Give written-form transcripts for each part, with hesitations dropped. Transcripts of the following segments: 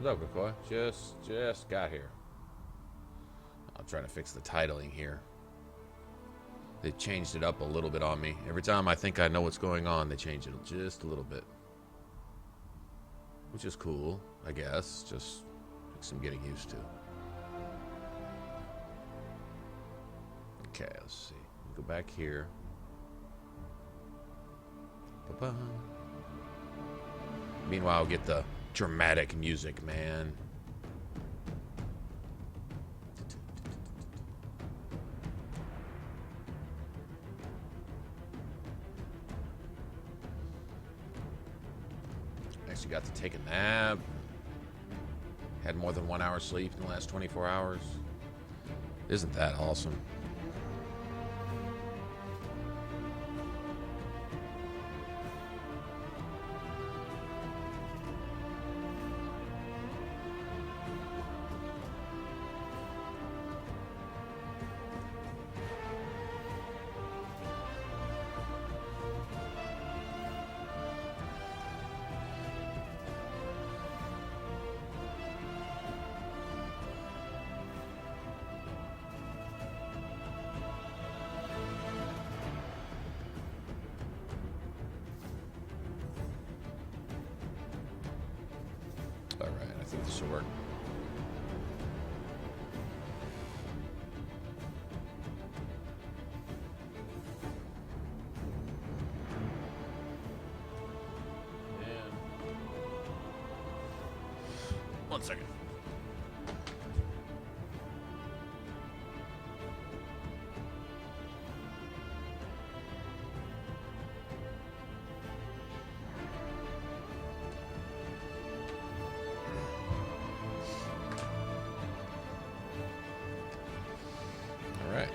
What's up, Koi? Just got here. I'm trying to fix the titling here. They changed it up a little bit on me. Every time I think I know what's going on, they change it just a little bit. Which is cool, I guess. Just takes some getting used to. Okay, let's see. Go back here. Ba-ba. Meanwhile, get the dramatic music, man. Actually got to take a nap. Had more than 1 hour sleep in the last 24 hours. Isn't that awesome? Alright, I think this will work. And 1 second. Alright.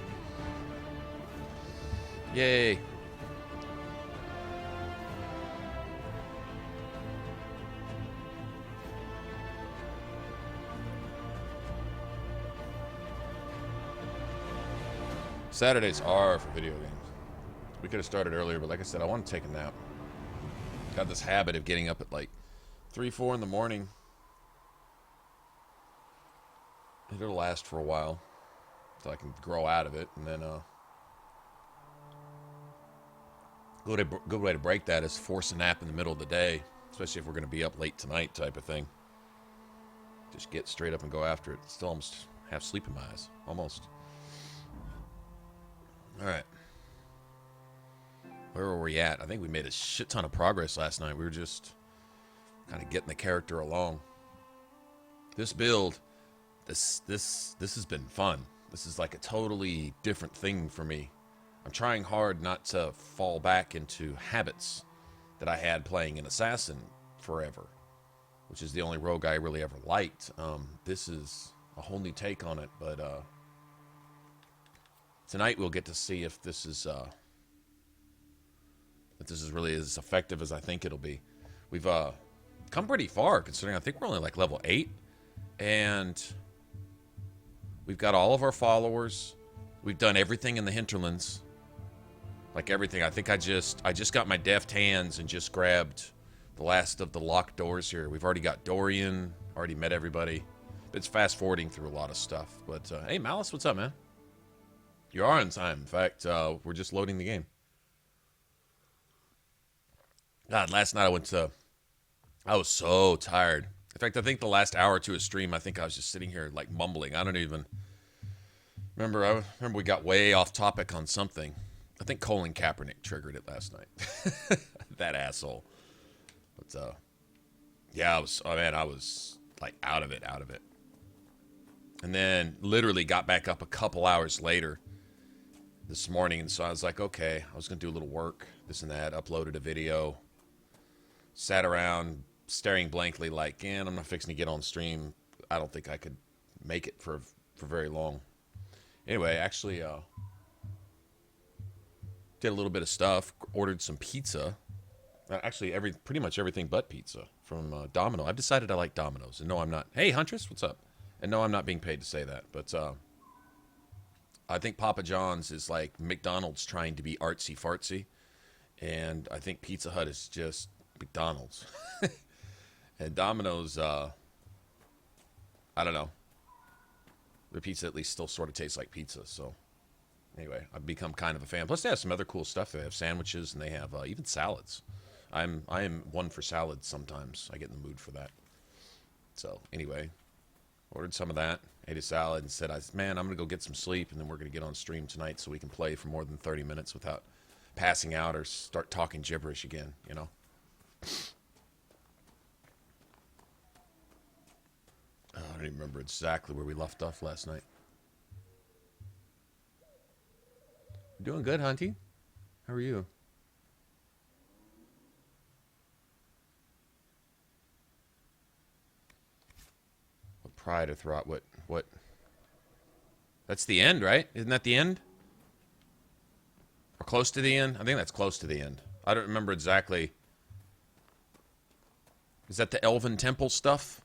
Yay. Saturdays are for video games. We could have started earlier, but like I said, I want to take a nap. Got this habit of getting up at like 3, 4 in the morning. It'll last for a while, so I can grow out of it, and then good way to break that is force a nap in the middle of the day, especially if we're going to be up late tonight type of thing. Just get straight up and go after it. Still almost have sleep in my eyes. Almost. Alright. Where were we at? I think we made a shit ton of progress last night. We were just kind of getting the character along. This build, this has been fun. This is like a totally different thing for me. I'm trying hard not to fall back into habits that I had playing an assassin forever, which is the only rogue I really ever liked. This is a whole new take on it, but tonight we'll get to see if this is really as effective as I think it'll be. We've come pretty far, considering I think we're only like level 8, and we've got all of our followers. We've done everything in the hinterlands, like everything. I think I just got my deft hands and just grabbed the last of the locked doors here. We've already got Dorian, already met everybody. It's fast forwarding through a lot of stuff. But hey, Malice, what's up, man? You are on time. In fact, we're just loading the game. God, last night I was so tired. In fact, I think the last hour or two of stream, I think I was just sitting here like mumbling. I don't even remember. I remember we got way off topic on something. I think Colin Kaepernick triggered it last night. That asshole. But yeah, I was like out of it. And then literally got back up a couple hours later this morning, and so I was like, okay, I was gonna do a little work, this and that, uploaded a video, sat around staring blankly like, I'm not fixing to get on stream. I don't think I could make it for very long. Anyway, actually did a little bit of stuff, ordered some pizza. Actually, pretty much everything but pizza from Domino. I've decided I like Domino's, and no, I'm not. Hey, Huntress, what's up? And no, I'm not being paid to say that, but I think Papa John's is like McDonald's trying to be artsy fartsy, and I think Pizza Hut is just McDonald's. And Domino's, I don't know. The pizza at least still sort of tastes like pizza. So anyway, I've become kind of a fan. Plus, they have some other cool stuff. They have sandwiches and they have even salads. I am one for salads sometimes. I get in the mood for that. So anyway, ordered some of that, ate a salad, and said, man, I'm going to go get some sleep, and then we're going to get on stream tonight so we can play for more than 30 minutes without passing out or start talking gibberish again, you know? I don't even remember exactly where we left off last night. Doing good, Hunty. How are you? What pride or thought? What? That's the end, right? Isn't that the end? Or close to the end? I think that's close to the end. I don't remember exactly. Is that the Elven Temple stuff?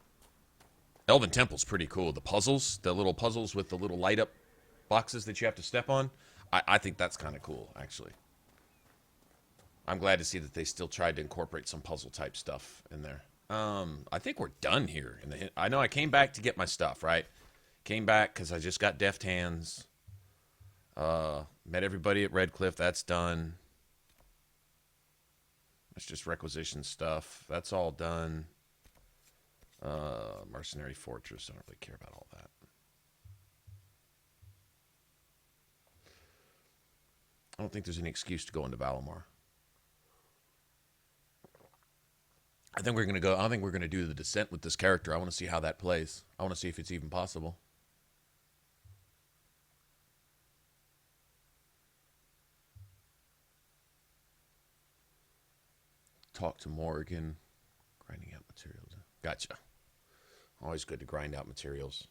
Elven Temple's pretty cool. The puzzles, the little puzzles with the little light up boxes that you have to step on. I think that's kind of cool, actually. I'm glad to see that they still tried to incorporate some puzzle type stuff in there. I think we're done here. I know I came back to get my stuff, right? Came back because I just got deft hands. Met everybody at Redcliffe. That's done. It's just requisition stuff. That's all done. Mercenary Fortress. I don't really care about all that. I don't think there's any excuse to go into Valimar. I think we're going to do the Descent with this character. I want to see how that plays. I want to see if it's even possible. Talk to Morgan. Grinding out materials. Gotcha. Always good to grind out materials.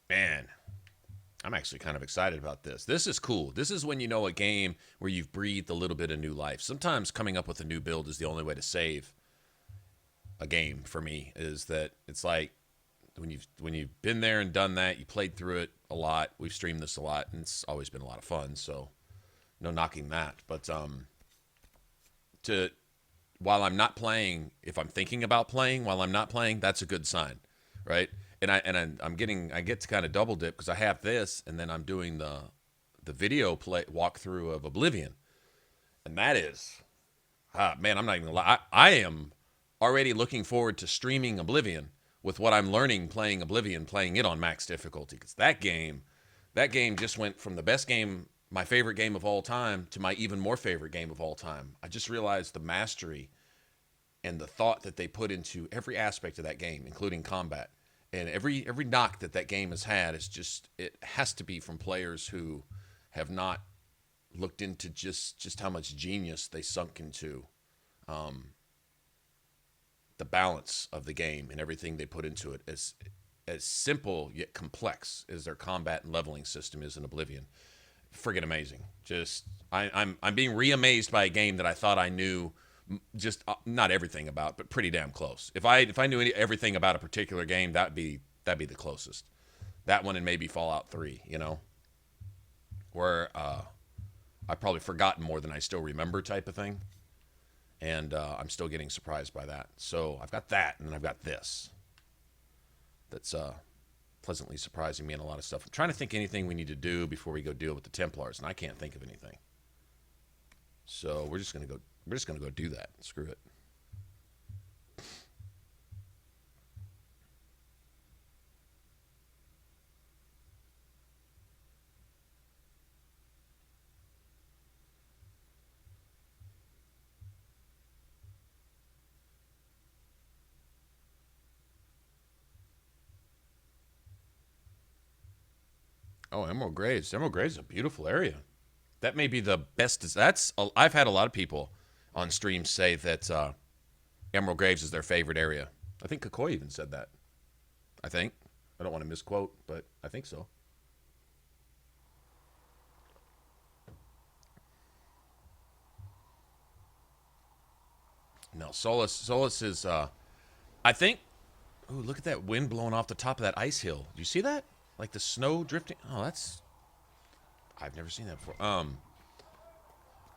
Man, I'm actually kind of excited about this. This is cool. This is when you know a game where you've breathed a little bit of new life. Sometimes coming up with a new build is the only way to save a game for me. Is that it's like when you've been there and done that, you played through it a lot. We've streamed this a lot, and it's always been a lot of fun. So no knocking that. But while I'm not playing, if I'm thinking about playing while I'm not playing, that's a good sign, right? And I get to kind of double dip because I have this, and then I'm doing the video walkthrough of Oblivion, and that is, man, I'm not even gonna lie. I am already looking forward to streaming Oblivion with what I'm learning playing Oblivion, playing it on max difficulty, because that game just went from the best game, my favorite game of all time, to my even more favorite game of all time. I just realized the mastery and the thought that they put into every aspect of that game, including combat. And every knock that game has had is just, it has to be from players who have not looked into just how much genius they sunk into the balance of the game and everything they put into it. As simple yet complex as their combat and leveling system is in Oblivion. Friggin' amazing. Just I'm being re-amazed by a game that I thought I knew just not everything about, but pretty damn close. If I knew everything about a particular game, that'd be the closest. That one and maybe Fallout 3, you know, where I've probably forgotten more than I still remember type of thing, and I'm still getting surprised by that. So I've got that, and then I've got this. That's pleasantly surprising me in a lot of stuff. I'm trying to think anything we need to do before we go deal with the Templars, and I can't think of anything. So we're just gonna go do that. Screw it. Oh, Emerald Graves. Emerald Graves is a beautiful area. That may be the best. I've had a lot of people on stream say that Emerald Graves is their favorite area. I think Kakoi even said that. I don't want to misquote, but I think so. No, Solus is, I think, ooh, look at that wind blowing off the top of that ice hill. Do you see that? Like the snow drifting? Oh, I've never seen that before.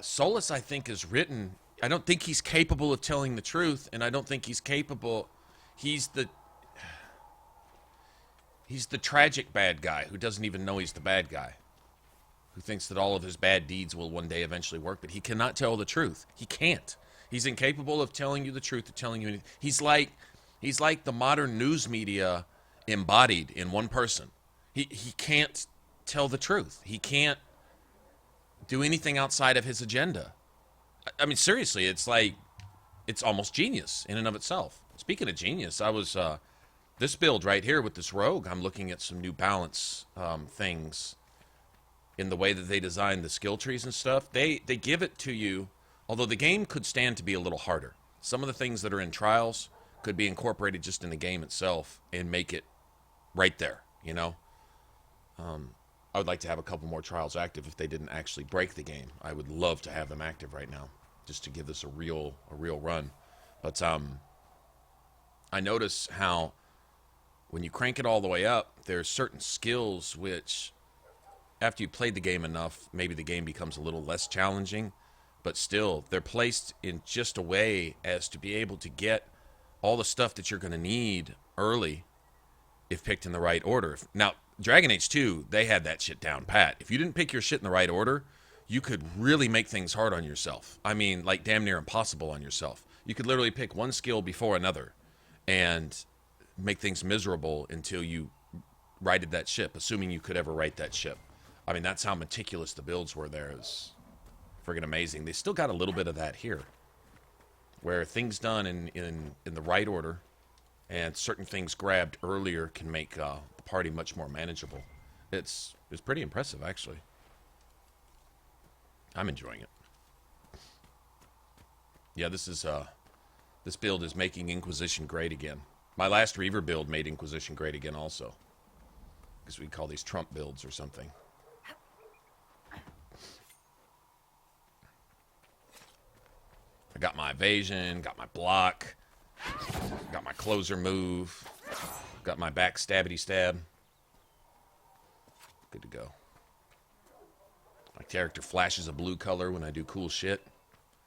Solus, I think, is written, I don't think he's capable of telling the truth, and I don't think he's capable, he's the tragic bad guy who doesn't even know he's the bad guy, who thinks that all of his bad deeds will one day eventually work, but he cannot tell the truth. He can't. He's incapable of telling you the truth, of telling you anything. He's like the modern news media embodied in one person. He can't tell the truth. He can't do anything outside of his agenda. I mean, seriously, it's almost genius in and of itself. Speaking of genius, I was this build right here with this rogue. I'm looking at some new balance things in the way that they design the skill trees and stuff. They give it to you, although the game could stand to be a little harder. Some of the things that are in trials could be incorporated just in the game itself and make it right there, you know? I would like to have a couple more trials active if they didn't actually break the game. I would love to have them active right now just to give this a real run. But I notice how when you crank it all the way up, there's certain skills which, after you played the game enough, maybe the game becomes a little less challenging, but still, they're placed in just a way as to be able to get all the stuff that you're going to need early if picked in the right order. Now, Dragon Age 2, they had that shit down pat. If you didn't pick your shit in the right order, you could really make things hard on yourself. I mean, like damn near impossible on yourself. You could literally pick one skill before another and make things miserable until you righted that ship, assuming you could ever right that ship. I mean, that's how meticulous the builds were there. It was friggin' amazing. They still got a little bit of that here, where things done in the right order and certain things grabbed earlier can make the party much more manageable. It's pretty impressive, actually. I'm enjoying it. Yeah, this build is making Inquisition great again. My last Reaver build made Inquisition great again also. Because we call these Trump builds or something. I got my evasion, got my block, got my closer move, got my back stabbity stab. Good to go. My character flashes a blue color when I do cool shit.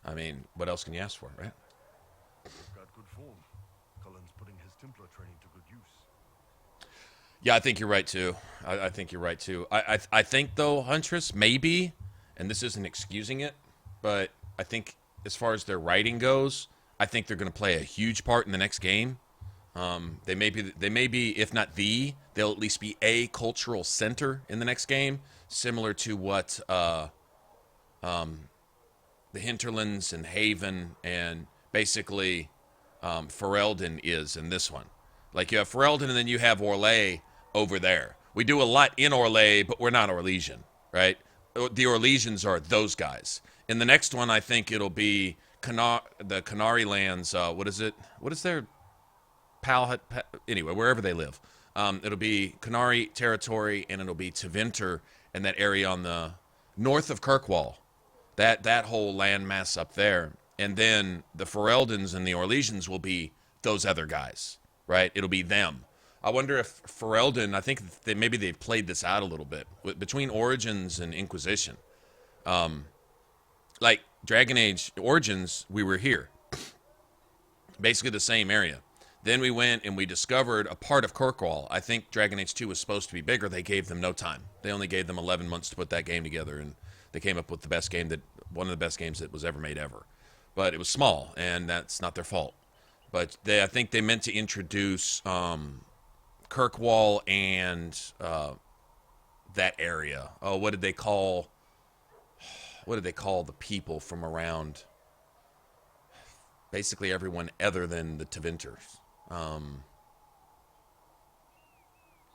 I mean, what else can you ask for, right? Got good form. Cullen's putting his Templar training to good use. Yeah, I think you're right too. I think you're right too. I think though, Huntress, maybe, and this isn't excusing it, but I think as far as their writing goes, I think they're going to play a huge part in the next game. They may be, if not they'll at least be a cultural center in the next game, similar to what the Hinterlands and Haven and basically Ferelden is in this one. Like you have Ferelden and then you have Orlais over there. We do a lot in Orlais, but we're not Orlesian, right? The Orlesians are those guys. In the next one, I think it'll be the Canary Lands. What is it? What is their anyway, wherever they live. It'll be Canary territory, and it'll be Tevinter and that area on the north of Kirkwall. That whole landmass up there. And then the Fereldans and the Orlesians will be those other guys, right? It'll be them. I wonder if Ferelden, I think maybe they've played this out a little bit. Between Origins and Inquisition. Like Dragon Age Origins, we were here. Basically the same area. Then we went and we discovered a part of Kirkwall. I think Dragon Age 2 was supposed to be bigger. They gave them no time. They only gave them 11 months to put that game together, and they came up with one of the best games that was ever made ever. But it was small, and that's not their fault. But I think they meant to introduce Kirkwall and that area. Oh, what did they call the people from around? Basically everyone other than the Tevinters.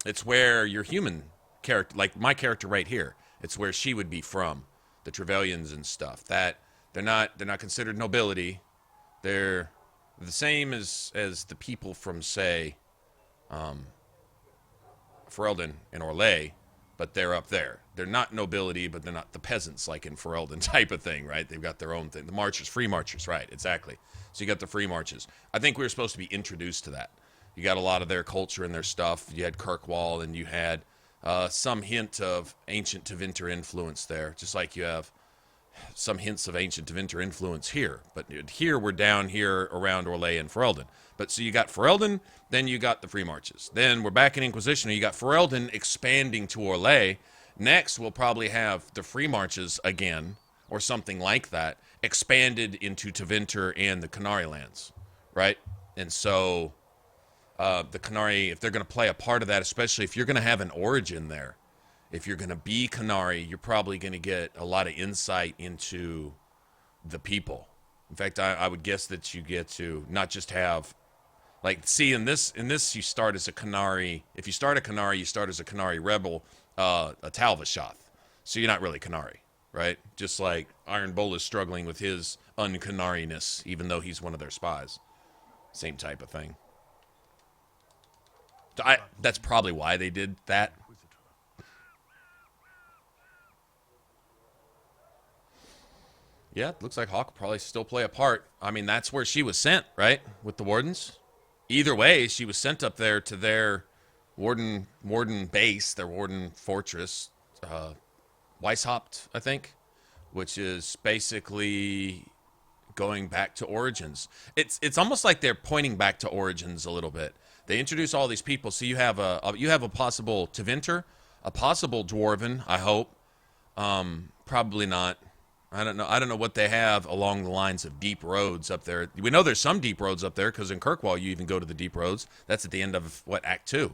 It's where your human character, like my character right here, it's where she would be from, the Trevelyan's and stuff. That they're not considered nobility. They're the same as the people from, say, Ferelden and Orlais, but they're up there. They're not nobility, but they're not the peasants like in Ferelden type of thing, right? They've got their own thing. The marchers, free marchers, right? Exactly. So you got the free marches. I think we were supposed to be introduced to that. You got a lot of their culture and their stuff. You had Kirkwall, and you had some hint of ancient Tevinter influence there, just like you have some hints of ancient Tevinter influence here. But here we're down here around Orlais and Ferelden. But so you got Ferelden, then you got the Free Marches. Then we're back in Inquisition, and you got Ferelden expanding to Orlais. Next, we'll probably have the Free Marches again, or something like that, expanded into Tevinter and the Canary lands, right? And so the Canary, if they're going to play a part of that, especially if you're going to have an origin there, if you're going to be Canary, you're probably going to get a lot of insight into the people. In fact, I would guess that you get to not just have, like, see, in this you start as a Canary. If you start a Canary, you start as a Canary rebel, a Talvashoth. So you're not really Canary, right? Just like Iron Bull is struggling with his un-Canariness, even though he's one of their spies. Same type of thing. That's probably why they did that. Yeah, it looks like Hawk will probably still play a part. I mean, that's where she was sent, right? With the Wardens. Either way, she was sent up there to their Warden base, their Warden fortress, Weishaupt, I think, which is basically going back to Origins. It's almost like they're pointing back to Origins a little bit. They introduce all these people, so you have a possible Tevinter, a possible Dwarven, I hope. Probably not. I don't know what they have along the lines of deep roads up there. We know there's some deep roads up there because in Kirkwall you even go to the deep roads. That's at the end of Act 2.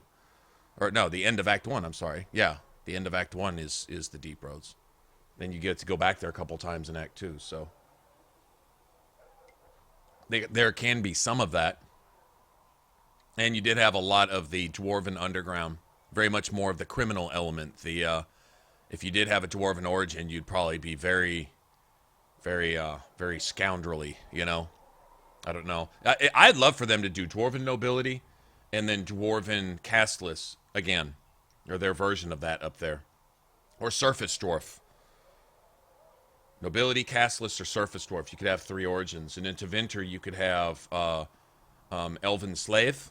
Or no, the end of Act 1, I'm sorry. Yeah, the end of Act 1 is the deep roads. Then you get to go back there a couple times in Act 2, so there can be some of that. And you did have a lot of the Dwarven underground, very much more of the criminal element. If you did have a Dwarven origin, you'd probably be very scoundrelly, you know? I don't know. I'd love for them to do Dwarven nobility and then Dwarven casteless again, or their version of that up there. Or surface dwarf. Nobility, casteless, or surface dwarf. You could have 3 origins. And in Tevinter, you could have Elven slave,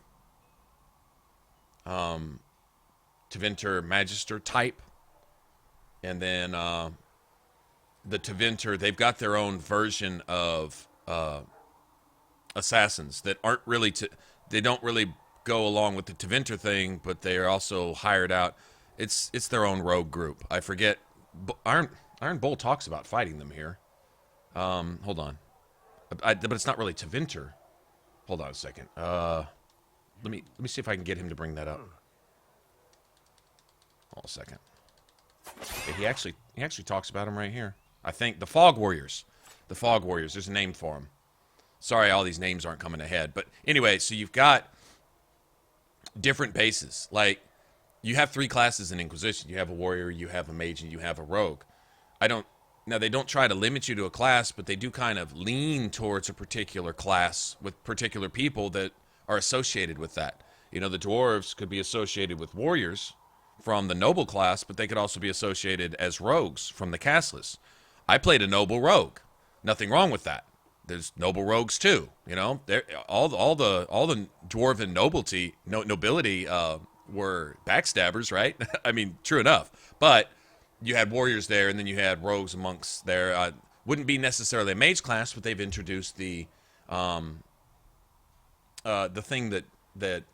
Tevinter magister type, and then the Tevinter, they've got their own version of assassins that aren't really they don't really go along with the Tevinter thing, but they are also hired out. It's their own rogue group. I forget. Iron Bull talks about fighting them here. Hold on, but it's not really Tevinter. Hold on a second. Let me see if I can get him to bring that up. Hold on a second. Yeah, he actually talks about him right here. I think the Fog Warriors. The Fog Warriors. There's a name for them. Sorry, all these names aren't coming ahead. But anyway, so you've got different bases. Like, you have 3 classes in Inquisition. You have a warrior, you have a mage, and you have a rogue. Now, they don't try to limit you to a class, but they do kind of lean towards a particular class with particular people that are associated with that. You know, the dwarves could be associated with warriors from the noble class, but they could also be associated as rogues from the casteless. I played a noble rogue. Nothing wrong with that. There's noble rogues too. You know, all the dwarven nobility were backstabbers, right? I mean, true enough. But you had warriors there, and then you had rogues amongst there. Wouldn't be necessarily a mage class, but they've introduced the thing that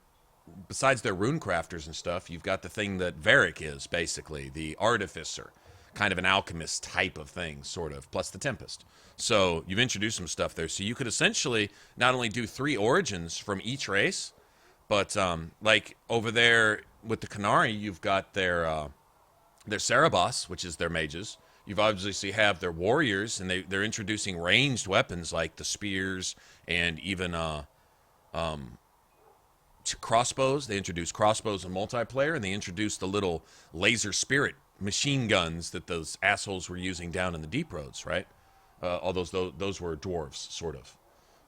besides their rune crafters and stuff, you've got the thing that Varric is, basically, the artificer. Kind of an alchemist type of thing, sort of, plus the Tempest. So you've introduced some stuff there. So you could essentially not only do 3 origins from each race, but like over there with the Canary, you've got their Cerebos, which is their mages. You've obviously have their warriors, and they're introducing ranged weapons like the spears and even crossbows. They introduced crossbows in multiplayer, and they introduced the little laser spirit machine guns that those assholes were using down in the deep roads, right? All those were dwarves, sort of.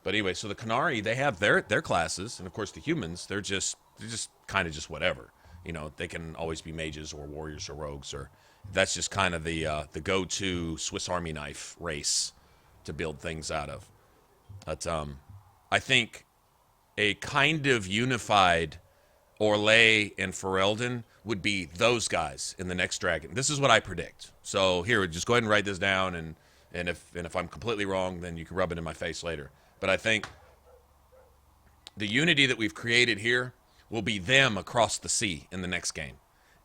But anyway, so the Canary, they have their classes, and of course the humans, they're just kind of just whatever. You know, they can always be mages or warriors or rogues, or that's just kind of the go-to Swiss Army knife race to build things out of. But I think a kind of unified Orlais and Ferelden would be those guys in the next Dragon. This is what I predict. So here, just go ahead and write this down, and And if I'm completely wrong, then you can rub it in my face later. But I think the unity that we've created here will be them across the sea in the next game.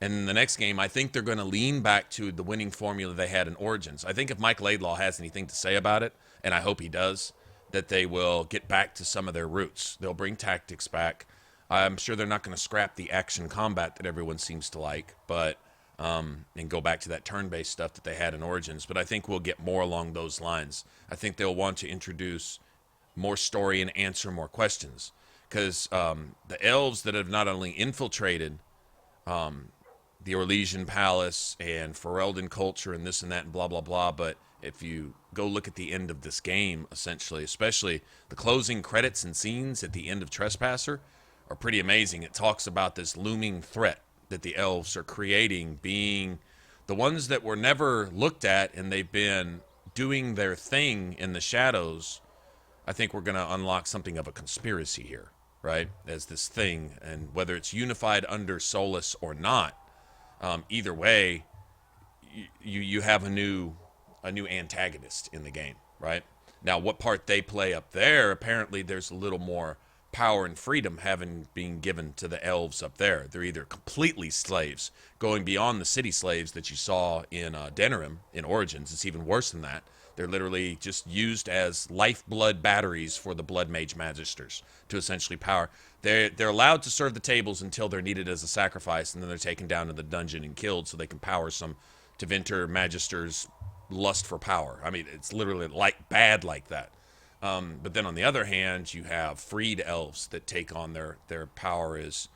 And in the next game, I think they're going to lean back to the winning formula they had in Origins. I think if Mike Laidlaw has anything to say about it, and I hope he does, that they will get back to some of their roots. They'll bring tactics back. I'm sure they're not going to scrap the action combat that everyone seems to like, but and go back to that turn-based stuff that they had in Origins. But I think we'll get more along those lines. I think they'll want to introduce more story and answer more questions. Because the elves that have not only infiltrated the Orlesian Palace and Ferelden culture and this and that and blah, blah, blah, but if you go look at the end of this game, essentially, especially the closing credits and scenes at the end of Trespasser are pretty amazing. It talks about this looming threat that the elves are creating being the ones that were never looked at, and they've been doing their thing in the shadows. I think we're going to unlock something of a conspiracy here, right, as this thing, and whether it's unified under Solus or not, either way, you have a new antagonist in the game, right? Now, what part they play up there, apparently there's a little more power and freedom having been given to the elves up there. They're either completely slaves, going beyond the city slaves that you saw in Denerim in Origins. It's even worse than that. They're literally just used as lifeblood batteries for the Blood Mage Magisters to essentially power. They're allowed to serve the tables until they're needed as a sacrifice, and then they're taken down to the dungeon and killed so they can power some Tevinter Magisters' lust for power. I mean, it's literally bad like that. But then on the other hand, you have freed elves that take on their power as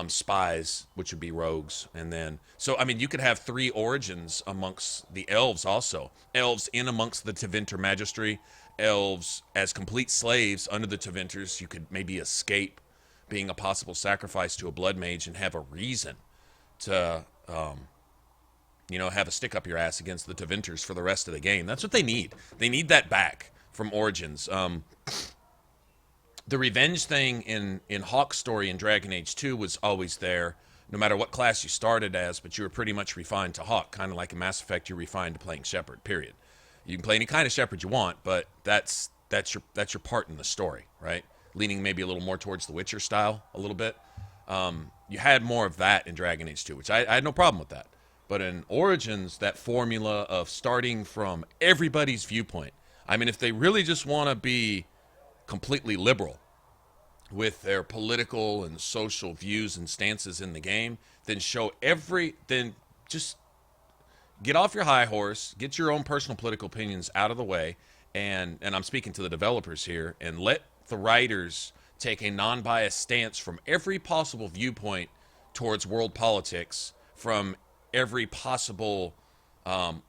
spies, which would be rogues. And then, so, I mean, you could have three origins amongst the elves also. Elves in amongst the Tevinter Magistry, elves as complete slaves under the Tevinters. You could maybe escape being a possible sacrifice to a blood mage and have a reason to, have a stick up your ass against the Tevinters for the rest of the game. That's what they need. They need that back from Origins. The revenge thing in Hawk's story in Dragon Age 2 was always there, no matter what class you started as, but you were pretty much refined to Hawk, kind of like in Mass Effect, you're refined to playing Shepard, period. You can play any kind of Shepard you want, but that's your part in the story, right? Leaning maybe a little more towards the Witcher style, a little bit. You had more of that in Dragon Age 2, which I had no problem with that. But in Origins, that formula of starting from everybody's viewpoint, I mean, if they really just want to be completely liberal with their political and social views and stances in the game, then then just get off your high horse, get your own personal political opinions out of the way, and I'm speaking to the developers here, and let the writers take a non-biased stance from every possible viewpoint towards world politics, from every possible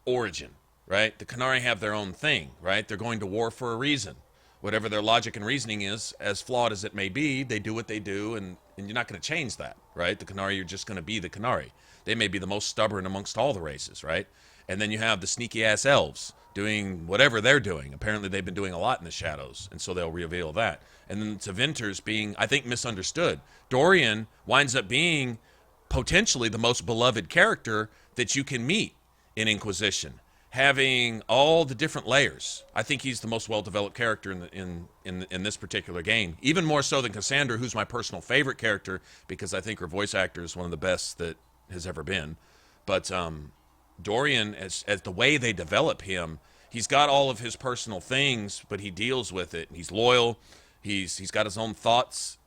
origin. Right? The Qunari have their own thing, right? They're going to war for a reason. Whatever their logic and reasoning is, as flawed as it may be, they do what they do, and you're not going to change that, right? The Qunari are just going to be the Qunari. They may be the most stubborn amongst all the races, right? And then you have the sneaky-ass elves doing whatever they're doing. Apparently they've been doing a lot in the shadows, and so they'll reveal that. And then the Tevinters being, I think, misunderstood. Dorian winds up being potentially the most beloved character that you can meet in Inquisition, having all the different layers. I think he's the most well-developed character in this particular game, even more so than Cassandra, who's my personal favorite character, because I think her voice actor is one of the best that has ever been. But Dorian, as the way they develop him, he's got all of his personal things, but he deals with it. He's loyal. He's got his own thoughts.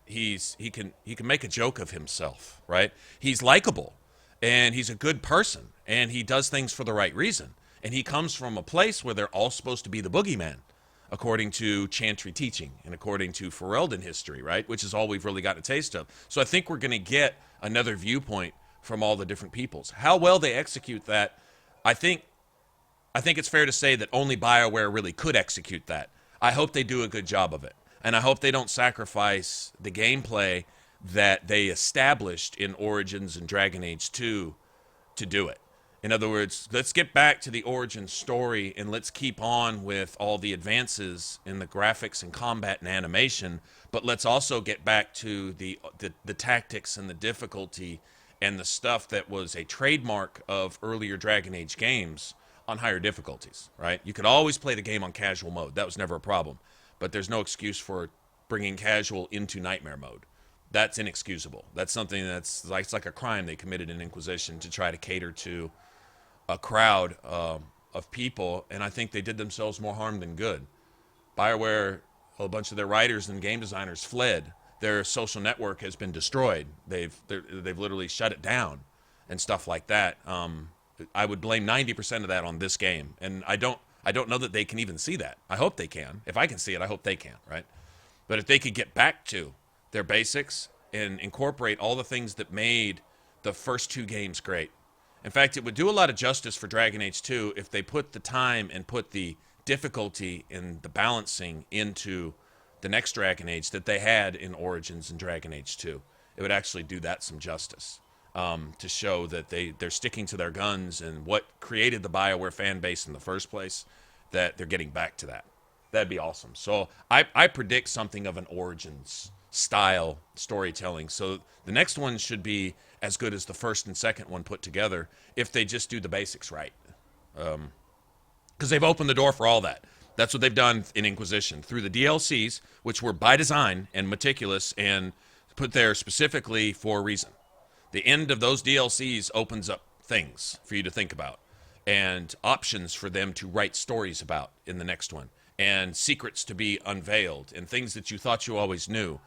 He can make a joke of himself, right? He's likable, and he's a good person, and he does things for the right reason. And he comes from a place where they're all supposed to be the boogeyman, according to Chantry teaching and according to Ferelden history, right? Which is all we've really got a taste of. So I think we're going to get another viewpoint from all the different peoples. How well they execute that, I think it's fair to say that only BioWare really could execute that. I hope they do a good job of it. And I hope they don't sacrifice the gameplay that they established in Origins and Dragon Age 2 to do it. In other words, let's get back to the origin story, and let's keep on with all the advances in the graphics and combat and animation, but let's also get back to the tactics and the difficulty and the stuff that was a trademark of earlier Dragon Age games on higher difficulties, right? You could always play the game on casual mode. That was never a problem. But there's no excuse for bringing casual into nightmare mode. That's inexcusable. That's something that's like, it's like a crime they committed in Inquisition to try to cater to a crowd of people, and I think they did themselves more harm than good. BioWare, a bunch of their writers and game designers fled. Their social network has been destroyed. They've literally shut it down and stuff like that. I would blame 90% of that on this game, and I don't know that they can even see that. I hope they can. If I can see it, I hope they can, right? But if they could get back to their basics and incorporate all the things that made the first two games great. In fact, it would do a lot of justice for Dragon Age 2 if they put the time and put the difficulty and the balancing into the next Dragon Age that they had in Origins and Dragon Age 2. It would actually do that some justice, to show that they're sticking to their guns and what created the BioWare fan base in the first place, that they're getting back to that. That'd be awesome. So I predict something of an Origins style storytelling. So the next one should be as good as the first and second one put together if they just do the basics right. Because they've opened the door for all that. That's what they've done in Inquisition. Through the DLCs, which were by design and meticulous and put there specifically for a reason. The end of those DLCs opens up things for you to think about and options for them to write stories about in the next one, and secrets to be unveiled and things that you thought you always knew.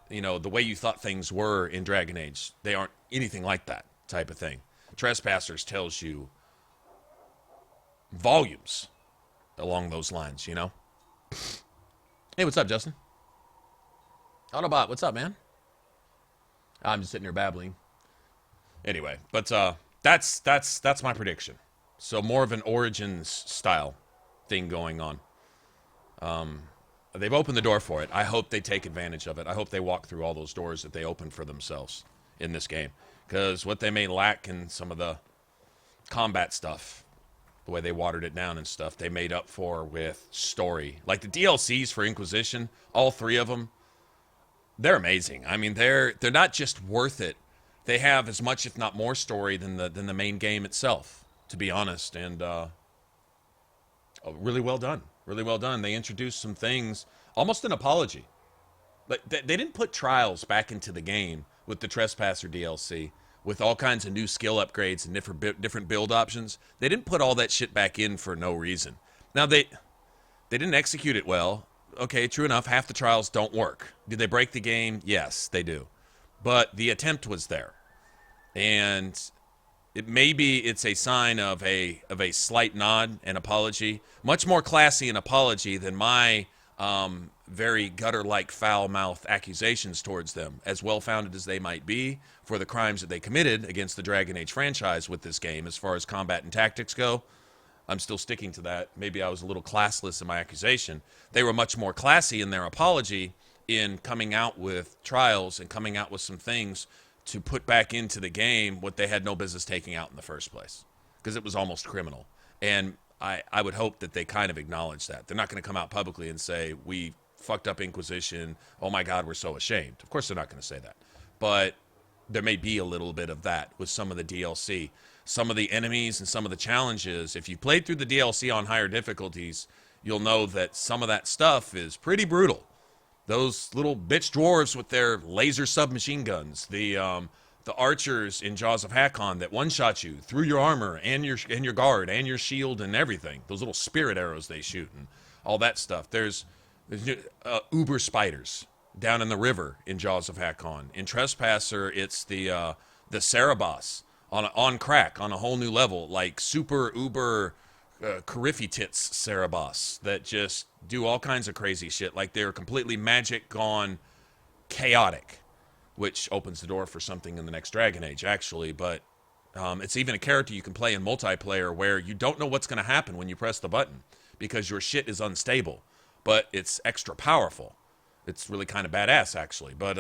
You know, the way you thought things were in Dragon Age, they aren't anything like that type of thing. Trespassers tells you volumes along those lines, you know? Hey, what's up, Justin? Autobot, what's up, man? I'm just sitting here babbling. Anyway, but that's my prediction. So more of an Origins style thing going on. They've opened the door for it. I hope they take advantage of it. I hope they walk through all those doors that they open for themselves in this game. Because what they may lack in some of the combat stuff, the way they watered it down and stuff, they made up for with story. Like the DLCs for Inquisition, all three of them, they're amazing. I mean, they're not just worth it. They have as much, if not more, story than the main game itself, to be honest. And really well done. Really well done. They introduced some things, almost an apology. But they didn't put trials back into the game with the Trespasser DLC, with all kinds of new skill upgrades and different build options. They didn't put all that shit back in for no reason. Now, they didn't execute it well. Okay, true enough, half the trials don't work. Did they break the game? Yes, they do. But the attempt was there. And maybe it's a sign of a slight nod and apology. Much more classy an apology than my very gutter-like foul-mouthed accusations towards them, as well-founded as they might be for the crimes that they committed against the Dragon Age franchise with this game as far as combat and tactics go. I'm still sticking to that. Maybe I was a little classless in my accusation. They were much more classy in their apology in coming out with trials and coming out with some things to put back into the game what they had no business taking out in the first place, because it was almost criminal. And I would hope that they kind of acknowledge that. They're not going to come out publicly and say, we fucked up Inquisition, oh my God, we're so ashamed. Of course they're not going to say that. But there may be a little bit of that with some of the DLC. Some of the enemies and some of the challenges, if you played through the DLC on higher difficulties, you'll know that some of that stuff is pretty brutal. Those little bitch dwarves with their laser submachine guns, the archers in Jaws of Hakon that one-shot you through your armor and your guard and your shield and everything. Those little spirit arrows they shoot and all that stuff. There's uber spiders down in the river in Jaws of Hakon. In Trespasser, it's the Cerebos on crack on a whole new level, like super uber Cariffy tits Cerebos that just do all kinds of crazy shit. Like they're completely magic gone chaotic, which opens the door for something in the next Dragon Age, actually. But it's even a character you can play in multiplayer where you don't know what's going to happen when you press the button because your shit is unstable, but it's extra powerful. It's really kind of badass, actually. But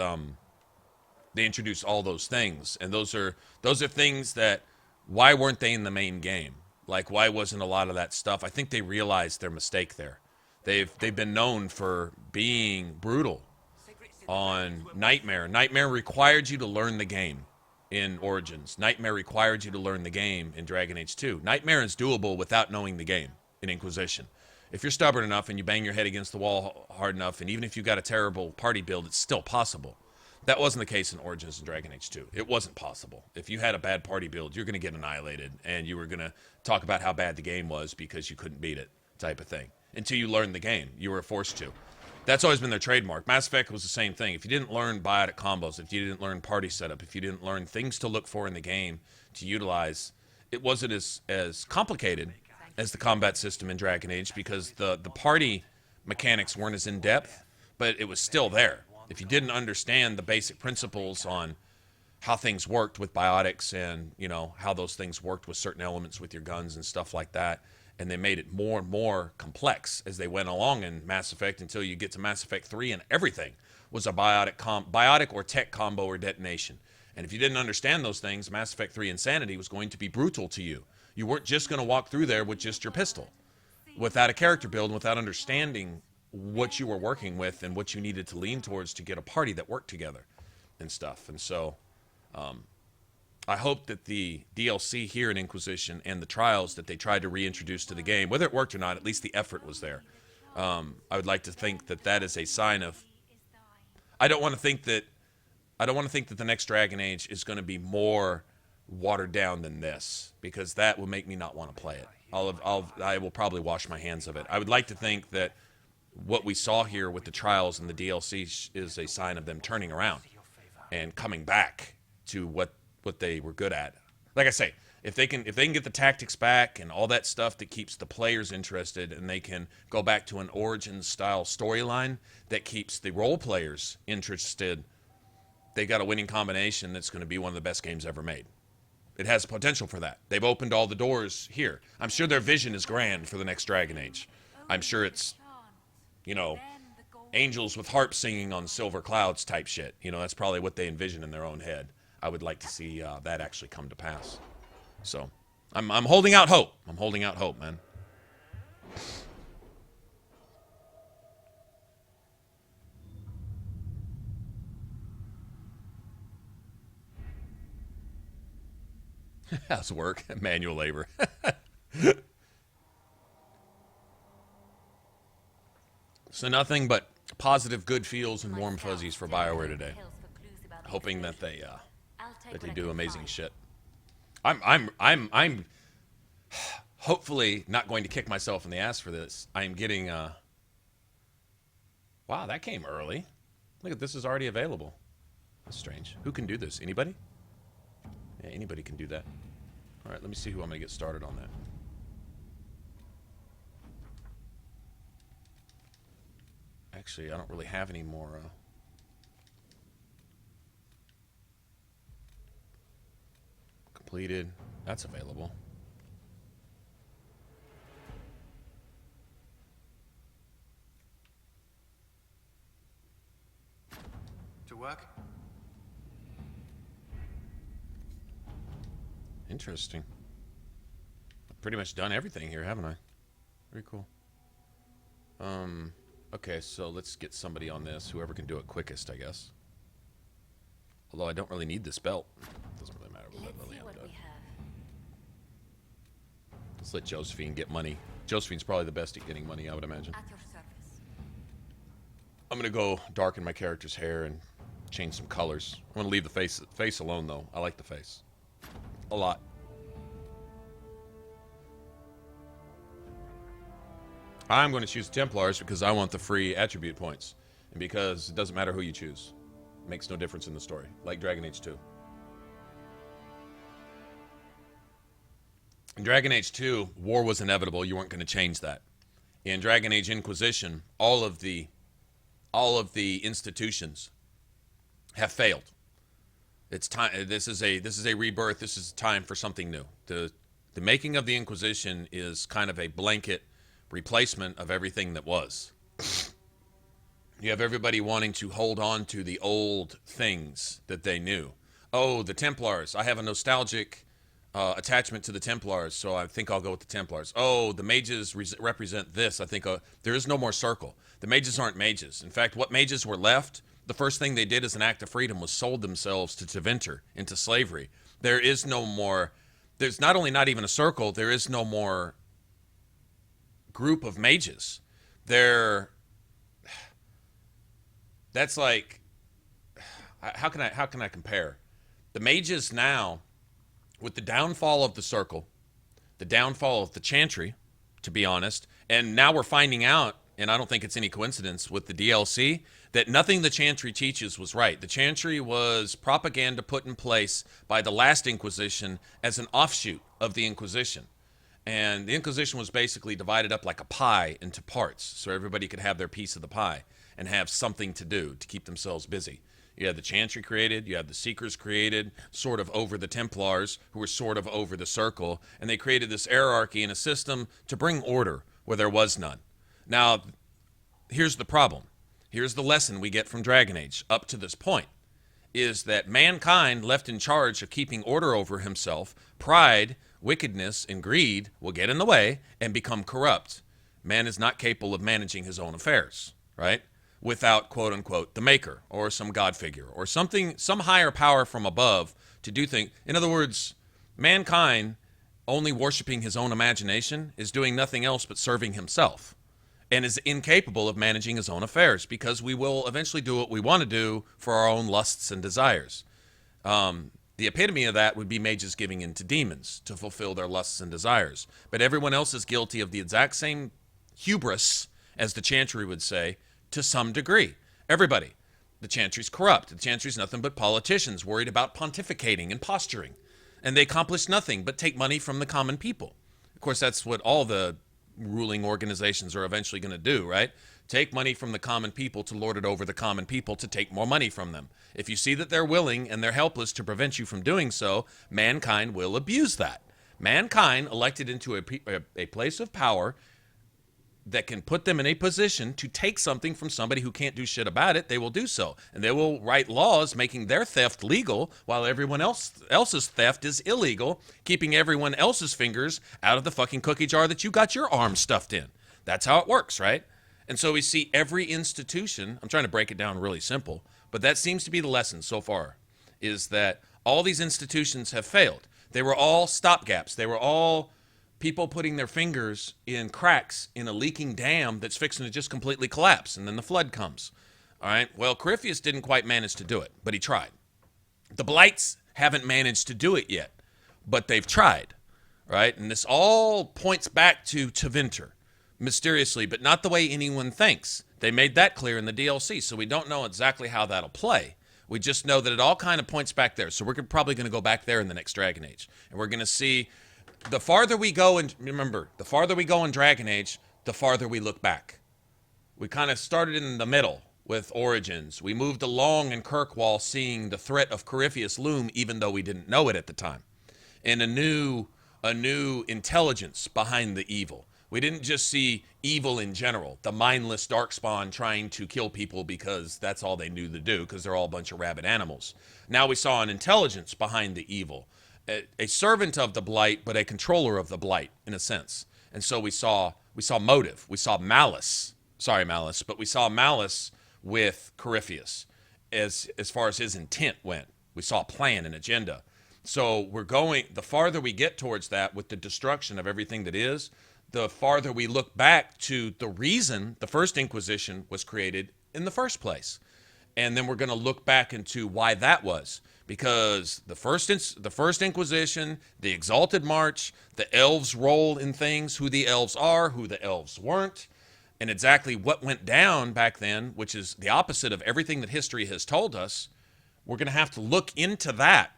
they introduce all those things, and those are things that, why weren't they in the main game? Like, why wasn't a lot of that stuff? I think they realized their mistake there. They've been known for being brutal on Nightmare. Nightmare required you to learn the game. in Origins. Nightmare required you to learn the game in Dragon Age 2. Nightmare is doable without knowing the game in Inquisition. If you're stubborn enough and you bang your head against the wall hard enough, and even if you got a terrible party build, it's still possible. That wasn't the case in Origins and Dragon Age 2. It wasn't possible. If you had a bad party build, you're going to get annihilated, and you were going to talk about how bad the game was because you couldn't beat it, type of thing. Until you learned the game, you were forced to. That's always been their trademark. Mass Effect was the same thing. If you didn't learn biotic combos, if you didn't learn party setup, if you didn't learn things to look for in the game to utilize, it wasn't as complicated as the combat system in Dragon Age because the party mechanics weren't as in-depth, but it was still there. If you didn't understand the basic principles on how things worked with biotics and, you know, how those things worked with certain elements with your guns and stuff like that, and they made it more and more complex as they went along in Mass Effect until you get to Mass Effect 3 and everything was a biotic or tech combo or detonation. And if you didn't understand those things, Mass Effect 3 Insanity was going to be brutal to you. You weren't just going to walk through there with just your pistol, without a character build, without understanding what you were working with and what you needed to lean towards to get a party that worked together and stuff. And so I hope that the DLC here in Inquisition and the trials that they tried to reintroduce to the game, whether it worked or not, at least the effort was there. I would like to think that that is a sign of... I don't want to think that the next Dragon Age is going to be more watered down than this, because that will make me not want to play it. I will probably wash my hands of it. I would like to think that what we saw here with the trials and the DLC is a sign of them turning around and coming back to what they were good at. Like I say, if they can get the tactics back and all that stuff that keeps the players interested, and they can go back to an Origins style storyline that keeps the role players interested, they got a winning combination that's going to be one of the best games ever made. It has potential for that. They've opened all the doors here. I'm sure their vision is grand for the next Dragon Age. I'm sure it's, you know, angels with harps singing on silver clouds type shit. You know, that's probably what they envision in their own head. I would like to see that actually come to pass. So, I'm holding out hope. I'm holding out hope, man. How's work? Manual labor. So nothing but positive, good feels and warm fuzzies for BioWare today. Hoping that they do amazing shit. I'm hopefully not going to kick myself in the ass for this. I'm getting wow, that came early. Look at this, is already available. That's strange. Who can do this? Anybody? Yeah, anybody can do that. All right, let me see who I'm going to get started on that. Actually, I don't really have any more. Completed. That's available. To work? Interesting. I've pretty much done everything here, haven't I? Very cool. Okay, so let's get somebody on this. Whoever can do it quickest, I guess. Although I don't really need this belt. Doesn't really matter what Lillian does. Let's let Josephine get money. Josephine's probably the best at getting money, I would imagine. At your service. I'm gonna go darken my character's hair and change some colors. I'm gonna leave the face alone, though. I like the face a lot. I'm going to choose Templars because I want the free attribute points, and because it doesn't matter who you choose. It makes no difference in the story, like Dragon Age 2. In Dragon Age 2, war was inevitable. You weren't going to change that. In Dragon Age Inquisition, all of the institutions have failed. It's time. This is a rebirth. This is time for something new. The making of the Inquisition is kind of a blanket replacement of everything that was. You have everybody wanting to hold on to the old things that they knew. Oh, the Templars. I have a nostalgic attachment to the Templars, so I think I'll go with the Templars. Oh, the mages represent this. I think there is no more circle. The mages aren't mages. In fact, what mages were left The first thing they did as an act of freedom was sold themselves to Tevinter, into slavery. There is no more, there's not only not even a circle, there is no more group of mages. That's like, how can I compare? The mages now, with the downfall of the circle, the downfall of the chantry, to be honest, and now we're finding out, and I don't think it's any coincidence with the DLC, that nothing the chantry teaches was right. The chantry was propaganda put in place by the last Inquisition as an offshoot of the Inquisition. And the Inquisition was basically divided up like a pie into parts, so everybody could have their piece of the pie and have something to do to keep themselves busy. You had the Chantry created, you had the Seekers created, sort of over the Templars, who were sort of over the Circle, and they created this hierarchy and a system to bring order where there was none. Now, here's the problem. Here's the lesson we get from Dragon Age up to this point, is that mankind left in charge of keeping order over himself, pride, wickedness, and greed will get in the way and become corrupt. Man is not capable of managing his own affairs, right? Without, quote unquote, the maker or some god figure or something, some higher power from above to do things. In other words, mankind only worshiping his own imagination is doing nothing else but serving himself and is incapable of managing his own affairs, because we will eventually do what we want to do for our own lusts and desires. The epitome of that would be mages giving in to demons to fulfill their lusts and desires. But everyone else is guilty of the exact same hubris, as the Chantry would say, to some degree. Everybody. The Chantry's corrupt. The Chantry's nothing but politicians worried about pontificating and posturing. And they accomplish nothing but take money from the common people. Of course, that's what all the ruling organizations are eventually going to do, right? Take money from the common people to lord it over the common people to take more money from them. If you see that they're willing and they're helpless to prevent you from doing so, mankind will abuse that. Mankind elected into a place of power that can put them in a position to take something from somebody who can't do shit about it, they will do so. And they will write laws making their theft legal while everyone else's theft is illegal, keeping everyone else's fingers out of the fucking cookie jar that you got your arm stuffed in. That's how it works, right? And so we see every institution, I'm trying to break it down really simple, but that seems to be the lesson so far, is that all these institutions have failed. They were all stopgaps. They were all people putting their fingers in cracks in a leaking dam that's fixing to just completely collapse, and then the flood comes. All right? Well, Corypheus didn't quite manage to do it, but he tried. The Blights haven't managed to do it yet, but they've tried, right? And this all points back to Tevinter, mysteriously, but not the way anyone thinks. They made that clear in the DLC, so we don't know exactly how that'll play. We just know that it all kind of points back there. So we're probably going to go back there in the next Dragon Age, and we're going to see the farther we go, and remember, the farther we go in Dragon Age, the farther we look back. We kind of started in the middle with Origins. We moved along in Kirkwall, seeing the threat of Corypheus loom, even though we didn't know it at the time, and a new intelligence behind the evil. We didn't just see evil in general, the mindless darkspawn trying to kill people because that's all they knew to do, because they're all a bunch of rabid animals. Now we saw an intelligence behind the evil. A servant of the Blight, but a controller of the Blight, in a sense. And so we saw motive. We saw malice. Sorry, malice. But we saw malice with Corypheus as far as his intent went. We saw a plan and agenda. So the farther we get towards that with the destruction of everything that is, the farther we look back to the reason the first Inquisition was created in the first place. And then we're going to look back into why that was. Because the first Inquisition, the Exalted March, the elves' role in things, who the elves are, who the elves weren't, and exactly what went down back then, which is the opposite of everything that history has told us, we're going to have to look into that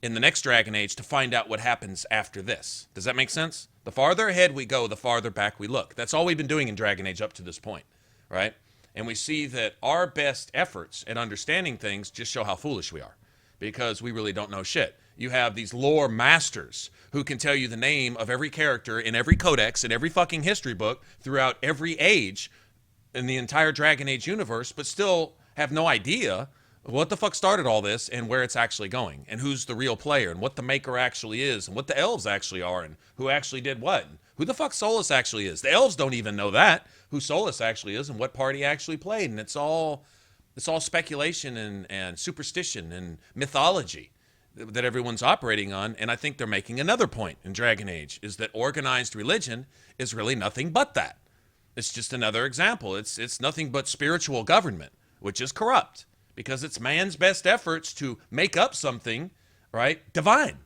in the next Dragon Age to find out what happens after this. Does that make sense? The farther ahead we go, the farther back we look. That's all we've been doing in Dragon Age up to this point, right? And we see that our best efforts at understanding things just show how foolish we are, because we really don't know shit. You have these lore masters who can tell you the name of every character in every codex, in every fucking history book, throughout every age in the entire Dragon Age universe, but still have no idea what the fuck started all this and where it's actually going, and who's the real player, and what the maker actually is, and what the elves actually are, and who actually did what, and who the fuck Solus actually is. The elves don't even know that, who Solus actually is and what part he actually played, and it's all It's all speculation and superstition and mythology that everyone's operating on. And I think they're making another point in Dragon Age, is that organized religion is really nothing but that. It's just another example. It's nothing but spiritual government, which is corrupt because it's man's best efforts to make up something, right, divine.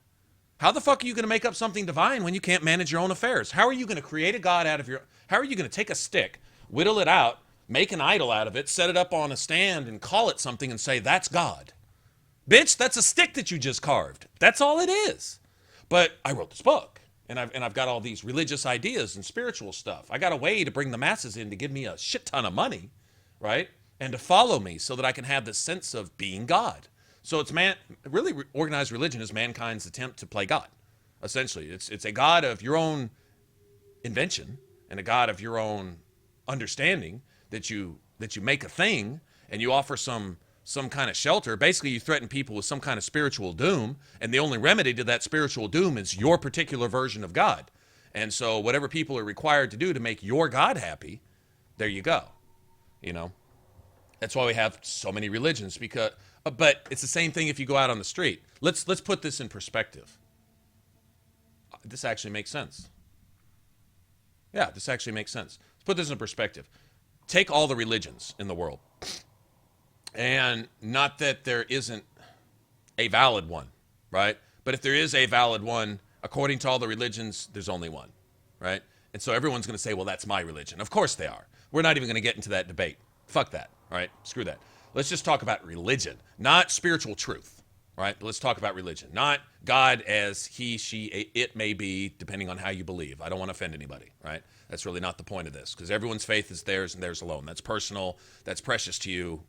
How the fuck are you going to make up something divine when you can't manage your own affairs? How are you going to create a god out of your... How are you going to take a stick, whittle it out, make an idol out of it, set it up on a stand and call it something and say, that's God? Bitch, that's a stick that you just carved. That's all it is. But I wrote this book, and I've got all these religious ideas and spiritual stuff. I got a way to bring the masses in to give me a shit ton of money, right? And to follow me so that I can have this sense of being God. So it's really organized religion is mankind's attempt to play God. Essentially, it's a God of your own invention and a God of your own understanding that you make a thing and you offer some kind of shelter. Basically, you threaten people with some kind of spiritual doom, and the only remedy to that spiritual doom is your particular version of God. And so whatever people are required to do to make your God happy, there you go. You know, that's why we have so many religions, because but it's the same thing if you go out on the street. Let's put this in perspective. This actually makes sense. Yeah, this actually makes sense. Let's put this in perspective. Take all the religions in the world. And not that there isn't a valid one, right? But if there is a valid one, according to all the religions, there's only one, right? And so everyone's going to say, well, that's my religion. Of course they are. We're not even going to get into that debate. Fuck that, all right? Screw that. Let's just talk about religion, not spiritual truth, right? But let's talk about religion, not God as he, she, it may be, depending on how you believe. I don't want to offend anybody, right? That's really not the point of this, because everyone's faith is theirs and theirs alone. That's personal. That's precious to you.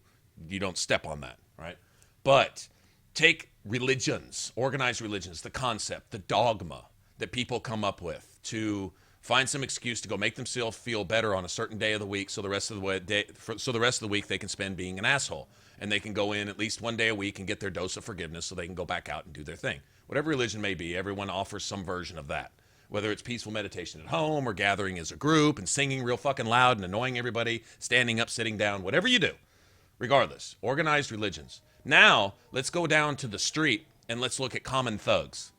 You don't step on that, right? But take religions, organized religions, the concept, the dogma that people come up with to find some excuse to go make themselves feel better on a certain day of the week, so the rest of the week they can spend being an asshole, and they can go in at least one day a week and get their dose of forgiveness so they can go back out and do their thing. Whatever religion may be, everyone offers some version of that. Whether it's peaceful meditation at home or gathering as a group and singing real fucking loud and annoying everybody, standing up, sitting down, whatever you do. Regardless, organized religions. Now, let's go down to the street and let's look at common thugs.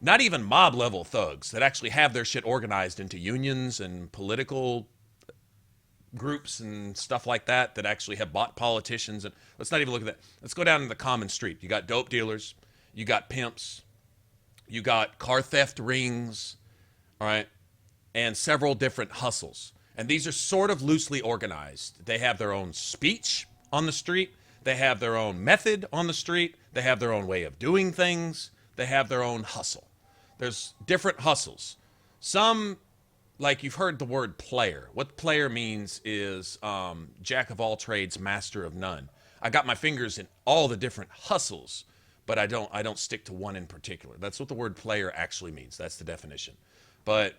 Not even mob-level thugs that actually have their shit organized into unions and political groups and stuff like that actually have bought politicians. And let's not even look at that. Let's go down to the common street. You got dope dealers. You got pimps. You got car theft rings. All right? And several different hustles. And these are sort of loosely organized. They have their own speech on the street. They have their own method on the street. They have their own way of doing things. They have their own hustle. There's different hustles. Some, like you've heard the word player. What player means is jack of all trades, master of none. I got my fingers in all the different hustles, but I don't stick to one in particular. That's what the word player actually means. That's the definition. But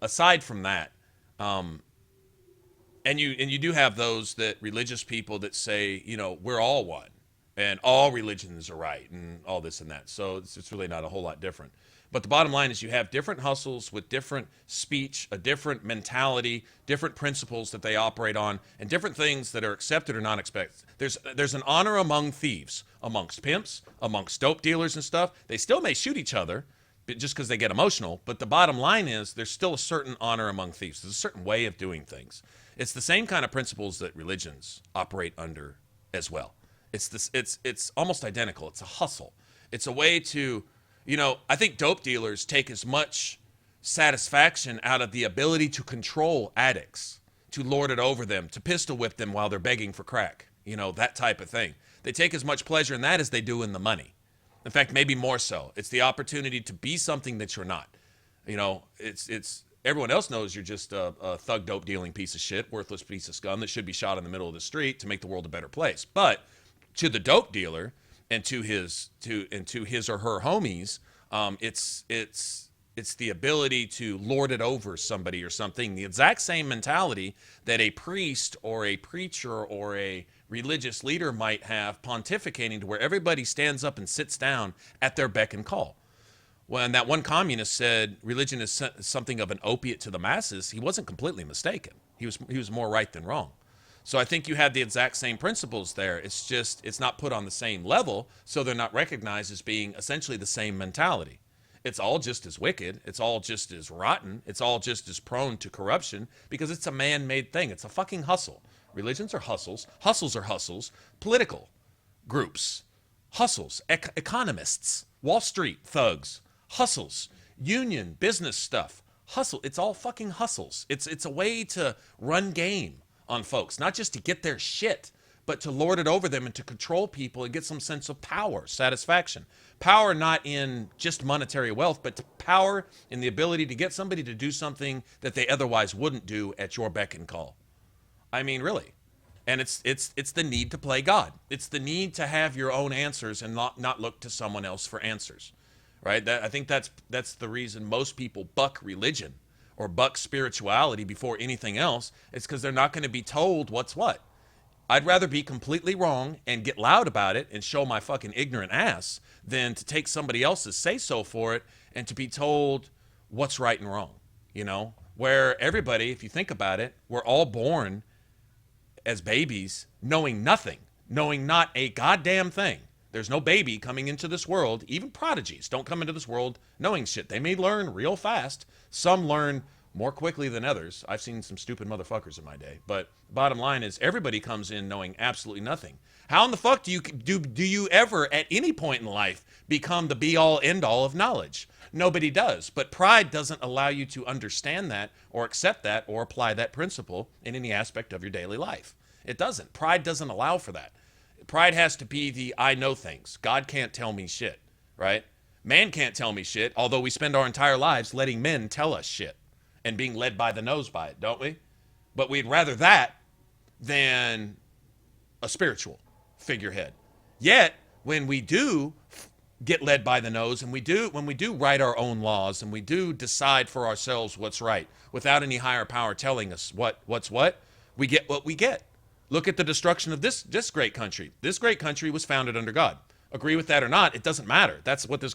aside from that, and you do have those that religious people that say, you know, we're all one and all religions are right and all this and that. So it's really not a whole lot different. But the bottom line is you have different hustles with different speech, a different mentality, different principles that they operate on, and different things that are accepted or not accepted. There's an honor among thieves, amongst pimps, amongst dope dealers and stuff. They still may shoot each other just because they get emotional, but the bottom line is there's still a certain honor among thieves. There's a certain way of doing things. It's the same kind of principles that religions operate under as well. It's almost identical. It's a hustle. It's a way to... You know, I think dope dealers take as much satisfaction out of the ability to control addicts, to lord it over them, to pistol whip them while they're begging for crack, you know, that type of thing. They take as much pleasure in that as they do in the money. In fact, maybe more so. It's the opportunity to be something that you're not. You know, it's everyone else knows you're just a thug dope dealing piece of shit, worthless piece of scum that should be shot in the middle of the street to make the world a better place. But to the dope dealer, and to his or her homies, it's the ability to lord it over somebody or something. The exact same mentality that a priest or a preacher or a religious leader might have, pontificating to where everybody stands up and sits down at their beck and call. When that one communist said religion is something of an opiate to the masses, he wasn't completely mistaken. He was more right than wrong. So I think you have the exact same principles there. It's just, it's not put on the same level, so they're not recognized as being essentially the same mentality. It's all just as wicked. It's all just as rotten. It's all just as prone to corruption because it's a man-made thing. It's a fucking hustle. Religions are hustles. Hustles are hustles. Political groups, hustles. Economists, Wall Street thugs, hustles. Union, business stuff, hustle. It's all fucking hustles. It's a way to run game on folks, not just to get their shit, but to lord it over them and to control people and get some sense of power, satisfaction. Power not in just monetary wealth, but to power in the ability to get somebody to do something that they otherwise wouldn't do at your beck and call. I mean, really. And it's the need to play God. It's the need to have your own answers and not look to someone else for answers, right? I think that's the reason most people buck religion or buck spirituality before anything else. It's because they're not going to be told what's what. I'd rather be completely wrong and get loud about it and show my fucking ignorant ass than to take somebody else's say-so for it and to be told what's right and wrong, you know? Where everybody, if you think about it, we're all born as babies knowing nothing, knowing not a goddamn thing. There's no baby coming into this world. Even prodigies don't come into this world knowing shit. They may learn real fast. Some learn more quickly than others. I've seen some stupid motherfuckers in my day. But bottom line is everybody comes in knowing absolutely nothing. How in the fuck do you ever at any point in life become the be-all end-all of knowledge? Nobody does. But pride doesn't allow you to understand that or accept that or apply that principle in any aspect of your daily life. It doesn't. Pride doesn't allow for that. Pride has to be the I know things. God can't tell me shit, right? Man can't tell me shit, although we spend our entire lives letting men tell us shit and being led by the nose by it, don't we? But we'd rather that than a spiritual figurehead. Yet, when we do get led by the nose and when we do write our own laws and we do decide for ourselves what's right without any higher power telling us what's what, we get what we get. Look at the destruction of this great country. This great country was founded under God. Agree with that or not, it doesn't matter. That's what this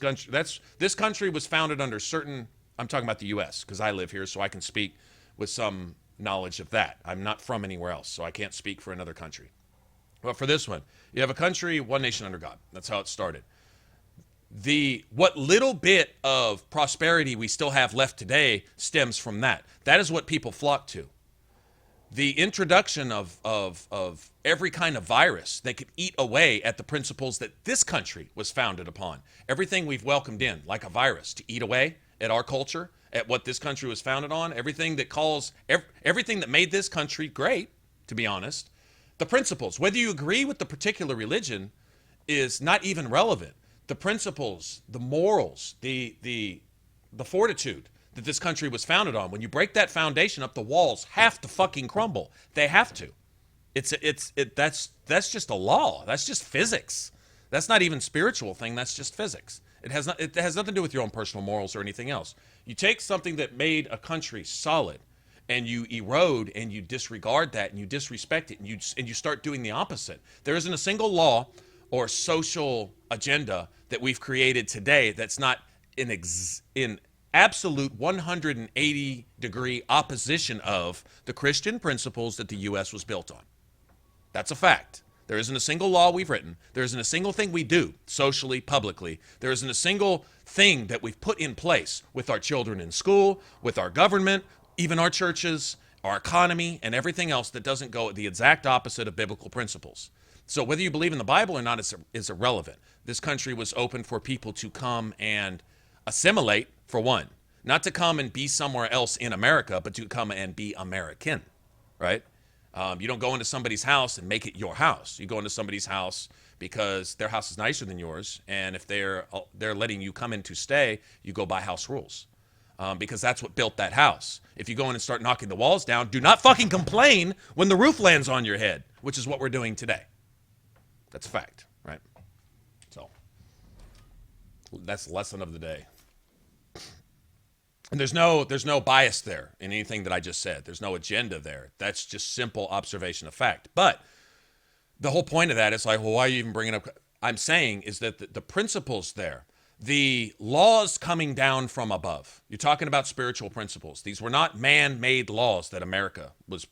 country was founded under certain, I'm talking about the U.S. because I live here, so I can speak with some knowledge of that. I'm not from anywhere else, so I can't speak for another country. But for this one, you have a country, one nation under God. That's how it started. What little bit of prosperity we still have left today stems from that. That is what people flock to. The introduction of every kind of virus that could eat away at the principles that this country was founded upon. Everything we've welcomed in, like a virus, to eat away at our culture, at what this country was founded on, everything that made this country great, to be honest. The principles, whether you agree with the particular religion, is not even relevant. The principles, the morals, the fortitude that this country was founded on. When you break that foundation up, the walls have to fucking crumble. They have to. That's just a law. That's just physics. That's not even spiritual thing. That's just physics. It has nothing to do with your own personal morals or anything else. You take something that made a country solid, and you erode and you disregard that and you disrespect it and you start doing the opposite. There isn't a single law or social agenda that we've created today that's not in absolute 180-degree opposition of the Christian principles that the U.S. was built on. That's a fact. There isn't a single law we've written. There isn't a single thing we do socially, publicly. There isn't a single thing that we've put in place with our children in school, with our government, even our churches, our economy, and everything else that doesn't go the exact opposite of biblical principles. So whether you believe in the Bible or not is irrelevant. This country was open for people to come and assimilate, for one. Not to come and be somewhere else in America, but to come and be American, right? You don't go into somebody's house and make it your house. You go into somebody's house because their house is nicer than yours, and if they're letting you come in to stay, you go by house rules. Because that's what built that house. If you go in and start knocking the walls down, do not fucking complain when the roof lands on your head, which is what we're doing today. That's a fact, right? So that's the lesson of the day. And there's no bias there in anything that I just said. There's no agenda there. That's just simple observation of fact. But the whole point of that is like, well, why are you even bringing up? I'm saying is that the principles there, the laws coming down from above. You're talking about spiritual principles. These were not man-made laws that America was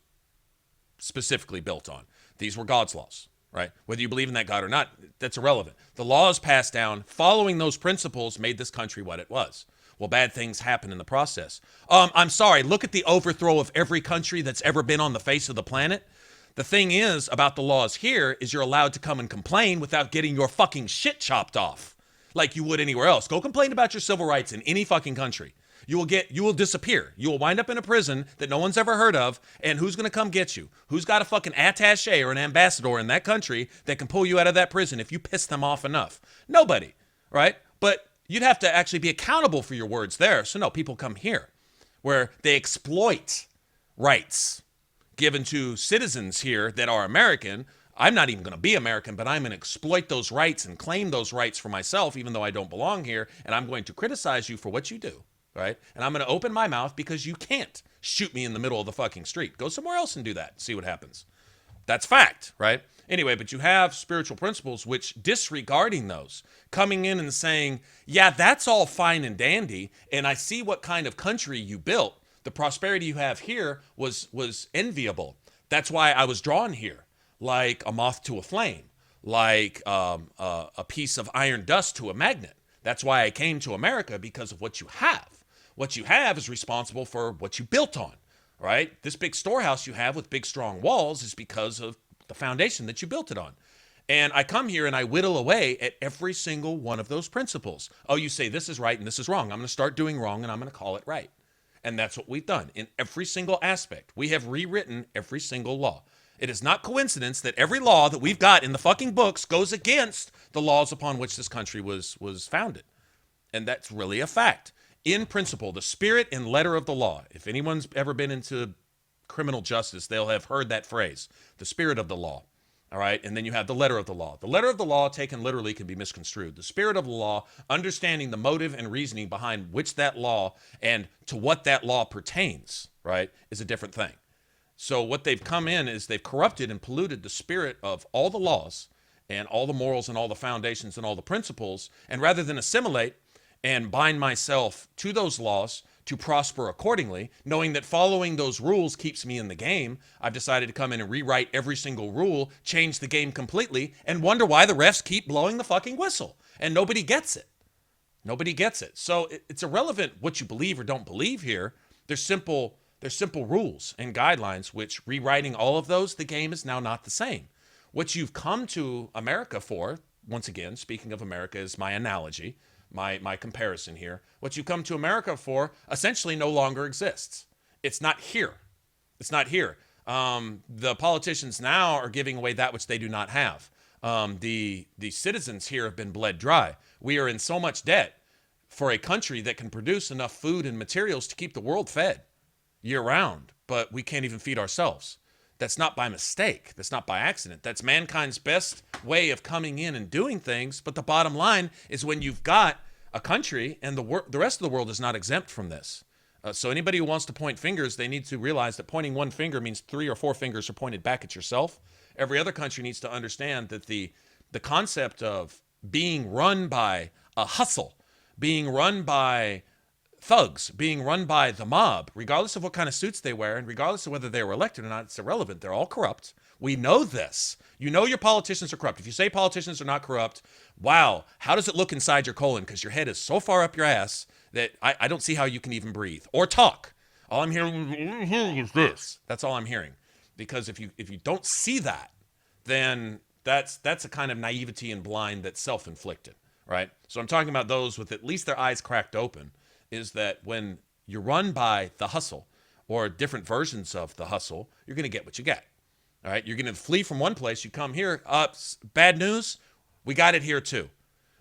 specifically built on. These were God's laws, right? Whether you believe in that God or not, that's irrelevant. The laws passed down following those principles made this country what it was. Well, bad things happen in the process. I'm sorry, look at the overthrow of every country that's ever been on the face of the planet. The thing is about the laws here is you're allowed to come and complain without getting your fucking shit chopped off like you would anywhere else. Go complain about your civil rights in any fucking country. You will disappear. You will wind up in a prison that no one's ever heard of, and who's going to come get you? Who's got a fucking attaché or an ambassador in that country that can pull you out of that prison if you piss them off enough? Nobody, right? But you'd have to actually be accountable for your words there. So no, people come here where they exploit rights given to citizens here that are American. I'm not even going to be American, but I'm going to exploit those rights and claim those rights for myself, even though I don't belong here. And I'm going to criticize you for what you do, right? And I'm going to open my mouth because you can't shoot me in the middle of the fucking street. Go somewhere else and do that. See what happens. That's fact, right? Anyway, but you have spiritual principles which, disregarding those, coming in and saying, yeah, that's all fine and dandy, and I see what kind of country you built. The prosperity you have here was enviable. That's why I was drawn here, like a moth to a flame, like a piece of iron dust to a magnet. That's why I came to America, because of what you have. What you have is responsible for what you built on, right? This big storehouse you have with big, strong walls is because of the foundation that you built it on. And I come here and I whittle away at every single one of those principles. Oh, you say this is right and this is wrong. I'm going to start doing wrong and I'm going to call it right. And that's what we've done in every single aspect. We have rewritten every single law. It is not coincidence that every law that we've got in the fucking books goes against the laws upon which this country was founded. And that's really a fact. In principle, the spirit and letter of the law. If anyone's ever been into criminal justice, they'll have heard that phrase, the spirit of the law. All right. And then you have the letter of the law. The letter of the law, taken literally, can be misconstrued. The spirit of the law, understanding the motive and reasoning behind which that law and to what that law pertains, right, is a different thing. So what they've come in is they've corrupted and polluted the spirit of all the laws and all the morals and all the foundations and all the principles. And rather than assimilate and bind myself to those laws to prosper accordingly, knowing that following those rules keeps me in the game, I've decided to come in and rewrite every single rule, change the game completely, and wonder why the refs keep blowing the fucking whistle. And nobody gets it. Nobody gets it. So it's irrelevant what you believe or don't believe here. There's simple rules and guidelines, which rewriting all of those, the game is now not the same. What you've come to America for, once again, speaking of America is my analogy, my comparison here. What you come to America for essentially no longer exists. It's not here. It's not here. The politicians now are giving away that which they do not have. The citizens here have been bled dry. We are in so much debt for a country that can produce enough food and materials to keep the world fed year round, but we can't even feed ourselves. That's not by mistake. That's not by accident. That's mankind's best way of coming in and doing things. But the bottom line is when you've got a country and the rest of the world is not exempt from this. So anybody who wants to point fingers, they need to realize that pointing one finger means 3 or 4 fingers are pointed back at yourself. Every other country needs to understand that the concept of being run by a hustle, being run by thugs, being run by the mob, regardless of what kind of suits they wear and regardless of whether they were elected or not, it's irrelevant. They're all corrupt. We know this. You know your politicians are corrupt. If you say politicians are not corrupt, wow, how does it look inside your colon? Because your head is so far up your ass that I don't see how you can even breathe or talk. All I'm hearing is this. That's all I'm hearing. Because if you don't see that, then that's a kind of naivety and blind that's self-inflicted, right? So I'm talking about those with at least their eyes cracked open, is that when you're run by the hustle or different versions of the hustle, you're going to get what you get. All right, you're going to flee from one place. You come here. Bad news, we got it here too.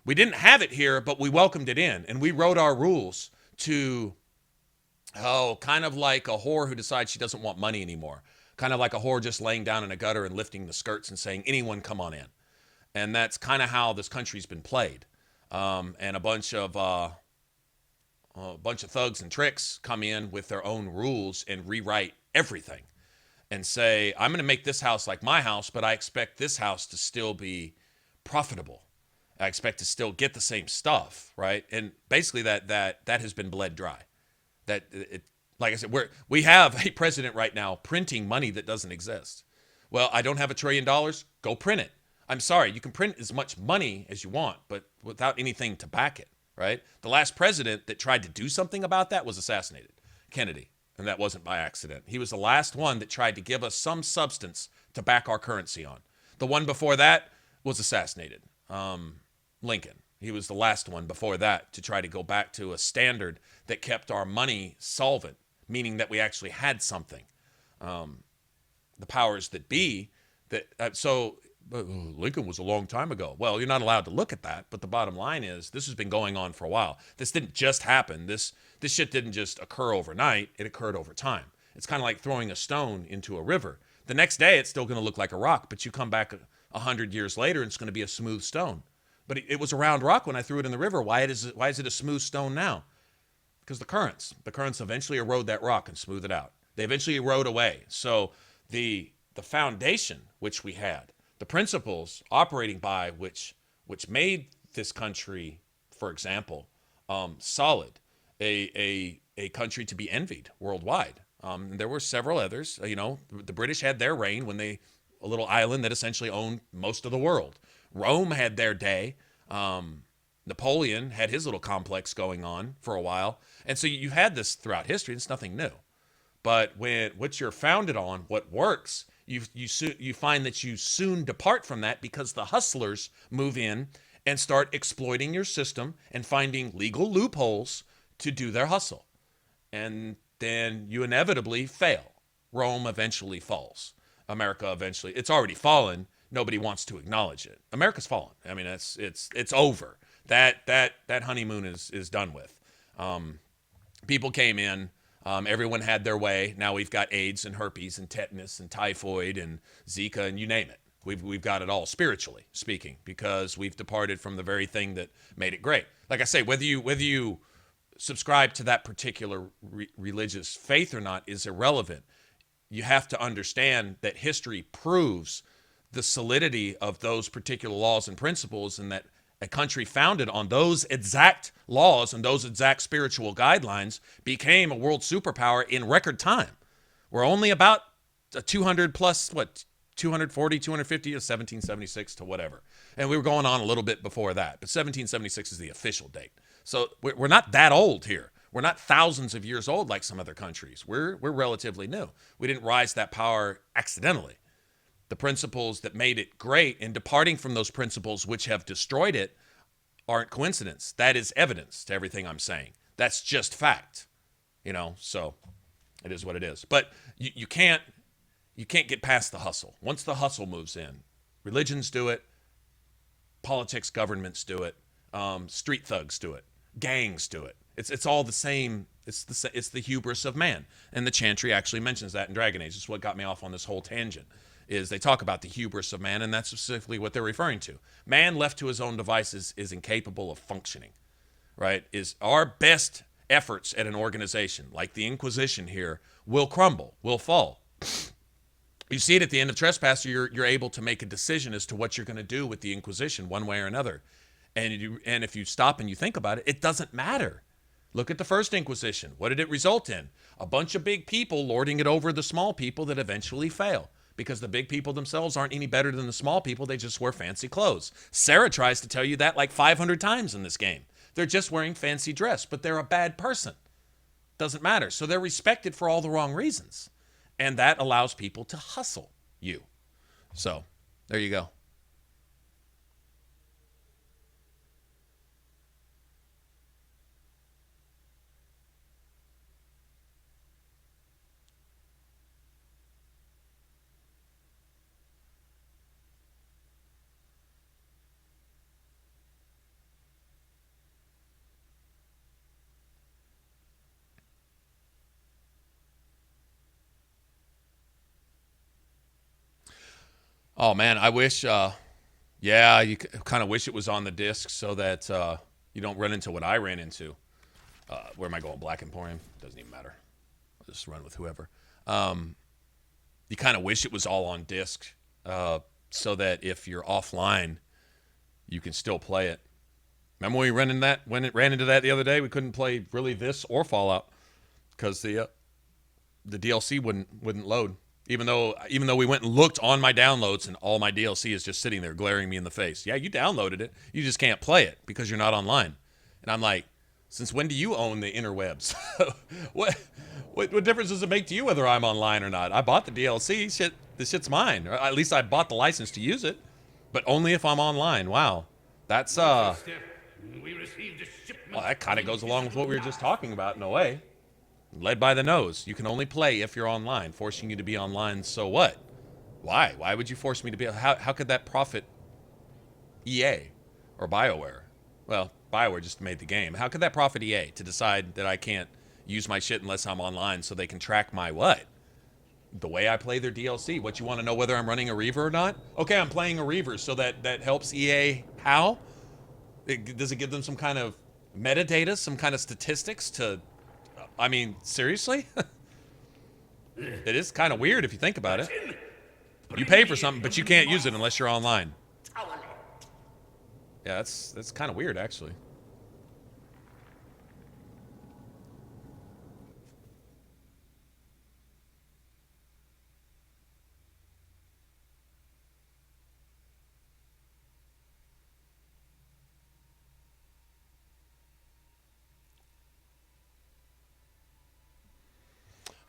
We didn't have it here, but we welcomed it in, and we wrote our rules to, kind of like a whore who decides she doesn't want money anymore. Kind of like a whore just laying down in a gutter and lifting the skirts and saying, anyone come on in. And that's kind of how this country's been played. And a bunch of thugs and tricks come in with their own rules and rewrite everything and say, I'm going to make this house like my house, but I expect this house to still be profitable. I expect to still get the same stuff, right? And basically that has been bled dry. Like I said, we have a president right now printing money that doesn't exist. Well, I don't have $1 trillion. Go print it. I'm sorry, you can print as much money as you want, but without anything to back it, right? The last president that tried to do something about that was assassinated, Kennedy, and that wasn't by accident. He was the last one that tried to give us some substance to back our currency on. The one before that was assassinated, Lincoln. He was the last one before that to try to go back to a standard that kept our money solvent, meaning that we actually had something. The powers that be, Lincoln was a long time ago. Well, you're not allowed to look at that, but the bottom line is this has been going on for a while. This didn't just happen. This shit didn't just occur overnight. It occurred over time. It's kind of like throwing a stone into a river. The next day, it's still going to look like a rock, but you come back 100 years later, and it's going to be a smooth stone. But it was a round rock when I threw it in the river. Why is it a smooth stone now? Because the currents eventually erode that rock and smooth it out. They eventually erode away. So the foundation which we had, the principles operating by which made this country, for example, solid, a country to be envied worldwide. There were several others. The British had their reign when a little island that essentially owned most of the world. Rome had their day. Napoleon had his little complex going on for a while. And so you had this throughout history. It's nothing new. But what you're founded on, what works, you find that you soon depart from that because the hustlers move in and start exploiting your system and finding legal loopholes to do their hustle. And then you inevitably fail. Rome eventually falls. America eventually, it's already fallen. Nobody wants to acknowledge it. America's fallen. I mean, it's over. That honeymoon is done with. People came in. Everyone had their way. Now we've got AIDS and herpes and tetanus and typhoid and Zika and you name it. We've got it all, spiritually speaking, because we've departed from the very thing that made it great. Like I say, whether you subscribe to that particular religious faith or not is irrelevant. You have to understand that history proves the solidity of those particular laws and principles, and that a country founded on those exact laws and those exact spiritual guidelines became a world superpower in record time. We're only about 200 plus, 240, 250 to 1776 to whatever. And we were going on a little bit before that, but 1776 is the official date. So we're not that old here. We're not thousands of years old like some other countries. We're relatively new. We didn't rise to that power accidentally. The principles that made it great and departing from those principles which have destroyed it aren't coincidence. That is evidence to everything I'm saying. That's just fact, so it is what it is. But you can't get past the hustle. Once the hustle moves in, religions do it, politics, governments do it, street thugs do it, gangs do it. It's all the same. It's the hubris of man. And the Chantry actually mentions that in Dragon Age. It's what got me off on this whole tangent. Is they talk about the hubris of man, and that's specifically what they're referring to. Man left to his own devices is incapable of functioning, right? Is our best efforts at an organization, like the Inquisition here, will crumble, will fall. You see it at the end of Trespasser, you're able to make a decision as to what you're going to do with the Inquisition one way or another. And if you stop and you think about it, it doesn't matter. Look at the first Inquisition. What did it result in? A bunch of big people lording it over the small people that eventually fail. Because the big people themselves aren't any better than the small people. They just wear fancy clothes. Sarah tries to tell you that like 500 times in this game. They're just wearing fancy dress, but they're a bad person. Doesn't matter. So they're respected for all the wrong reasons. And that allows people to hustle you. So there you go. Oh man, I wish, you kind of wish it was on the disc so that you don't run into what I ran into. Where am I going? Black Emporium? Doesn't even matter. I'll just run with whoever. You kind of wish it was all on disc so that if you're offline, you can still play it. Remember when it ran into that the other day? We couldn't play really this or Fallout because the the DLC wouldn't load. Even though we went and looked on my downloads and all my DLC is just sitting there glaring me in the face. Yeah, you downloaded it. You just can't play it because you're not online. And I'm like, since when do you own the interwebs? What difference does it make to you whether I'm online or not? I bought the DLC. This shit's mine. Or at least I bought the license to use it, but only if I'm online. Wow. That's well, that kind of goes along with what we were just talking about in a way. Led by the nose. You can only play if you're online. Forcing you to be online, so what? Why? Why would you force me to be? How could that profit EA or BioWare? Well, BioWare just made the game. How could that profit EA to decide that I can't use my shit unless I'm online so they can track my what? The way I play their DLC. What, you want to know whether I'm running a Reaver or not? Okay, I'm playing a Reaver, so that helps EA how? Does it give them some kind of metadata, some kind of statistics to... I mean, seriously? It is kind of weird if you think about it. You pay for something, but you can't use it unless you're online. Yeah, that's kind of weird, actually.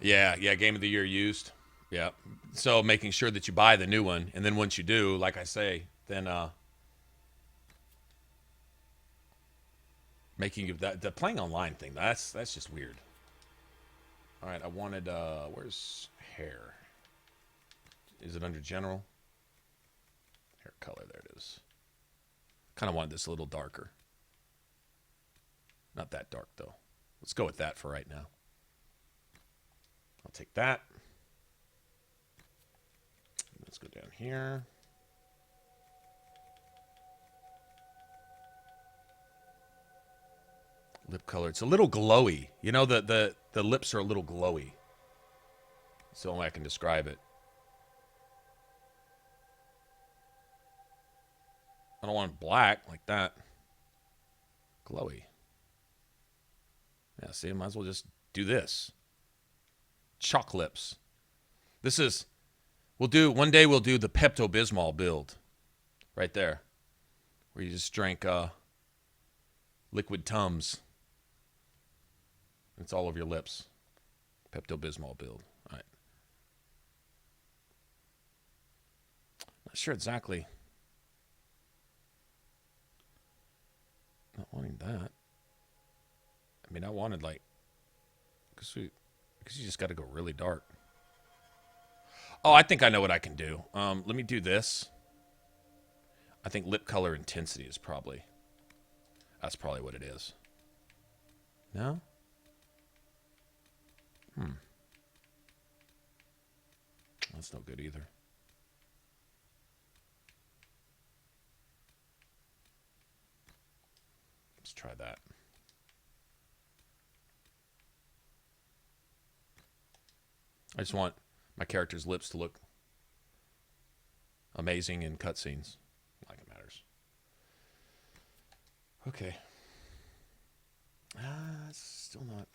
Yeah, Game of the Year used. Yeah. So making sure that you buy the new one, and then once you do, like I say, then making you that the playing online thing, that's just weird. All right, I wanted where's hair? Is it under general? Hair color, there it is. Kind of wanted this a little darker. Not that dark though. Let's go with that for right now. I'll take that. Let's go down here. Lip color. It's a little glowy. You know, the lips are a little glowy. That's the only way I can describe it. I don't want it black like that. Glowy. Yeah, see, I might as well just do this. Chalk lips. This is, one day we'll do the Pepto-Bismol build. Right there. Where you just drink liquid Tums. It's all over your lips. Pepto-Bismol build. All right. Not sure exactly. Not wanting that. I mean, I wanted like, because you just got to go really dark. Oh, I think I know what I can do. Let me do this. I think lip color intensity is that's probably what it is. No? That's no good either. Let's try that. I just want my character's lips to look amazing in cutscenes. Like it matters. Okay. It's still not.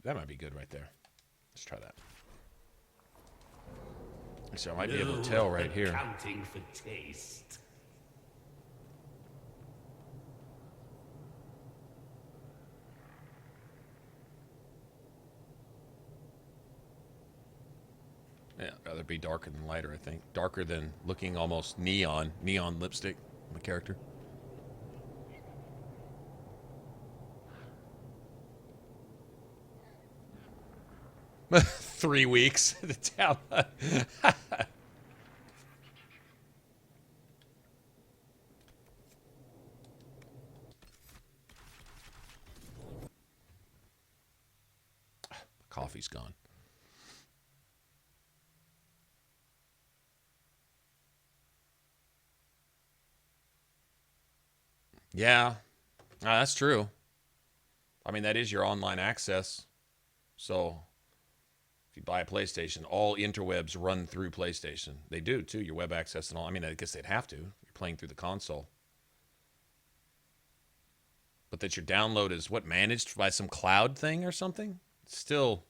That might be good right there. Let's try that. So I might be able to tell right here. Accounting for taste. Yeah, I'd rather be darker than lighter, I think. Darker than looking almost neon lipstick, my character. Three weeks. The town. Coffee's gone. Yeah, that's true. I mean, that is your online access. So if you buy a PlayStation, all interwebs run through PlayStation. They do, too, your web access and all. I mean, I guess they'd have to. You're playing through the console. But that your download is, what, managed by some cloud thing or something? Still,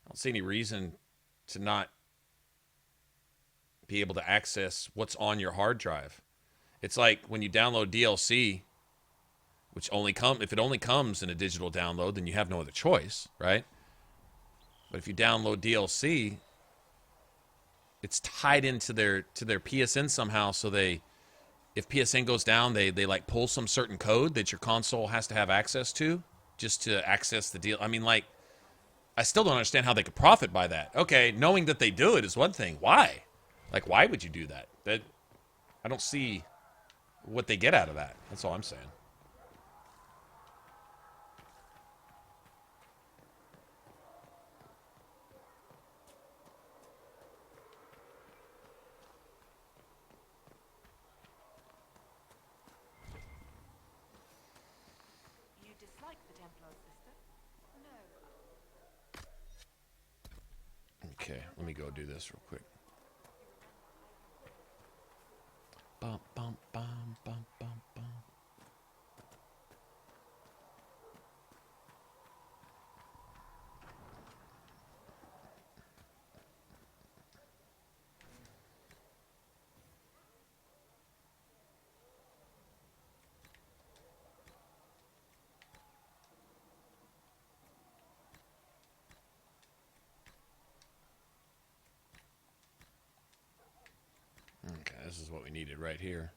I don't see any reason to not be able to access what's on your hard drive. It's like when you download DLC, which if it only comes in a digital download, then you have no other choice, right? But if you download DLC, it's tied into their PSN somehow, so if PSN goes down, they like pull some certain code that your console has to have access to just to access the deal. I mean, like, I still don't understand how they could profit by that. Okay, knowing that they do it is one thing. Why? Like, why would you do that? I don't see what they get out of that. That's all I'm saying. You dislike the Templar's sister? No. Okay, let me go do this real quick. Bum, bum, bum, bum, bum, bum. Okay, this is what we needed right here.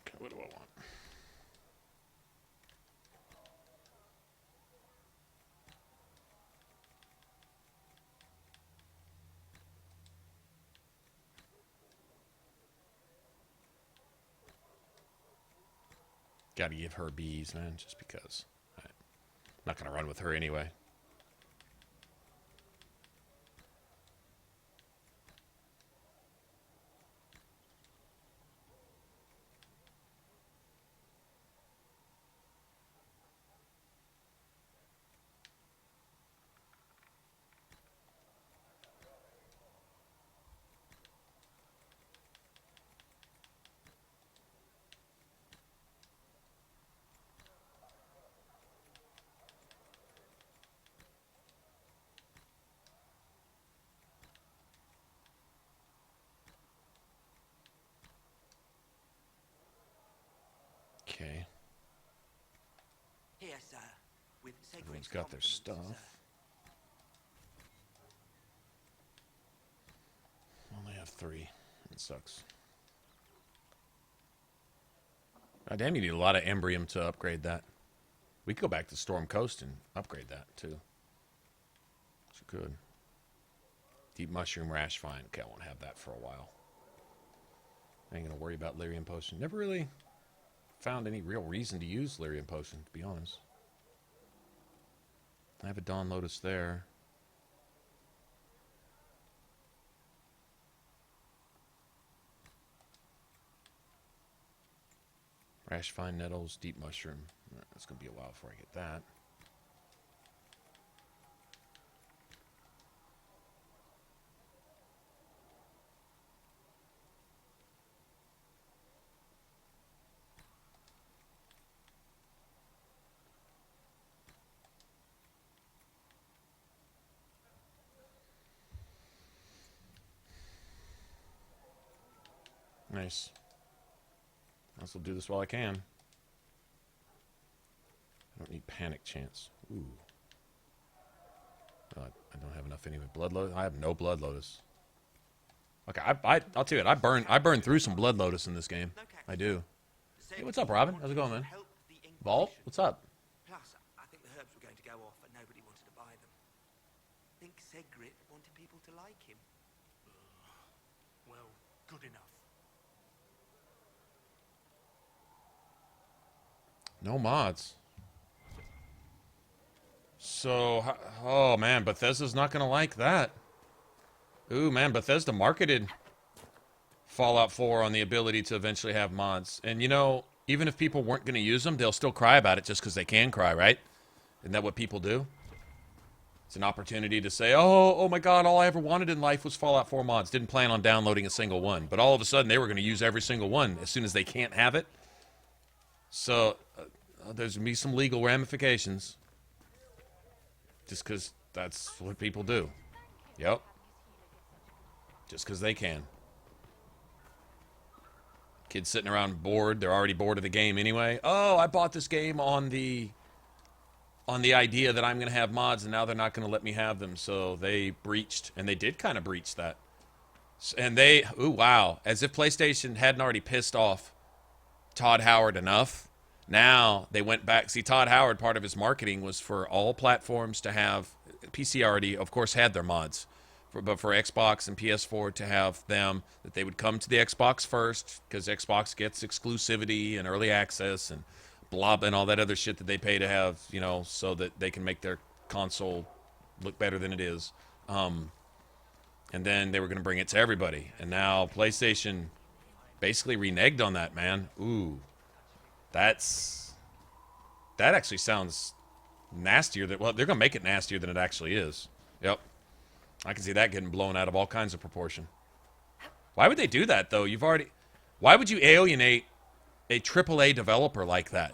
Okay, what do I want? Gotta give her bees, man, just because. I'm not gonna run with her anyway. Okay. Here, sir, with sacred Everyone's got their stuff. compliments, Only have 3. It sucks. God damn, you need a lot of Embrium to upgrade that. We could go back to Storm Coast and upgrade that, too. So good. Deep Mushroom Rash Fine. Okay, I won't have that for a while. I ain't gonna worry about Lyrium Potion. Never really found any real reason to use Lyrium Potion, to be honest. I have a Dawn Lotus there. Rash Fine Nettles, Deep Mushroom. It's going to be a while before I get that. Nice. I will do this while I can. I don't need Panic Chance. Ooh. I don't have enough anyway. Blood Lotus? I have no Blood Lotus. Okay, I'll tell you what, I burn through some Blood Lotus in this game. I do. Hey, what's up, Robin? How's it going, man? Vault? What's up? Plus, I think the herbs were going to go off, but nobody wanted to buy them. I think Segrit wanted people to like him. Well, good enough. No mods. So, oh man, Bethesda's not gonna like that. Ooh man, Bethesda marketed Fallout 4 on the ability to eventually have mods. And you know, even if people weren't gonna use them, they'll still cry about it just because they can cry, right? Isn't that what people do? It's an opportunity to say, oh my god, all I ever wanted in life was Fallout 4 mods. Didn't plan on downloading a single one. But all of a sudden, they were going to use every single one as soon as they can't have it. So, there's going to be some legal ramifications. Just because that's what people do. Yep. Just because they can. Kids sitting around bored. They're already bored of the game anyway. Oh, I bought this game on the idea that I'm going to have mods, and now they're not going to let me have them. So they breached, and they did kind of breach that. And they, ooh, wow. As if PlayStation hadn't already pissed off Todd Howard enough. Now they went back. See, Todd Howard, part of his marketing was for all platforms to have, PC already, of course, had their mods. But for Xbox and PS4 to have them, that they would come to the Xbox first, because Xbox gets exclusivity and early access and blob and all that other shit that they pay to have, you know, so that they can make their console look better than it is. And then they were going to bring it to everybody. And now PlayStation basically reneged on that, man. Ooh. That actually sounds nastier. Well, they're going to make it nastier than it actually is. Yep. I can see that getting blown out of all kinds of proportion. Why would they do that, though? Why would you alienate a AAA developer like that?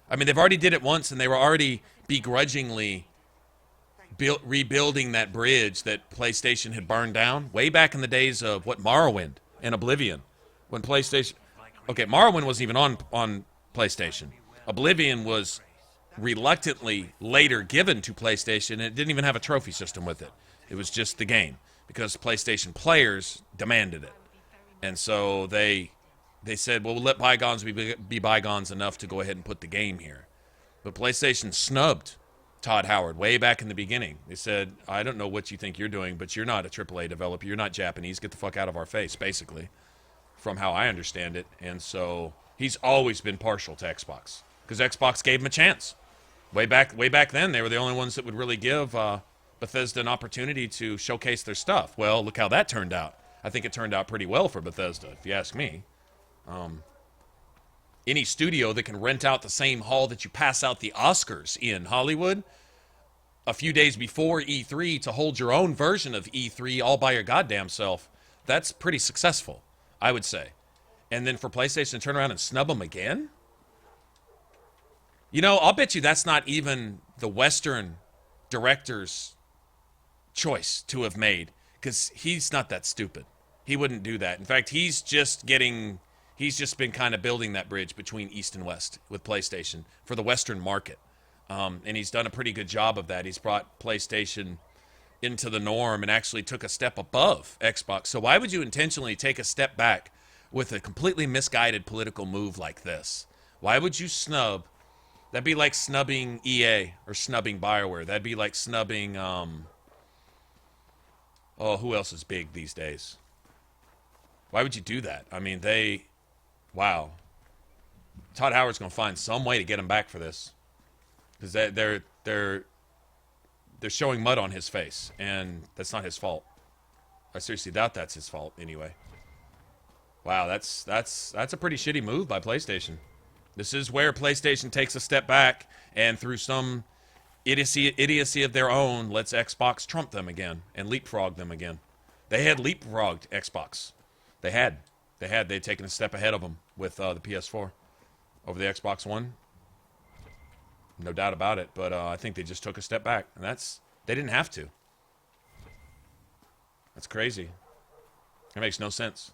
I mean, they've already did it once, and they were already begrudgingly rebuilding that bridge that PlayStation had burned down way back in the days of, Morrowind and Oblivion. When PlayStation... Okay, Morrowind wasn't even on PlayStation. Oblivion was reluctantly later given to PlayStation, and it didn't even have a trophy system with it. It was just the game, because PlayStation players demanded it. And so they said, well, we'll let bygones be bygones enough to go ahead and put the game here. But PlayStation snubbed Todd Howard way back in the beginning. They said, I don't know what you think you're doing, but you're not a AAA developer. You're not Japanese. Get the fuck out of our face, basically, from how I understand it. And so he's always been partial to Xbox, because Xbox gave him a chance. Way back then, they were the only ones that would really give Bethesda an opportunity to showcase their stuff. Well, look how that turned out. I think it turned out pretty well for Bethesda, if you ask me. Any studio that can rent out the same hall that you pass out the Oscars in Hollywood a few days before E3 to hold your own version of E3 all by your goddamn self, that's pretty successful, I would say. And then for PlayStation to turn around and snub them again? You know, I'll bet you that's not even the Western director's choice to have made, because he's not that stupid. He wouldn't do that. In fact, he's just been kind of building that bridge between East and West with PlayStation for the Western market. And he's done a pretty good job of that. He's brought PlayStation into the norm and actually took a step above Xbox. So why would you intentionally take a step back with a completely misguided political move like this? Why would you snub? That'd be like snubbing EA or snubbing BioWare. That'd be like snubbing, who else is big these days? Why would you do that? I mean, wow. Todd Howard's going to find some way to get him back for this, because they're showing mud on his face, and that's not his fault. I seriously doubt that's his fault anyway. Wow, that's a pretty shitty move by PlayStation. This is where PlayStation takes a step back and through some idiocy of their own lets Xbox trump them again and leapfrog them again. They had leapfrogged Xbox. They'd taken a step ahead of them with the PS4 over the Xbox One. No doubt about it. But I think they just took a step back, and they didn't have to. That's crazy. It makes no sense.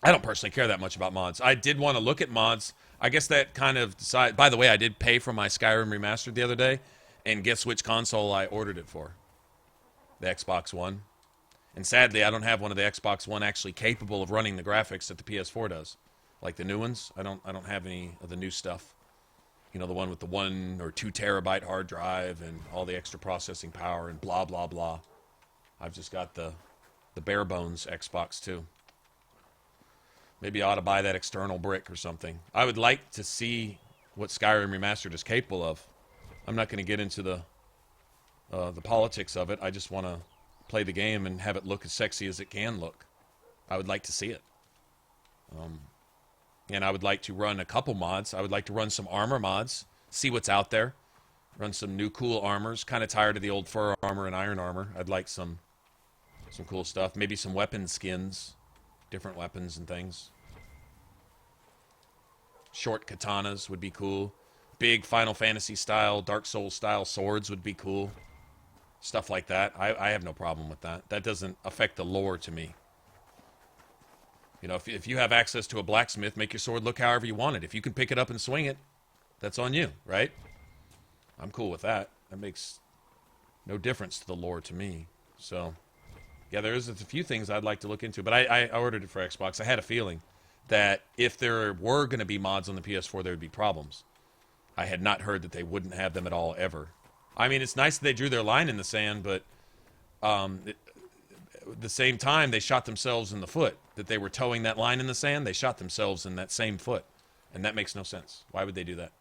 I don't personally care that much about mods. I did want to look at mods. I guess that kind of decided. By the way, I did pay for my Skyrim Remastered the other day, and guess which console I ordered it for? The Xbox One. And sadly, I don't have one of the Xbox One actually capable of running the graphics that the PS4 does, like the new ones. I don't have any of the new stuff. You know, the one with the 1 or 2 terabyte hard drive and all the extra processing power and blah blah blah. I've just got the bare bones Xbox 2. Maybe I ought to buy that external brick or something. I would like to see what Skyrim Remastered is capable of. I'm not going to get into the politics of it. I just want to play the game and have it look as sexy as it can look. I would like to see it. And I would like to run a couple mods. I would like to run some armor mods, see what's out there, run some new cool armors. Kind of tired of the old fur armor and iron armor. I'd like some cool stuff. Maybe some weapon skins, different weapons and things. Short katanas would be cool. Big Final Fantasy style, Dark Souls style swords would be cool. Stuff like that. I have no problem with that. That doesn't affect the lore to me. You know, if you have access to a blacksmith, make your sword look however you want it. If you can pick it up and swing it, that's on you, right? I'm cool with that. That makes no difference to the lore to me. So, yeah, there's a few things I'd like to look into. But I ordered it for Xbox. I had a feeling that if there were going to be mods on the PS4, there would be problems. I had not heard that they wouldn't have them at all, ever. I mean, it's nice that they drew their line in the sand, but at the same time, they shot themselves in the foot. That they were towing that line in the sand, they shot themselves in that same foot. And that makes no sense. Why would they do that?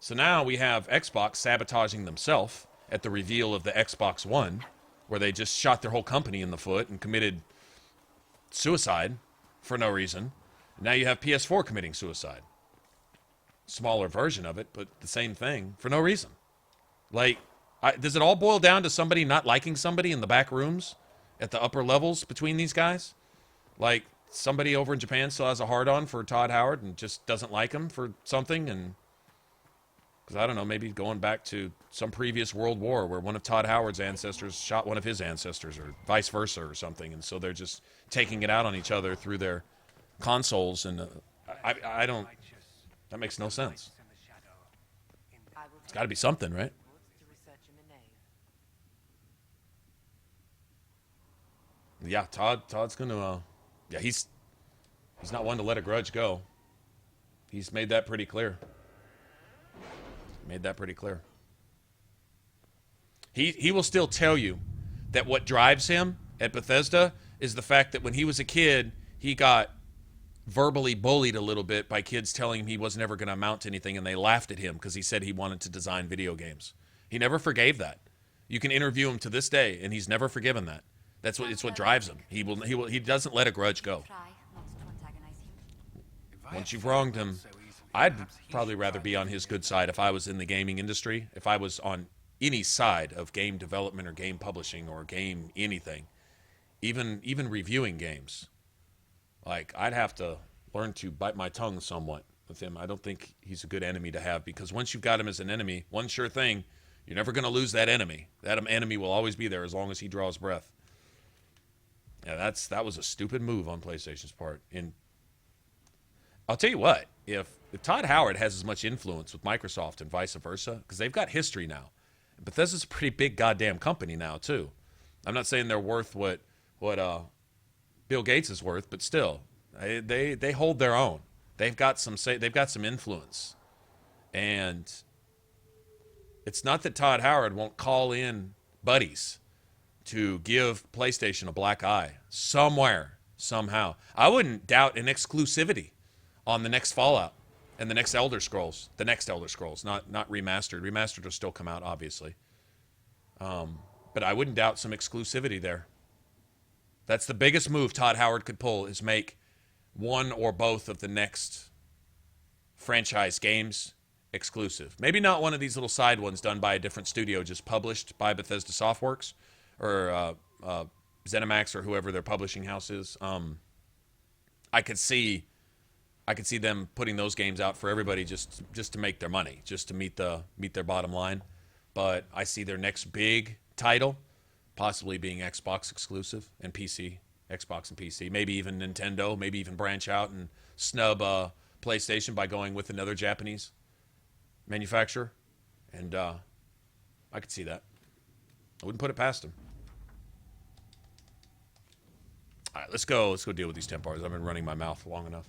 So now we have Xbox sabotaging themselves at the reveal of the Xbox One, where they just shot their whole company in the foot and committed suicide for no reason. Now you have PS4 committing suicide. Smaller version of it, but the same thing for no reason. Like, does it all boil down to somebody not liking somebody in the back rooms at the upper levels between these guys? Like, somebody over in Japan still has a hard-on for Todd Howard and just doesn't like him for something, and because I don't know, maybe going back to some previous world war where one of Todd Howard's ancestors shot one of his ancestors, or vice versa, or something, and so they're just taking it out on each other through their consoles, and I don't. That makes no sense. It's got to be something, right? Yeah, Todd's gonna. Yeah, he's not one to let a grudge go. He's made that pretty clear. He will still tell you that what drives him at Bethesda is the fact that when he was a kid, he got verbally bullied a little bit by kids telling him he was never going to amount to anything, and they laughed at him because he said he wanted to design video games. He never forgave that. You can interview him to this day, and he's never forgiven that. It's what drives him. He doesn't let a grudge go. Once you've wronged him, I'd probably rather be on his good side if I was in the gaming industry. If I was on any side of game development or game publishing or game anything, even reviewing games, like, I'd have to learn to bite my tongue somewhat with him. I don't think he's a good enemy to have, because once you've got him as an enemy, one sure thing, you're never going to lose that enemy. That enemy will always be there as long as he draws breath. Yeah, that was a stupid move on PlayStation's part. And I'll tell you what, if Todd Howard has as much influence with Microsoft and vice versa, because they've got history now. Bethesda's a pretty big goddamn company now, too. I'm not saying they're worth what Bill Gates is worth, but still, they hold their own. They've got some influence. And it's not that Todd Howard won't call in buddies to give PlayStation a black eye somewhere, somehow. I wouldn't doubt an exclusivity on the next Fallout and the next Elder Scrolls. The next Elder Scrolls, not remastered. Remastered will still come out, obviously. But I wouldn't doubt some exclusivity there. That's the biggest move Todd Howard could pull, is make one or both of the next franchise games exclusive. Maybe not one of these little side ones done by a different studio, just published by Bethesda Softworks or ZeniMax or whoever their publishing house is. I could see them putting those games out for everybody just to make their money, just to meet their bottom line. But I see their next big title possibly being Xbox exclusive and PC, Xbox and PC, maybe even Nintendo, maybe even branch out and snub PlayStation by going with another Japanese manufacturer. And I could see that. I wouldn't put it past them. All right, let's go deal with these Templars. I've been running my mouth long enough.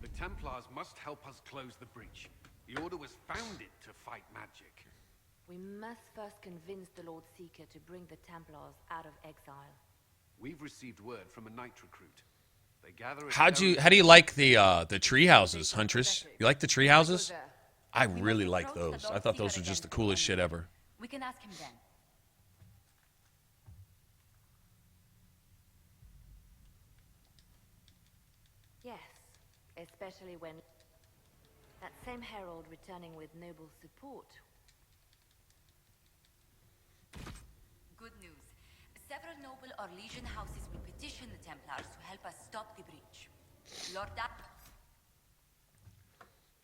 The Templars must help us close the breach. The Order was founded to fight magic. We must first convince the Lord Seeker to bring the Templars out of exile. We've received word from a knight recruit. They gather. How do you like the tree houses, Huntress? You like the tree houses? I really like those. I thought those were just the coolest shit ever. We can ask him then. Yes, especially when that same herald returning with noble support. Good news. Several noble or legion houses will petition the Templars to help us stop the breach. Lord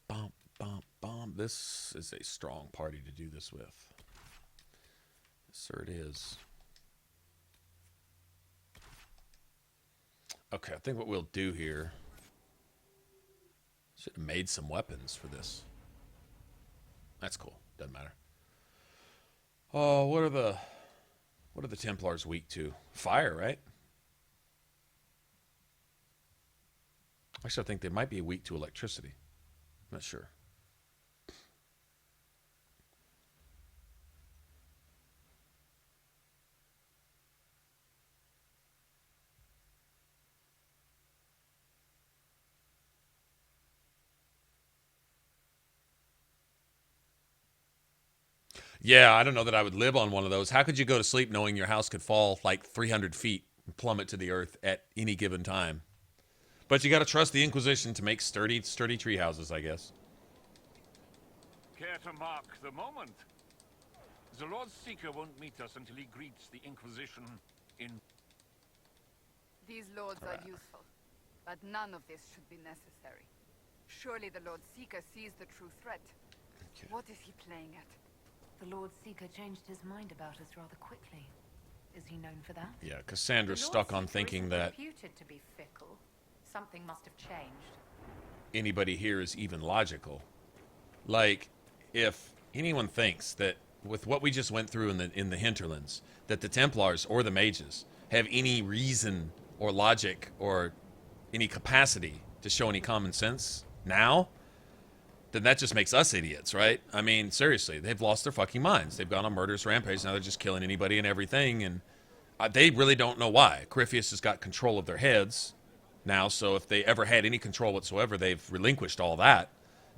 Bum, bum, bum. This is a strong party to do this with. Sir, it is. Okay, I think what we'll do here... Should have made some weapons for this. That's cool. Doesn't matter. Oh, what are the Templars weak to? Fire, right? Actually, I think they might be weak to electricity. I'm not sure. Yeah, I don't know that I would live on one of those. How could you go to sleep knowing your house could fall like 300 feet and plummet to the earth at any given time? But you got to trust the Inquisition to make sturdy tree houses, I guess. Care to mark the moment? The Lord Seeker won't meet us until he greets the Inquisition in... These lords are useful, but none of this should be necessary. Surely the Lord Seeker sees the true threat. Okay. What is he playing at? The Lord Seeker changed his mind about us rather quickly. Is he known for that? Yeah, Cassandra's stuck on thinking that reputed to be fickle. Something must have changed. anybody here is even logical. Like, if anyone thinks that with what we just went through in the hinterlands, that the Templars or the mages have any reason or logic or any capacity to show any common sense now, then that just makes us idiots, right? I mean, seriously, they've lost their fucking minds. They've gone on murderous rampage. Now they're just killing anybody and everything, and they really don't know why. Corypheus has got control of their heads now, so if they ever had any control whatsoever, they've relinquished all that.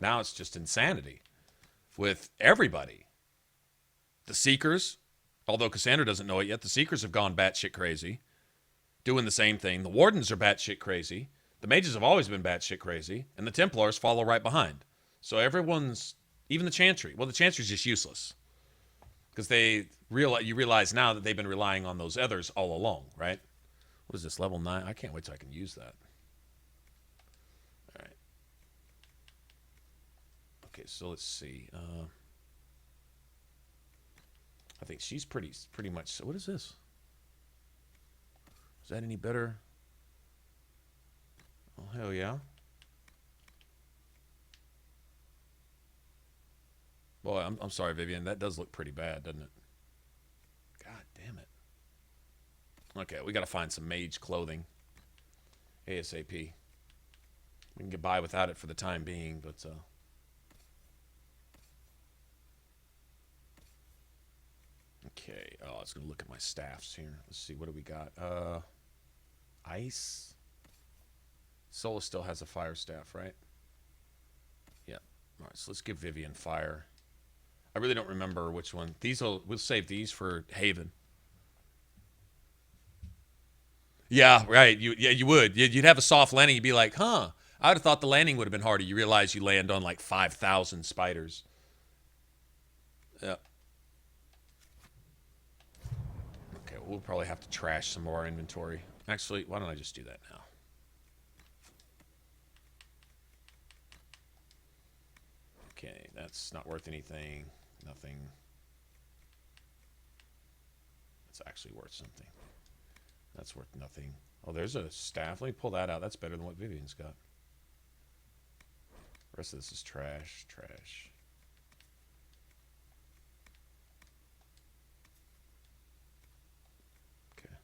Now it's just insanity with everybody. The Seekers, although Cassandra doesn't know it yet, the Seekers have gone batshit crazy, doing the same thing. The Wardens are batshit crazy. The Mages have always been batshit crazy, and the Templars follow right behind. So everyone's, even the Chantry. Well, the Chantry's just useless because you realize now that they've been relying on those others all along, right? What is this, level 9? I can't wait till I can use that. All right. Okay, so let's see. I think she's pretty much. What is this? Is that any better? Oh, hell yeah. Boy, I'm sorry, Vivian. That does look pretty bad, doesn't it? God damn it. Okay, we got to find some mage clothing. ASAP. We can get by without it for the time being, but... Okay. Oh, I was going to look at my staffs here. Let's see. What do we got? Ice. Sola still has a fire staff, right? Yeah. All right, so let's give Vivian fire. I really don't remember which one. We'll save these for Haven. Yeah, right. You would. You'd have a soft landing. You'd be like, huh. I would have thought the landing would have been harder. You realize you land on like 5,000 spiders. Yeah. Okay, we'll probably have to trash some more inventory. Actually, why don't I just do that now? Okay, that's not worth anything. Nothing. It's actually worth something. That's worth nothing. Oh, there's a staff. Let me pull that out. That's better than what Vivian's got. The rest of this is trash. Trash. Okay.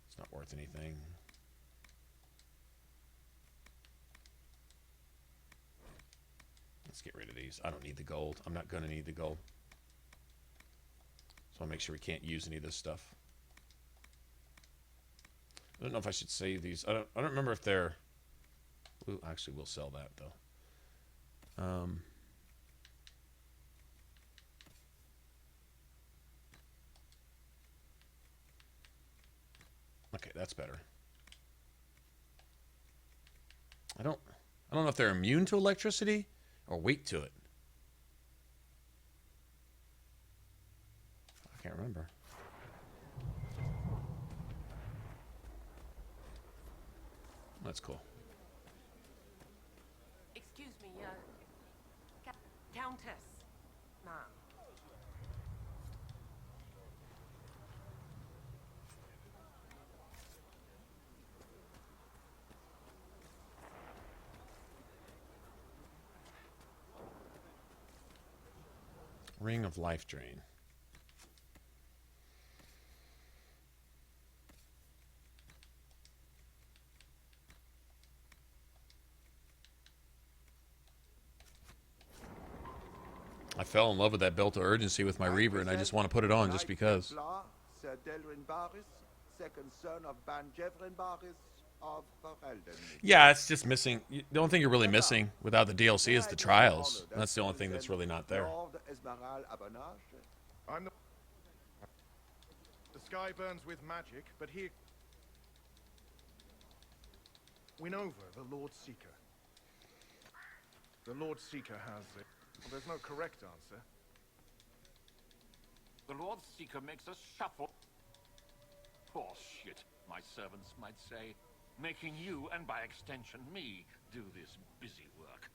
It's not worth anything. Let's get rid of these. I don't need the gold. I'm not going to need the gold. So I'll make sure we can't use any of this stuff. I don't know if I should save these. I don't remember if they're... Ooh, actually, we'll sell that, though. that's better. I don't know if they're immune to electricity or weak to it. I can't remember. That's cool. Excuse me, Countess. Ma'am. Ring of Life Drain. I fell in love with that belt of urgency with my Reaver, and I just want to put it on just because. Sir Delrin Baris, second son of Ban Jevrin Baris of Ferelden. Yeah, it's just missing. The only thing you're really missing without the DLC is the trials. That's the only thing that's really not there. I'm the sky burns with magic, but here Winova, the Lord Seeker. The Lord Seeker has it. Well, there's no correct answer. The Lord Seeker makes us shuffle. Poor shit, my servants might say. Making you, and by extension me, do this busy work.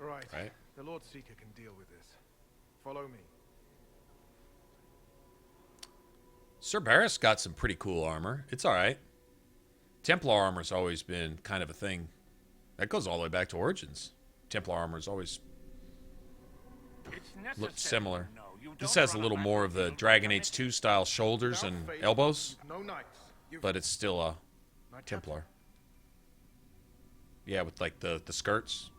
Right. The Lord Seeker can deal with this. Follow me. Sir Barris got some pretty cool armor. It's alright. Templar armor's always been kind of a thing. That goes all the way back to Origins. Templar armor's always looked similar. This has a little more of the Dragon Age 2 style shoulders and elbows, but it's still a Templar. Yeah, with like the skirts.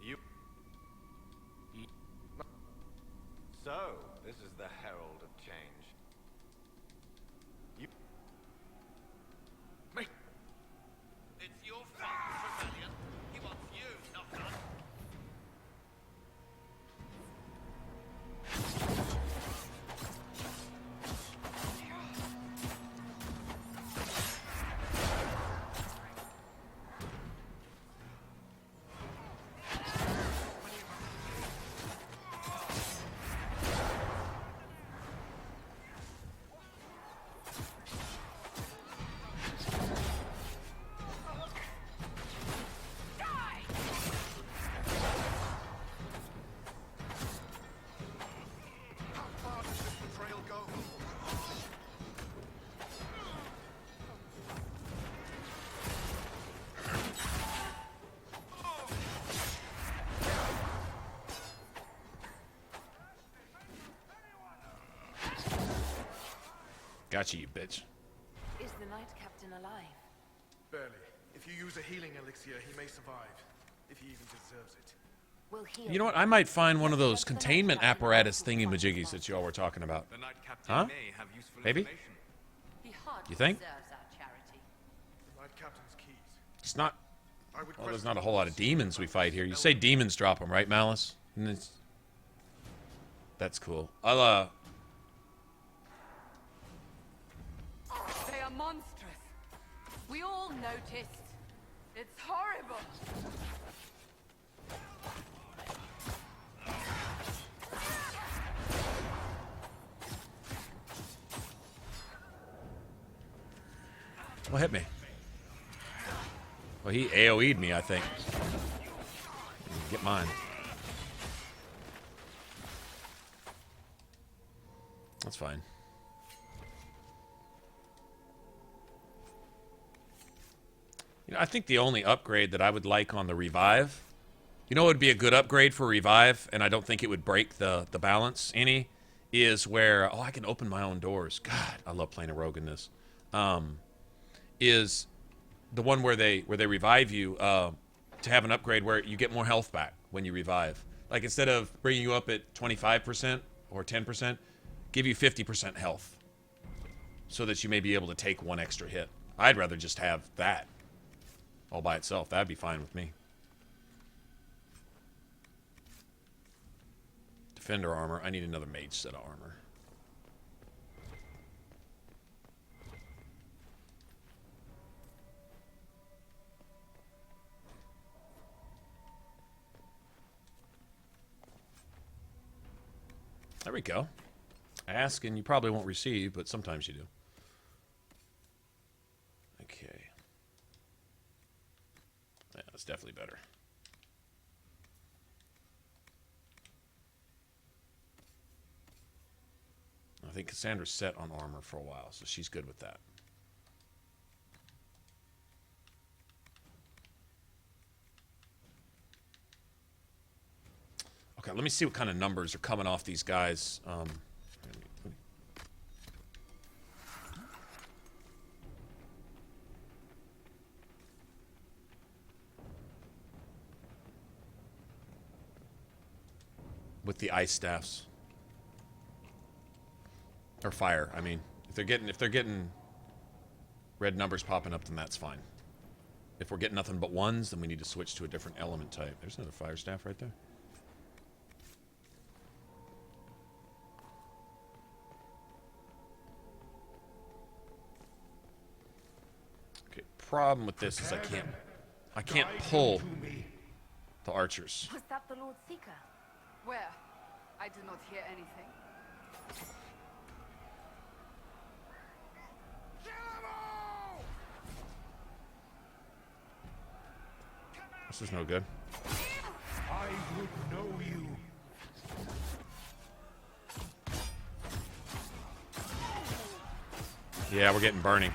So, this is the Herald of Change. Me? It's your fault, Rebellion. He wants you, not us. Gotcha, you bitch. Is the Knight Captain alive? Barely. If you use a healing elixir, he may survive. If he even deserves it. We'll heal. You know what? I might find one of those containment apparatus thingy-majiggies that you all were talking about. Huh? Maybe? You think? It's not... Well, there's not a whole lot of demons we fight here. You say demons drop them, right, Malice? And it's... That's cool. I'll, They are monstrous. We all noticed. It's horrible. Well, hit me. Well, he AoE'd me, I think. Get mine. That's fine. You know, I think the only upgrade that I would like on the Revive, you know what would be a good upgrade for Revive, and I don't think it would break the balance any, is where, oh, I can open my own doors. God, I love playing a rogue in this. Is the one where they revive you to have an upgrade where you get more health back when you revive. Like instead of bringing you up at 25% or 10%, give you 50% health so that you may be able to take one extra hit. I'd rather just have that all by itself. That'd be fine with me. Defender armor. I need another mage set of armor. There we go. Ask and you probably won't receive, but sometimes you do. Okay. Yeah, that's definitely better. I think Cassandra's set on armor for a while, so she's good with that. Okay, let me see what kind of numbers are coming off these guys. With the ice staffs. Or fire, I mean. If they're getting red numbers popping up, then that's fine. If we're getting nothing but ones, then we need to switch to a different element type. There's another fire staff right there. Okay, problem with this is I can't pull the archers. Was that the Lord Seeker? Where? I do not hear anything. This is no good. I would know you. Yeah, we're getting burning.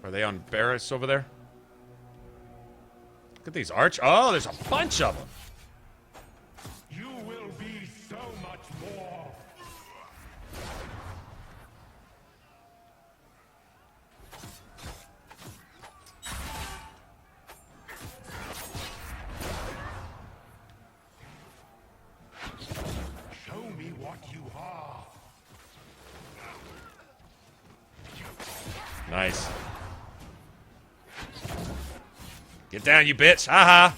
Are they on Barris over there? Look at these arch. Oh, there's a bunch of them. You will be so much more. Show me what you are. Nice. Get down, you bitch. Haha.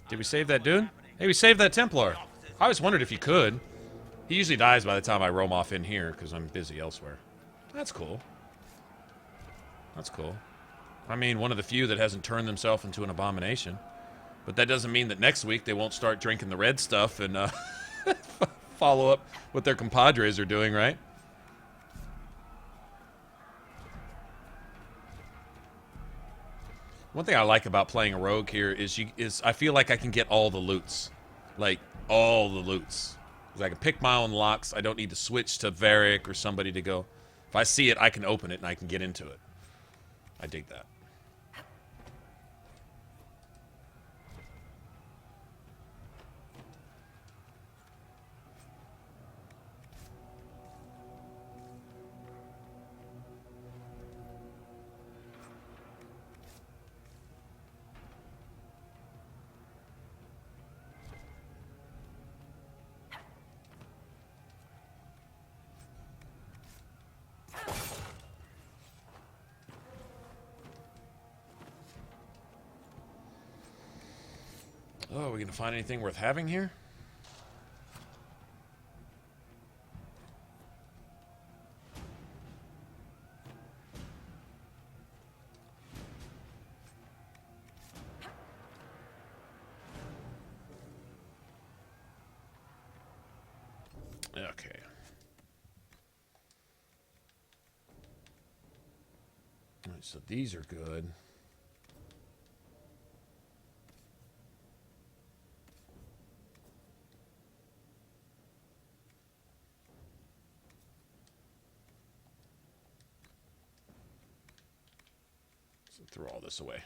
Did we save that dude? Hey, we saved that Templar. I always wondered if you could. He usually dies by the time I roam off in here because I'm busy elsewhere. That's cool. That's cool. I mean, one of the few that hasn't turned themselves into an abomination. But that doesn't mean that next week they won't start drinking the red stuff and follow up what their compadres are doing, right? One thing I like about playing a rogue here is I feel like I can get all the loots. Like, all the loots. Because I can pick my own locks. I don't need to switch to Varric or somebody to go. If I see it, I can open it and I can get into it. I dig that. Oh, are we going to find anything worth having here? Okay. All right, so these are good. Throw all this away.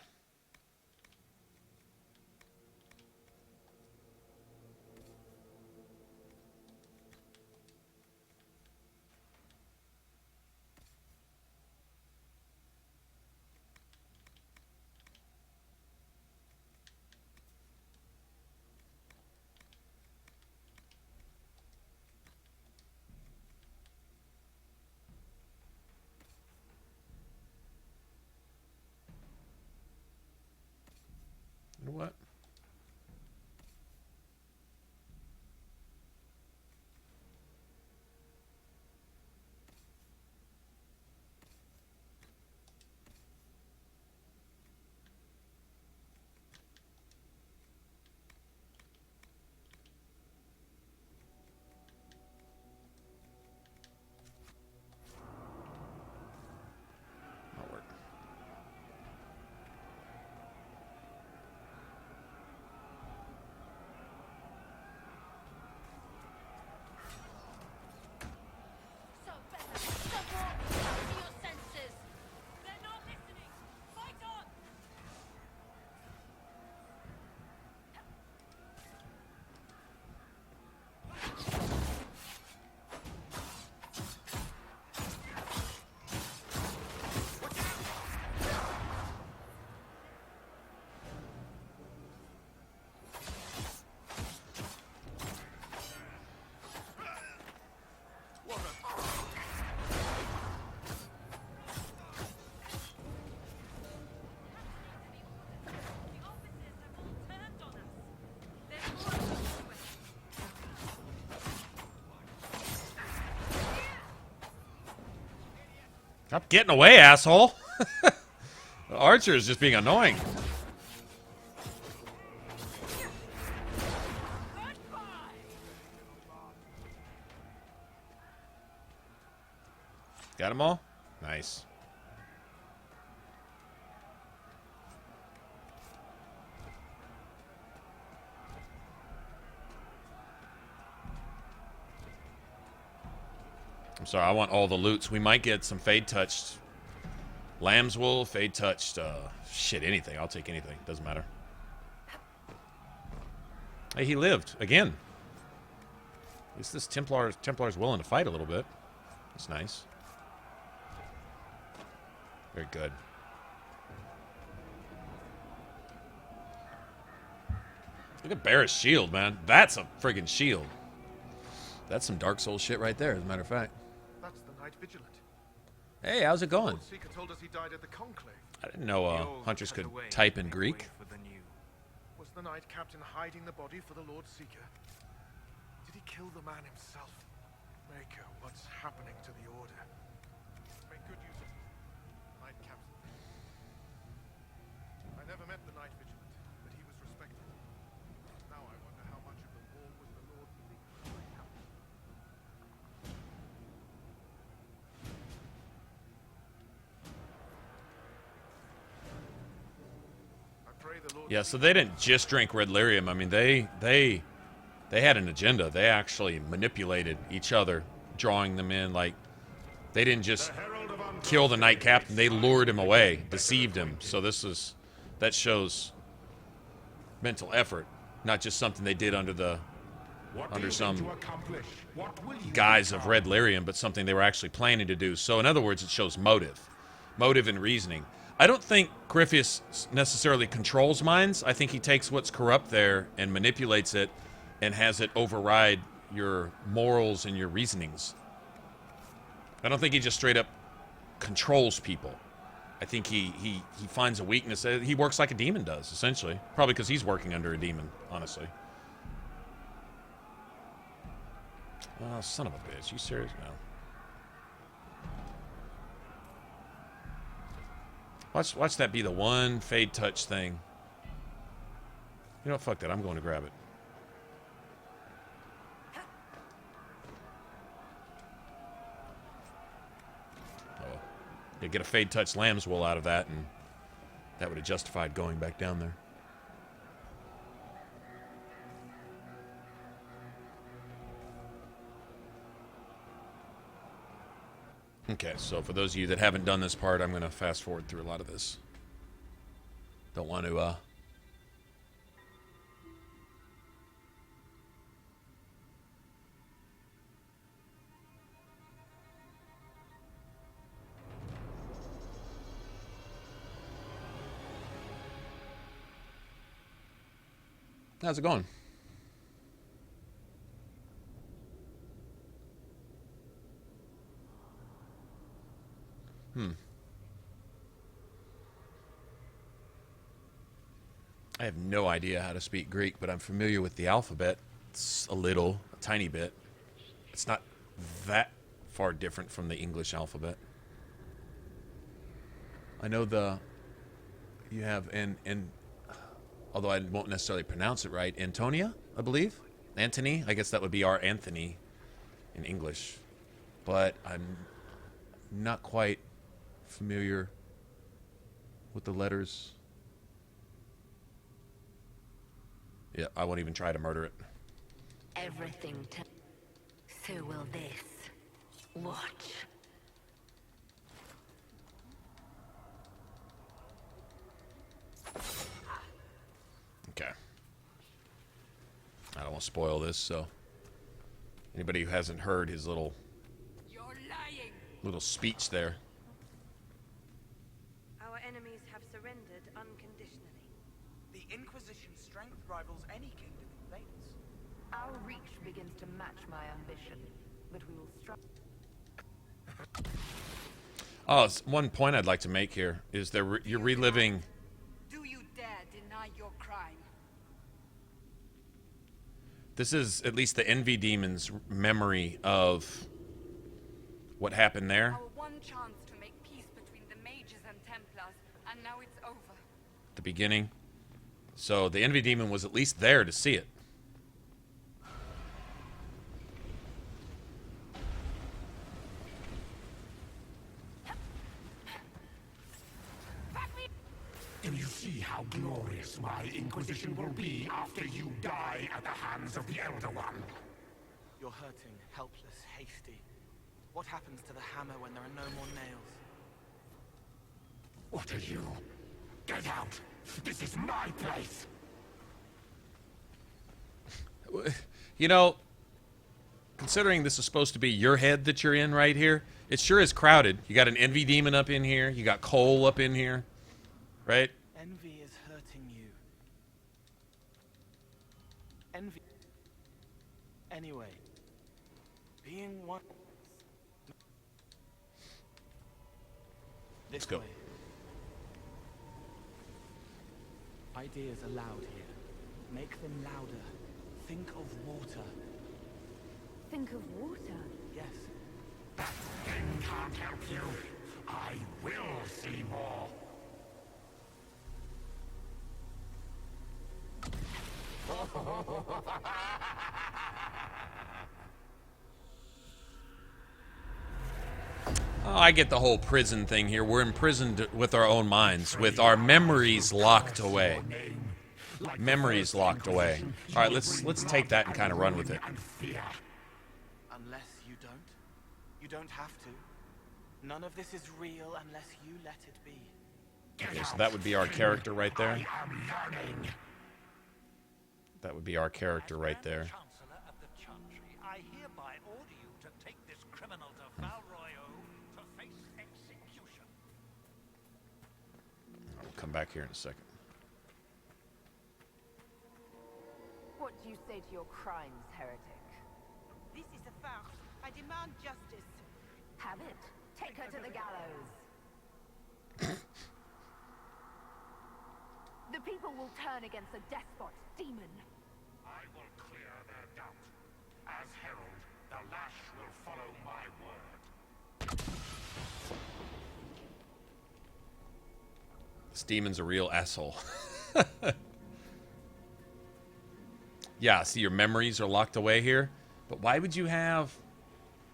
Stop getting away, asshole. The archer is just being annoying. Got them all? Nice. I'm sorry, I want all the loots. We might get some fade touched. Lamb's wool, fade touched, shit, anything. I'll take anything. Doesn't matter. Hey, he lived again. At least this Templar's willing to fight a little bit. That's nice. Very good. Look at Barrett's shield, man. That's a friggin' shield. That's some Dark Souls shit right there, as a matter of fact. That's the Knight Vigilant. Hey, how's it going? Lord Seeker told us he died at the Conclave. I didn't know hunters could type in Greek. Was the Knight Captain hiding the body for the Lord Seeker? Did he kill the man himself? Maker, what's happening to the Order? Make good use of it, Knight Captain. I never met the Knight Vigilant, but he was respected. Now I wonder how much of the war was the Lord Seeker. Yeah, so they didn't just drink red lyrium. I mean, they had an agenda. They actually manipulated each other, drawing them in. Like, they didn't just kill the Knight Captain. They lured him away, deceived him. So that shows mental effort, not just something they did under some guise of red lyrium, but something they were actually planning to do. So in other words, it shows motive and reasoning. I don't think Gryphius necessarily controls minds. I think he takes what's corrupt there and manipulates it and has it override your morals and your reasonings. I don't think he just straight up controls people. I think he finds a weakness. He works like a demon does, essentially. Probably because he's working under a demon, honestly. Oh, son of a bitch. You serious? No. Watch that be the one fade touch thing. You know what? Fuck that. I'm going to grab it. Oh. Yeah, get a fade touch lamb's wool out of that, and that would have justified going back down there. Okay, so for those of you that haven't done this part, I'm going to fast forward through a lot of this. Don't want to, How's it going? I have no idea how to speak Greek, but I'm familiar with the alphabet. It's a tiny bit. It's not that far different from the English alphabet. I know you have, although I won't necessarily pronounce it right, Antonia, I believe? Anthony? I guess that would be our Anthony in English. But I'm not quite familiar with the letters. Yeah, I won't even try to murder it. Everything so will this. Watch. Okay. I don't want to spoil this, so anybody who hasn't heard his little speech there. Our enemies have surrendered unconditionally. The Inquisition's strength rivals any kingdom it invades. Our reach begins to match my ambition, but we will strive. Oh, one point I'd like to make here is you're reliving. Do you dare deny your crime? This is at least the Envy Demon's memory of what happened there. Our one chance to make And now it's over. The beginning. So the Envy Demon was at least there to see it. Do you see how glorious my Inquisition will be after you die at the hands of the Elder One? You're hurting, helpless, hasty. What happens to the hammer when there are no more nails? What are you? Get out! This is my place! You know, considering this is supposed to be your head that you're in right here, it sure is crowded. You got an Envy Demon up in here. You got Cole up in here. Right? Envy is hurting you. Envy. Anyway, being one. Let's go. Way. Ideas are loud here. Make them louder. Think of water. Think of water? Yes. That thing can't help you. I will see more. Oh, I get the whole prison thing here. We're imprisoned with our own minds, with our memories locked away. Memories locked away. All right, let's take that and kind of run with it. Unless you don't. You don't have to. None of this is real unless you let it be. Okay, so that would be our character right there. That would be our character right there. Chancellor of the Chantry, I hereby order you to take this criminal to Val Royaux to face execution. I'll come back here in a second. What do you say to your crimes, heretic? This is a farce. I demand justice. Have it. Take her to the gallows. The people will turn against a despot, demon. I will clear their doubt. As herald, the lash will follow my word. This demon's a real asshole. Yeah, see, your memories are locked away here. But why would you have,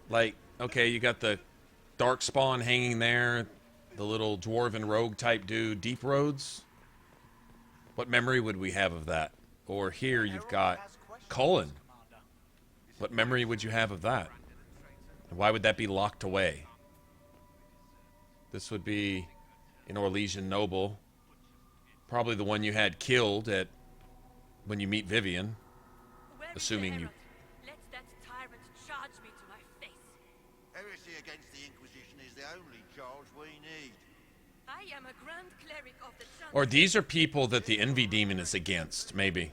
like, okay, you got the Darkspawn hanging there, the little dwarven rogue type dude, Deep Roads. What memory would we have of that? Or here you've got Cullen. What memory would you have of that? Why would that be locked away? This would be an Orlesian noble. Probably the one you had killed at when you meet Vivian. Assuming you... Let that tyrant charge me to my face. Heresy against the Inquisition is the only charge we need. I am a grand cleric of the Chantry. Or these are people that the Envy Demon is against, maybe.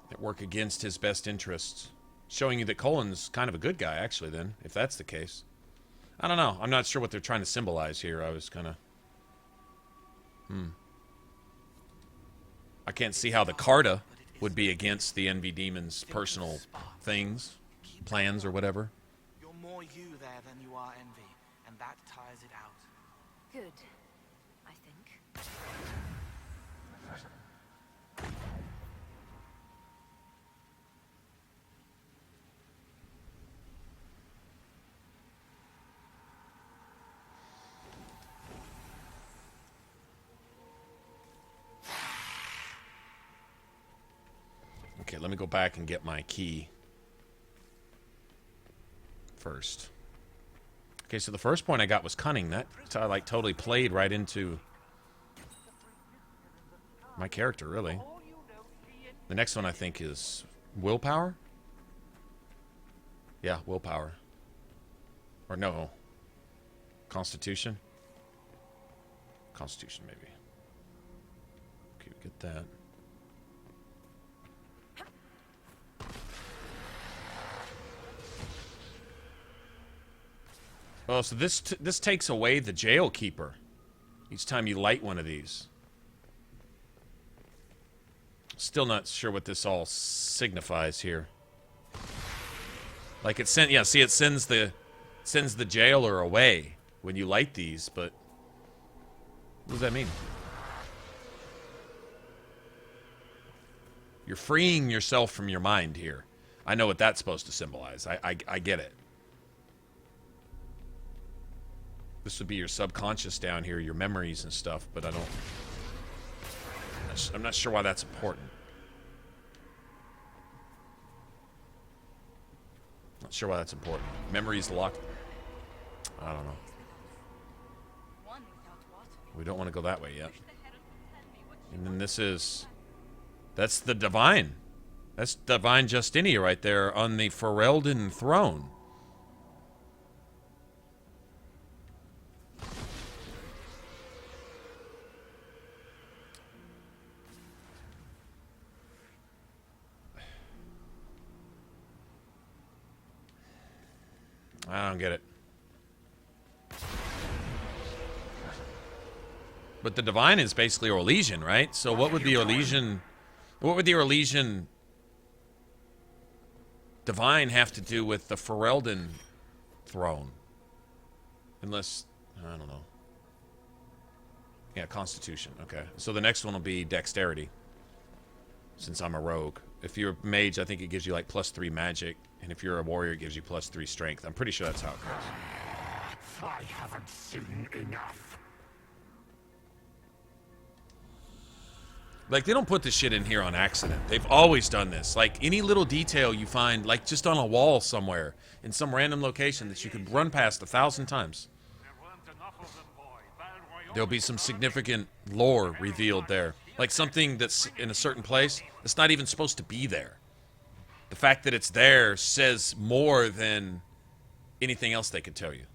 That work against his best interests. Showing you that Cullen's kind of a good guy, actually, then, if that's the case. I don't know. I'm not sure what they're trying to symbolize here. I was kind of... I can't see how the Carta would be against the Envy Demon's personal things, plans, or whatever. You're more you there than you are envy, and that tires it out. Good, I think. Okay, let me go back and get my key first. Okay, so the first point I got was cunning. That like totally played right into my character, really. The next one I think is willpower. Yeah, willpower. Or no, constitution. Constitution, maybe. Okay, we get that. Oh, so this takes away the jail keeper each time you light one of these. Still not sure what this all signifies here. Like it sends, yeah. See, it sends the jailer away when you light these, but What does that mean? You're freeing yourself from your mind here. I know what that's supposed to symbolize. I get it. This would be your subconscious down here, your memories and stuff, but I'm not sure why that's important. Not sure why that's important. Memories locked. I don't know. We don't want to go that way yet. And then that's the divine. That's divine Justinia right there on the Ferelden throne. I don't get it. But the divine is basically Orlesian, right? So what would the Orlesian divine have to do with the Ferelden throne? Unless, I don't know. Yeah, Constitution. Okay. So the next one will be Dexterity. Since I'm a rogue. If you're a mage, I think it gives you like +3 magic. And if you're a warrior, it gives you +3 strength. I'm pretty sure that's how it goes. I haven't seen enough. Like, they don't put this shit in here on accident. They've always done this. Like, any little detail you find, like, just on a wall somewhere, in some random location that you could run past 1,000 times. There'll be some significant lore revealed there. Like, something that's in a certain place that's not even supposed to be there. The fact that it's there says more than anything else they could tell you.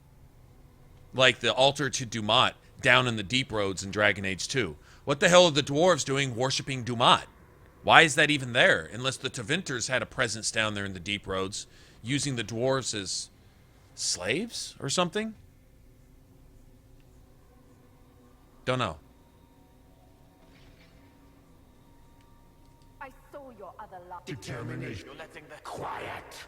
Like the altar to Dumat down in the Deep Roads in Dragon Age 2. What the hell are the dwarves doing worshipping Dumat? Why is that even there? Unless the Tevinters had a presence down there in the Deep Roads, using the dwarves as slaves or something? Don't know. I saw your other love. Determination. You're letting the... Quiet.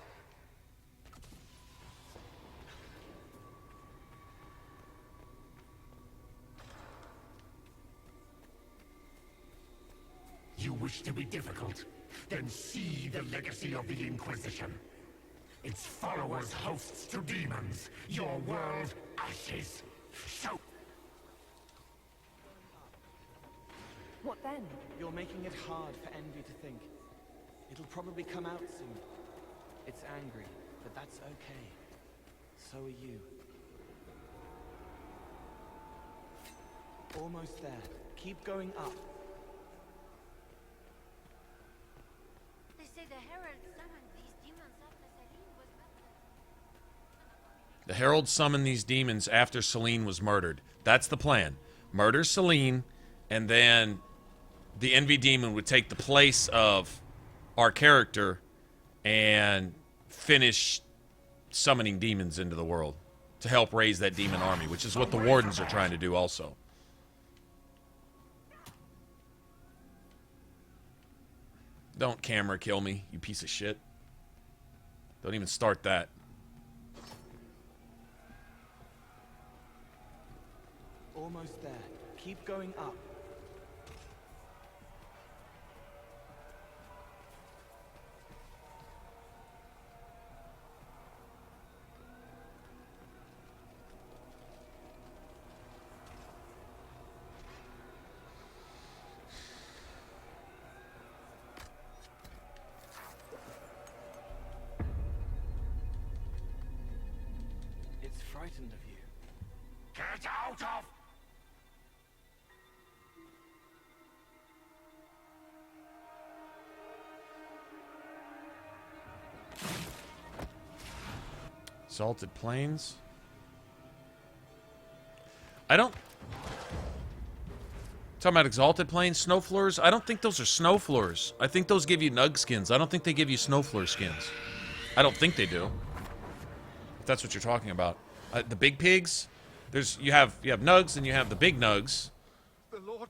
You wish to be difficult? Then see the legacy of the Inquisition. Its followers hosts to demons, your world ashes. So... What then? You're making it hard for Envy to think. It'll probably come out soon. It's angry, but that's okay. So are you. Almost there. Keep going up. They say the Herald summoned these demons after Celine was murdered. The Herald summoned these demons after Celine was murdered. That's the plan. Murder Celine, and then the Envy Demon would take the place of our character and finish summoning demons into the world to help raise that demon army, which is what the Wardens are trying to do also. Don't camera kill me, you piece of shit. Don't even start that. Almost there. Keep going up. It's frightened of you. Get out of... Salted Plains. I don't... Talking about Exalted Plains, Snow Floors? I don't think those are Snow Floors. I think those give you Nug skins. I don't think they give you Snow Floor skins. I don't think they do. If that's what you're talking about. The big pigs, you have Nugs and you have the big Nugs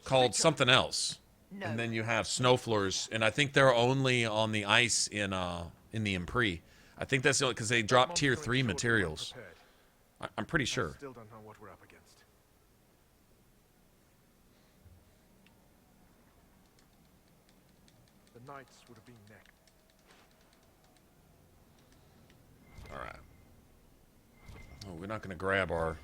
called something else. No. And then you have Snow Floors, and I think they're only on the ice in the Impri. I think that's because they drop tier 3 materials. I'm pretty sure. Still don't know what we're up against. knights would have been next. Alright. Oh, we're not going to grab our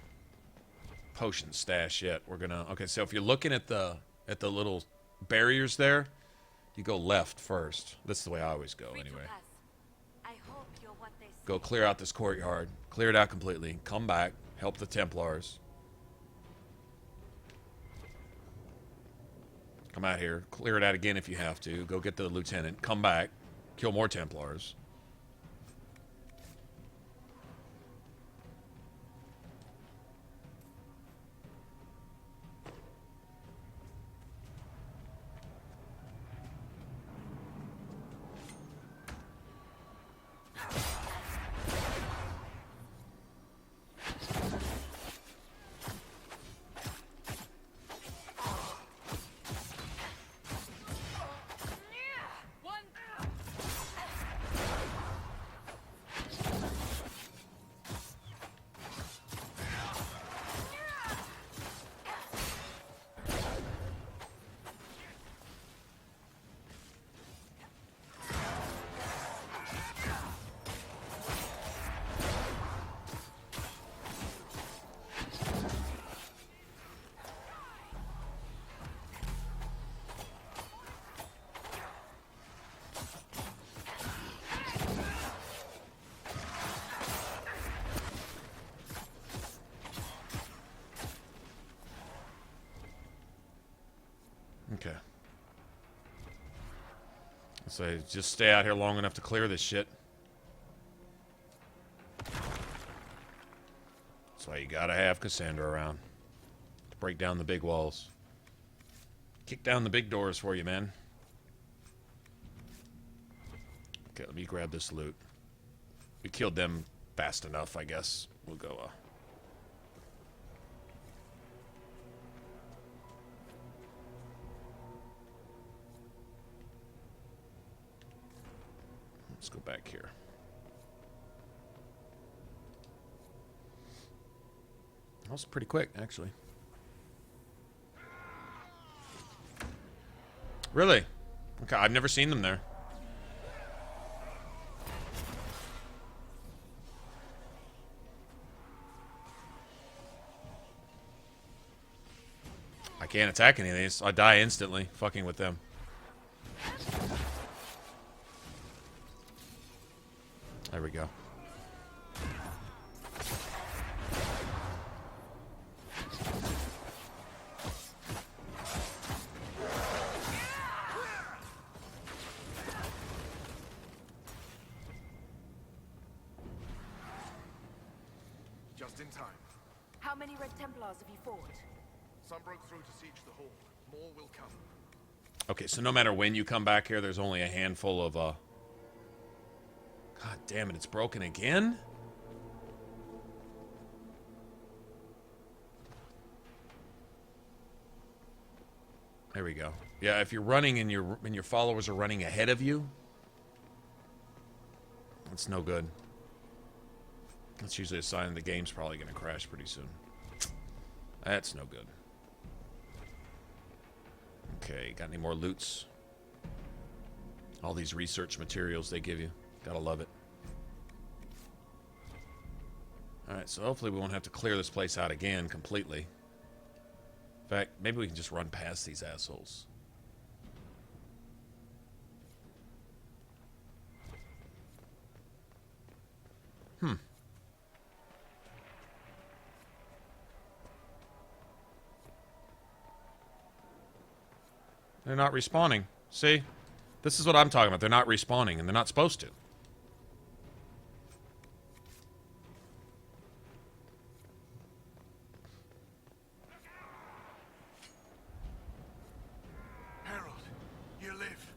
potion stash yet. We're going to... Okay, so if you're looking at the little barriers there, you go left first. That's the way I always go, anyway. Go clear out this courtyard. Clear it out completely. Come back. Help the Templars. Come out here. Clear it out again if you have to. Go get the lieutenant. Come back. Kill more Templars. Okay. So just stay out here long enough to clear this shit. That's why you gotta have Cassandra around. To break down the big walls. Kick down the big doors for you, man. Okay, let me grab this loot. We killed them fast enough, I guess. We'll go, let's go back here. That was pretty quick, actually. Really? Okay, I've never seen them there. I can't attack any of these. I die instantly, fucking with them. There we go. Just in time. How many Red Templars have you fought? Some broke through to siege the hall. More will come. Okay, so no matter when you come back here, there's only a handful of, God damn it, it's broken again? There we go. Yeah, if you're running and your followers are running ahead of you, that's no good. That's usually a sign the game's probably going to crash pretty soon. That's no good. Okay, got any more loots? All these research materials they give you. Gotta love it. Alright, so hopefully we won't have to clear this place out again completely. In fact, maybe we can just run past these assholes. They're not respawning. See? This is what I'm talking about. They're not respawning, and they're not supposed to. Harold, you live.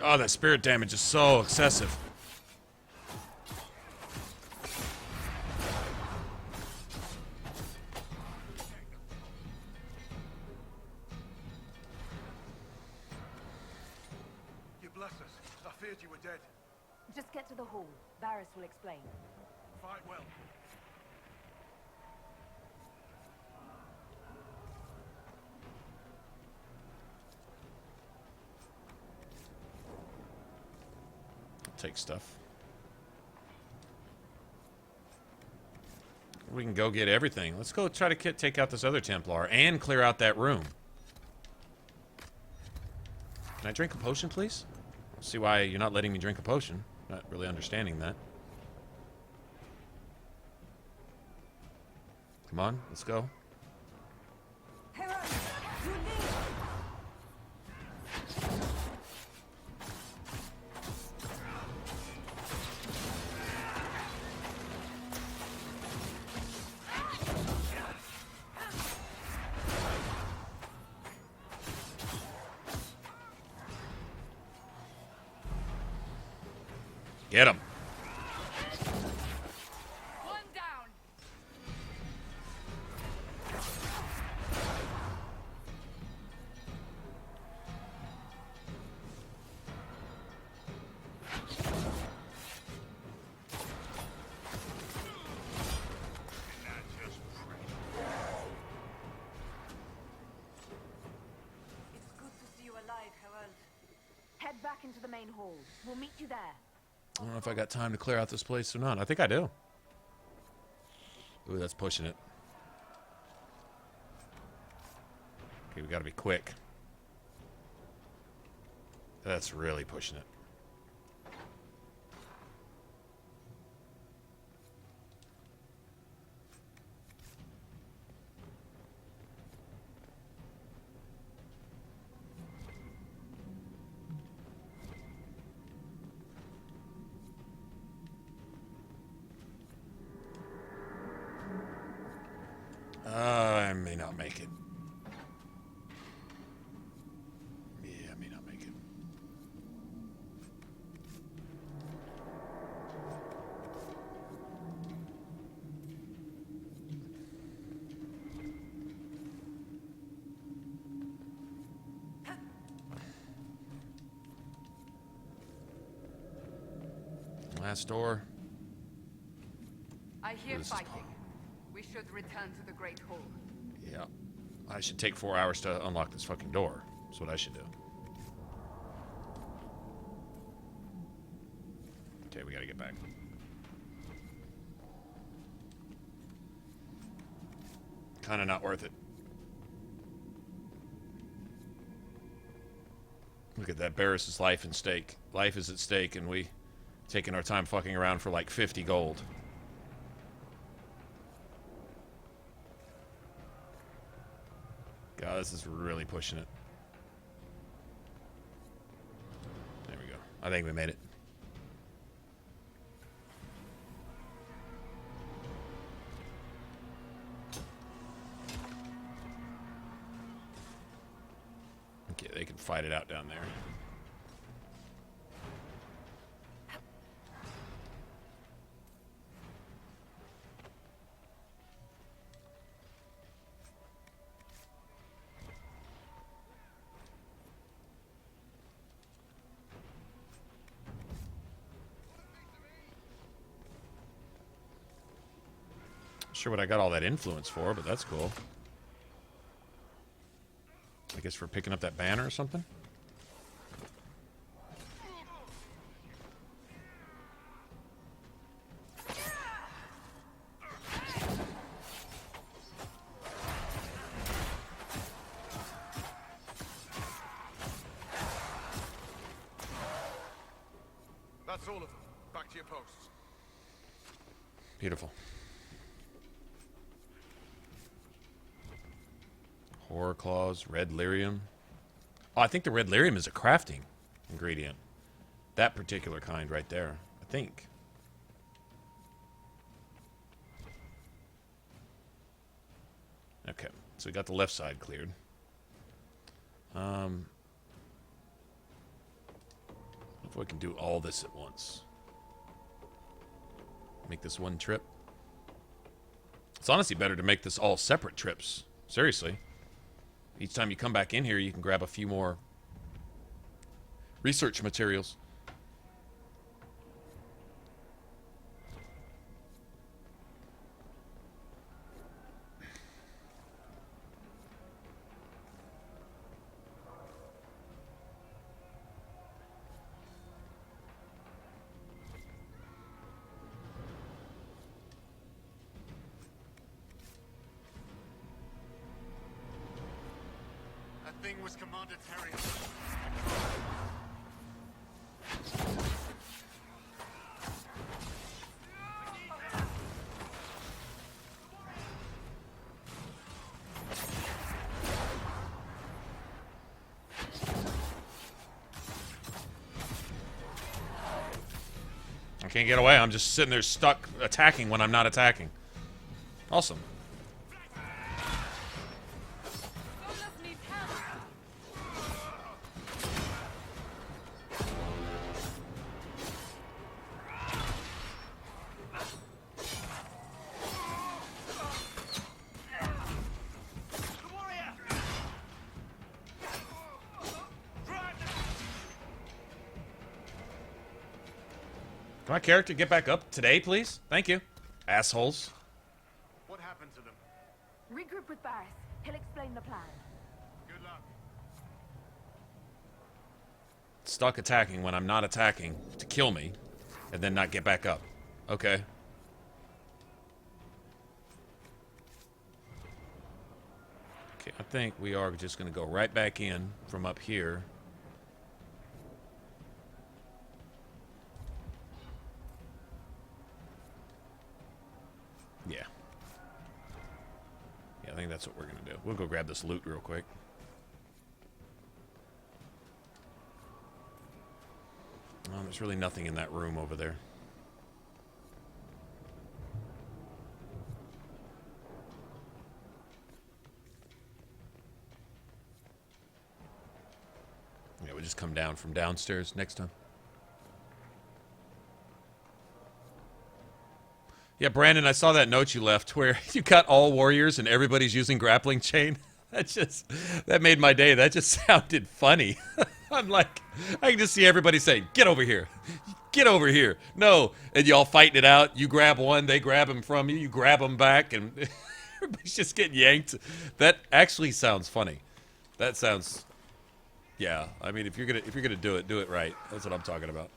Oh, that spirit damage is so excessive. we're dead. Just get to the hall. Varys will explain. Fight well. Take stuff. We can go get everything. Let's go try to take out this other Templar and clear out that room. Can I drink a potion, please? See why you're not letting me drink a potion. Not really understanding that. Come on, let's go. Get him. One down. It's good to see you alive, Herald. Head back into the main hall. We'll meet you there. I don't know if I got time to clear out this place or not. I think I do. Ooh, that's pushing it. Okay, we gotta be quick. That's really pushing it. I may not make it. Yeah, I may not make it. Last door. I hear This- fighting. We should return to the Great Hall. Yeah. I should take 4 hours to unlock this fucking door. That's what I should do. Okay, we gotta get back. Kinda not worth it. Look at that. Barris's life in stake. Life is at stake, and we taking our time fucking around for like 50 gold. God, this is really pushing it. There we go. I think we made it. Okay, they can fight it out down there. Sure what I got all that influence for, but that's cool. I guess for picking up that banner or something? That's all of them. Back to your posts. Beautiful. Horror claws, red lyrium. Oh, I think the red lyrium is a crafting ingredient. That particular kind right there, I think. Okay, so we got the left side cleared. If we can do all this at once. Make this one trip. It's honestly better to make this all separate trips. Seriously. Each time you come back in here, you can grab a few more research materials. thing was Commander Terry. I can't get away. I'm just sitting there stuck attacking when I'm not attacking. Awesome. Can my character get back up today, please? Thank you. Assholes. What happened to them? Regroup with Barris. He'll explain the plan. Good luck. Stuck attacking when I'm not attacking to kill me, and then not get back up. Okay. Okay, I think we are just going to go right back in from up here. Yeah. Yeah, I think that's what we're going to do. We'll go grab this loot real quick. Oh, there's really nothing in that room over there. Yeah, we'll just come down from downstairs next time. Yeah, Brandon, I saw that note you left where you got all warriors and everybody's using grappling chain. That made my day. That just sounded funny. I'm like, I can just see everybody saying, get over here. Get over here. No. And y'all fighting it out. You grab one, they grab him from you. You grab them back, and everybody's just getting yanked. That actually sounds funny. That sounds, yeah. I mean, if you're gonna do it right. That's what I'm talking about.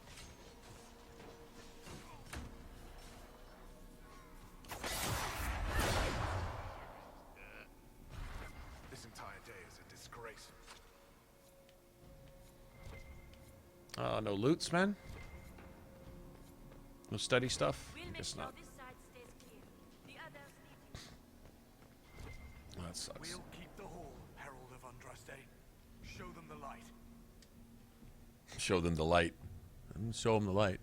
No loots, man? No study stuff? I guess not. Oh, that sucks. We'll keep the hall, Herald of Andraste. Show them the light. Show them the light. Show them the light.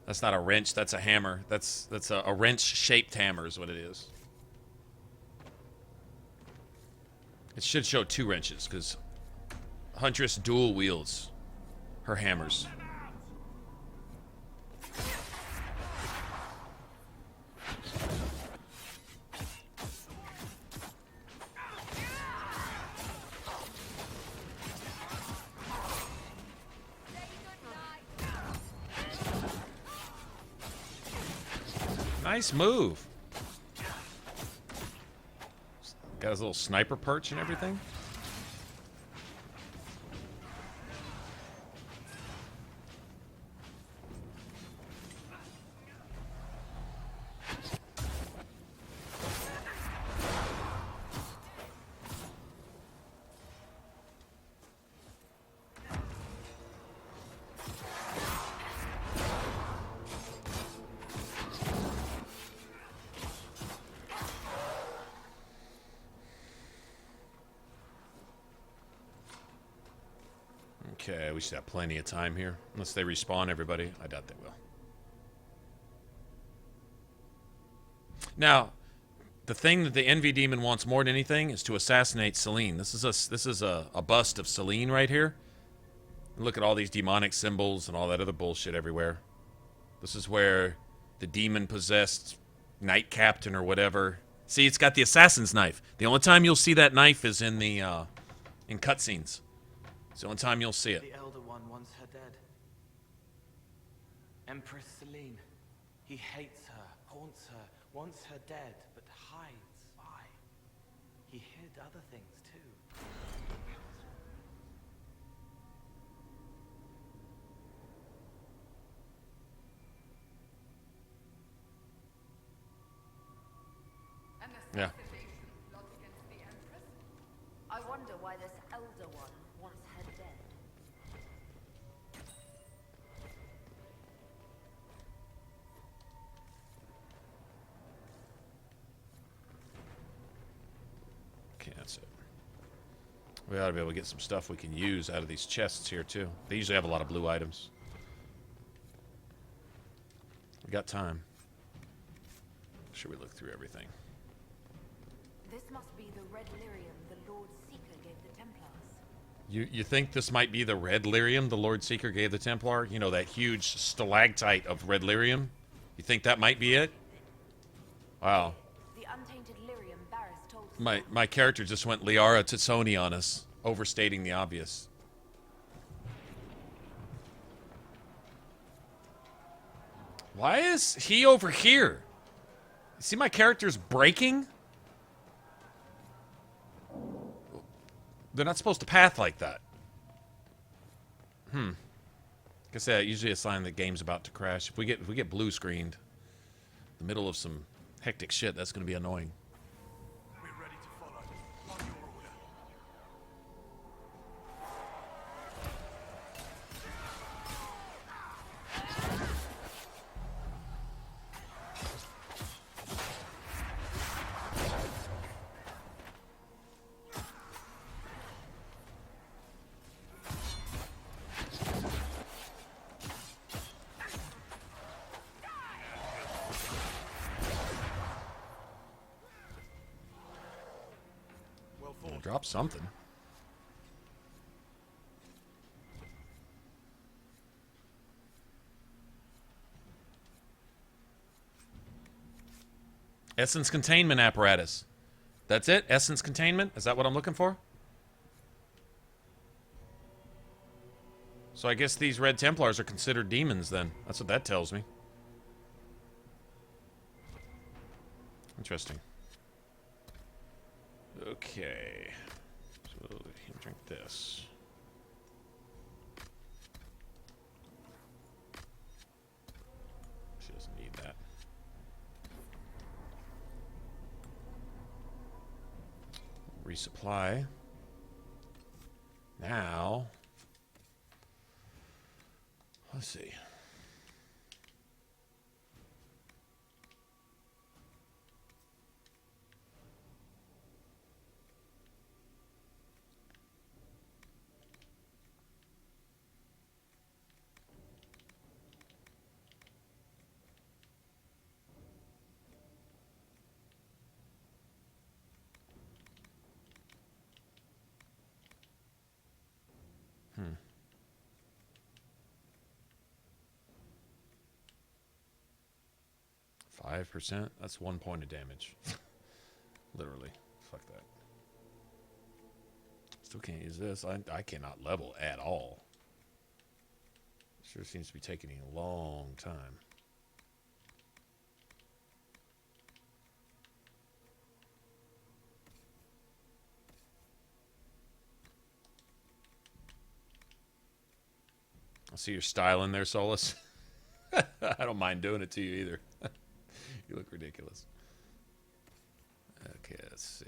That's not a wrench, that's a hammer. That's a wrench-shaped hammer is what it is. It should show 2 wrenches, because Huntress dual wields her hammers. Nice move. Got his little sniper perch and everything. Okay, we should have plenty of time here. Unless they respawn everybody. I doubt they will. Now, the thing that the Envy Demon wants more than anything is to assassinate Selene. This is a bust of Selene right here. Look at all these demonic symbols and all that other bullshit everywhere. This is where the demon-possessed knight captain or whatever. See, it's got the assassin's knife. The only time you'll see that knife is in the in cutscenes. It's the only time you'll see it. The Elder One wants her dead. Empress Selene. He hates her, haunts her, wants her dead, but hides. Why? He hid other things too. Yeah. Plot against the Empress? I wonder why this elder one wants her dead. Okay, that's it. We ought to be able to get some stuff we can use out of these chests here, too. They usually have a lot of blue items. We got time. Should we look through everything? This must be the red lyrium the Lord Seeker gave the Templars. You think this might be the red lyrium the Lord Seeker gave the Templar? You know, that huge stalactite of red lyrium? You think that might be it? Wow. The untainted lyrium Barris told us. My character just went Liara Tatsoni on us, overstating the obvious. Why is he over here? You see my character's breaking? They're not supposed to path like that. Like I said, usually a sign that game's about to crash. If we get blue screened in the middle of some hectic shit, that's going to be annoying. We're ready to follow. On your order. Drop something. Essence containment apparatus. That's it? Essence containment? Is that what I'm looking for? So I guess these Red Templars are considered demons then. That's what that tells me. Interesting. Okay. So you can drink this. She doesn't need that. Resupply. Now, let's see. Hmm. 5%? That's 1 point of damage. Literally. Fuck that. Still can't use this. I cannot level at all. Sure seems to be taking a long time. I see your style in there, Solus. I don't mind doing it to you either. You look ridiculous. Okay, let's see.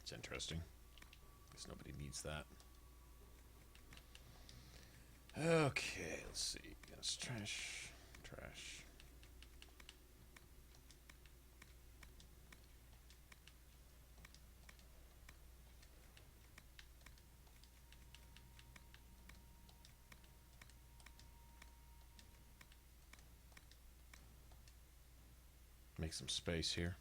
It's interesting. Guess nobody needs that. Okay, let's see. Yes, trash. Trash. Make some space here.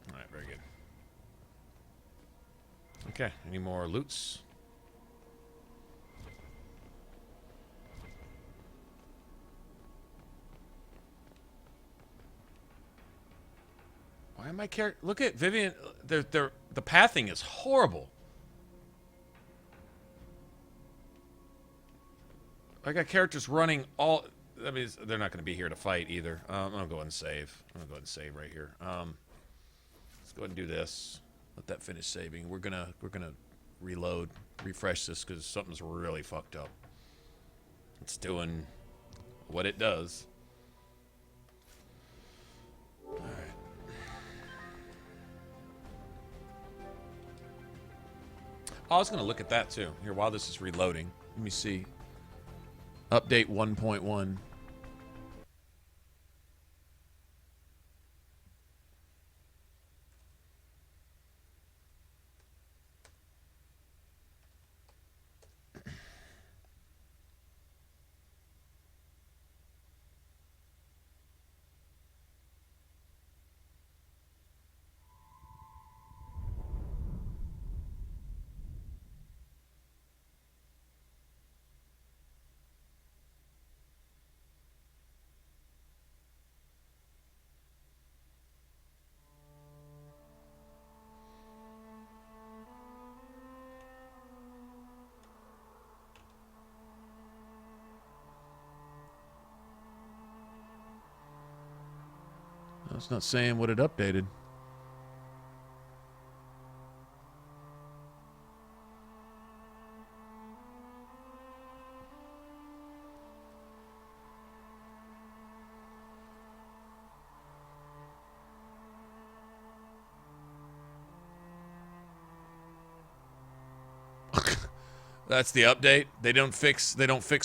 All right, very good. Okay, any more loots? Why am I care? Look at Vivian. The pathing is horrible. I got characters running all. I mean, they're not going to be here to fight either. I'm gonna go ahead and save. I'm gonna go ahead and save right here. Let's go ahead and do this. Let that finish saving. We're gonna reload, refresh this because something's really fucked up. It's doing what it does. All right. I was going to look at that too. Here, while this is reloading, let me see. Update 1.1. It's not saying what it updated. That's the update. They don't fix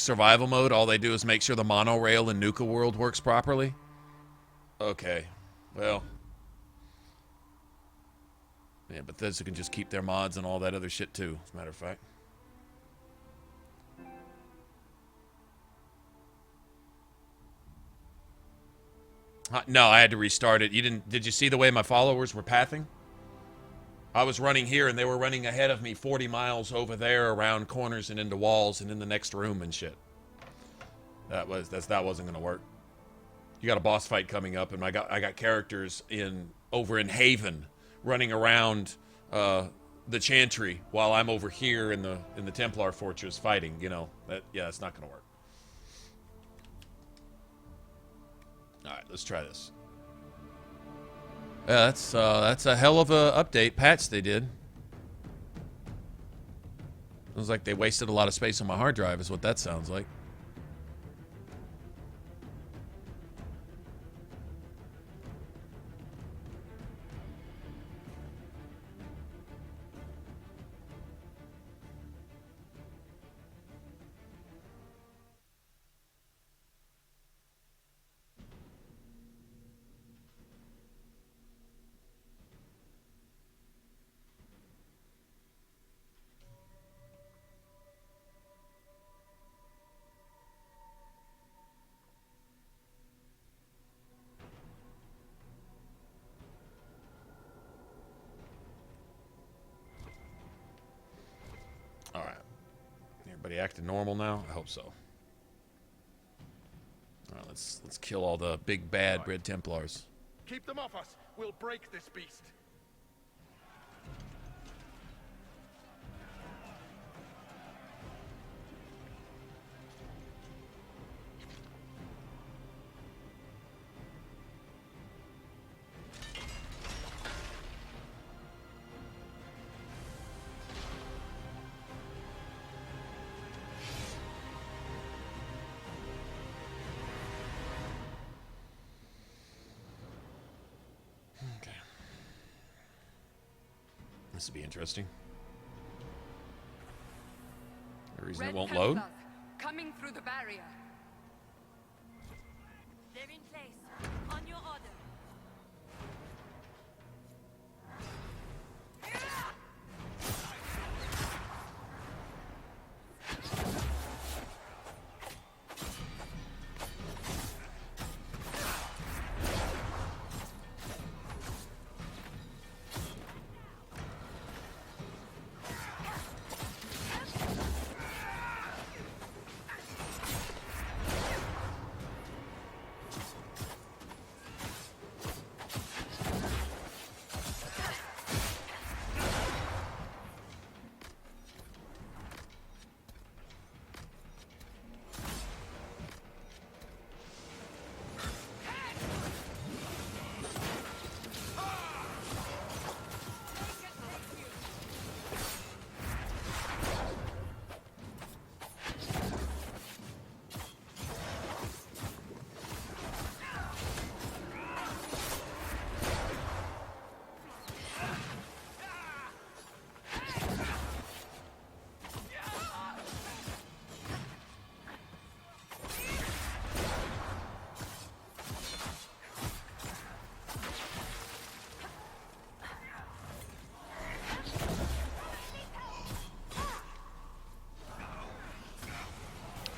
survival mode. All they do is make sure the monorail in Nuka World works properly. Okay. Well. Yeah, Bethesda can just keep their mods and all that other shit too, as a matter of fact. No, I had to restart it. Did you see the way my followers were pathing? I was running here and they were running ahead of me 40 miles over there around corners and into walls and in the next room and shit. That wasn't going to work. You got a boss fight coming up and I got characters over in Haven running around the Chantry while I'm over here in the Templar Fortress fighting, you know. It's not going to work. All right, let's try this. Yeah, that's a hell of a update patch they did. Sounds like they wasted a lot of space on my hard drive is what that sounds like. Everybody acting normal now? I hope so. All right, let's kill all the big bad Red Templars. Keep them off us. We'll break this beast. This will be interesting. The reason Red it won't Templars, load? coming through the barrier. They're in place. On your order.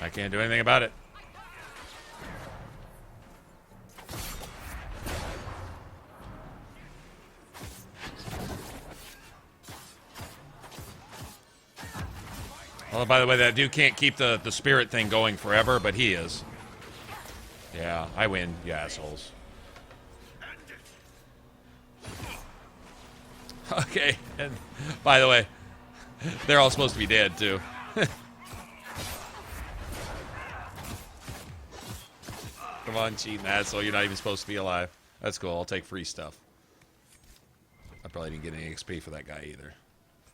I can't do anything about it. Oh, by the way, that dude can't keep the spirit thing going forever, but he is. Yeah, I win, you assholes. Okay, and by the way, they're all supposed to be dead, too. Come on, cheating asshole, you're not even supposed to be alive. That's cool, I'll take free stuff. I probably didn't get any XP for that guy either.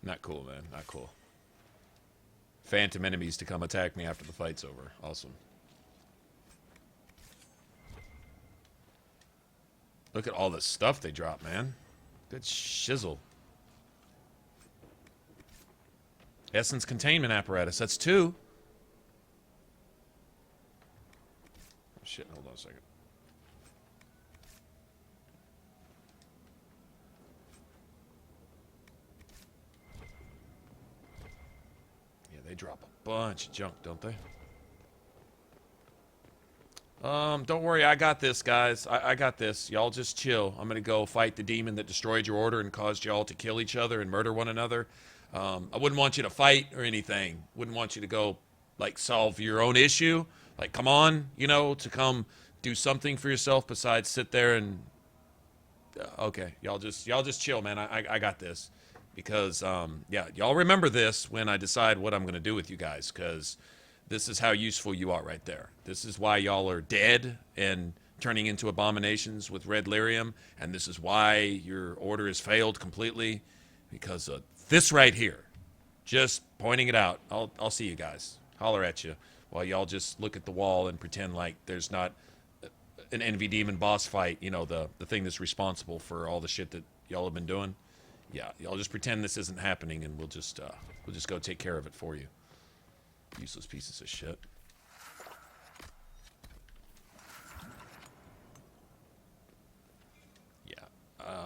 Not cool, man, not cool. Phantom enemies to come attack me after the fight's over. Awesome. Look at all the stuff they drop, man. Good shizzle. Essence containment apparatus. That's 2. Oh, shit, hold on a second. Yeah, they drop a bunch of junk, don't they? Don't worry, I got this, guys. I got this. Y'all just chill. I'm gonna go fight the demon that destroyed your order and caused y'all to kill each other and murder one another. I wouldn't want you to fight or anything. Wouldn't want you to go, like, solve your own issue. Like, come on, you know, to come do something for yourself besides sit there and... okay, y'all just chill, man. I got this. Because, yeah, y'all remember this when I decide what I'm going to do with you guys, because this is how useful you are right there. This is why y'all are dead and turning into abominations with red lyrium, and this is why your order has failed completely, because of this right here. Just pointing it out. I'll see you guys. Holler at you while y'all just look at the wall and pretend like there's not an envy demon boss fight, you know, the thing that's responsible for all the shit that y'all have been doing. Yeah, y'all just pretend this isn't happening, and we'll just go take care of it for you. Useless pieces of shit. Yeah.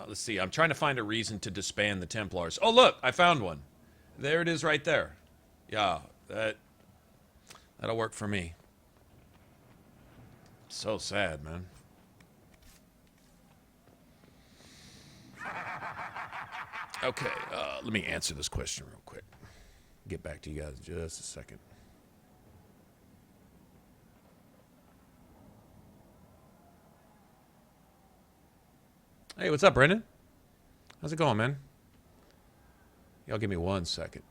Let's see. I'm trying to find a reason to disband the Templars. Oh, look, I found one. There it is, right there. Yeah, that'll work for me. So sad, man. Okay, let me answer this question real quick. Get back to you guys in just a second. Hey, what's up, Brendan? How's it going, man? Y'all give me 1 second.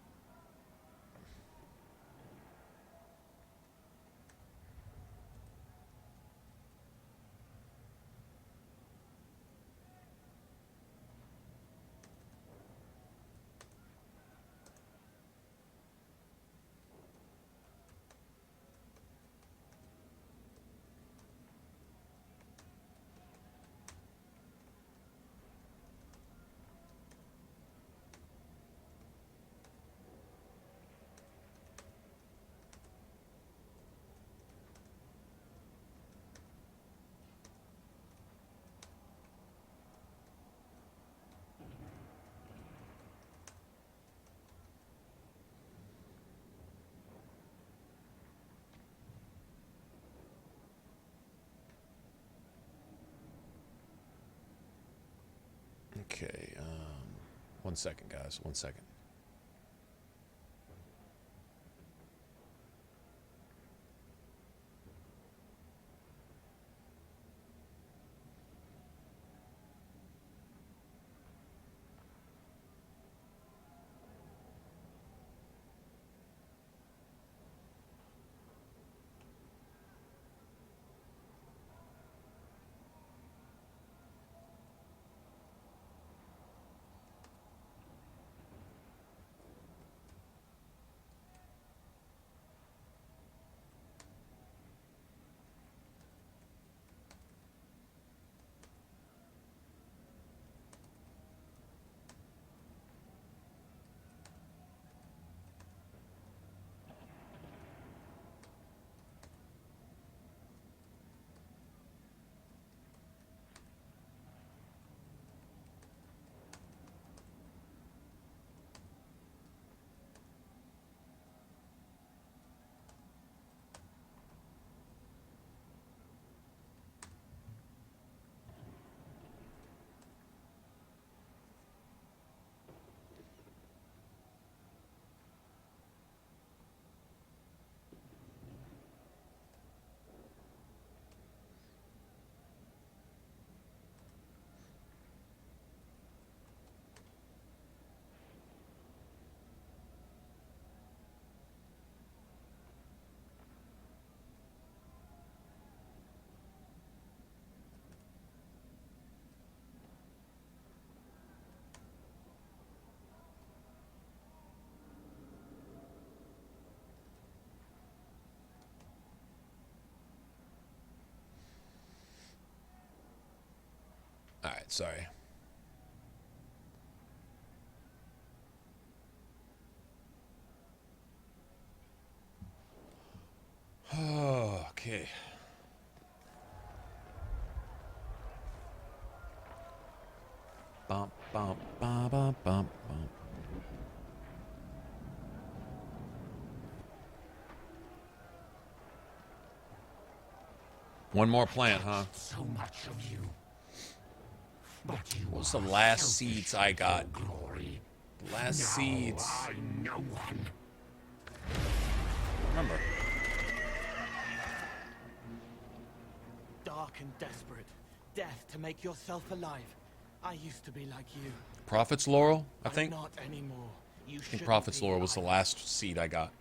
Okay. 1 second, guys. 1 second. All right, sorry. Okay. Bump, bump, bump, bump, bump, bump. One more plant, huh? So much of you. But you What was the last seeds I got? Glory. The last Now seeds. I know one. Remember. Dark and desperate. Death to make yourself alive. I used to be like you. Prophet's Laurel, I think. Not anymore. You I think shouldn't Prophet's be Laurel was the alive. last seed I got.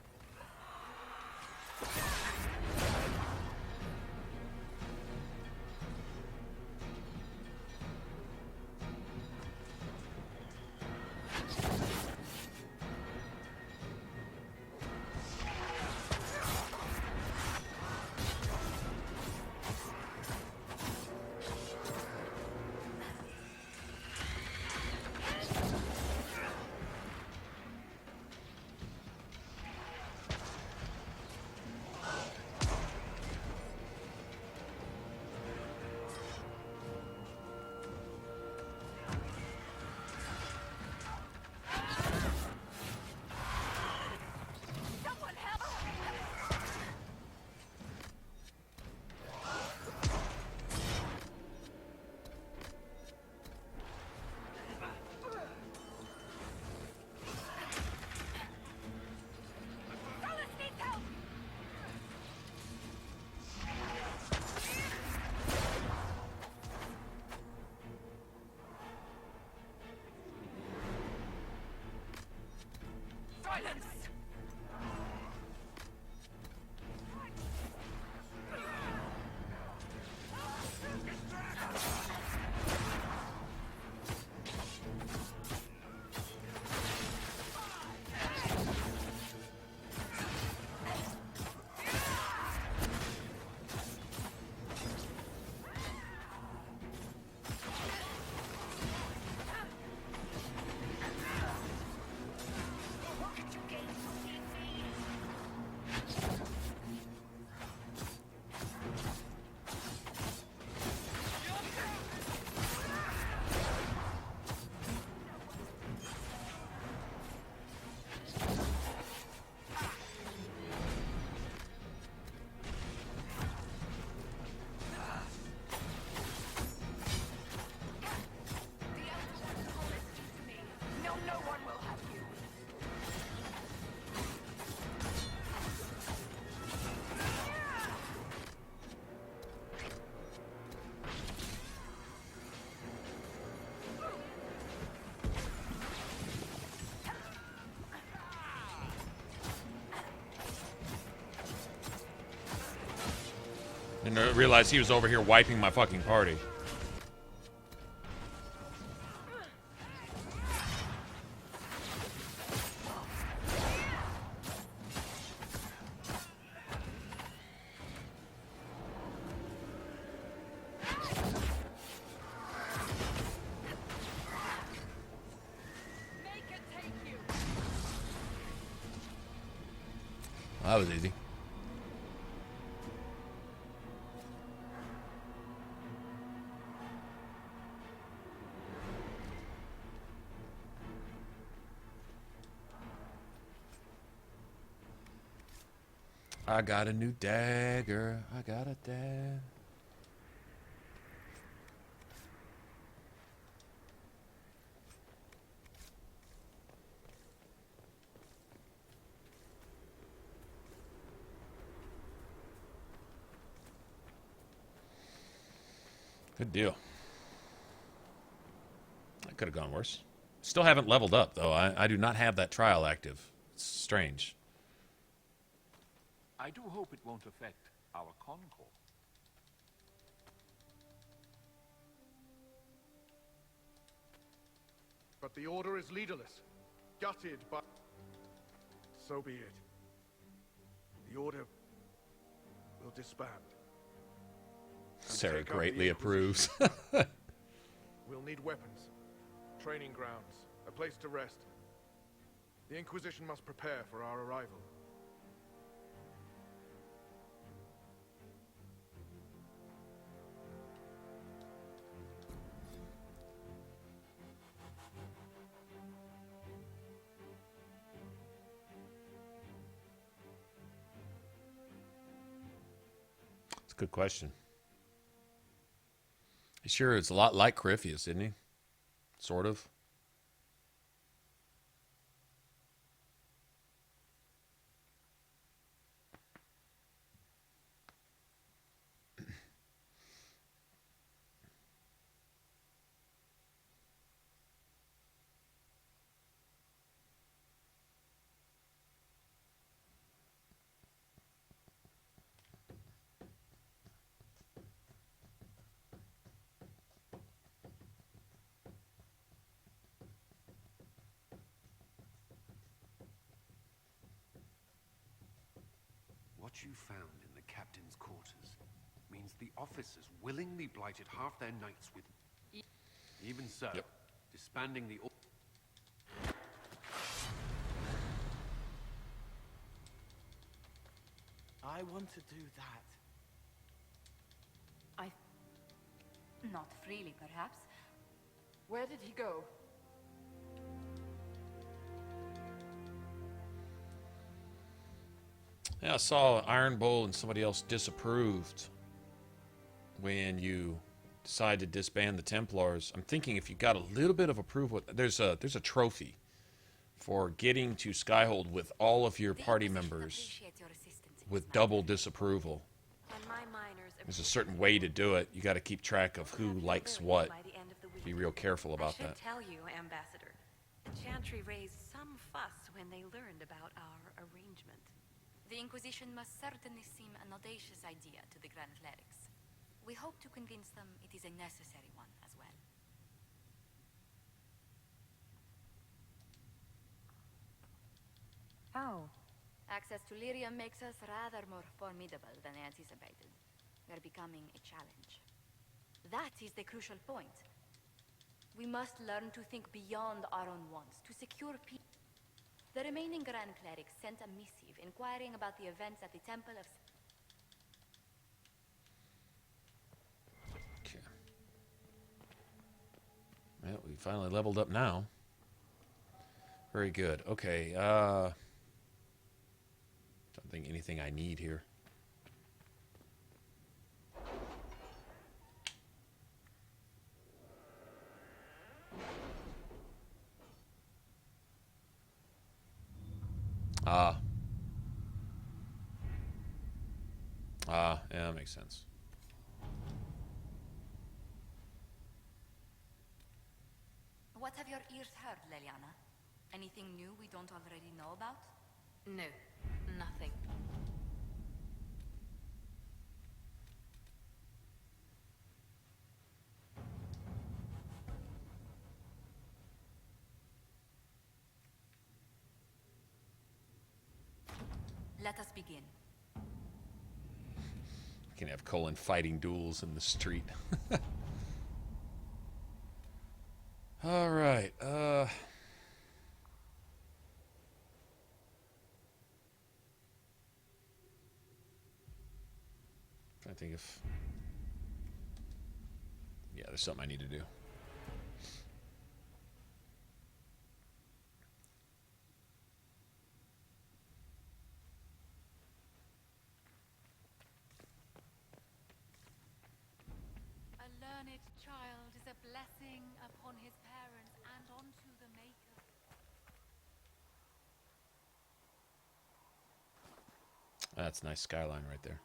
And I realized he was over here wiping my fucking party. That was easy. I got a new dagger. I got a dagger. Good deal. That could have gone worse. Still haven't leveled up, though. I do not have that trial active. It's strange. I do hope it won't affect our concord. But the Order is leaderless, gutted by... So be it. The Order will disband. Sarah greatly approves. We'll need weapons, training grounds, a place to rest. The Inquisition must prepare for our arrival. It's a good question. Sure, it's a lot like Corypheus, isn't he? Sort of. What you found in the captain's quarters means the officers willingly blighted half their knights with... Even so, disbanding the... I want to do that. Not freely, perhaps. Where did he go? Yeah, I saw Iron Bull and somebody else disapproved when you decide to disband the Templars. I'm thinking if you got a little bit of approval, there's a trophy for getting to Skyhold with all of your party members with double disapproval. There's a certain way to do it. You got to keep track of who likes what. Be real careful about that. I should tell you, Ambassador, the Chantry raised some fuss when they learned about our arrangement. The Inquisition must certainly seem an audacious idea to the Grand Clerics. We hope to convince them it is a necessary one as well. How? Access to Lyria makes us rather more formidable than anticipated. We're becoming a challenge. That is the crucial point. We must learn to think beyond our own wants, to secure peace. The remaining Grand Clerics sent a missive inquiring about the events at the Temple of... Okay. Well, we finally leveled up now. Very good. Okay. Don't think anything I need here. Yeah, that makes sense. What have your ears heard, Leliana? Anything new we don't already know about? No, nothing. Let us begin. I can have Colin fighting duels in the street. All right. Trying to think if... Yeah, there's something I need to do. A learned child is a blessing upon his parents and onto the Maker. That's a nice skyline right there.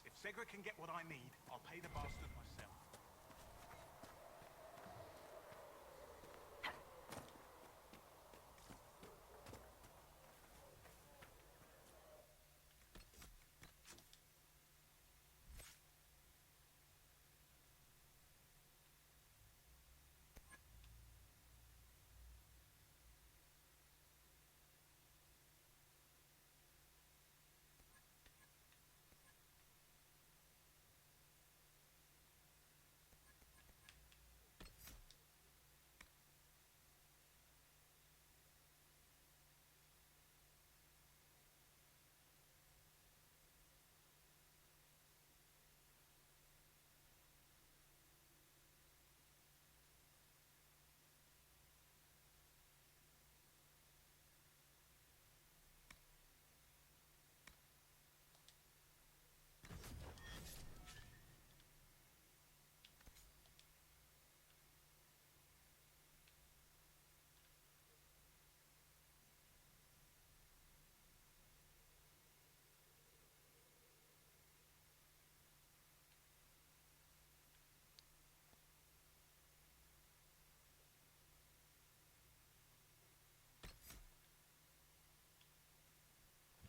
If Segra can get what I need, I'll pay the bastard myself.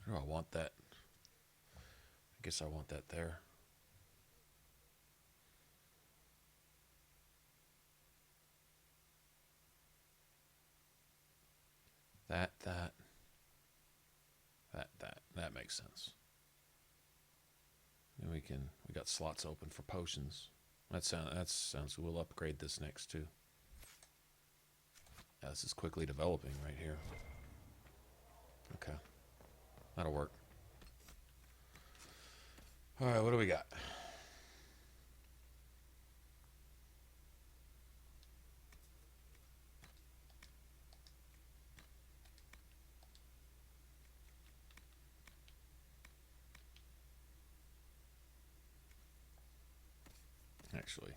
Where do I want that? I guess I want that there. That makes sense. And we got slots open for potions. That sounds we'll upgrade this next too. Yeah, this is quickly developing right here. Okay. That'll work. Alright, what do we got? Actually.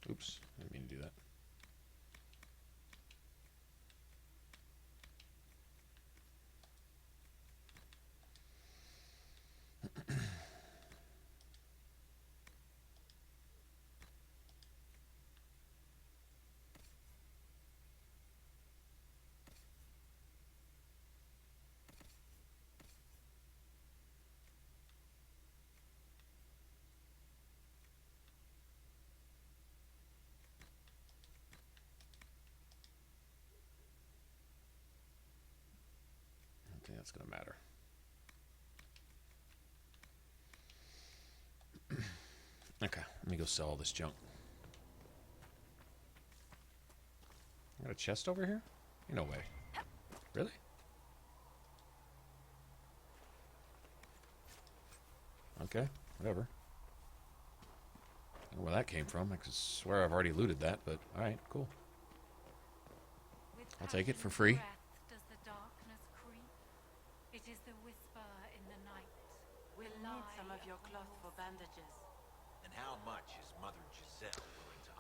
Oops, I didn't mean to do that. I don't think that's going to matter. Okay, let me go sell all this junk. Got a chest over here? No way. Really? Okay, whatever. I don't know where that came from. I could swear I've already looted that, but alright, cool. I'll take it for free. Does the darkness creep? your cloth for bandages. And how much is Mother Giselle willing to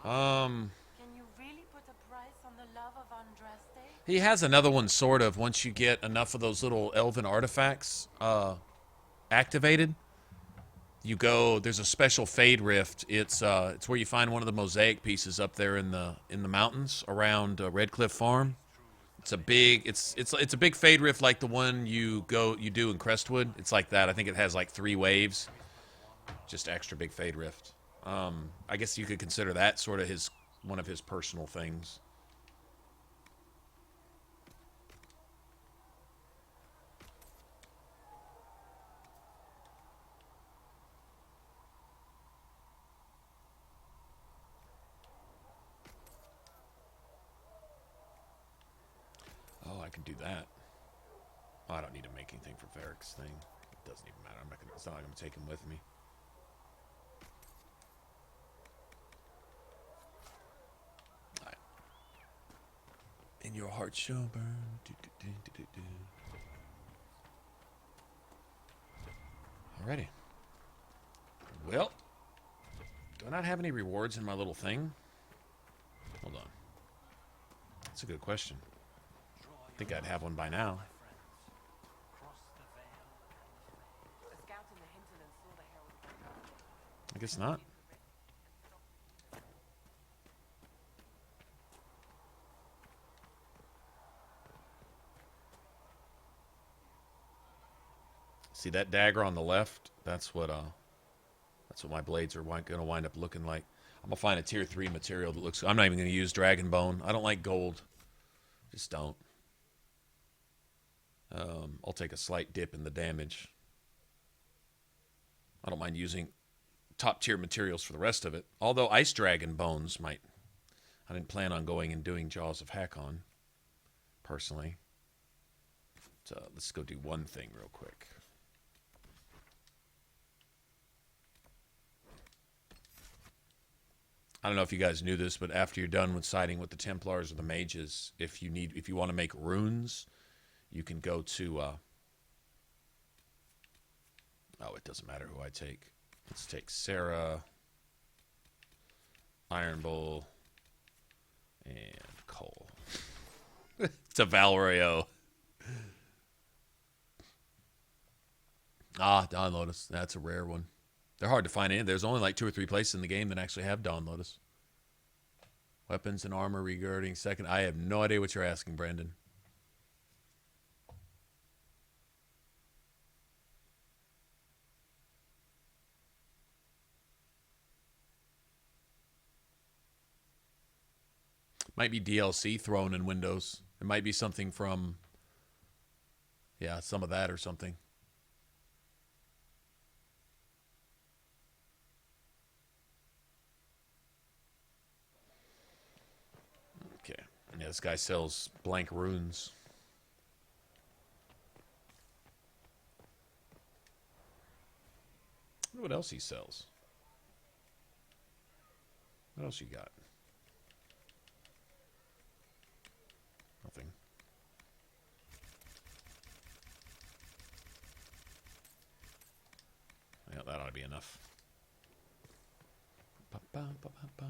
Can you really put a price on the love of Andraste? He has another one, sort of, once you get enough of those little elven artifacts activated. You go, there's a special Fade Rift. It's where you find one of the mosaic pieces up there in the mountains around Red Cliff Farm. It's a big it's a big Fade Rift like the one you do in Crestwood. It's like that. I think it has like 3 waves. Just extra big Fade Rift. I guess you could consider that sort of one of his personal things. Oh, I can do that. Oh, I don't need to make anything for Varric's thing. It doesn't even matter. It's not like I'm going to take him with me. All right. In your heart shall burn. Alrighty. Well, do I not have any rewards in my little thing? Hold on. That's a good question. I think I'd have one by now. I guess not. See that dagger on the left? That's what my blades are going to wind up looking like. I'm going to find a tier 3 material that looks... I'm not even going to use dragon bone. I don't like gold. Just don't. I'll take a slight dip in the damage. I don't mind using top tier materials for the rest of it. Although ice dragon bones might... I didn't plan on going and doing Jaws of Hakon, personally. So let's go do one thing real quick. I don't know if you guys knew this, but after you're done with siding with the Templars or the Mages, if you want to make runes, you can go to oh, it doesn't matter who I take. Let's take Sarah, Iron Bull, and Cole. It's a Valrio. Ah, Dawn Lotus. That's a rare one. They're hard to find in. There's only like 2 or 3 places in the game that actually have Dawn Lotus. Weapons and armor regarding second. I have no idea what you're asking, Brandon. Might be DLC thrown in Windows. It might be something from, yeah, some of that or something. Okay. Yeah, this guy sells blank runes. I wonder what else he sells. What else you got? Nothing. Yeah, that ought to be enough. Ba, ba, ba, ba, ba.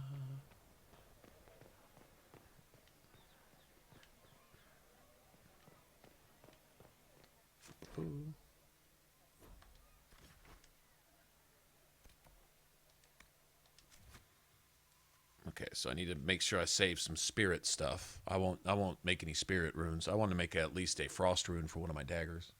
Boo. Okay, so I need to make sure I save some spirit stuff. I won't make any spirit runes. I want to make at least a frost rune for one of my daggers.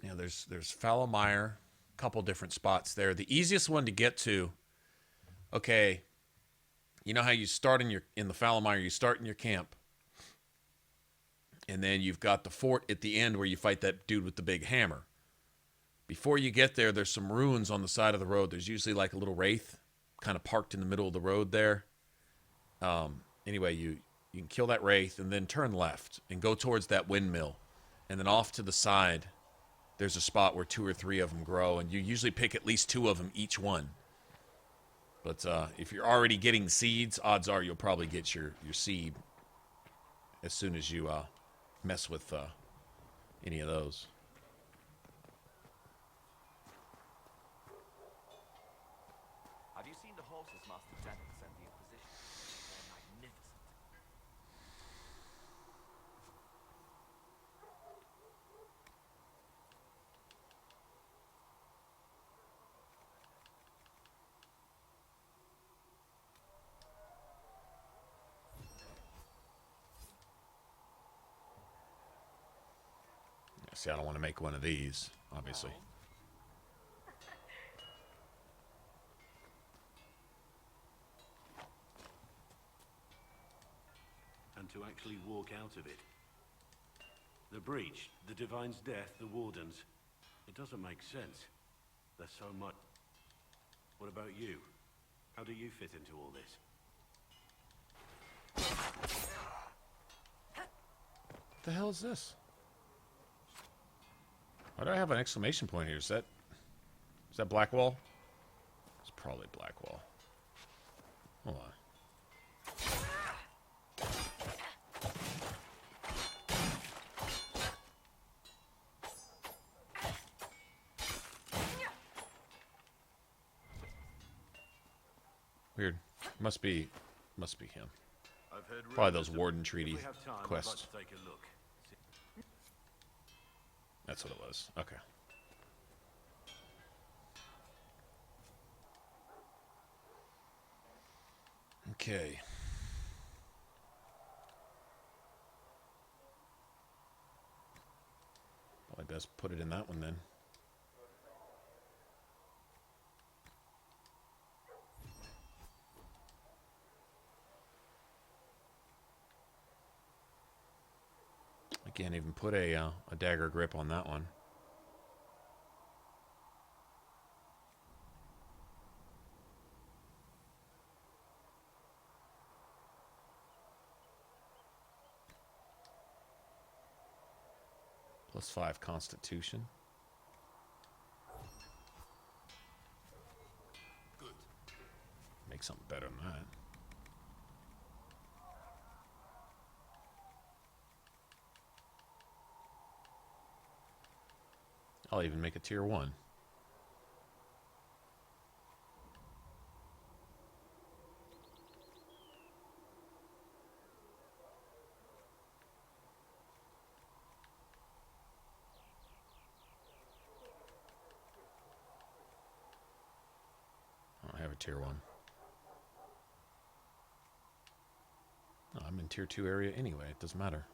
Yeah, there's Falomire, a couple different spots there. The easiest one to get to, okay, you know how you start in the Falomire, you start in your camp. And then you've got the fort at the end where you fight that dude with the big hammer. Before you get there, there's some ruins on the side of the road. There's usually like a little wraith kind of parked in the middle of the road there. Anyway, you can kill that wraith and then turn left and go towards that windmill. And then off to the side, there's a spot where 2 or 3 of them grow. And you usually pick at least 2 of them each one. But if you're already getting seeds, odds are you'll probably get your seed as soon as you mess with any of those. Have you seen the horses Master General sent the Inquisition? They're magnificent. See, I don't want to make one of these, obviously. And to actually walk out of it. The breach, the Divine's death, the Wardens. It doesn't make sense. There's so much. What about you? How do you fit into all this? What the hell is this? Why do I have an exclamation point here? Is that Blackwall? It's probably Blackwall. Hold on. Weird. Must be him. Probably those Warden Treaty quests. That's what it was. Okay. Okay. Probably best put it in that one then. I can't even put a dagger grip on that one. +5 Constitution. Good. Make something better than that. I'll even make a tier 1. I have a tier 1. No, I'm in tier 2 area anyway. It doesn't matter.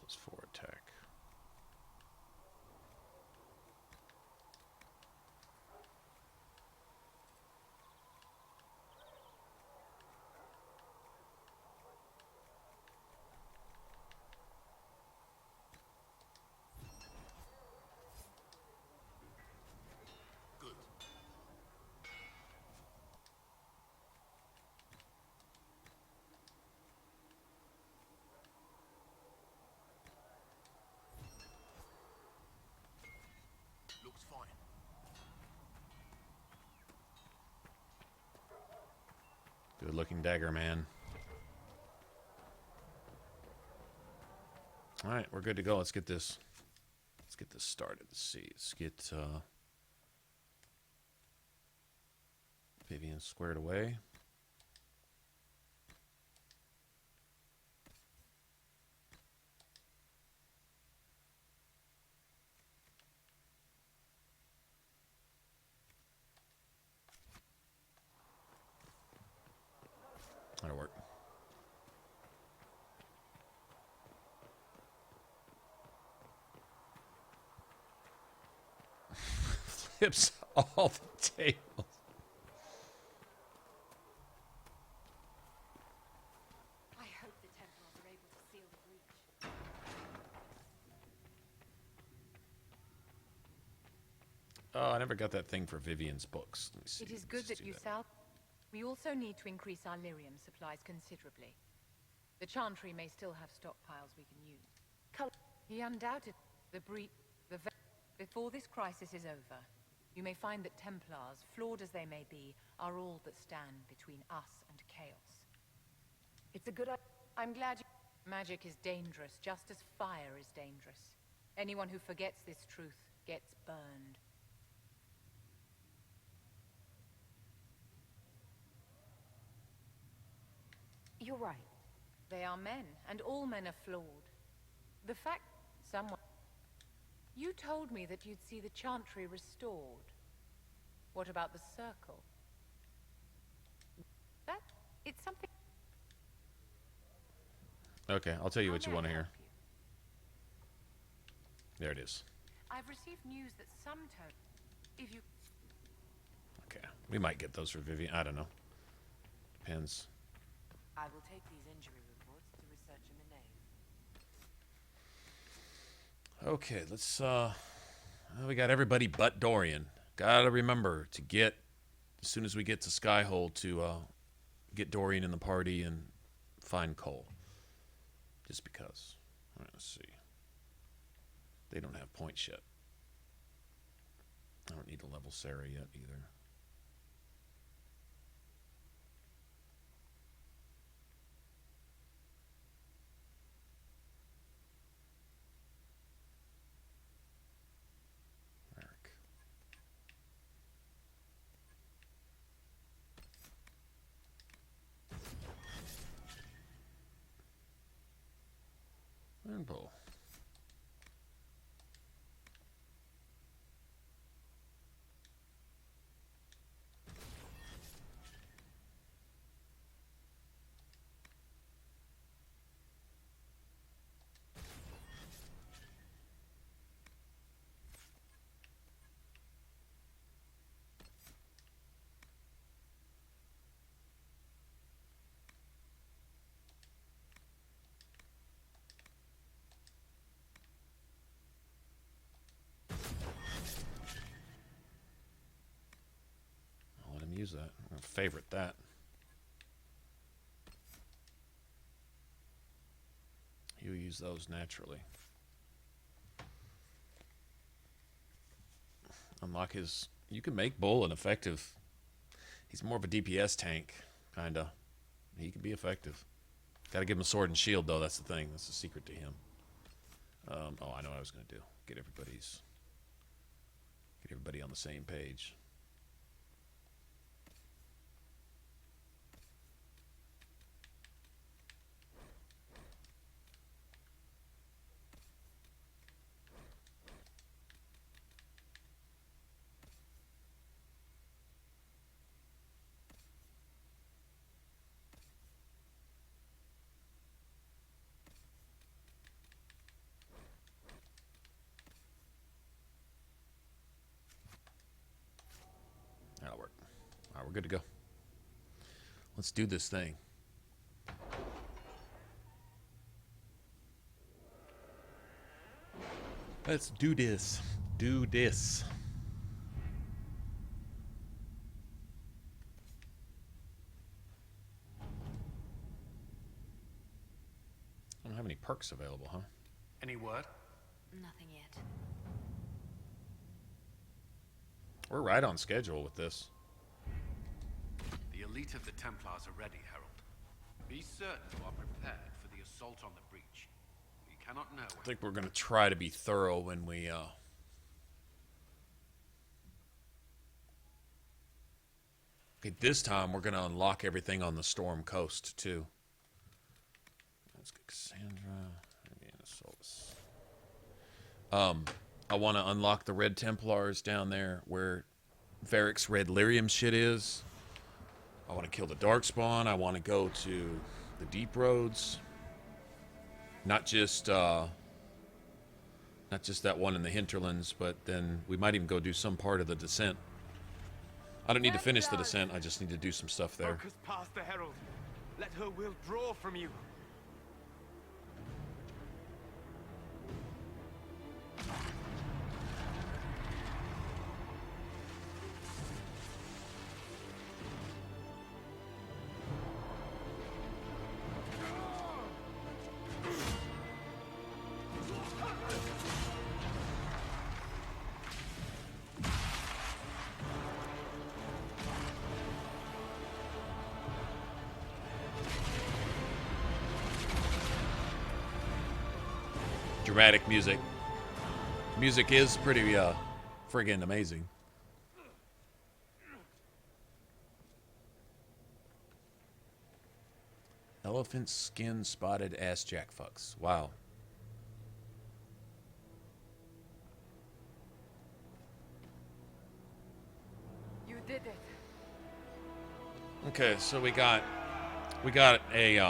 +4 attack. Good. Looks fine. Good looking dagger, man. All right, we're good to go. Let's get this started. Let's see. Let's get Vivian squared away. That'll work. Flips all the tables. I hope the Templars are able to seal the breach. Oh, I never got that thing for Vivian's books. Let me see. It is Let's good just that do you sell. We also need to increase our lyrium supplies considerably. The Chantry may still have stockpiles we can use. He undoubted before this crisis is over, you may find that Templars, flawed as they may be, are all that stand between us and chaos. It's a good idea. I'm glad magic is dangerous, just as fire is dangerous. Anyone who forgets this truth gets burned. You're right. They are men, and all men are flawed. The fact someone... You told me that you'd see the Chantry restored. What about the Circle? It's something... Okay, I'll tell you what you want to hear. There it is. I've received news that some if you... Okay, we might get those for Vivian. I don't know. Depends. I will take these injury reports to research in Nave. Okay, let's, we got everybody but Dorian. Gotta remember to get, as soon as we get to Skyhold, to, get Dorian in the party and find Cole. Just because. Alright, let's see. They don't have points yet. I don't need to level Sarah yet, either. And pull. Use that. I'm gonna favorite that. You use those naturally. Unlock his... You can make Bull an effective... He's more of a DPS tank, kinda. He can be effective. Gotta give him a sword and shield, though. That's the thing. That's the secret to him. Oh, I know what I was gonna do. Get everybody on the same page. That'll work. All right, we're good to go. Let's do this thing. Let's do this. Do this. I don't have any perks available, huh? Any word? Nothing yet. We're right on schedule with this. The elite of the Templars are ready, Herald. Be certain you are prepared for the assault on the breach. We cannot know. I think we're going to try to be thorough when we, Okay, this time we're going to unlock everything on the Storm Coast, too. Let's get Cassandra. I want to unlock the Red Templars down there where Varric's Red Lyrium shit is. I want to kill the Darkspawn. I want to go to the Deep Roads. Not just that one in the hinterlands, but then we might even go do some part of the Descent. I don't need to finish the Descent. I just need to do some stuff there. Focus past the Herald. Let her will draw from you. Dramatic music. Music is pretty friggin' amazing. Elephant skin spotted ass jack fucks. Wow. You did it. Okay, so we got a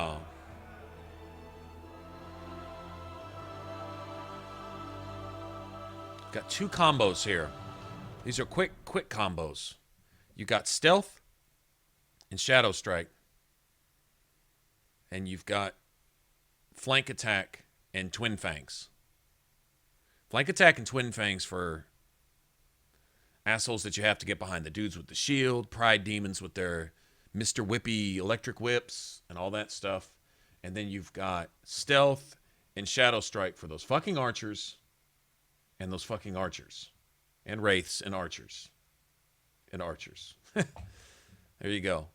got two combos here. These are quick combos. You got stealth and shadow strike. And you've got flank attack and twin fangs. Flank attack and twin fangs for assholes that you have to get behind. The dudes with the shield, pride demons with their Mr. Whippy electric whips and all that stuff. And then you've got stealth and shadow strike for those fucking archers and those fucking archers. And wraiths and archers. And archers. There you go.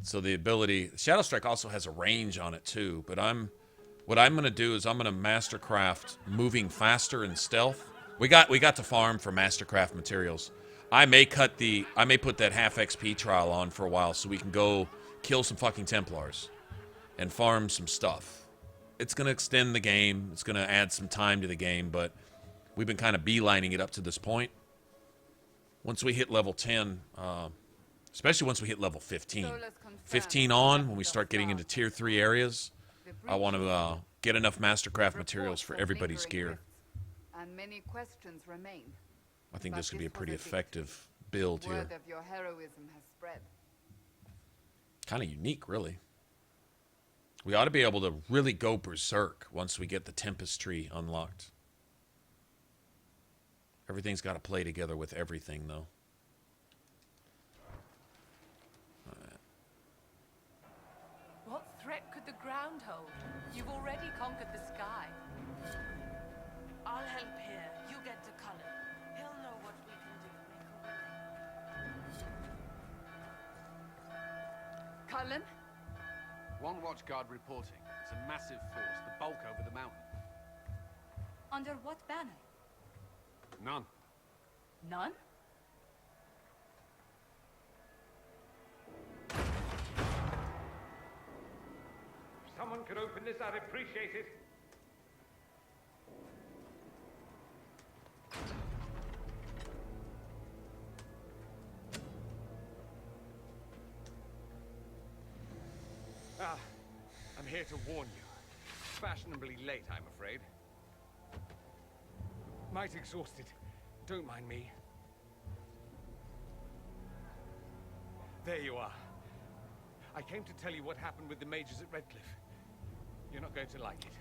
So the ability, Shadow Strike also has a range on it too, but what I'm going to do is I'm going to mastercraft moving faster and stealth. We got to farm for mastercraft materials. I may put that half XP trial on for a while so we can go kill some fucking Templars and farm some stuff. It's going to extend the game. It's going to add some time to the game, but we've been kind of beelining it up to this point. Once we hit level 10, especially once we hit level 15. 15 on, when we start getting into tier 3 areas, I want to get enough mastercraft materials for everybody's gear. And many questions remain. I think this could be a pretty effective build here. Word of your heroism has spread. Kind of unique, really. We ought to be able to really go berserk once we get the Tempest Tree unlocked. Everything's got to play together with everything, though. What threat could the ground hold? You've already conquered the sky. I'll help here. You get to Cullen. He'll know what we can do. Make a willing. Cullen? One watchguard reporting. It's a massive force, the bulk over the mountain. Under what banner? None. None? If someone could open this, I'd appreciate it. I'm here to warn you. Fashionably late, I'm afraid. Might exhausted. Don't mind me. There you are. I came to tell you what happened with the mages at Redcliffe. You're not going to like it.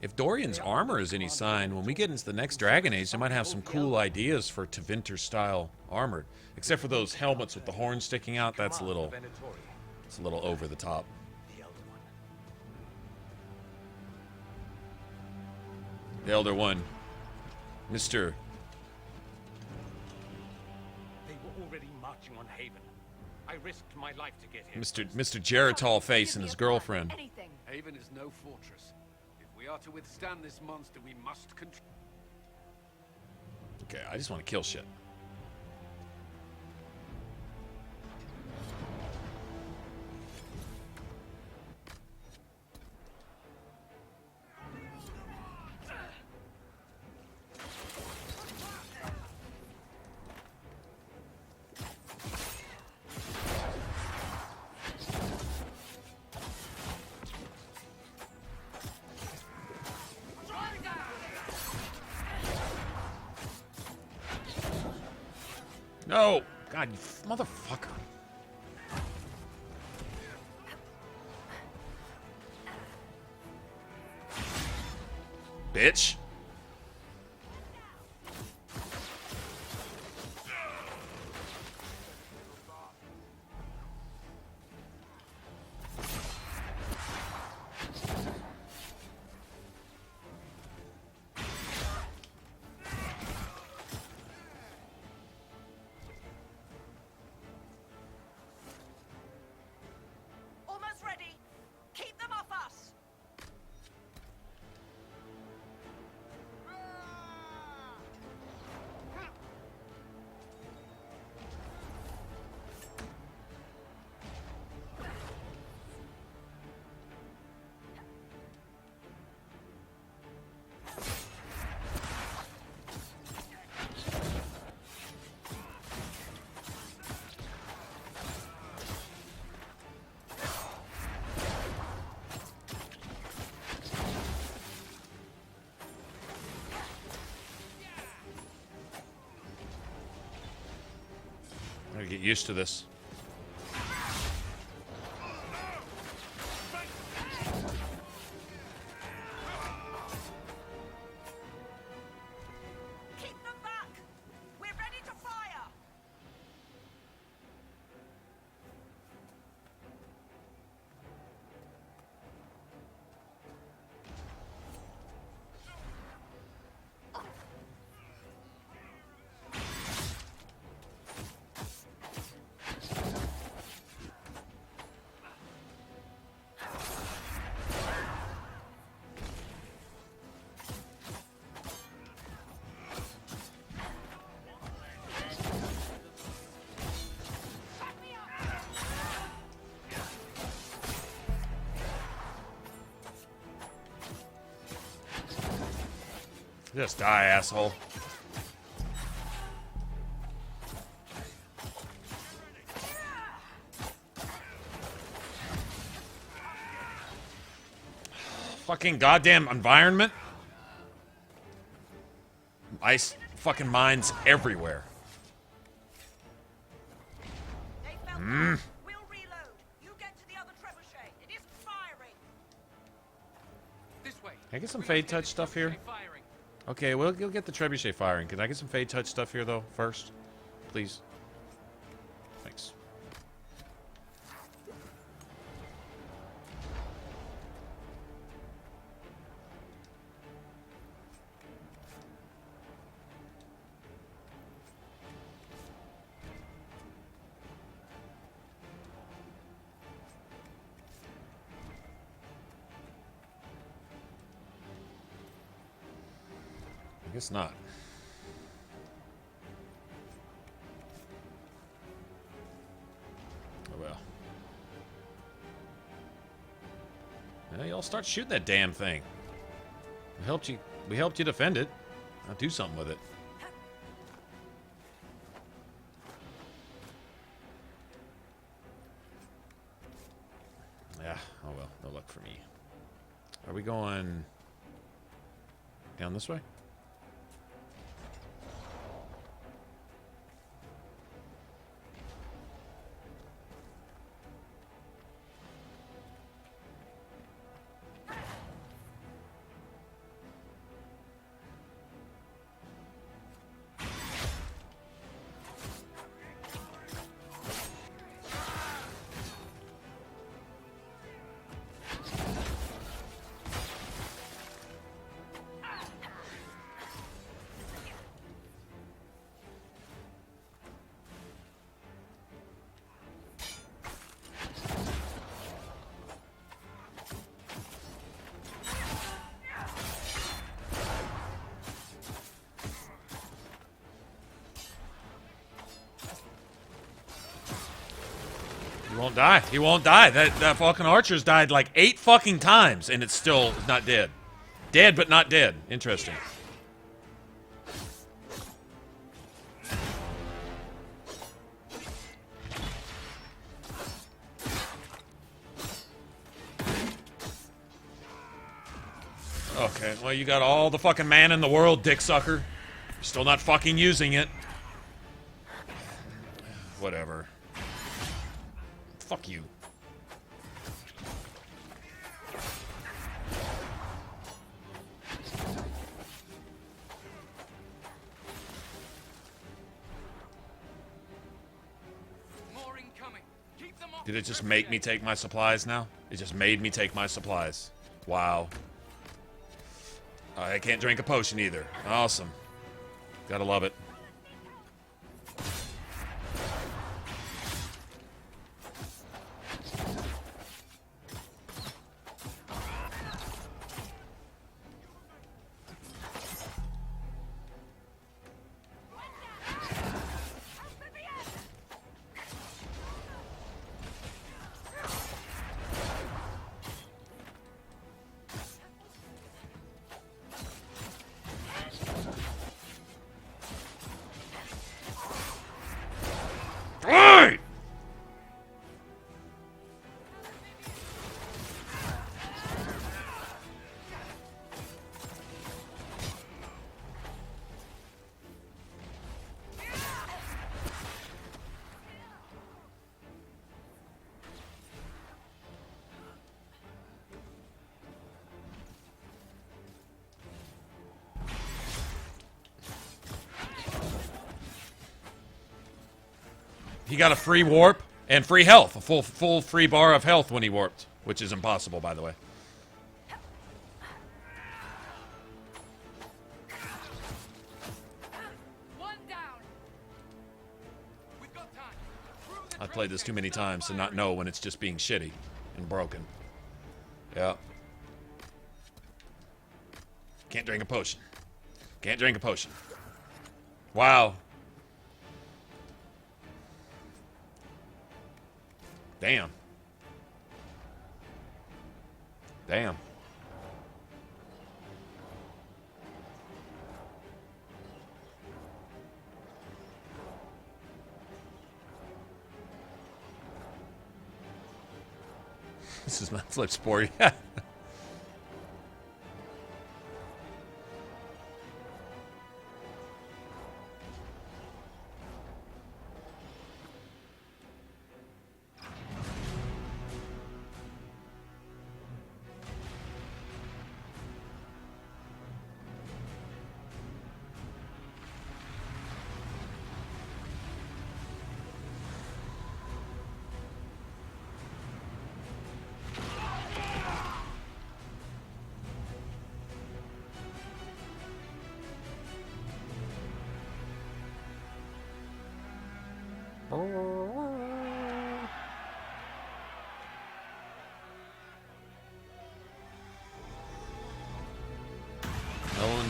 If Dorian's armor is any sign, when we get into the next Dragon Age, they might have some cool ideas for Tevinter-style armor. Except for those helmets with the horns sticking out, that's a little over the top. The Elder One. Mr. They were already marching on Haven. I risked my life to get here. Mr. Geritol Face and his girlfriend. Haven is no fortress. If we are to withstand this monster, we must control. Okay, I just want to kill shit. No! God, you motherfucker. Bitch. get used to this. Keep them back! We're ready to fire! Just die, asshole. Fucking goddamn environment. Ice fucking mines everywhere. We'll reload. You get to the other trebuchet. It isn't firing. This way. Can I get some Fade Touch stuff here? Okay, we'll get the trebuchet firing. Can I get some Fade Touch stuff here, though, first? Please. Thanks. I guess not. Oh well. Well, y'all start shooting that damn thing. We helped you defend it. Now do something with it. Yeah, oh well, no luck for me. Are we going down this way? He won't die. He won't die. That fucking archer's died like 8 fucking times, and it's still not dead. Dead, but not dead. Interesting. Okay, well, you got all the fucking man in the world, dick sucker. You're still not fucking using it. Whatever. Fuck you. More incoming. Keep them off. Did it just make me take my supplies now? It just made me take my supplies. Wow. I can't drink a potion either. Awesome. Gotta love it. he got a free warp and free health. A full free bar of health when he warped. Which is impossible, by the way. I've played this too many times to not know when it's just being shitty and broken. Yeah. Can't drink a potion. Can't drink a potion. Wow. Damn. Damn. This is my flip sport. Yeah.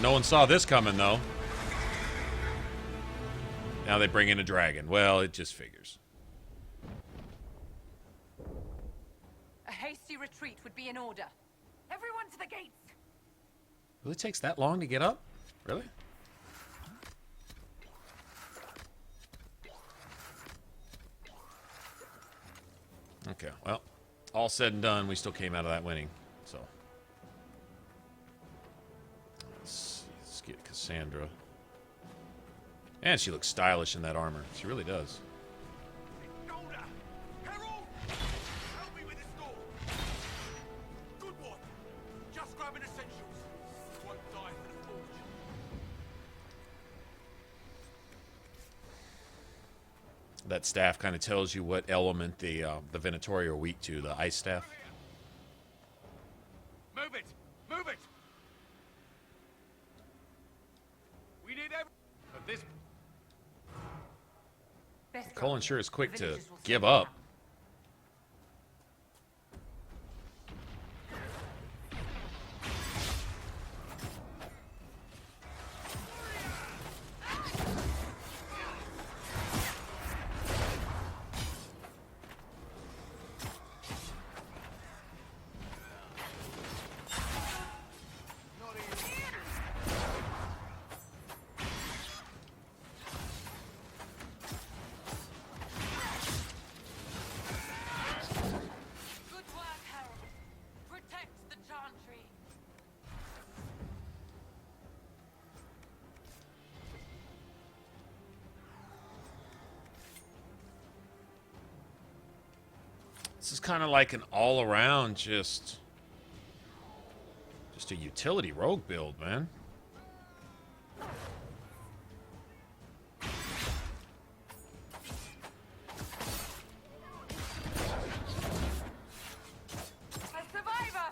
No one saw this coming, though. Now they bring in a dragon. Well, it just figures. A hasty retreat would be in order. Everyone to the gates! Really takes that long to get up? Really? Okay, well, all said and done, we still came out of that winning, so. Let's get Cassandra. And she looks stylish in that armor. She really does. Help me with this door. Good one. Just grabbing essentials. Won't die for the forge. That staff kind of tells you what element the Venatori are weak to. The ice staff. Move it. Move it. We need every. But this. Colin sure is quick to give up. This is kind of like an all-around just a utility rogue build, man. A survivor!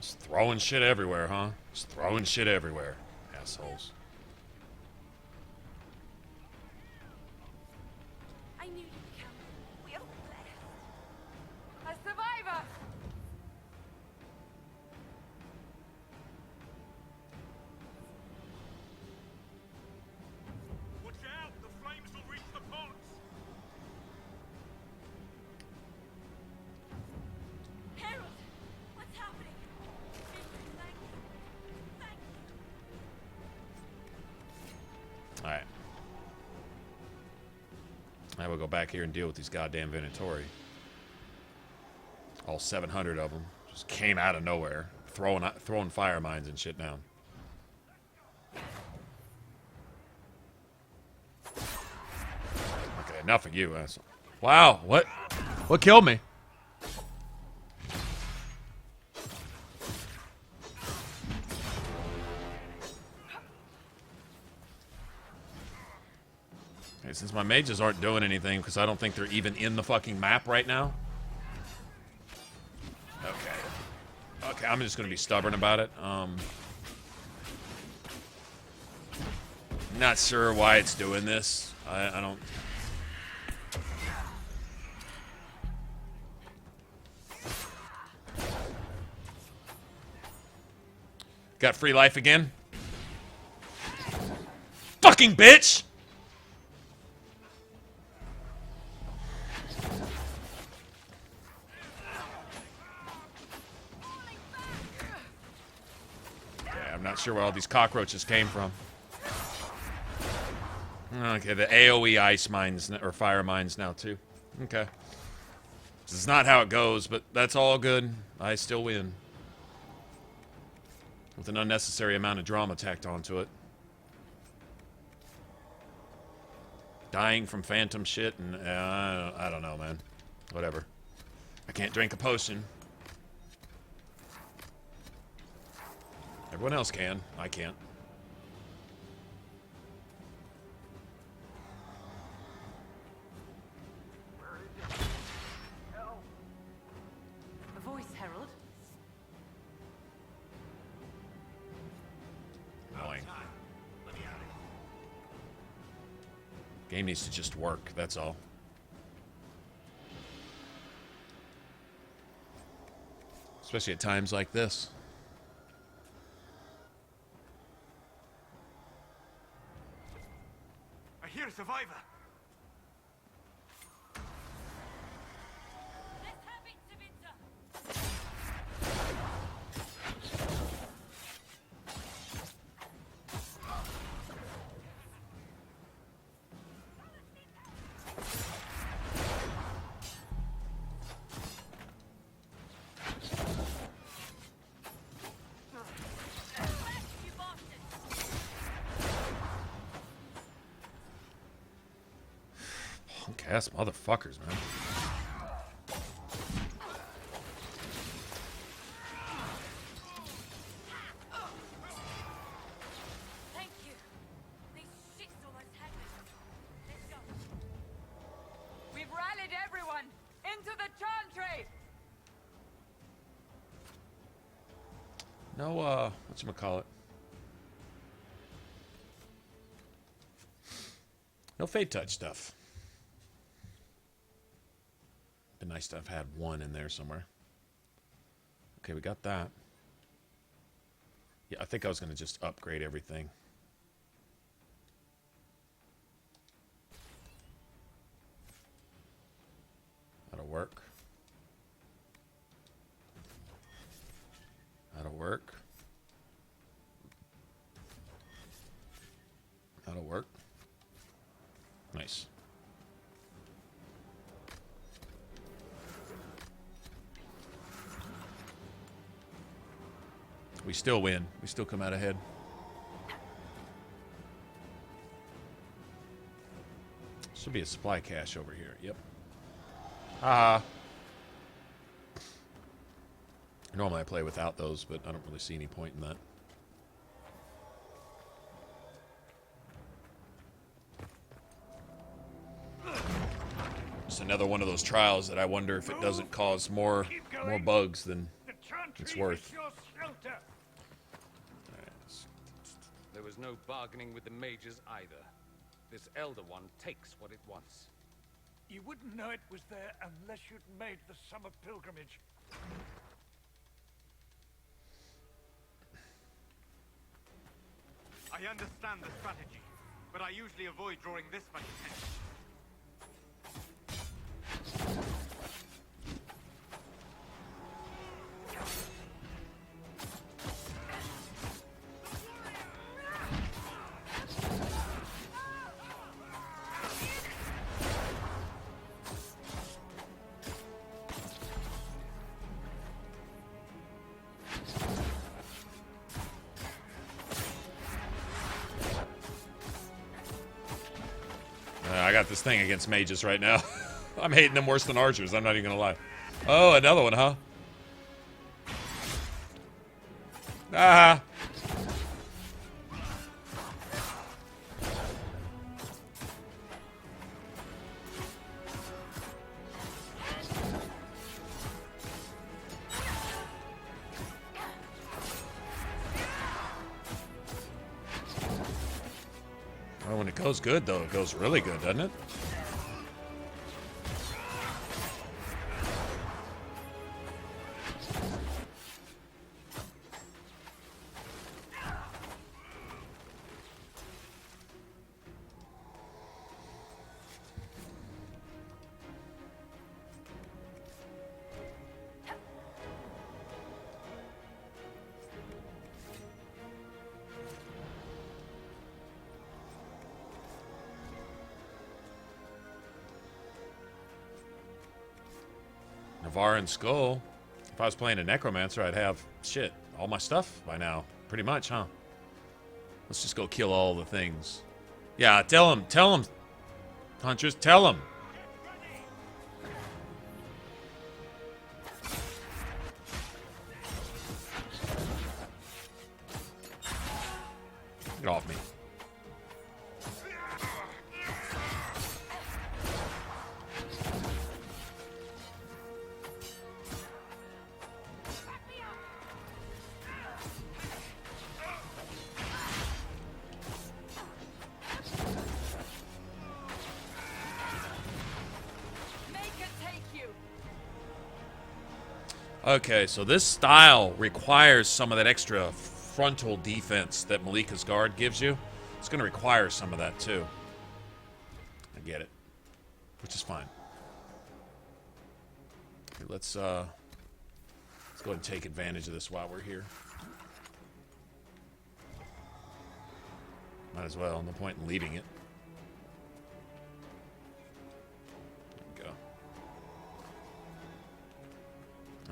Just throwing shit everywhere, huh? Just throwing shit everywhere, assholes. Alright. Now we'll go back here and deal with these goddamn Venatori. All 700 of them. Just came out of nowhere. Throwing fire mines and shit down. Okay, enough of you, asshole. Wow, what? What killed me? Okay, since my mages aren't doing anything because I don't think they're even in the fucking map right now. Okay. Okay, I'm just gonna be stubborn about it. Not sure why it's doing this. I don't. Got free life again? Fucking bitch! Yeah, I'm not sure where all these cockroaches came from. Okay, the AoE ice mines, or fire mines now, too. Okay. This is not how it goes, but that's all good. I still win. With an unnecessary amount of drama tacked onto it. Dying from phantom shit, and I don't know, man. Whatever. I can't drink a potion. Everyone else can. I can't. A voice, Herald. Annoying. Game needs to just work, that's all. Especially at times like this. I hear a survivor. Punk-ass motherfuckers, man. Thank you. These shits almost had me. Let's go. We've rallied everyone into the chantry. No, whatchamacallit? No Fate Touch stuff. Been nice to have had one in there somewhere. Okay, we got that. Yeah, I think I was going to just upgrade everything. That'll work. That'll work. That'll work. Nice. We still win. We still come out ahead. Should be a supply cache over here. Yep. Normally I play without those, but I don't really see any point in that. Just another one of those trials that I wonder if it doesn't cause more bugs than it's worth. There was no bargaining with the mages either. This Elder One takes what it wants. You wouldn't know it was there unless you'd made the summer pilgrimage. I understand the strategy, but I usually avoid drawing this much attention. I got this thing against mages right now. I'm hating them worse than archers, I'm not even gonna lie. Oh, another one, huh? Ah! goes good, though. It goes really good, doesn't it? Navarran Skull. If I was playing a Necromancer, I'd have, shit, all my stuff by now. Pretty much, huh? Let's just go kill all the things. Yeah, tell him, Huntress, tell him. Get off me. Okay, so this style requires some of that extra frontal defense that Malika's Guard gives you. It's going to require some of that, too. I get it. Which is fine. Okay, let's go ahead and take advantage of this while we're here. Might as well. No point in leaving it.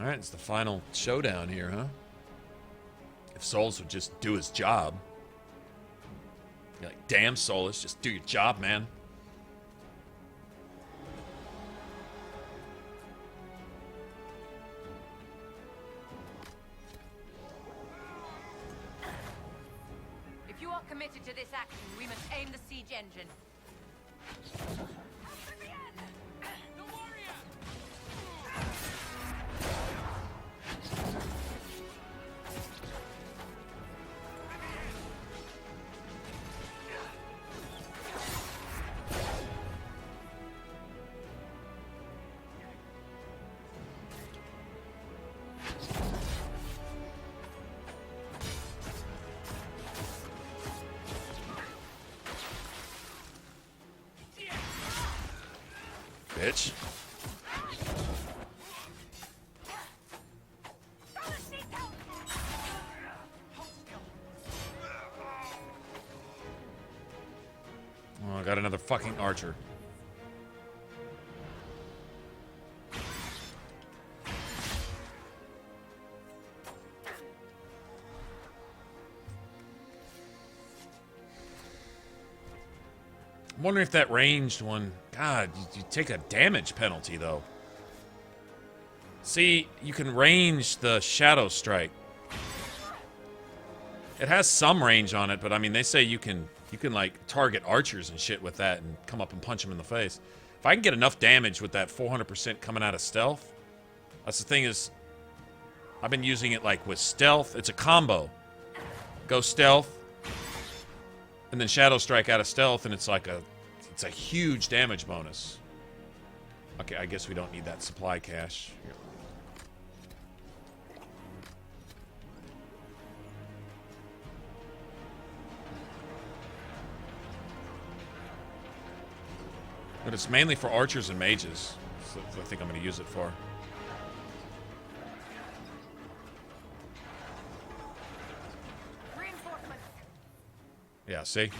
Alright, it's the final showdown here, huh? If Solus would just do his job. You're like, damn, Solus, just do your job, man. If you are committed to this action, we must aim the siege engine. Bitch. Oh, I got another fucking archer. I'm wondering if that ranged one... God, you take a damage penalty, though. See, you can range the Shadow Strike. It has some range on it, but I mean, they say you can like, target archers and shit with that and come up and punch them in the face. If I can get enough damage with that 400% coming out of stealth... That's the thing is... I've been using it, like, with stealth. It's a combo. Go stealth... and then Shadow Strike out of stealth, and it's like it's a huge damage bonus. Okay, I guess we don't need that supply cache. Here. But it's mainly for archers and mages. So I think I'm going to use it for. Yeah, see?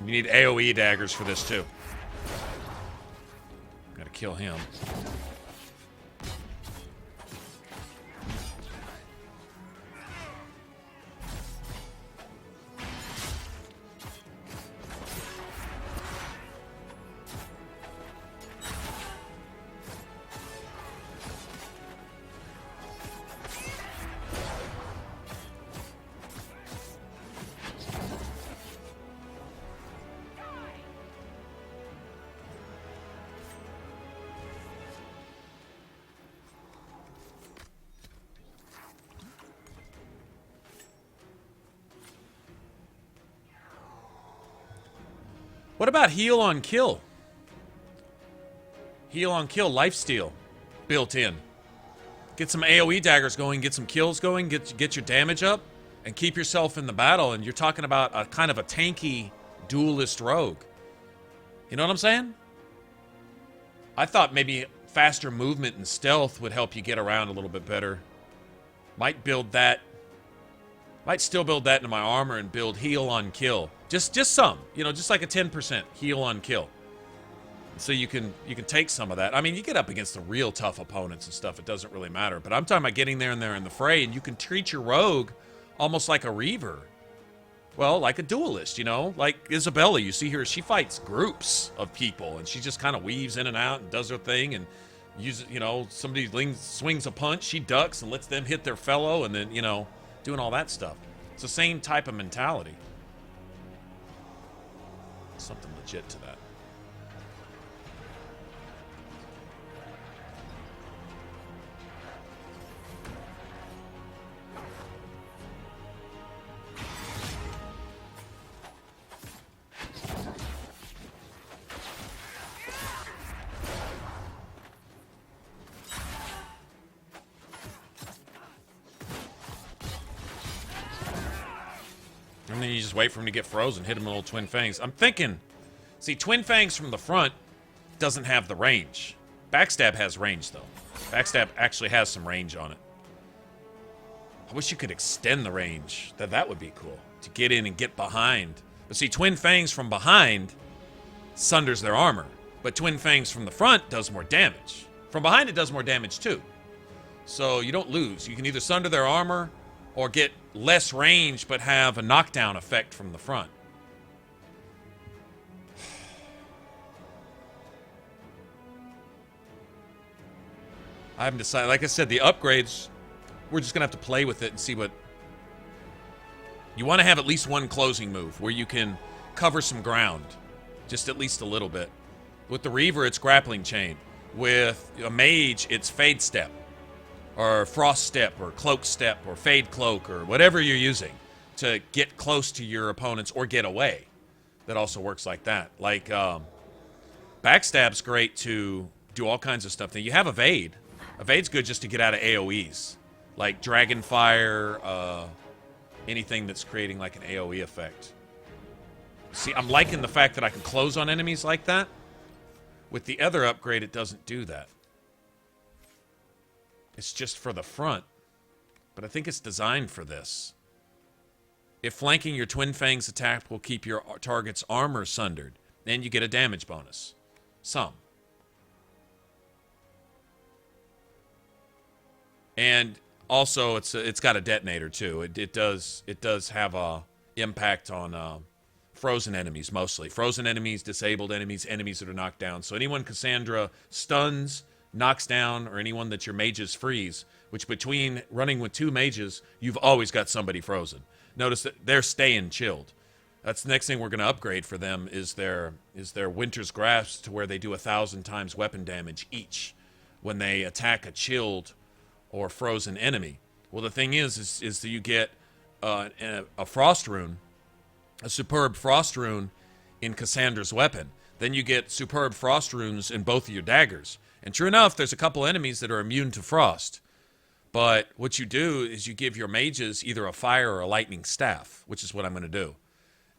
You need AoE daggers for this, too. Gotta kill him. What about heal on kill? Heal on kill, lifesteal, built in. Get some AoE daggers going, get some kills going, get your damage up, and keep yourself in the battle. And you're talking about a kind of a tanky duelist rogue. You know what I'm saying? I thought maybe faster movement and stealth would help you get around a little bit better. Might build that. Might still build that into my armor and build heal on kill. Just some, you know, just like a 10% heal on kill. So you can take some of that. I mean, you get up against the real tough opponents and stuff, it doesn't really matter. But I'm talking about getting there in the fray, and you can treat your rogue almost like a reaver. Well, like a duelist, you know? Like Isabela, you see her, she fights groups of people, and she just kind of weaves in and out and does her thing, and uses, you know, somebody swings a punch, she ducks and lets them hit their fellow, and then, you know, doing all that stuff. It's the same type of mentality. Something legit to that. And then you just wait for him to get frozen, hit him with little twin fangs. I'm thinking, see, twin fangs from the front doesn't have the range. Backstab has range, though. Backstab actually has some range on it. I wish you could extend the range. That would be cool, to get in and get behind. But see, twin fangs from behind sunders their armor. But twin fangs from the front does more damage. From behind, it does more damage, too. So you don't lose. You can either sunder their armor or get less range but have a knockdown effect from the front. I haven't decided. Like I said, the upgrades, we're just going to have to play with it and see what... You want to have at least one closing move where you can cover some ground. Just at least a little bit. With the Reaver, it's Grappling Chain. With a Mage, it's Fade Step. Or Frost Step, or Cloak Step, or Fade Cloak, or whatever you're using to get close to your opponents or get away. That also works like that. Like, Backstab's great to do all kinds of stuff. Now, you have Evade. Evade's good just to get out of AoEs. Like Dragonfire, anything that's creating like an AoE effect. See, I'm liking the fact that I can close on enemies like that. With the other upgrade, it doesn't do that. It's just for the front. But I think it's designed for this. If flanking your Twin Fangs attack will keep your target's armor sundered, then you get a damage bonus. Some. And also, it's got a detonator too. It does have a impact on frozen enemies mostly. Frozen enemies, disabled enemies, enemies that are knocked down. So anyone Cassandra stuns, knocks down, or anyone that your mages freeze, which between running with two mages, you've always got somebody frozen. Notice that they're staying chilled. That's the next thing we're going to upgrade for them is their Winter's Grasp, to where they do 1,000 times weapon damage each when they attack a chilled or frozen enemy. Well, the thing is that you get a Frost Rune, a Superb Frost Rune in Cassandra's weapon. Then you get Superb Frost Runes in both of your daggers. And true enough, there's a couple enemies that are immune to frost. But what you do is you give your mages either a fire or a lightning staff, which is what I'm going to do.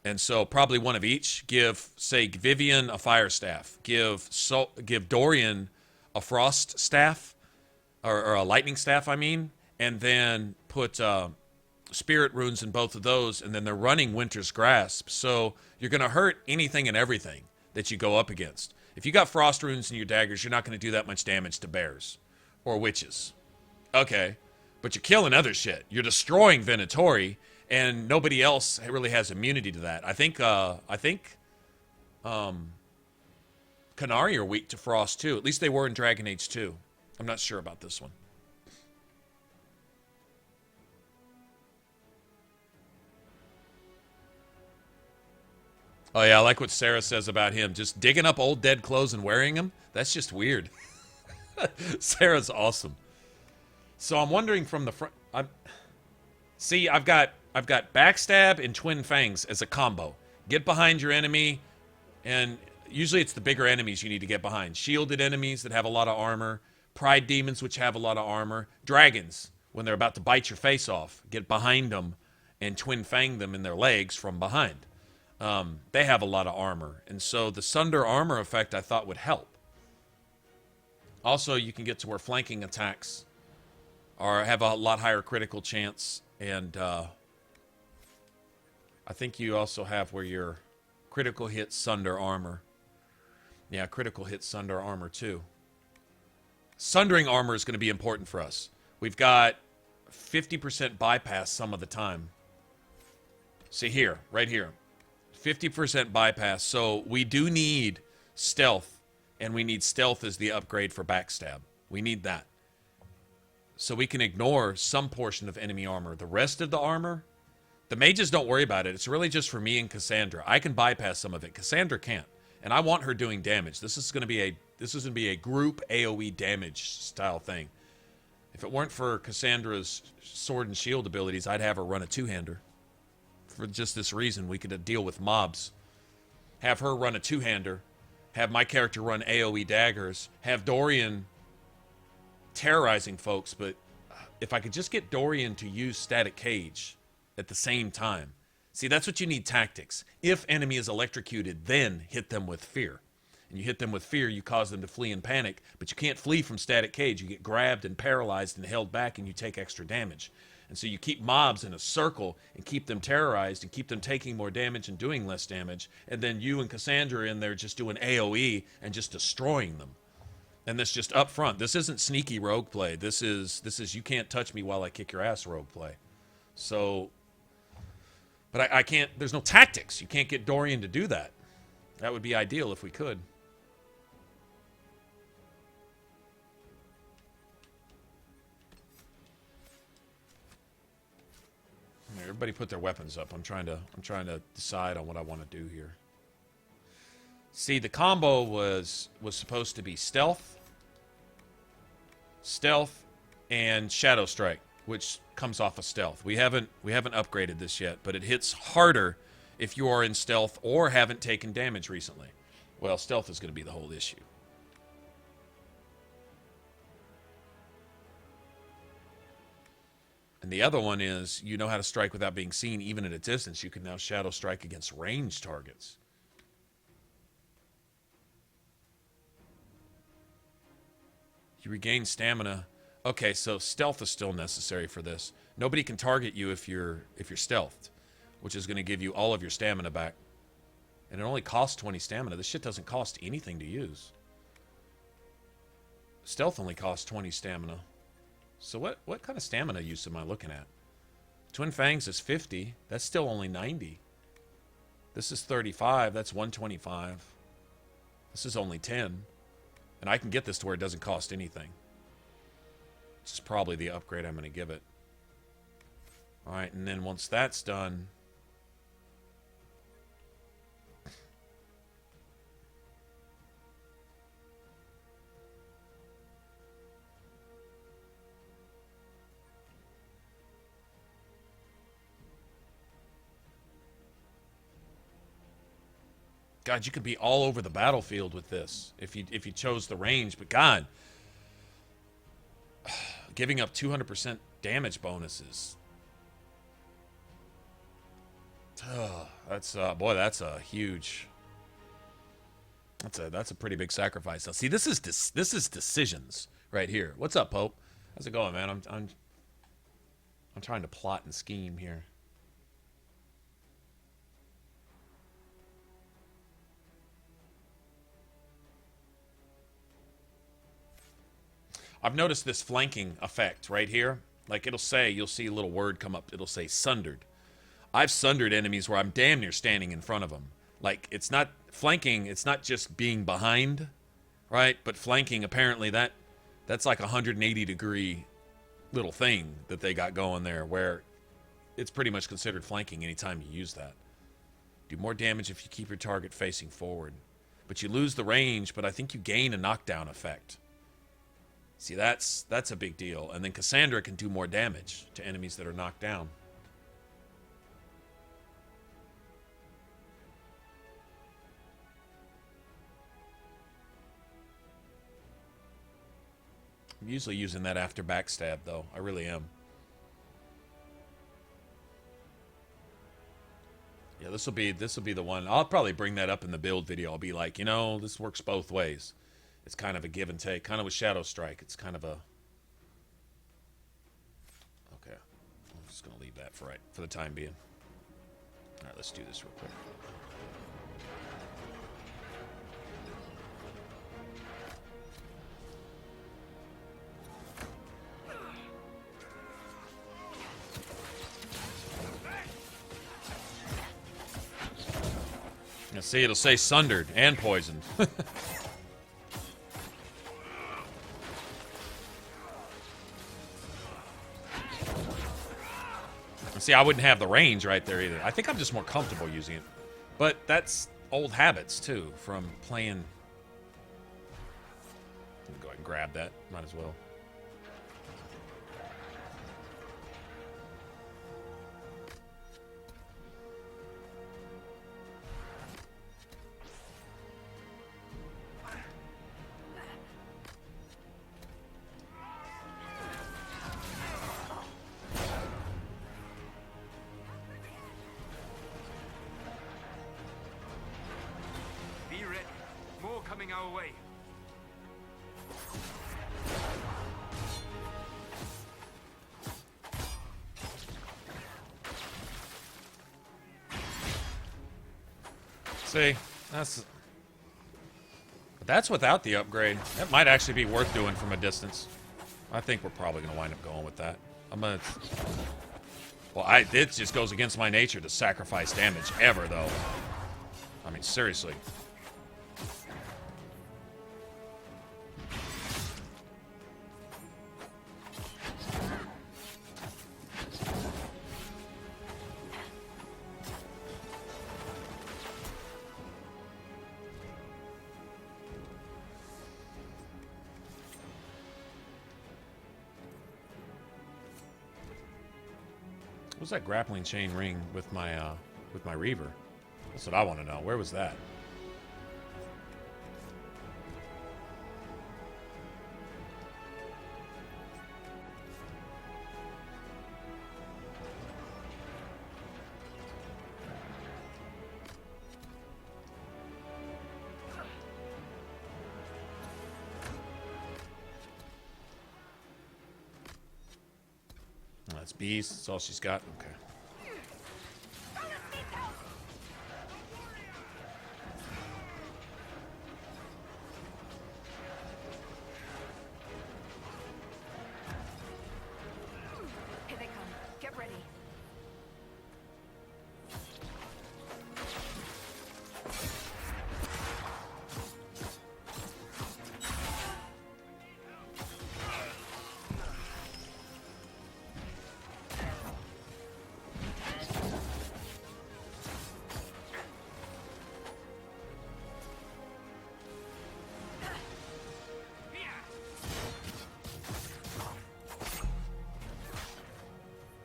And so probably one of each. Give, say, Vivian a fire staff. Give Dorian a frost staff, or a lightning staff, I mean. And then put spirit runes in both of those, and then they're running Winter's Grasp. So you're going to hurt anything and everything that you go up against. If you got frost runes in your daggers, you're not going to do that much damage to bears or witches. Okay, but you're killing other shit. You're destroying Venatori, and nobody else really has immunity to that. I think Canari are weak to frost too. At least they were in Dragon Age 2. I'm not sure about this one. Oh, yeah, I like what Sarah says about him. Just digging up old dead clothes and wearing them? That's just weird. Sarah's awesome. So I'm wondering from the front... See, I've got Backstab and Twin Fangs as a combo. Get behind your enemy And usually it's the bigger enemies you need to get behind. Shielded enemies that have a lot of armor. Pride demons, which have a lot of armor. Dragons, when they're about to bite your face off, get behind them and twin fang them in their legs from behind. They have a lot of armor. And so the Sunder armor effect I thought would help. Also, you can get to where flanking attacks have a lot higher critical chance. And I think you also have where your critical hit Sunder armor. Yeah, critical hit Sunder armor too. Sundering armor is going to be important for us. We've got 50% bypass some of the time. See here, right here. 50% bypass. So we do need stealth, and we need stealth as the upgrade for backstab. We need that. So we can ignore some portion of enemy armor. The rest of the armor, the mages don't worry about it. It's really just for me and Cassandra. I can bypass some of it. Cassandra can't. And I want her doing damage. This is going to be a group AoE damage style thing. If it weren't for Cassandra's sword and shield abilities, I'd have her run a two-hander. For just this reason, we could deal with mobs. Have her run a two-hander. Have my character run AoE daggers. Have Dorian terrorizing folks. But if I could just get Dorian to use static cage at the same time. See, that's what you need, tactics. If enemy is electrocuted, then hit them with fear. And you hit them with fear, you cause them to flee in panic. But you can't flee from static cage. You get grabbed and paralyzed and held back, and you take extra damage. And so you keep mobs in a circle and keep them terrorized and keep them taking more damage and doing less damage. And then you and Cassandra are in there just doing AoE and just destroying them. And this just up front. This isn't sneaky rogue play. This is you can't touch me while I kick your ass rogue play. So, but I can't, there's no tactics. You can't get Dorian to do that. That would be ideal if we could. Everybody put their weapons up. I'm trying to decide on what I want to do here. See, the combo was supposed to be stealth, and shadow strike, which comes off of stealth. We haven't upgraded this yet, but it hits harder if you are in stealth or haven't taken damage recently. Well, stealth is going to be the whole issue. And the other one is, you know how to strike without being seen, even at a distance. You can now shadow strike against ranged targets. You regain stamina. Okay, so stealth is still necessary for this. Nobody can target you if you're stealthed, which is going to give you all of your stamina back. And it only costs 20 stamina. This shit doesn't cost anything to use. Stealth only costs 20 stamina. So what kind of stamina use am I looking at? Twin Fangs is 50. That's still only 90. This is 35. That's 125. This is only 10. And I can get this to where it doesn't cost anything. This is probably the upgrade I'm going to give it. Alright, and then once that's done... God, you could be all over the battlefield with this if you chose the range. But God, giving up 200% damage bonuses. That's boy, that's a huge. That's a pretty big sacrifice. Now, see, this is decisions right here. What's up, Pope? How's it going, man? I'm trying to plot and scheme here. I've noticed this flanking effect right here. Like you'll see a little word come up. It'll say sundered. I've sundered enemies where I'm damn near standing in front of them. Like it's not flanking. It's not just being behind, right? But flanking, apparently that's like a 180-degree little thing that they got going there where it's pretty much considered flanking anytime you use that. Do more damage if you keep your target facing forward. But you lose the range, but I think you gain a knockdown effect. See, that's a big deal. And then Cassandra can do more damage to enemies that are knocked down. I'm usually using that after backstab, though. I really am. Yeah, this will be the one. I'll probably bring that up in the build video. I'll be like, you know, this works both ways. It's kind of a give and take. Kind of with Shadow Strike. It's kind of a... Okay. I'm just going to leave that for the time being. All right, let's do this real quick. Now see, it'll say sundered and poisoned. See, I wouldn't have the range right there either. I think I'm just more comfortable using it. But that's old habits, too, from playing. Go ahead and grab that. Might as well. Our way. See, that's without the upgrade. That might actually be worth doing from a distance. I think we're probably going to wind up going with that. Well, it just goes against my nature to sacrifice damage ever, though. I mean, seriously. What's that grappling chain ring with my Reaver? That's what I want to know. Where was that? That's beast. That's all she's got. Okay. Here they come. Get ready.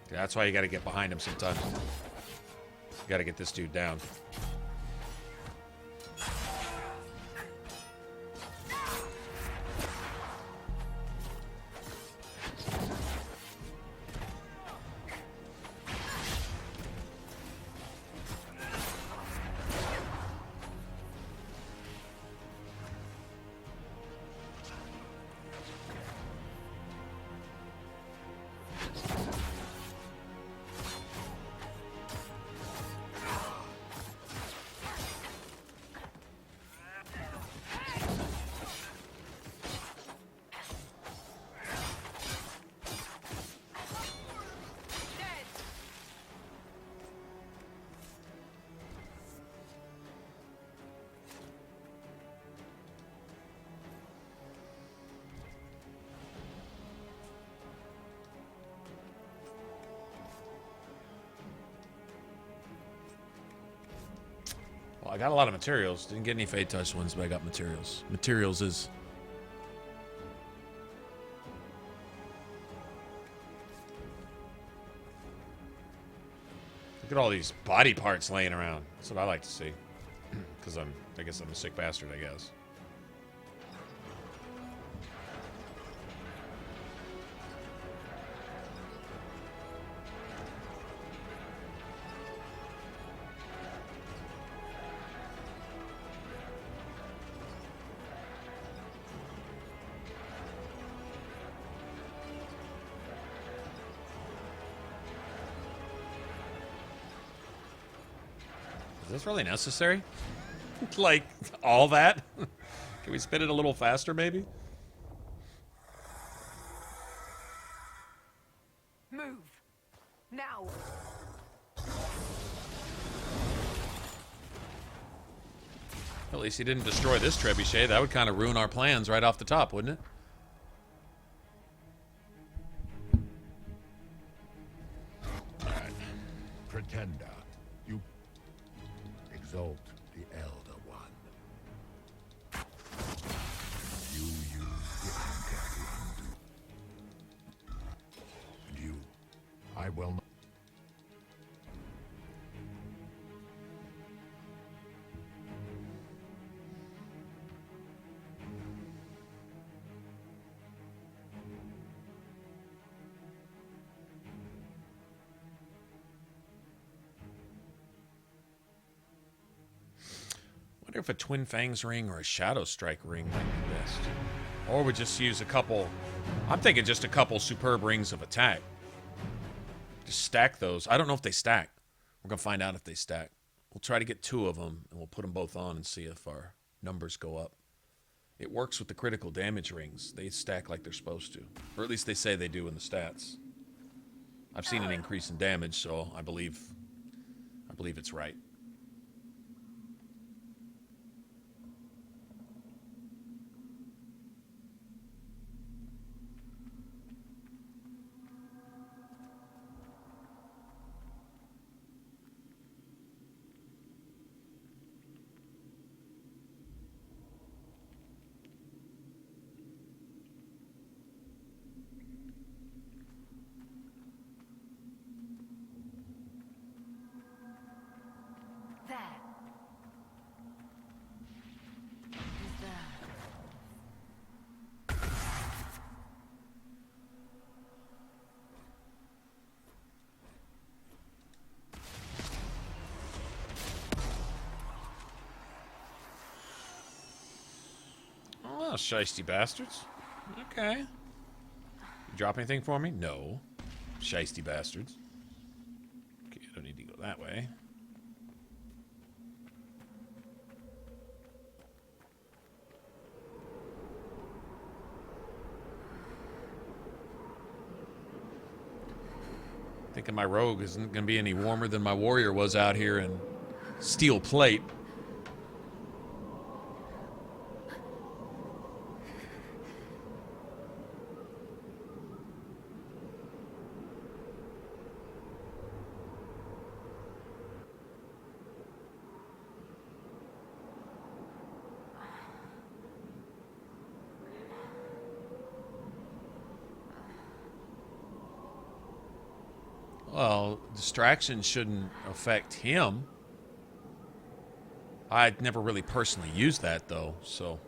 That's why you got to get behind him sometimes. You got to get this dude down. I got a lot of materials. Didn't get any Fade Touch ones, but I got materials. Materials is... Look at all these body parts laying around. That's what I like to see. Because I guess I'm a sick bastard, I guess. this really necessary? Like, all that? Can we spin it a little faster, maybe? Move. Now. At least he didn't destroy this trebuchet. That would kind of ruin our plans right off the top, wouldn't it? Pretender, you exalt the Elder One. You use the anchor to undo. And you, I will not. I wonder if a Twin Fangs ring or a Shadow Strike ring might be best. Or we just use a couple... I'm thinking just a couple superb rings of attack. Just stack those. I don't know if they stack. We're going to find out if they stack. We'll try to get 2 of them, and we'll put them both on and see if our numbers go up. It works with the critical damage rings. They stack like they're supposed to. Or at least they say they do in the stats. I've seen an increase in damage, so I believe it's right. Oh, shiesty bastards. Okay. You drop anything for me? No. Shiesty bastards. Okay, I don't need to go that way. Thinking my rogue isn't going to be any warmer than my warrior was out here in steel plate. Well, distraction shouldn't affect him. I'd never really personally used that, though, so...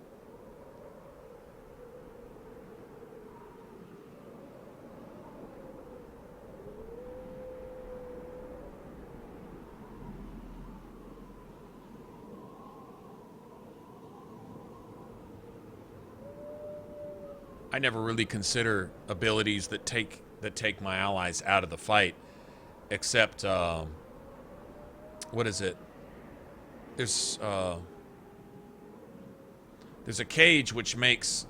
I never really consider abilities that take my allies out of the fight. Except, what is it? There's a cage which makes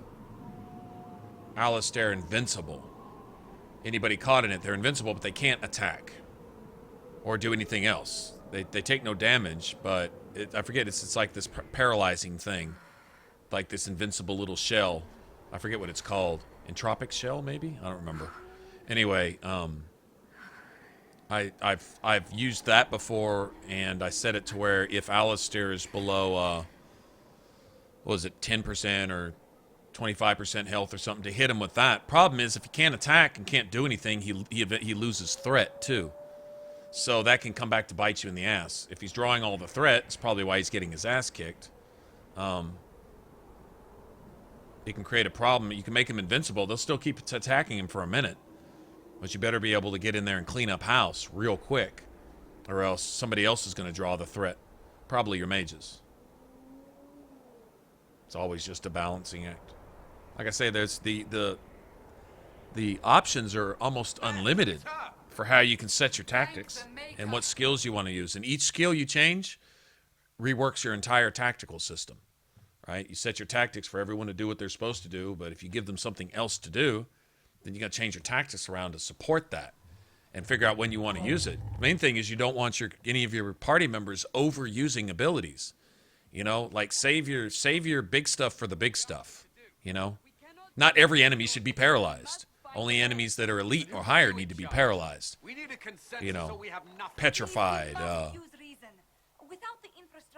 Alistair invincible. Anybody caught in it, they're invincible, but they can't attack or do anything else. They take no damage, but I forget, it's like this paralyzing thing. Like this invincible little shell. I forget what it's called. Entropic shell, maybe? I don't remember. Anyway, I've used that before, and I set it to where if Alistair is below, what was it, 10% or 25% health or something, to hit him with that. Problem is, if he can't attack and can't do anything, he loses threat too. So that can come back to bite you in the ass. If he's drawing all the threat, it's probably why he's getting his ass kicked. It can create a problem. You can make him invincible. They'll still keep attacking him for a minute. But you better be able to get in there and clean up house real quick, or else somebody else is going to draw the threat. Probably your mages. It's always just a balancing act. Like I say, there's the options are almost unlimited for how you can set your tactics and what skills you want to use. And each skill you change reworks your entire tactical system, right? You set your tactics for everyone to do what they're supposed to do, but if you give them something else to do, then you got to change your tactics around to support that and figure out when you want to use it. The main thing is you don't want any of your party members overusing abilities. You know, like save your big stuff for the big stuff, you know? Not every enemy should be paralyzed. Only enemies that are elite or higher need to be paralyzed. You know, petrified,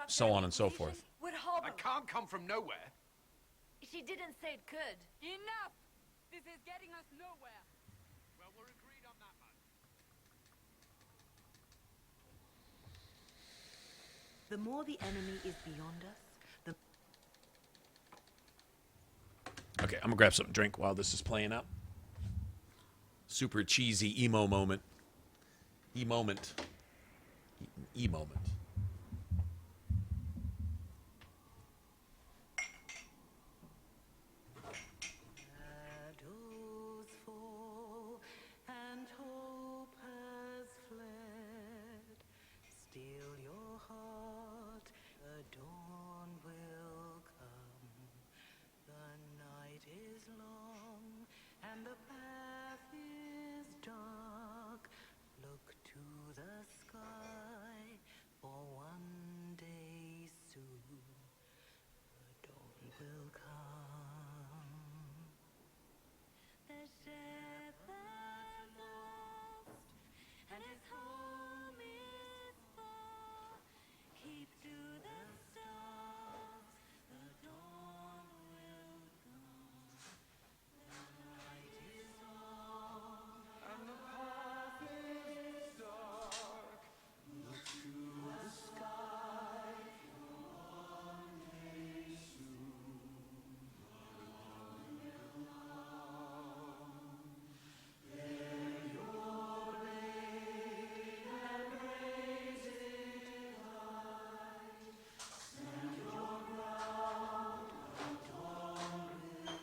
so on and so forth. I can't come from nowhere. She didn't say it could. Enough! This is getting us nowhere. Well, we're agreed on that much. The more the enemy is beyond us, the... Okay, I'm gonna grab something to drink while this is playing out. Super cheesy emo moment. E-moment. E-moment. Shadows fall and hope has fled. Still your heart, the dawn will come. The night is long and the path is dark. Look to the sky, for one day soon the dawn will come. The shepherd lost and his home is far. Keep to the stars, the dawn will come. The night is long and the path is dark. Look to the sky, for one day soon the dawn will come. Bear your blade and raise it high. Stand your ground, the dawn will come.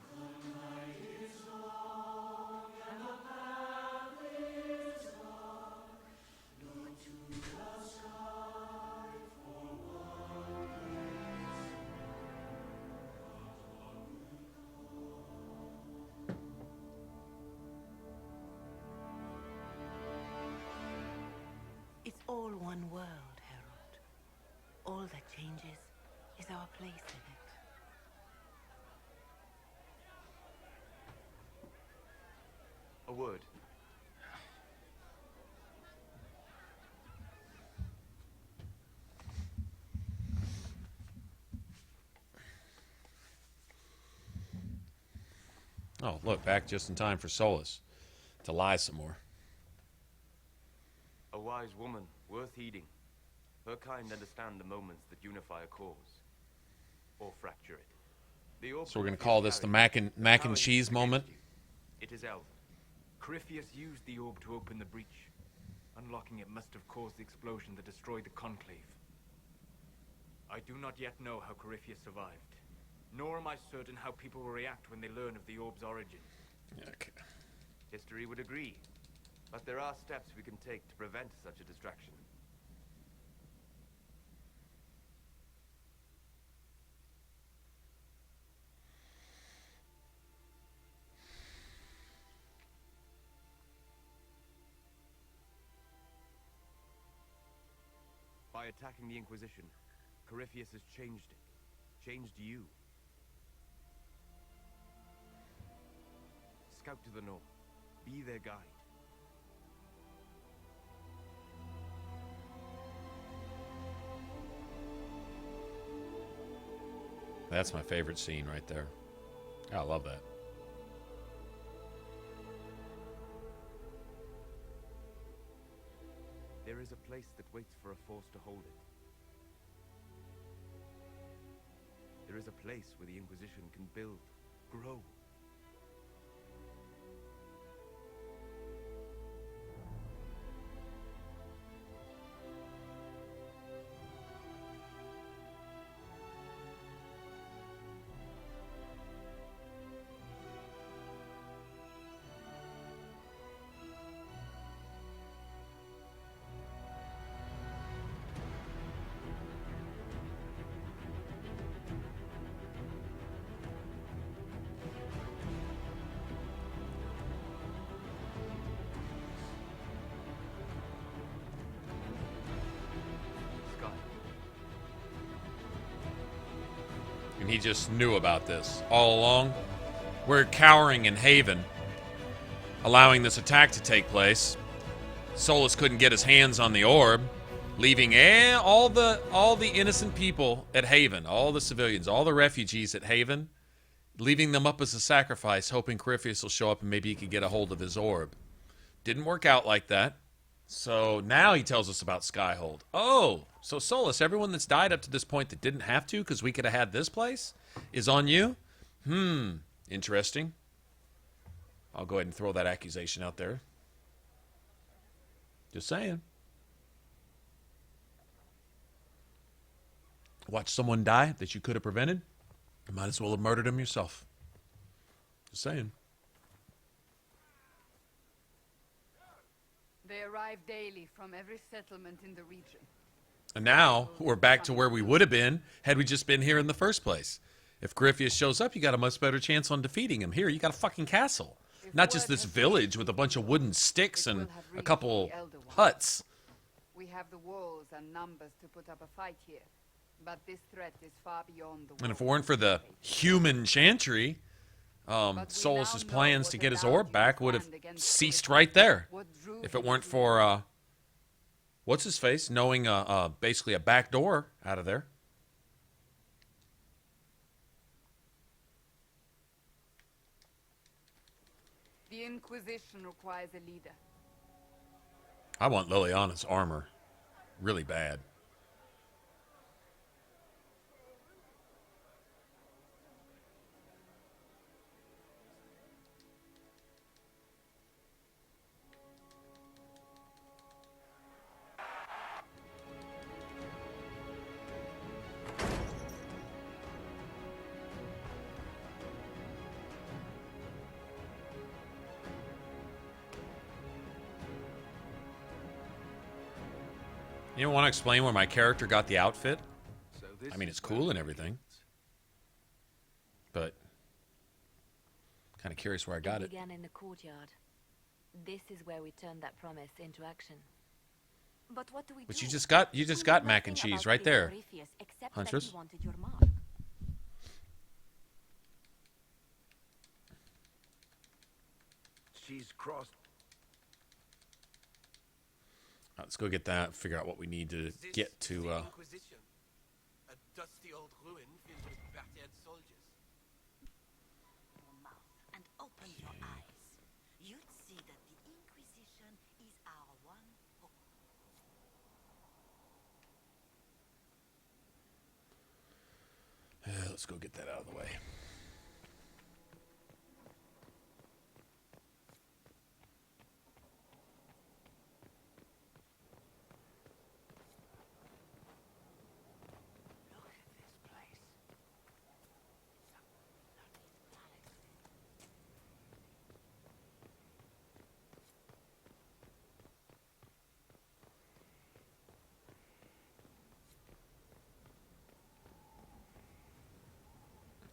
The night is long and the path is dark. Look to the sky, for one day It's all one world, Herald. All that changes is our place in it. A word. Oh, look, back just in time for Solus to lie some more. A wise woman, worth heeding. Her kind understand the moments that unify a cause. Or fracture it. The So we're going to call this the mac and cheese moment. It is Elven. Corypheus used the orb to open the breach. Unlocking it must have caused the explosion that destroyed the Conclave. I do not yet know how Corypheus survived. Nor am I certain how people will react when they learn of the orb's origin. Okay. History would agree. But there are steps we can take to prevent such a distraction. By attacking the Inquisition, Corypheus has changed it. Changed you. Scout to the north. Be their guide. That's my favorite scene right there. I love that. There is a place that waits for a force to hold it. There is a place where the Inquisition can build, grow. And he just knew about this all along. We're cowering in Haven, allowing this attack to take place. Solus couldn't get his hands on the orb, leaving all the innocent people at Haven, all the civilians, all the refugees at Haven, leaving them up as a sacrifice, hoping Corypheus will show up and maybe he could get a hold of his orb. Didn't work out like that. So now he tells us about Skyhold. Oh, so Solus, everyone that's died up to this point that didn't have to because we could have had this place is on you? Interesting. I'll go ahead and throw that accusation out there. Just saying. Watch someone die that you could have prevented. You might as well have murdered him yourself. Just saying. They arrive daily from every settlement in the region. And now we're back to where we would have been had we just been here in the first place. If Corypheus shows up, you got a much better chance on defeating him. Here, you got a fucking castle. Not just this village with a bunch of wooden sticks and a couple huts. We have the walls and numbers to put up a fight here, but this threat is far beyond the walls. And if it weren't for the human chantry, Solus's plans to get his orb back would have ceased right there. If it weren't for, what's his face, knowing basically a back door out of there. The Inquisition requires a leader. I want Liliana's armor really bad. You don't want to explain where my character got the outfit? I mean, it's cool and everything. But kind of curious where I got it. Began in the courtyard. This is where we turned that promise into action. But what do we do? But you just got mac and cheese right there, Huntress. She's crossed. Let's go get that. Figure out what we need to get to. Inquisition, a dusty old ruin filled with battered soldiers. Your mouth and open your eyes. You'd see that the Inquisition is our one hope. Let's go get that out of the way.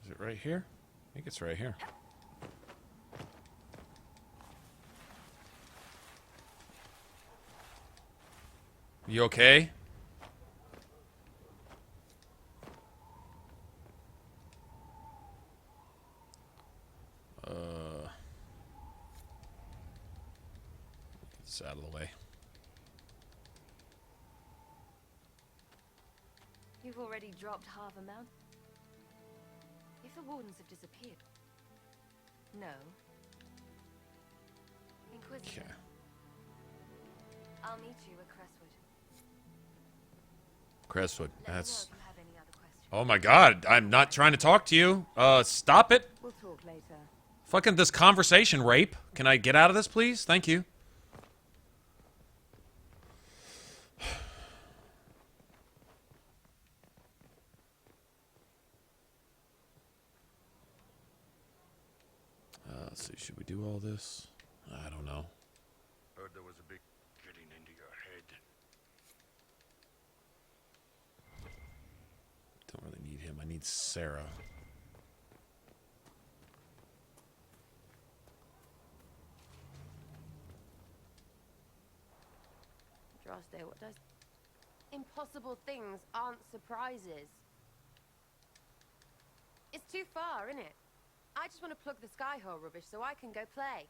Is it right here? I think it's right here. You okay? Get this out of the way. You've already dropped half a mount. If the wardens have disappeared. No. Inquisition. Okay. I'll meet you at Crestwood. Crestwood. Let me know That's. if you have any other questions. Oh my God! I'm not trying to talk to you. Stop it. We'll talk later. Fucking this conversation rape. Can I get out of this, please? Thank you. Let's see. Should we do all this? I don't know. Heard there was a big getting into your head. Don't really need him. I need Sarah. Droste, what does... Impossible things aren't surprises. It's too far, isn't it? I just want to plug the Skyhold rubbish so I can go play.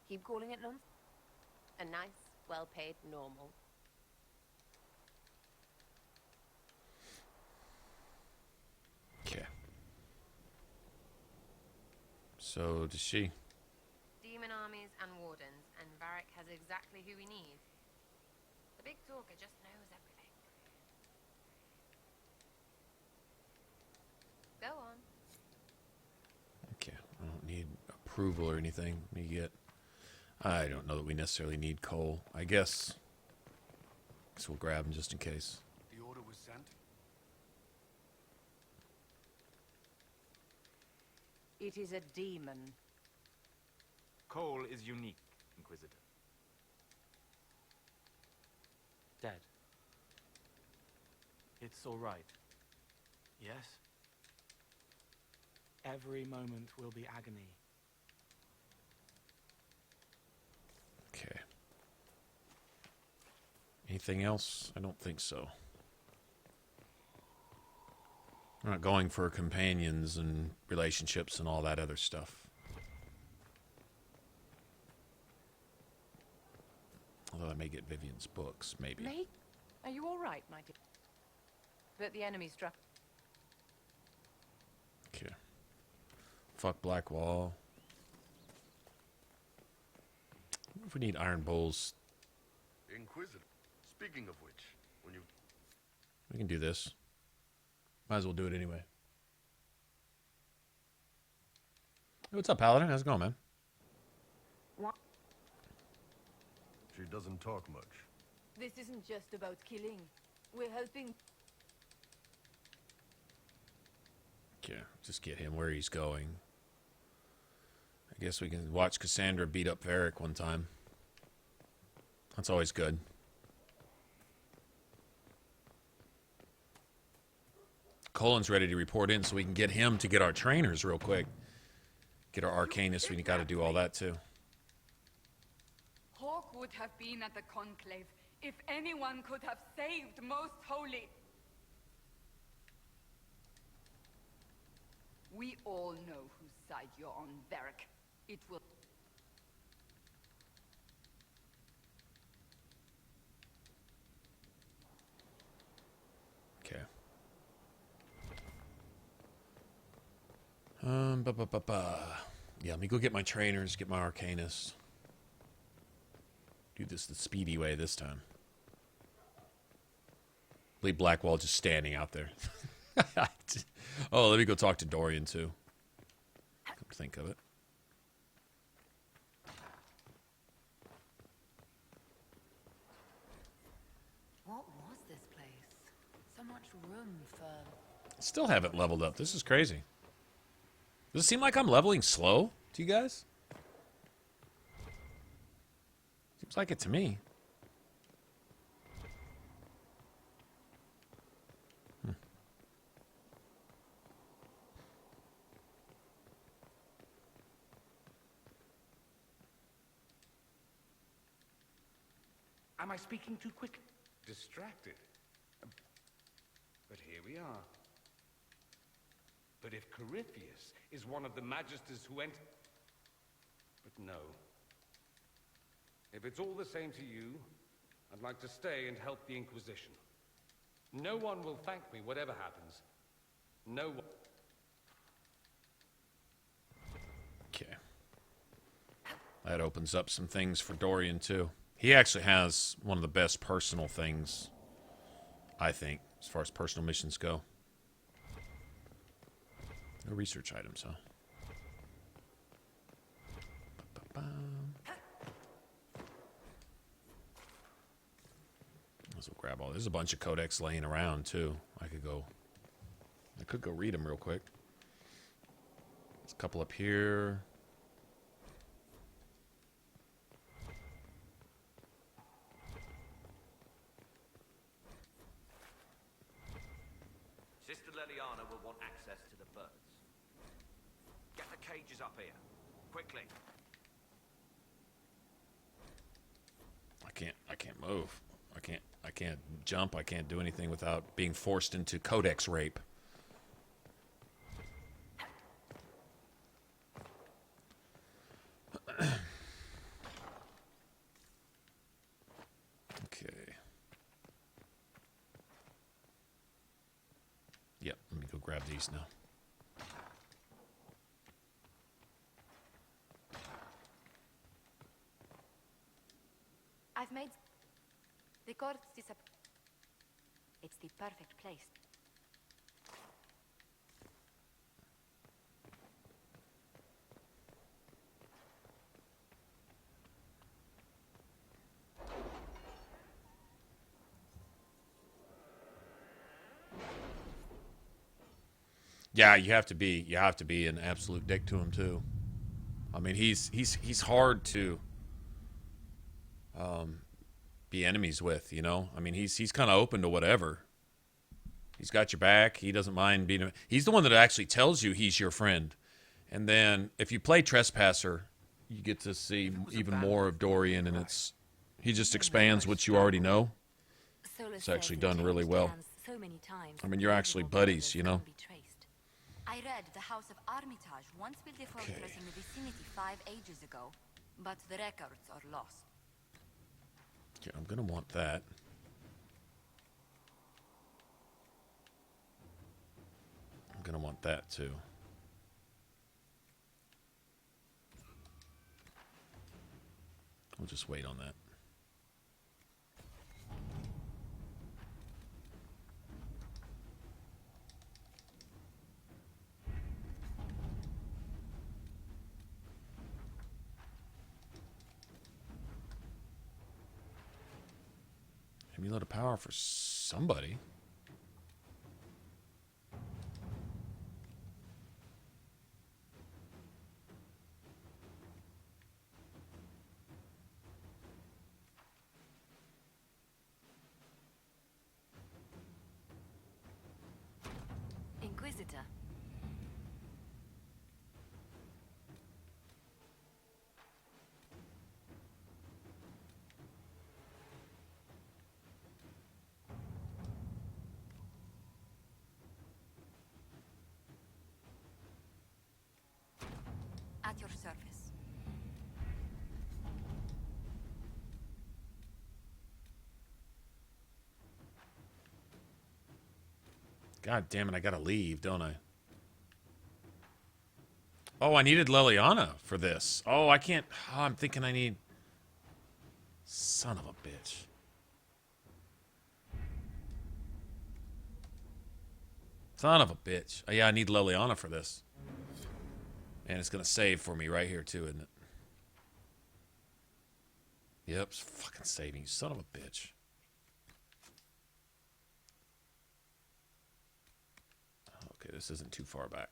Keep calling it nonsense. A nice, well-paid normal. Okay. So, does she? Demon armies and wardens, and Varric has exactly who we need. The big talker just knows everything. Go on. Okay, I don't need approval or anything. Let me get... I don't know that we necessarily need coal. I guess we'll grab them just in case. The order was sent? It is a demon. Coal is unique, Inquisitor. Dead. It's all right. Yes? Every moment will be agony. Okay. Anything else? I don't think so. We're not going for companions and relationships and all that other stuff. Although I may get Vivian's books, maybe. Mate, are you all right, my dear? But the enemy struck. Okay. Fuck Blackwall. I wonder if we need iron bowls. Inquisitor. Speaking of which, when you... We can do this. Might as well do it anyway. Hey, what's up, Paladin? How's it going, man? What? She doesn't talk much. This isn't just about killing. We're helping. Okay, just get him where he's going. I guess we can watch Cassandra beat up Varric one time. That's always good. Colin's ready to report in so we can get him to get our trainers real quick. Get our Arcanists. We got to do all that too. Hawk would have been at the Conclave if anyone could have saved Most Holy. We all know whose side you're on, Varric. It will... Okay. Yeah, let me go get my trainers, get my Arcanists. Do this the speedy way this time. Leave Blackwall just standing out there. Oh, let me go talk to Dorian too. Come to think of it. What was this place? So much room for... Still haven't leveled up. This is crazy. Does it seem like I'm leveling slow to you guys? Seems like it to me. Am I speaking too quick? Distracted? But here we are. But if Corypheus is one of the Magisters who went... But no. If it's all the same to you, I'd like to stay and help the Inquisition. No one will thank me, whatever happens. No one... Okay. That opens up some things for Dorian, too. He actually has one of the best personal things, I think, as far as personal missions go. No research items, huh? Let's grab all. There's a bunch of codex laying around, too. I could go read them real quick. There's a couple up here. Sister Leliana will want access to the birds. Get the cages up here. Quickly. I can't move. I can't jump. I can't do anything without being forced into codex rape. Okay. Yep, let me go grab these now. I've made the courts disappear. It's the perfect place. Yeah, you have to be an absolute dick to him too. I mean, he's hard to be enemies with, you know? I mean, he's kind of open to whatever. He's got your back. He doesn't mind being he's the one that actually tells you he's your friend. And then if you play Trespasser, you get to see even more of Dorian, and he just expands what you already know. It's actually done really well. I mean, you're actually buddies, you know? I read the House of Armitage once built a fortress in the vicinity 5 ages ago, but the records are lost. Okay, I'm gonna want that. I'm gonna want that too. We'll just wait on that. Amulet of power for somebody. Inquisitor. At your service. God damn it, I gotta leave, don't I? Oh, I needed Liliana for this. Oh, I can't. Oh, I'm thinking I need... Son of a bitch. Son of a bitch. Oh, yeah, I need Liliana for this. And it's gonna save for me right here, too, isn't it? Yep, it's fucking saving. Son of a bitch. Okay, this isn't too far back.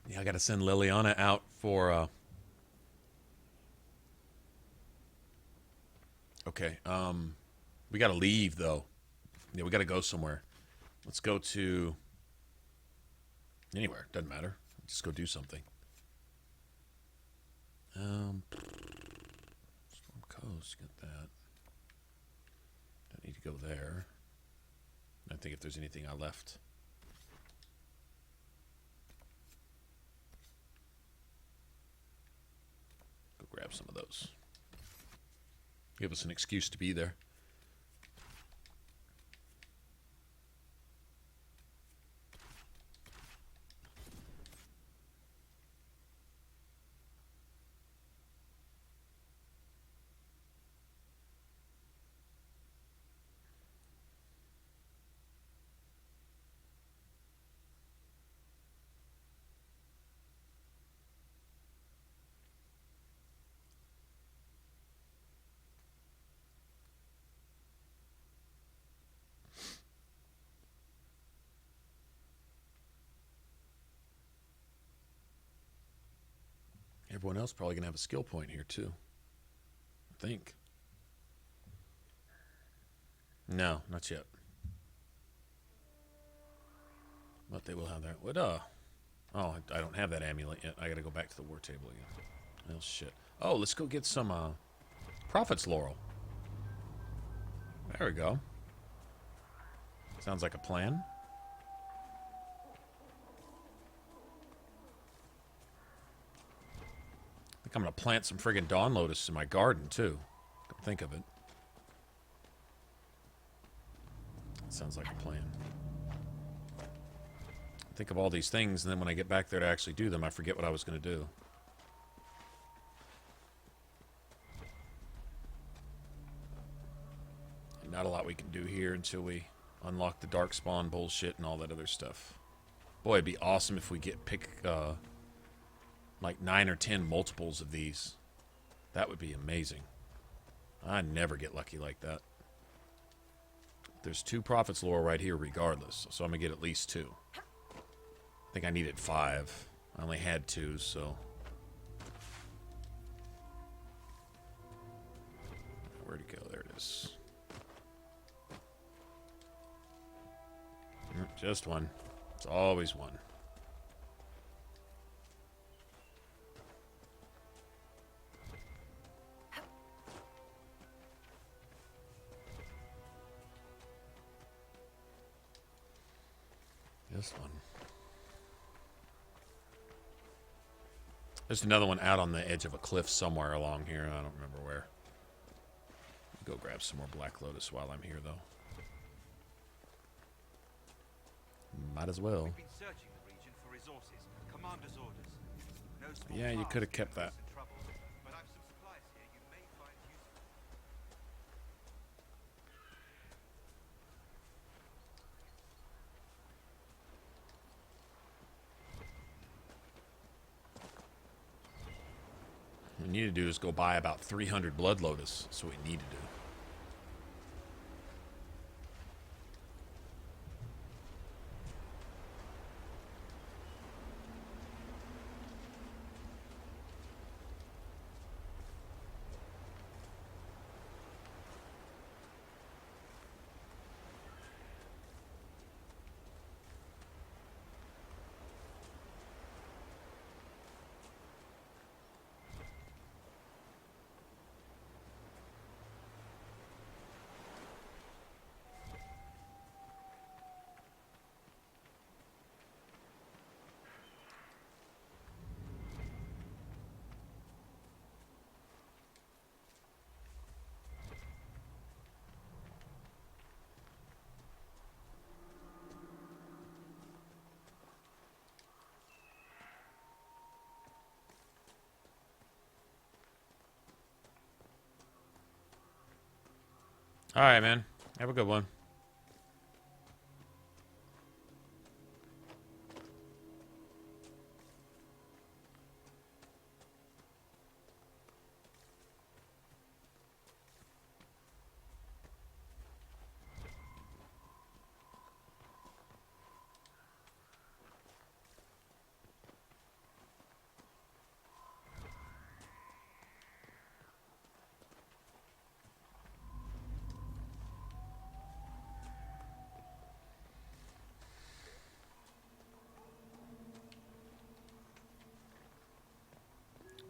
Yeah, I gotta send Liliana out for, Okay, we gotta leave, though. Yeah, we gotta go somewhere. Let's go to... Anywhere, doesn't matter. Just go do something. Storm Coast, get that. Don't need to go there. I think if there's anything I left. Go grab some of those. Give us an excuse to be there. Everyone else probably gonna have a skill point here too. I think. No, not yet. But they will have that. What Oh, I don't have that amulet yet. I gotta go back to the war table again. Well, shit. Oh, let's go get some, Prophet's Laurel. There we go. Sounds like a plan. I think I'm gonna plant some friggin' Dawn Lotus in my garden, too. Come think of it. Sounds like a plan. Think of all these things, and then when I get back there to actually do them, I forget what I was going to do. And not a lot we can do here until we unlock the Darkspawn bullshit and all that other stuff. Boy, it'd be awesome if we pick like 9 or 10 multiples of these. That would be amazing. I never get lucky like that. There's 2 Prophet's Laurel right here regardless, so I'm going to get at least 2. I think I needed 5. I only had 2, so... Where'd it go? There it is. Just 1. It's always 1. Just 1. There's another one out on the edge of a cliff somewhere along here. I don't remember where. Go grab some more Black Lotus while I'm here, though. Might as well. We've been searching the region for resources. Commander's orders. No small Yeah, you task could have to kept put that. us in trouble, but I've some supplies here you may find useful. What we need to do is go buy about 300 Blood Lotus. That's what we need to do. All right, man. Have a good one.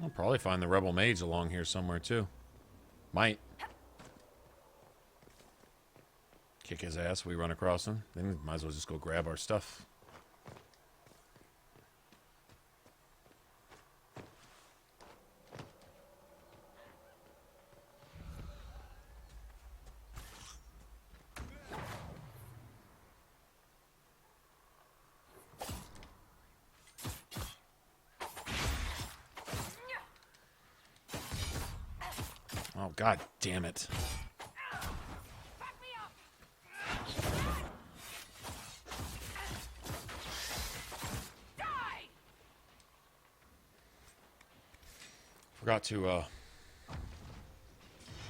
I'll probably find the Rebel Mage along here somewhere, too. Might. Kick his ass, we run across him. Then we might as well just go grab our stuff. Oh, god damn it. Forgot to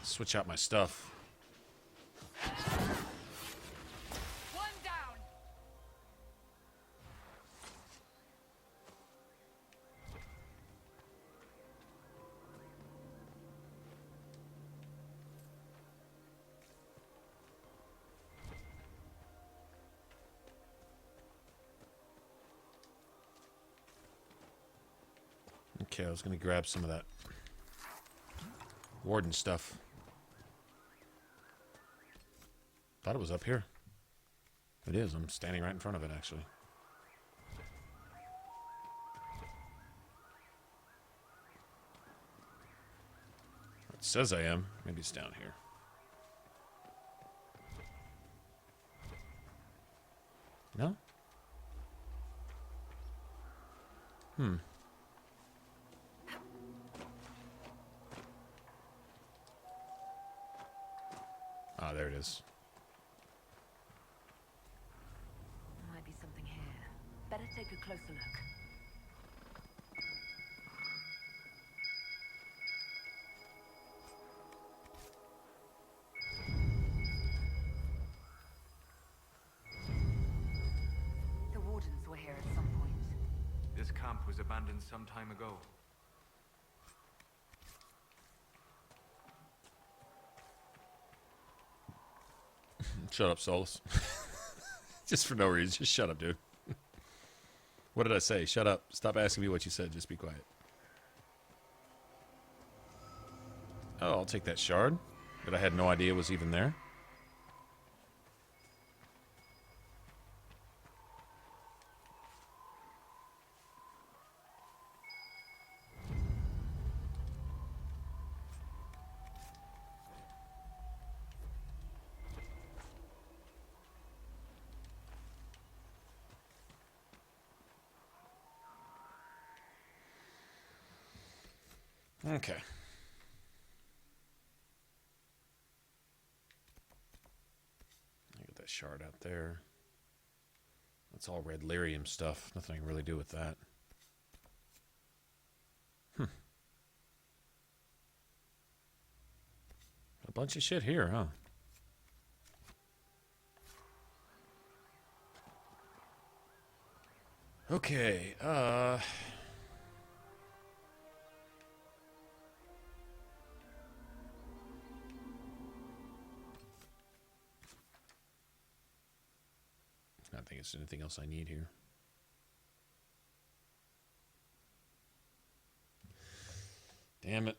switch out my stuff. One down. Okay, I was going to grab some of that warden stuff. Thought it was up here. It is. I'm standing right in front of it, actually. It says I am. Maybe it's down here. No? Ah, there it is. Might be something here. Better take a closer look. The wardens were here at some point. This camp was abandoned some time ago. Shut up, Solus. Just for no reason. Just shut up, dude. What did I say? Shut up. Stop asking me what you said. Just be quiet. Oh, I'll take that shard that I had no idea was even there. Okay. I got that shard out there. That's all red lyrium stuff. Nothing I can really do with that. A bunch of shit here, huh? Okay, I don't think it's anything else I need here. Damn it.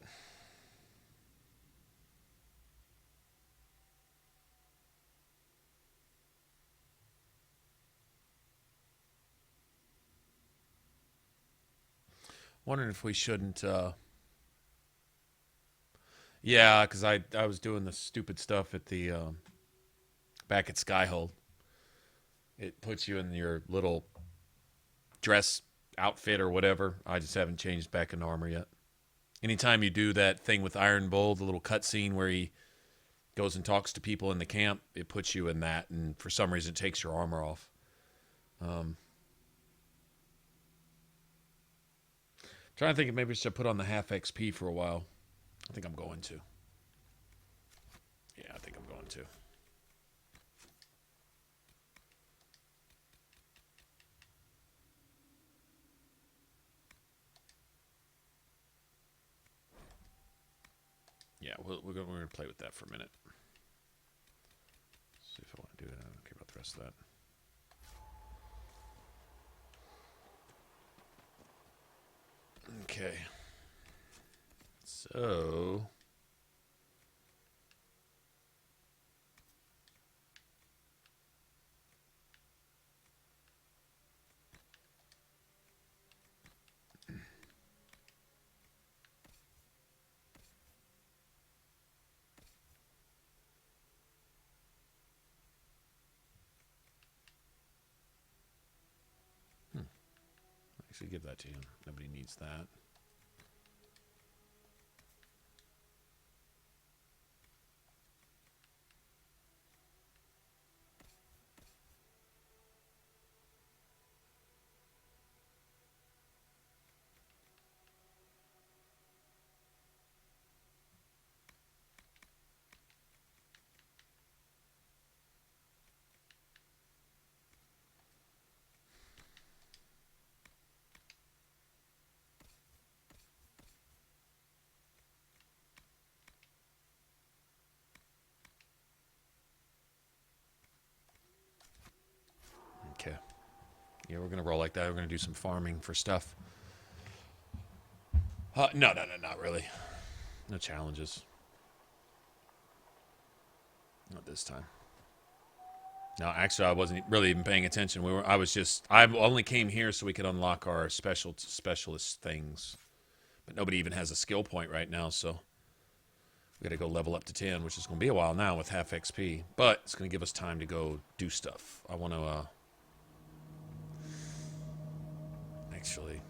Wondering if we shouldn't, yeah, because I was doing the stupid stuff at the, back at Skyhold. It puts you in your little dress outfit or whatever. I just haven't changed back in armor yet. Anytime you do that thing with Iron Bull, the little cutscene where he goes and talks to people in the camp, it puts you in that, and for some reason it takes your armor off. Trying to think if maybe I should put on the half XP for a while. I think I'm going to. Yeah, I think I'm going to. Yeah, we're going to play with that for a minute. See if I want to do it. I don't care about the rest of that. Okay. So... Actually, give that to you. Nobody needs that. Yeah, we're going to roll like that. We're going to do some farming for stuff. No, not really. No challenges. Not this time. No, actually, I wasn't really even paying attention. I only came here so we could unlock our specialist things. But nobody even has a skill point right now, so we got to go level up to 10, which is going to be a while now with half XP. But it's going to give us time to go do stuff. I want to, actually...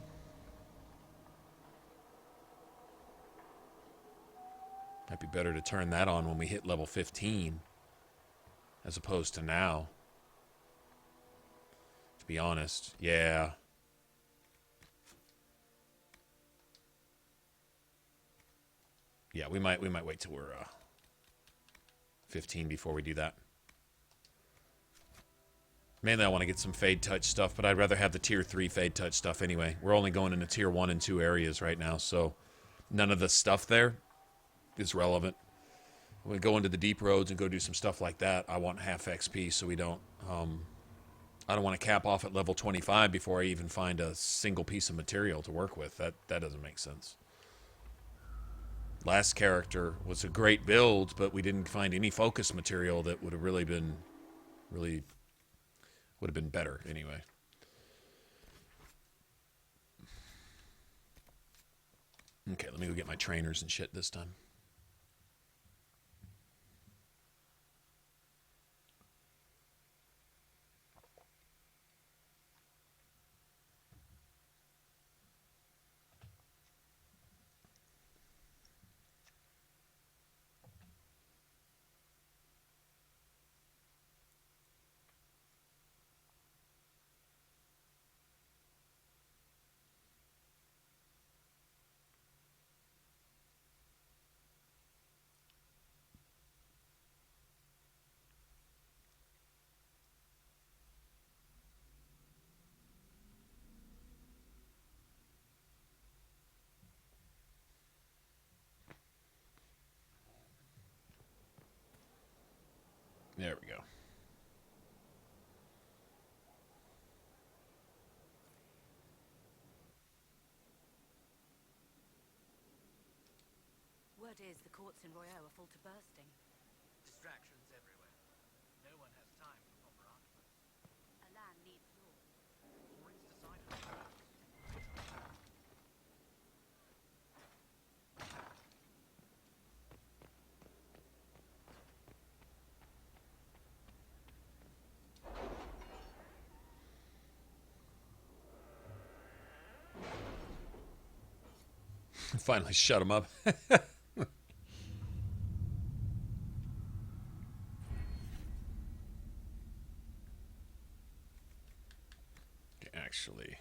Might be better to turn that on when we hit level 15 as opposed to now. To be honest, yeah. Yeah, we might wait till we're 15 before we do that. Mainly I want to get some Fade Touch stuff, but I'd rather have the Tier 3 Fade Touch stuff anyway. We're only going into Tier 1 and 2 areas right now, so none of the stuff there is relevant. When we go into the deep roads and go do some stuff like that, I want half XP so we don't... I don't want to cap off at level 25 before I even find a single piece of material to work with. That doesn't make sense. Last character was a great build, but we didn't find any focus material that would have really been better anyway. Okay, let me go get my trainers and shit this time. There we go. Word is the courts in Royale are full to bursting. Distractions everywhere. No one has time for proper arguments. A land needs law. Or it's decided. Finally shut him up. Actually,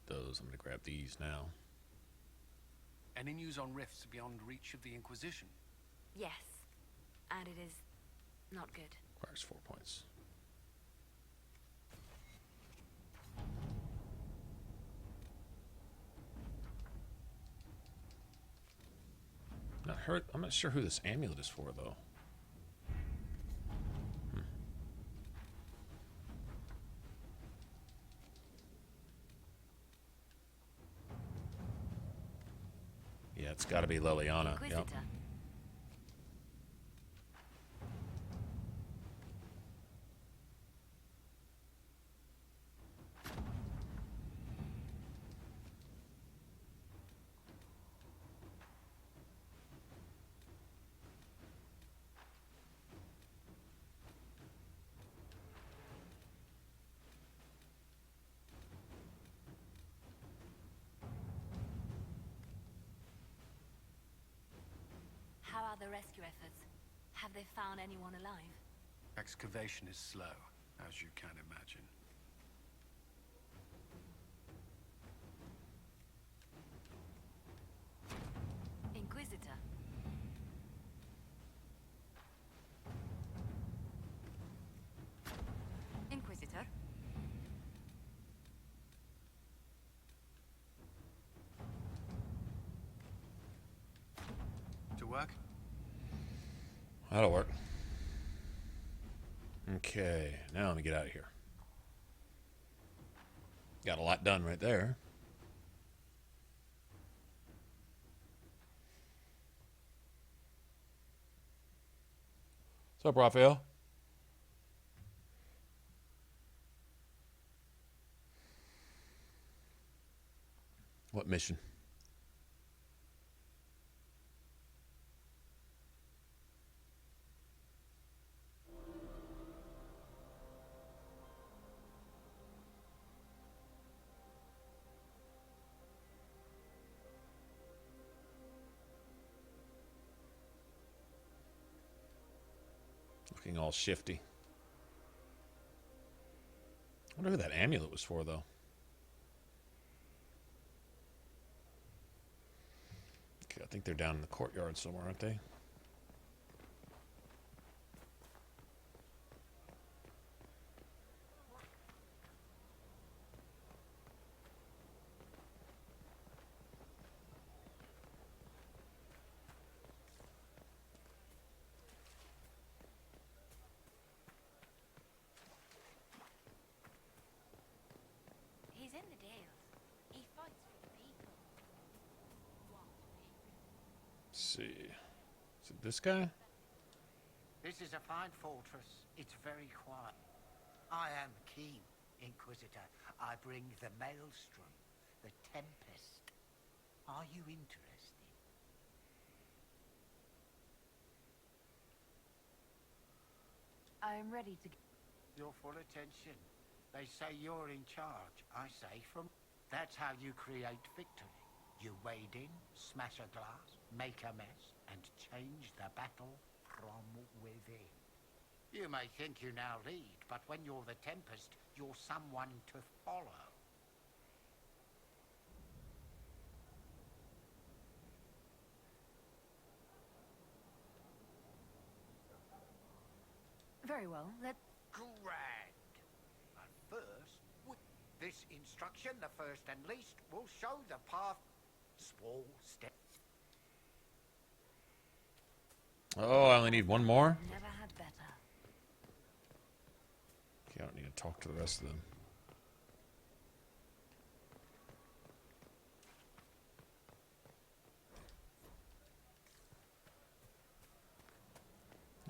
those, I'm going to grab these now. Any news on rifts beyond reach of the Inquisition? Yes. And it is not good. Requires 4 points. I'm not sure who this amulet is for, though. Yeah, it's got to be Liliana. Yep. How are the rescue efforts? Have they found anyone alive? Excavation is slow, as you can imagine. Inquisitor. Inquisitor. To work? That'll work. Okay, now let me get out of here. Got a lot done right there. What's up, Raphael? What mission? Looking all shifty. I wonder who that amulet was for, though. Okay, I think they're down in the courtyard somewhere, aren't they? He's in the Dales. He fights for the people. Let's see. Is it this guy? This is a fine fortress. It's very quiet. I am keen, Inquisitor. I bring the Maelstrom, the Tempest. Are you interested? I am ready to... Your full attention. They say you're in charge. I say from... That's how you create victory. You wade in, smash a glass, make a mess, and change the battle from within. You may think you now lead, but when you're the Tempest, you're someone to follow. Very well, let's... Grand. But first, this instruction, the first and least, will show the path. Small step. Oh, I only need one more? Never had better. Okay, I don't need to talk to the rest of them.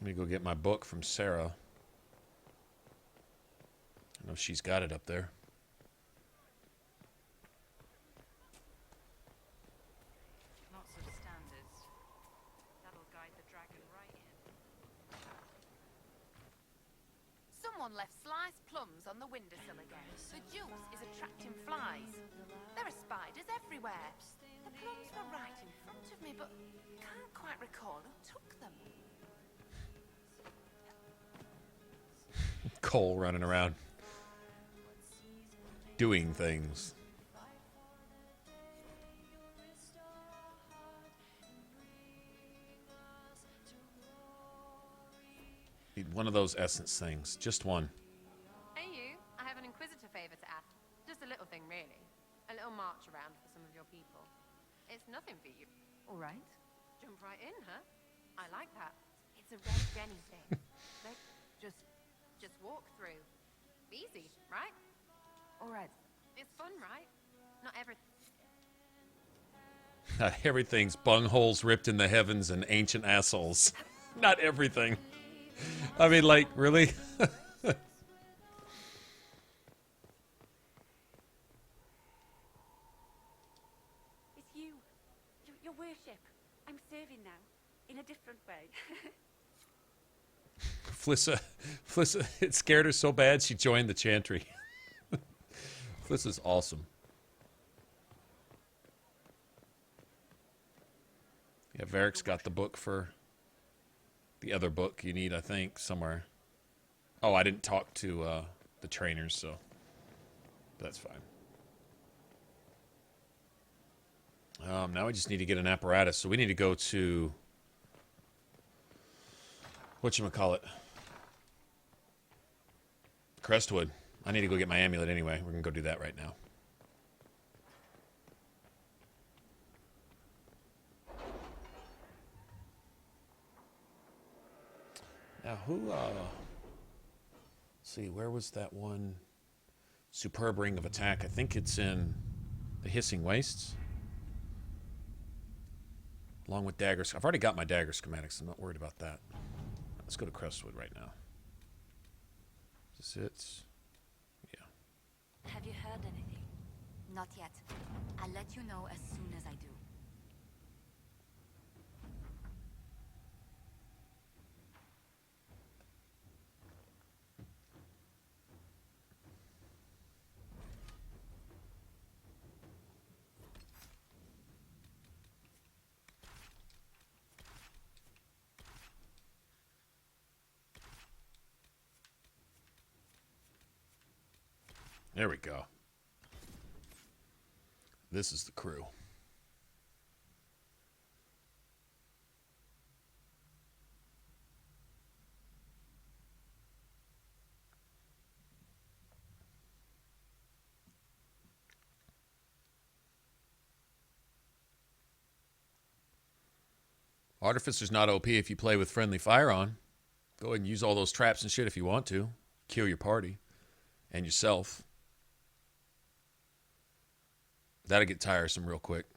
Let me go get my book from Sarah. I know she's got it up there. Lots of standards. That'll guide the dragon right in. Someone left sliced plums on the windowsill again. The juice is attracting flies. There are spiders everywhere. The plums were right in front of me, but can't quite recall who took them. Cole running around doing things. Need one of those essence things. Just one. Hey you, I have an Inquisitor favor to ask. Just a little thing really. A little march around for some of your people. It's nothing for you. All right. Jump right in, huh? I like that. It's a Red Jenny thing. Like, just walk through. Easy, right? All right. It's fun, right? Not everything. Not everything's bungholes ripped in the heavens and ancient assholes. Not everything. I mean, like, really? It's you. Your worship. I'm serving now. In a different way. Flissa, it scared her so bad she joined the chantry. Flissa's awesome. Yeah, Varric's got the book for the other book you need, I think, somewhere. Oh, I didn't talk to the trainers, so that's fine. Now we just need to get an apparatus, so we need to go to whatchamacallit? Crestwood. I need to go get my amulet anyway. We're going to go do that right now. Now, let's see, where was that one? Superb Ring of Attack. I think it's in the Hissing Wastes. Along with dagger. I've already got my dagger schematics. I'm not worried about that. Let's go to Crestwood right now. Is it? Yeah. Have you heard anything? Not yet. I'll let you know as soon as I do. There we go. This is the crew. Artificer's not OP if you play with friendly fire on. Go ahead and use all those traps and shit if you want to. Kill your party and yourself. That'll get tiresome real quick.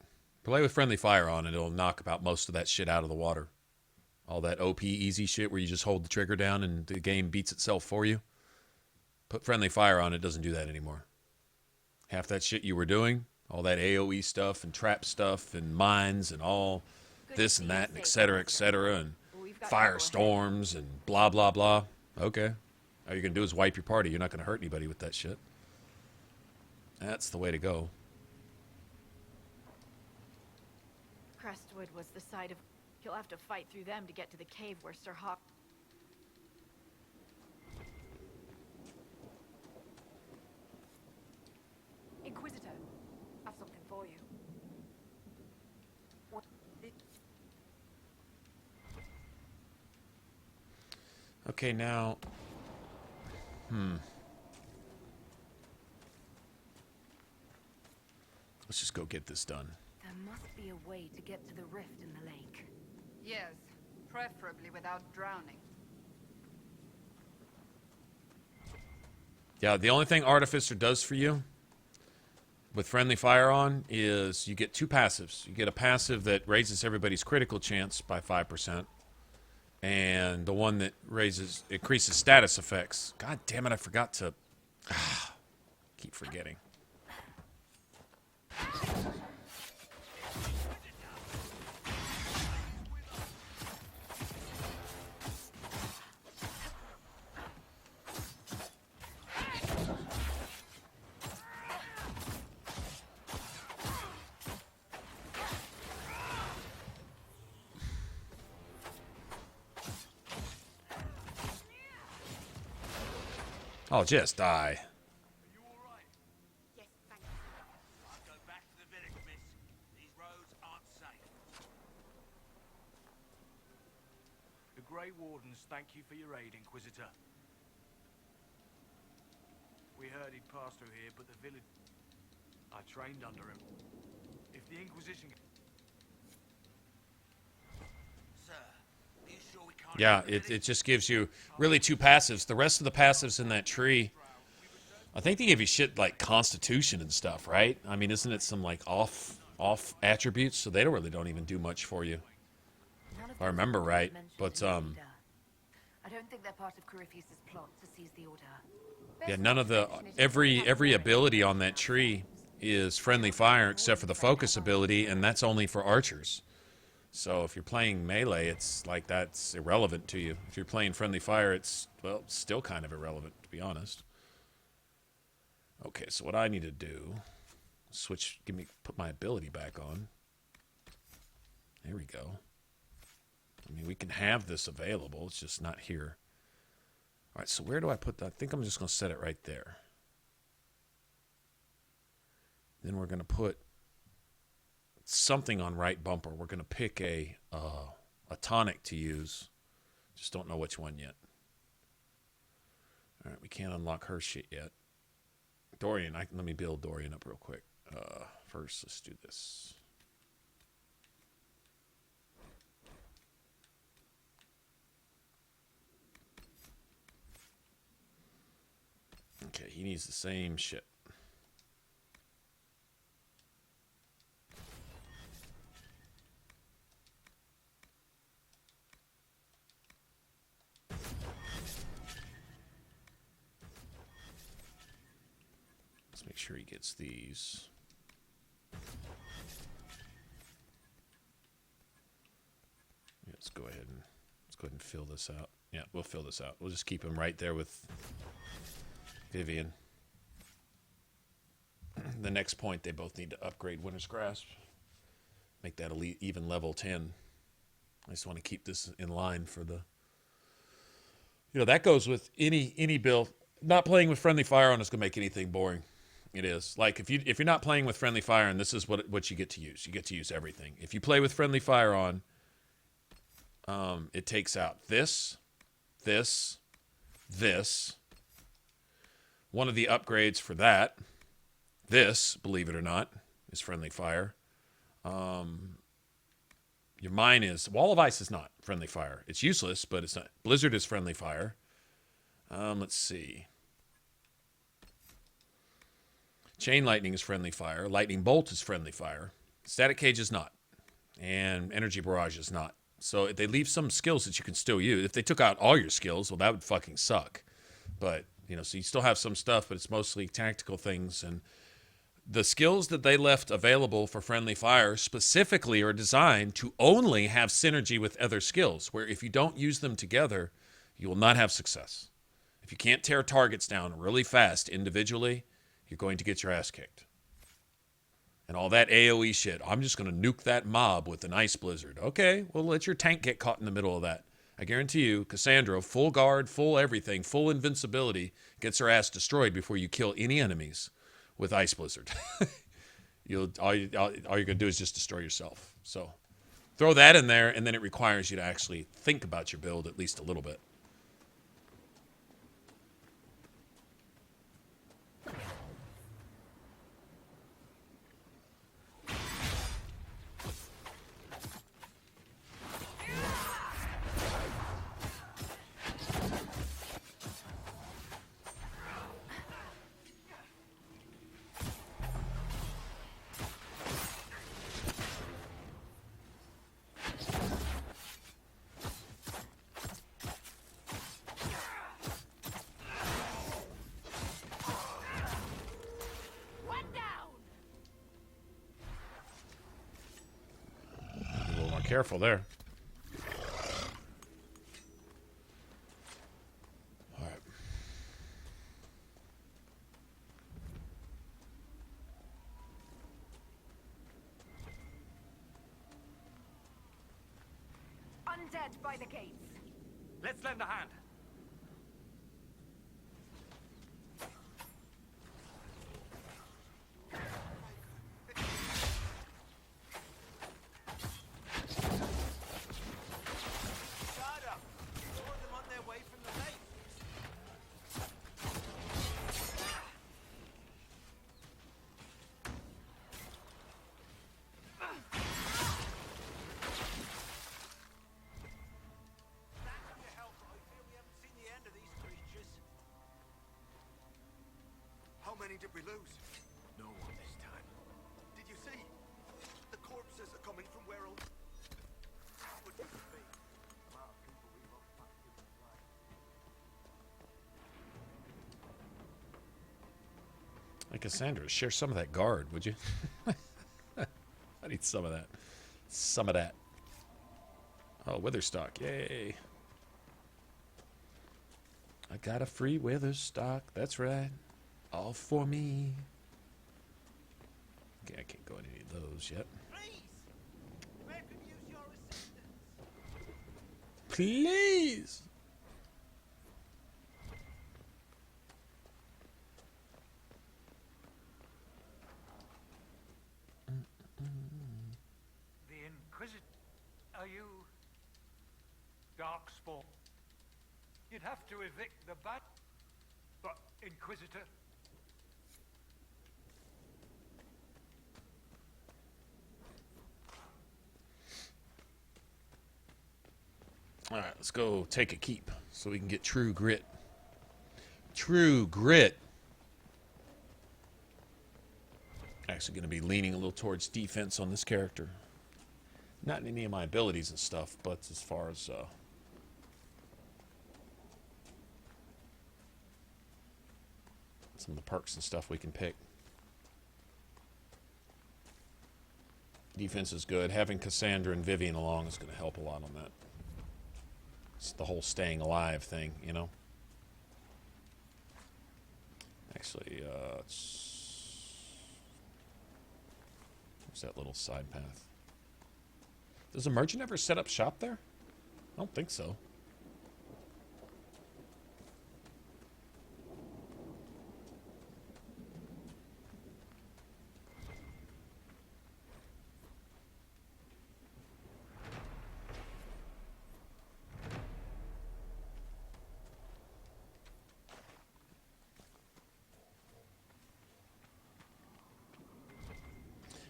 Play with friendly fire on and it'll knock about most of that shit out of the water. All that OP easy shit where you just hold the trigger down and the game beats itself for you. Put friendly fire on, it doesn't do that anymore. Half that shit you were doing, all that AoE stuff and trap stuff and mines and all this and that and et cetera, and firestorms and blah, blah, blah. Okay. All you're going to do is wipe your party. You're not going to hurt anybody with that shit. That's the way to go. Crestwood was the site of... You'll have to fight through them to get to the cave where Sir Hawk... Inquisitor, I have something for you. What? Okay, now... Let's just go get this done. There must be a way to get to the rift in the lake. Yes, preferably without drowning. Yeah, the only thing Artificer does for you with friendly fire on is you get two passives. You get a passive that raises everybody's critical chance by 5%, and the one that increases status effects. God damn it, I forgot to... keep forgetting. Oh, just die. Yes, thank you. I'll go back to the village, miss. These roads aren't safe. The Grey Wardens thank you for your aid, Inquisitor. We heard he'd passed through here, but the village... I trained under him. If the Inquisition... Sir, are you sure we can't... Yeah, it just gives you really two passives. The rest of the passives in that tree, I think they give you shit like Constitution and stuff, right? I mean, isn't it some like off attributes? So they don't even do much for you, if I remember right. But I don't think they're part of Corypheus's plot to seize the order. yeah, none of the every ability on that tree is friendly fire except for the focus ability, and that's only for archers. So if you're playing melee, it's like that's irrelevant to you. If you're playing friendly fire, it's, well, still kind of irrelevant, to be honest. Okay, so what I need to do, put my ability back on. There we go. I mean, we can have this available, it's just not here. All right, so where do I put that? I think I'm just going to set it right there. Then we're going to put something on right bumper. We're going to pick a tonic to use. Just don't know which one yet. All right, we can't unlock her shit yet. Dorian, let me build Dorian up real quick. First, let's do this. Okay, he needs the same shit. make sure he gets these. Yeah, let's go ahead and fill this out. Yeah, we'll fill this out. We'll just keep him right there with Vivian. The next point, they both need to upgrade Winter's Grasp. Make that elite even level 10. I just want to keep this in line for the... You know, that goes with any build. Not playing with friendly fire on is going to make anything boring. It is. Like, if you're not playing with friendly fire on, this is what you get to use. You get to use everything. If you play with friendly fire on, it takes out this. One of the upgrades for that, this, believe it or not, is friendly fire. Your mine is... Wall of Ice is not friendly fire. It's useless, but it's not. Blizzard is friendly fire. Let's see. Chain Lightning is friendly fire. Lightning Bolt is friendly fire. Static Cage is not. And Energy Barrage is not. So they leave some skills that you can still use. If they took out all your skills, well, that would fucking suck. But, you know, so you still have some stuff, but it's mostly tactical things. And the skills that they left available for friendly fire specifically are designed to only have synergy with other skills, where if you don't use them together, you will not have success. If you can't tear targets down really fast individually, you're going to get your ass kicked. And all that AoE shit, I'm just going to nuke that mob with an ice blizzard. Okay, well, let your tank get caught in the middle of that. I guarantee you, Cassandra, full guard, full everything, full invincibility, gets her ass destroyed before you kill any enemies with ice blizzard. All you're going to do is just destroy yourself. So throw that in there, and then it requires you to actually think about your build at least a little bit. Careful there. All right. Undead by the gates. Let's lend a hand. How many did we lose? No one this time. Did you see? The corpses are coming from where old... What could it be? A lot of people we lost back in the flight. Hey, Cassandra, share some of that guard, would you? I need some of that. Some of that. Oh, Witherstock. Yay. I got a free Witherstock. That's right. All for me. Okay, I can't go into any of those yet. Please. The Inquisition. Are you Darkspawn? You'd have to evict the bat. But Inquisitor. All right, let's go take a keep so we can get true grit. True grit. Actually going to be leaning a little towards defense on this character. Not in any of my abilities and stuff, but as far as some of the perks and stuff we can pick. Defense is good. Having Cassandra and Vivian along is going to help a lot on that. It's the whole staying alive thing, you know? Actually, where's that little side path? Does a merchant ever set up shop there? I don't think so.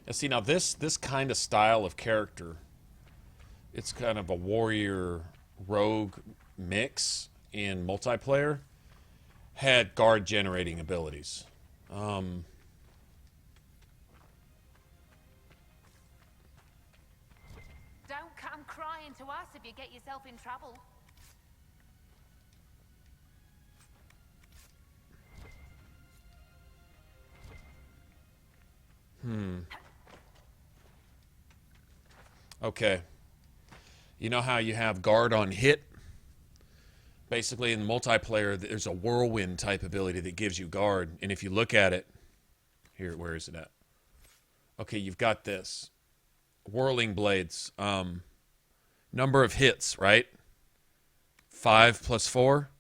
Now, see, now this kind of style of character, it's kind of a warrior rogue mix in multiplayer, had guard generating abilities. Don't come crying to us if you get yourself in trouble. Okay. You know how you have guard on hit? Basically, in the multiplayer, there's a whirlwind type ability that gives you guard. And if you look at it, here, where is it at? Okay, you've got this. Whirling blades. Number of hits, right? 5 plus 4.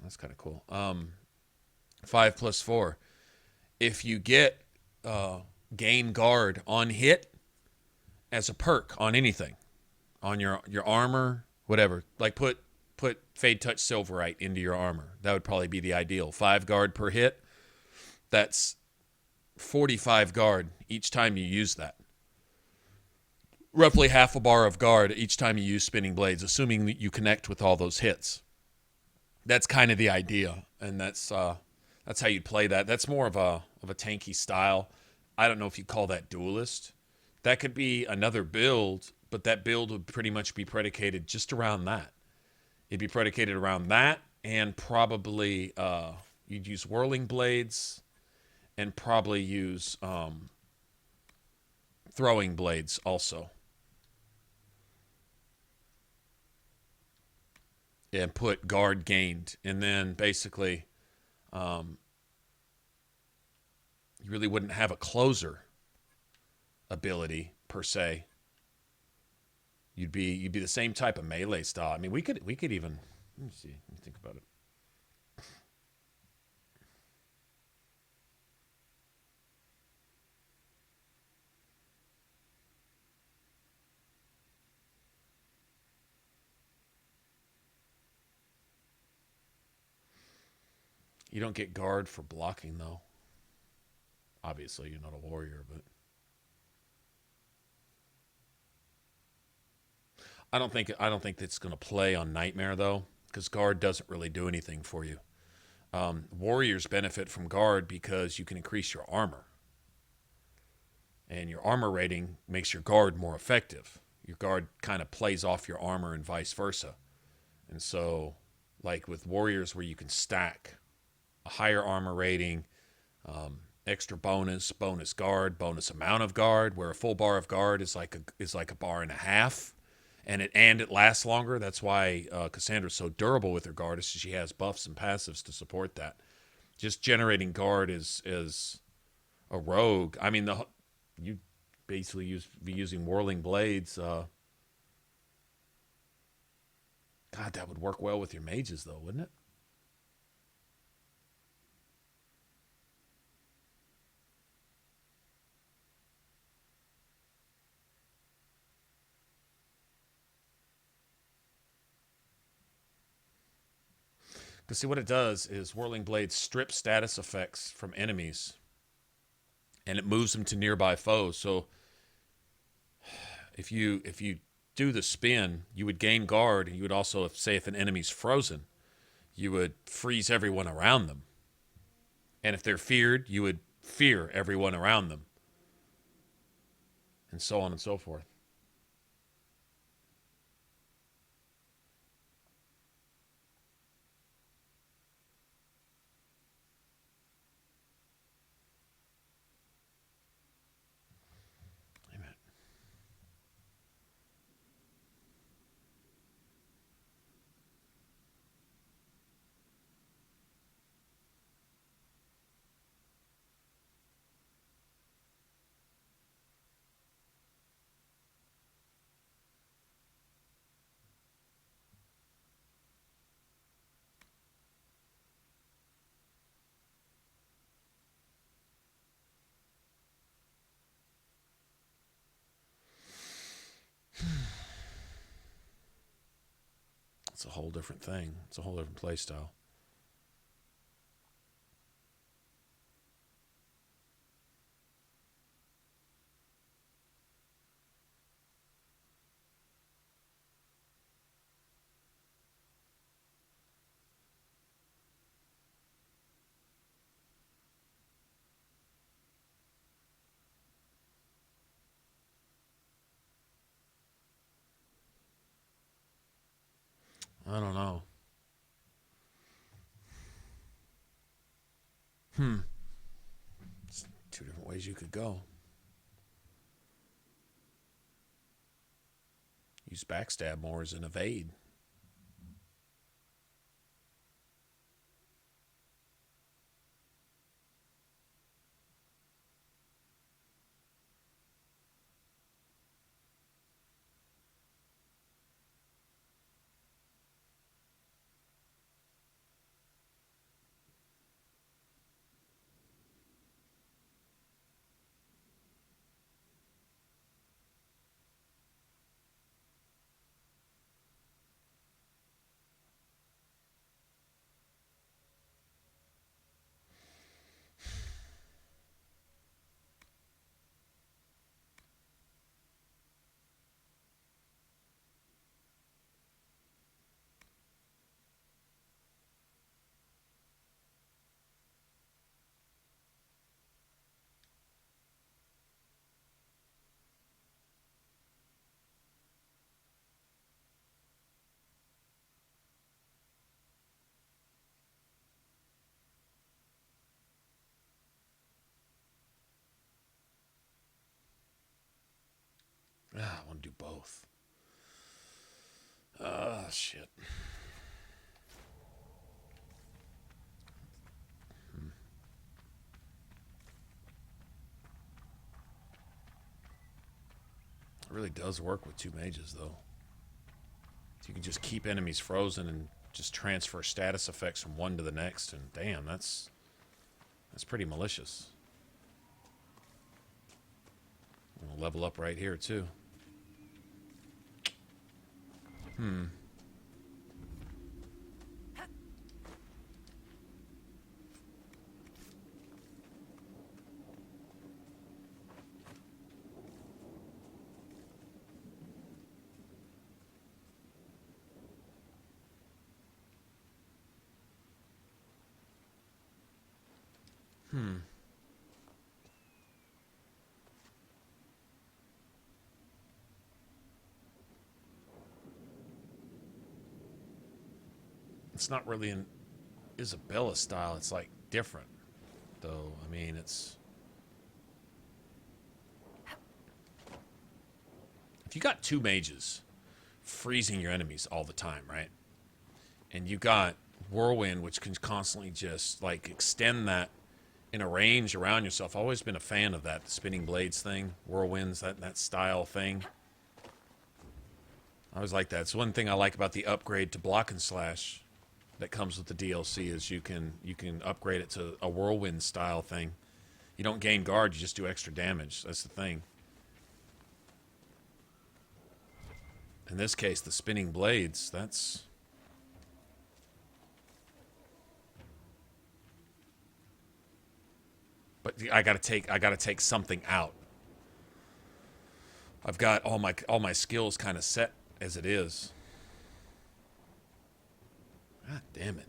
That's kind of cool. 5 plus 4. If you get gain guard on hit as a perk on anything, on your armor, whatever, like put Fade Touch Silverite into your armor. That would probably be the ideal. 5 guard per hit. That's 45 guard each time you use that. Roughly half a bar of guard each time you use Spinning Blades, assuming that you connect with all those hits. That's kind of the idea, and that's how you'd play that. That's more of a tanky style. I don't know if you call that Duelist. That could be another build, but that build would pretty much be predicated just around that. It'd be predicated around that, and probably you'd use Whirling Blades, and probably use Throwing Blades also. And put guard gained, and then basically you really wouldn't have a closer ability per se. You'd be the same type of melee style. I mean, we could even, let me see, let me think about it. You don't get guard for blocking, though. Obviously, you're not a warrior, but I don't think it's going to play on Nightmare, though, because guard doesn't really do anything for you. Warriors benefit from guard because you can increase your armor, and your armor rating makes your guard more effective. Your guard kind of plays off your armor and vice versa. And so, like with warriors, where you can stack a higher armor rating, extra bonus guard, bonus amount of guard, where a full bar of guard is like a bar and a half, and it lasts longer. That's why Cassandra's so durable with her guard, is she has buffs and passives to support that. Just generating guard is a rogue. I mean, you basically be using Whirling Blades. God, that would work well with your mages, though, wouldn't it? Because see, what it does is Whirling Blades strip status effects from enemies, and it moves them to nearby foes. So if you do the spin, you would gain guard, and you would also, if an enemy's frozen, you would freeze everyone around them. And if they're feared, you would fear everyone around them. And so on and so forth. It's a whole different thing. It's a whole different play style. I don't know. It's two different ways you could go. Use backstab more as an evade. I want to do both. Shit. It really does work with two mages, though. So you can just keep enemies frozen and just transfer status effects from one to the next, and damn, that's pretty malicious. We'll level up right here, too. It's not really an Isabela style. It's like different, though. I mean, it's... If you got two mages freezing your enemies all the time, right? And you got Whirlwind, which can constantly just, like, extend that in a range around yourself. I've always been a fan of that, the spinning blades thing, whirlwinds, that style thing. I always like that. It's one thing I like about the upgrade to block and slash that comes with the DLC is you can upgrade it to a whirlwind style thing. You don't gain guard, you just do extra damage. That's the thing. In this case, the spinning blades, that's... But I gotta take something out. I've got all my skills kind of set as it is. God damn it.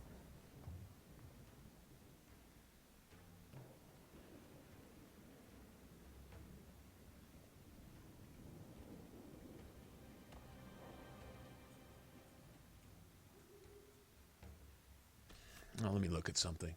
Oh, let me look at something.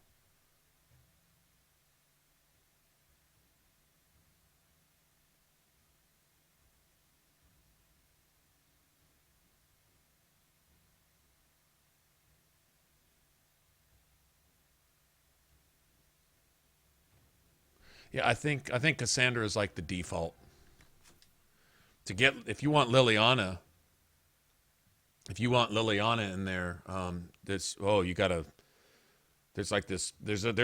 Yeah, I think Cassandra is like the default. To get, if you want Liliana in there, there's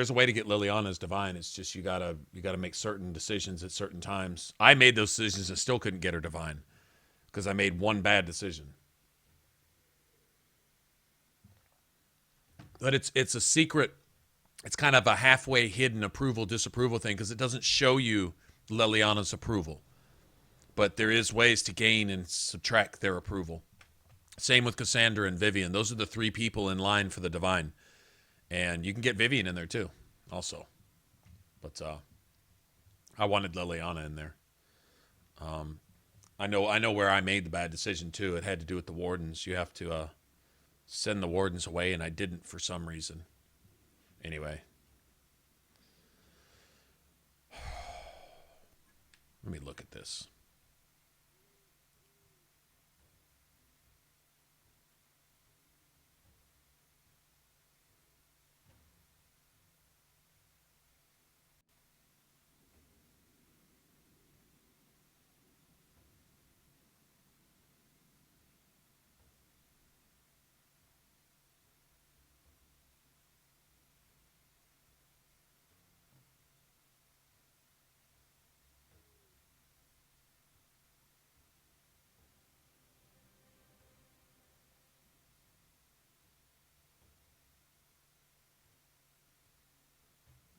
a way to get Liliana as divine. It's just you gotta make certain decisions at certain times. I made those decisions and still couldn't get her divine because I made one bad decision. But it's a secret. It's kind of a halfway hidden approval, disapproval thing because it doesn't show you Leliana's approval. But there is ways to gain and subtract their approval. Same with Cassandra and Vivian. Those are the 3 people in line for the Divine. And you can get Vivian in there too, also. But I wanted Leliana in there. I know where I made the bad decision too. It had to do with the Wardens. You have to send the Wardens away, and I didn't for some reason. Anyway. Let me look at this.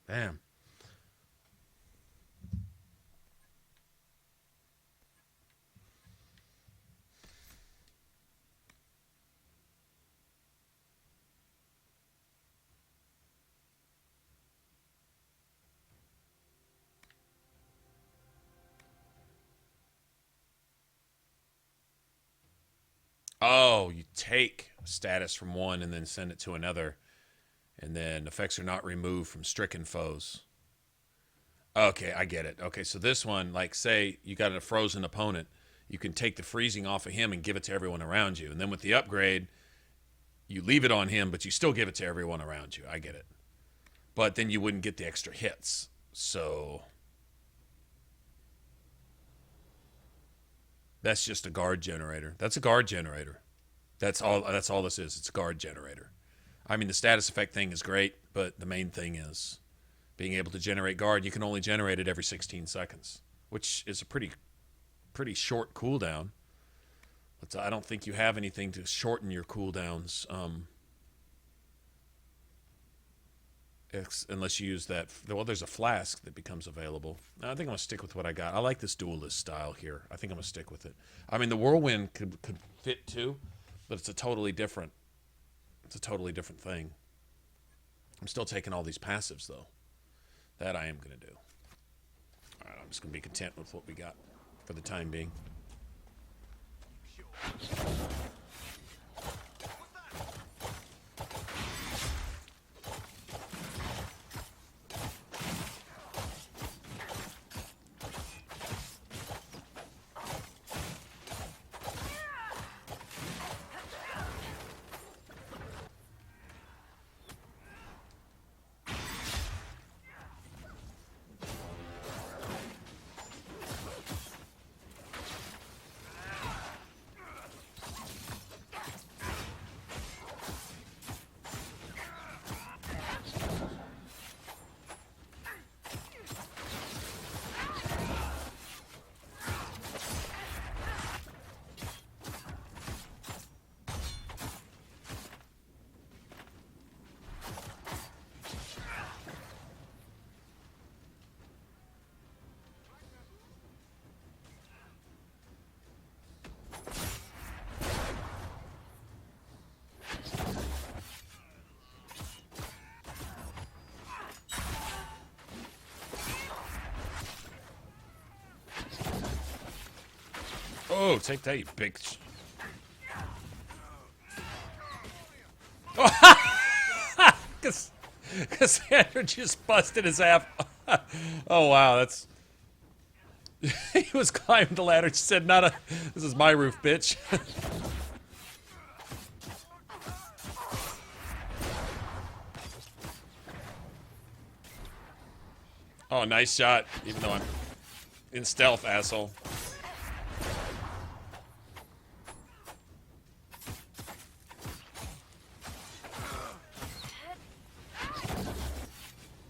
Damn. Oh, you take status from one and then send it to another. And then effects are not removed from stricken foes. Okay, I get it. Okay, so this one, like say you got a frozen opponent, you can take the freezing off of him and give it to everyone around you. And then with the upgrade, you leave it on him, but you still give it to everyone around you. I get it. But then you wouldn't get the extra hits. So that's just a guard generator. That's a guard generator. That's all this is. It's a guard generator. I mean, the status effect thing is great, but the main thing is being able to generate guard. You can only generate it every 16 seconds, which is a pretty short cooldown. But I don't think you have anything to shorten your cooldowns, unless you use that. Well, there's a flask that becomes available. I think I'm going to stick with what I got. I like this duelist style here. I think I'm going to stick with it. I mean, the whirlwind could fit too, but it's a totally different thing. I'm still taking all these passives, though. That I am going to do. All right, I'm just going to be content with what we got for the time being. Oh, take that, you big... Oh, Cassandra just busted his ass. Oh, wow, that's... He was climbing the ladder. She said, this is my roof, bitch. Oh, nice shot, even though I'm in stealth, asshole.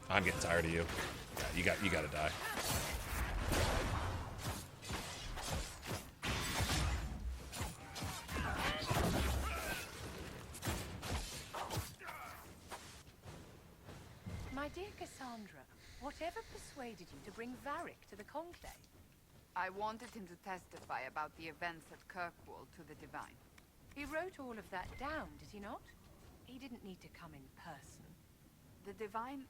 I'm getting tired of you. Yeah, you gotta die. Whatever persuaded you to bring Varric to the Conclave? I wanted him to testify about the events at Kirkwall to the Divine. He wrote all of that down, did he not? He didn't need to come in person. The Divine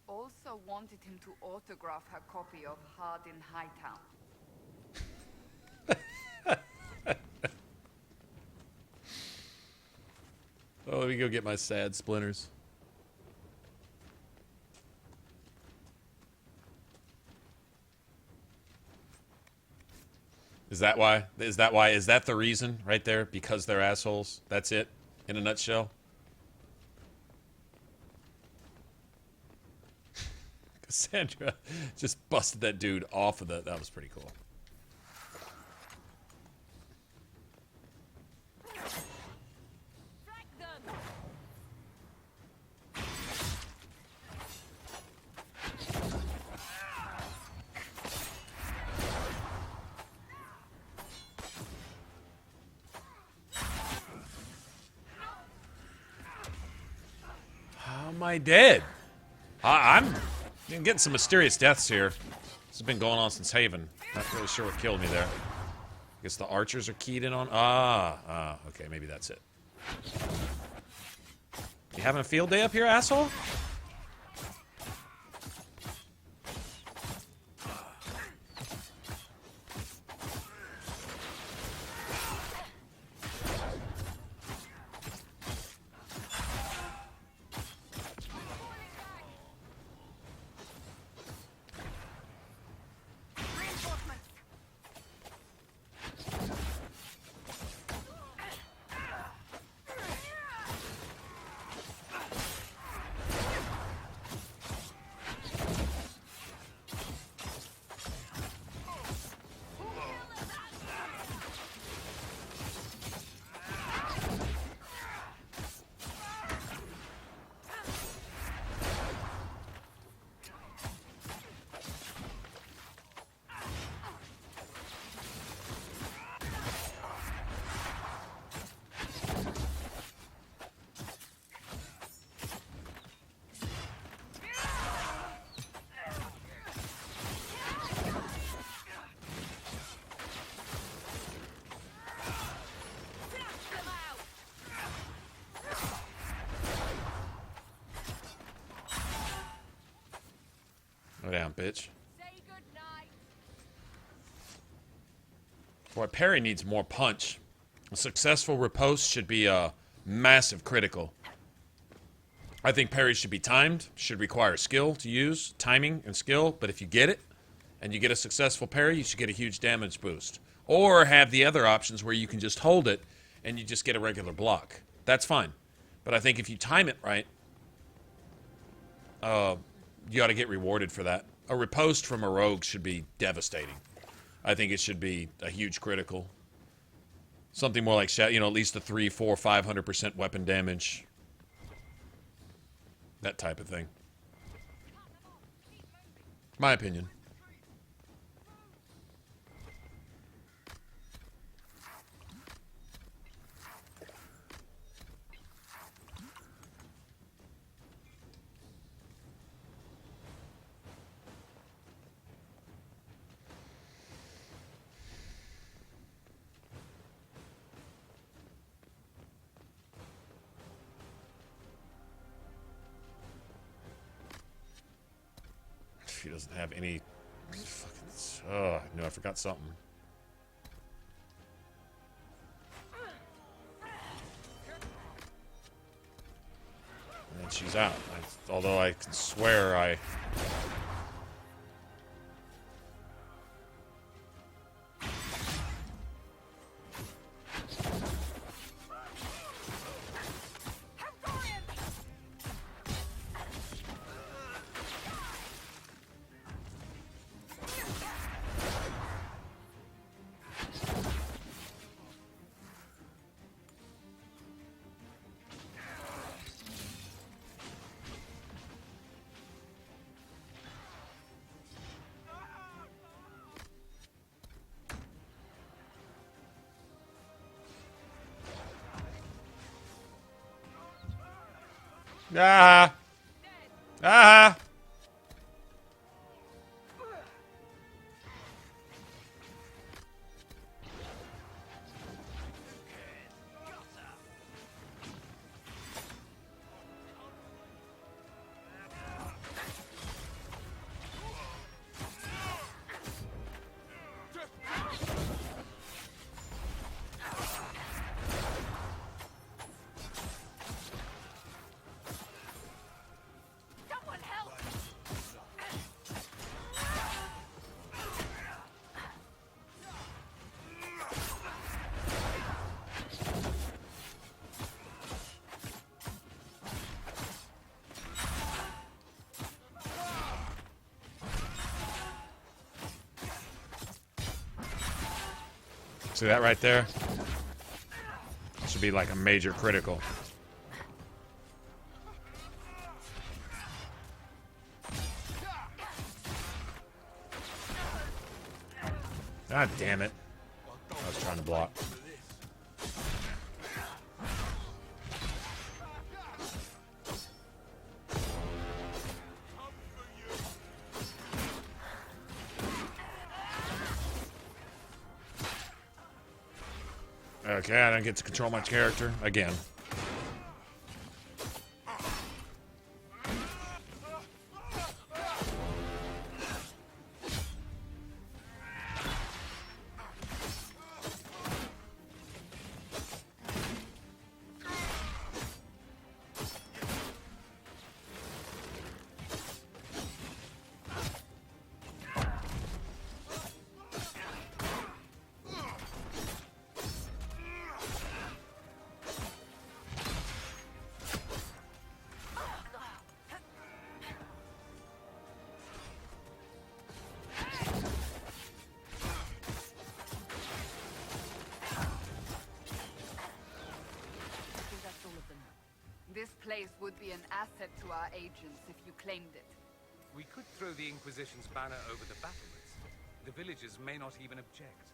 also wanted him to autograph her copy of Hard in Hightown. Oh, let me go get my sad splinters. Is that why? Is that why? Is that the reason right there? Because they're assholes? That's it? In a nutshell? Cassandra just busted that dude off of that. That was pretty cool. How am I dead? I'm getting some mysterious deaths here. This has been going on since Haven. Not really sure what killed me there. I guess the archers are keyed in on. Okay, maybe that's it. You having a field day up here, asshole? Go down, bitch. Boy, parry needs more punch. A successful riposte should be a massive critical. I think parry should be timed, should require skill to use, timing and skill, but if you get it, and you get a successful parry, you should get a huge damage boost. Or have the other options where you can just hold it, and you just get a regular block. That's fine. But I think if you time it right, you ought to get rewarded for that. A riposte from a rogue should be devastating. I think it should be a huge critical. Something more like, you know, at least a 3, 4, 500% weapon damage. That type of thing. My opinion. She doesn't have any fucking... Oh, no, I forgot something. And she's out. Although I can swear I... Ah! Ah! See that right there? This would be like a major critical. God damn it. I was trying to block. Okay, I don't get to control my character again. This place would be an asset to our agents if you claimed it. We could throw the Inquisition's banner over the battlements. The villagers may not even object.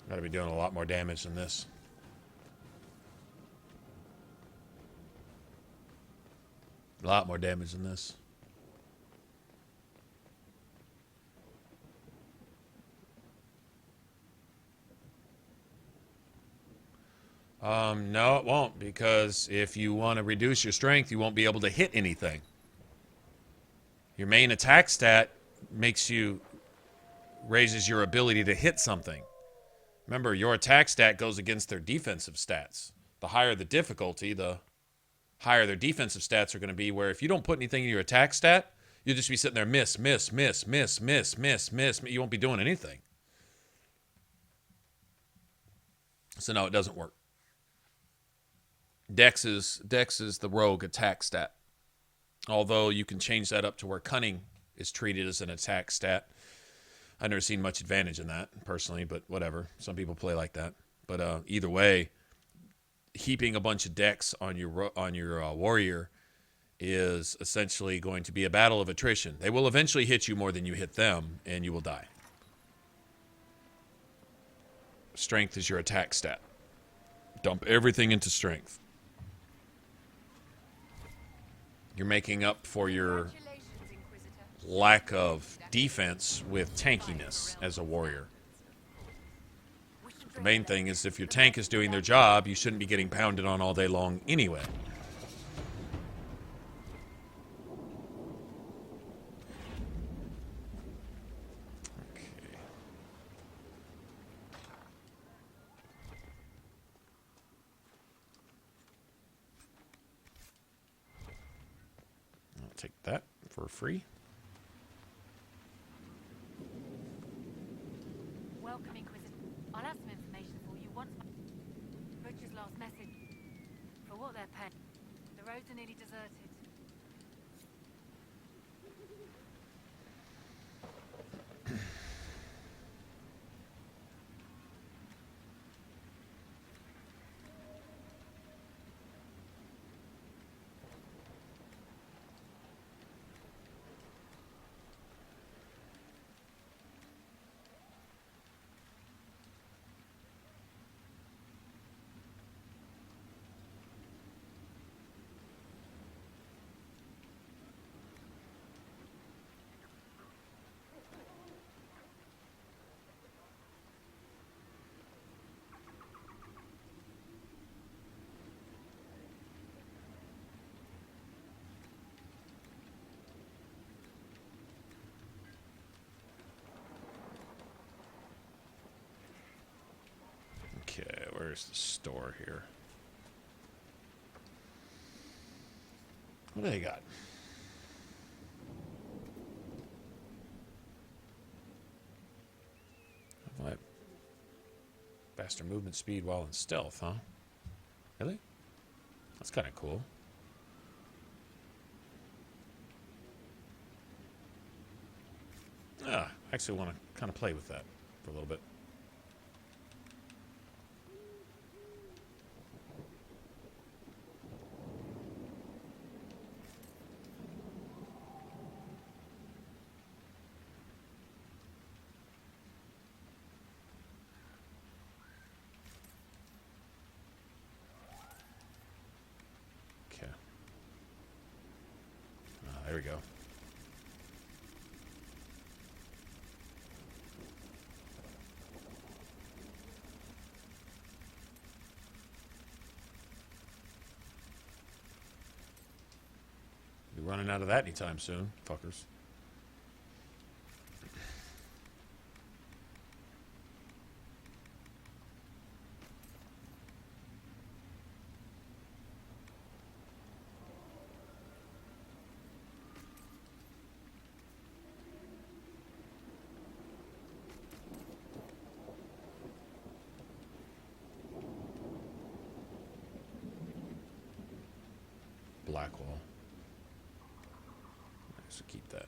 Gotta be doing a lot more damage than this. A lot more damage than this. No, it won't, because if you want to reduce your strength, you won't be able to hit anything. Your main attack stat raises your ability to hit something. Remember, your attack stat goes against their defensive stats. The higher the difficulty, the higher their defensive stats are going to be, where if you don't put anything in your attack stat, you'll just be sitting there miss. You won't be doing anything. So no, it doesn't work. Dex is the rogue attack stat. Although you can change that up to where cunning is treated as an attack stat. I've never seen much advantage in that, personally, but whatever. Some people play like that. But either way, heaping a bunch of dex on your warrior is essentially going to be a battle of attrition. They will eventually hit you more than you hit them, and you will die. Strength is your attack stat. Dump everything into strength. You're making up for your lack of defense with tankiness as a warrior. The main thing is, if your tank is doing their job, you shouldn't be getting pounded on all day long anyway. Take that for free. Welcome, Inquisitor. I'll have some information for you once my Butcher's last message. For what they're paying, the roads are nearly deserted. Okay, where's the store here? What do they got? What? Faster movement speed while in stealth, huh? Really? That's kind of cool. Ah, I actually want to kind of play with that for a little bit. There we go. Be running out of that anytime soon, fuckers. Blackwall. So keep that.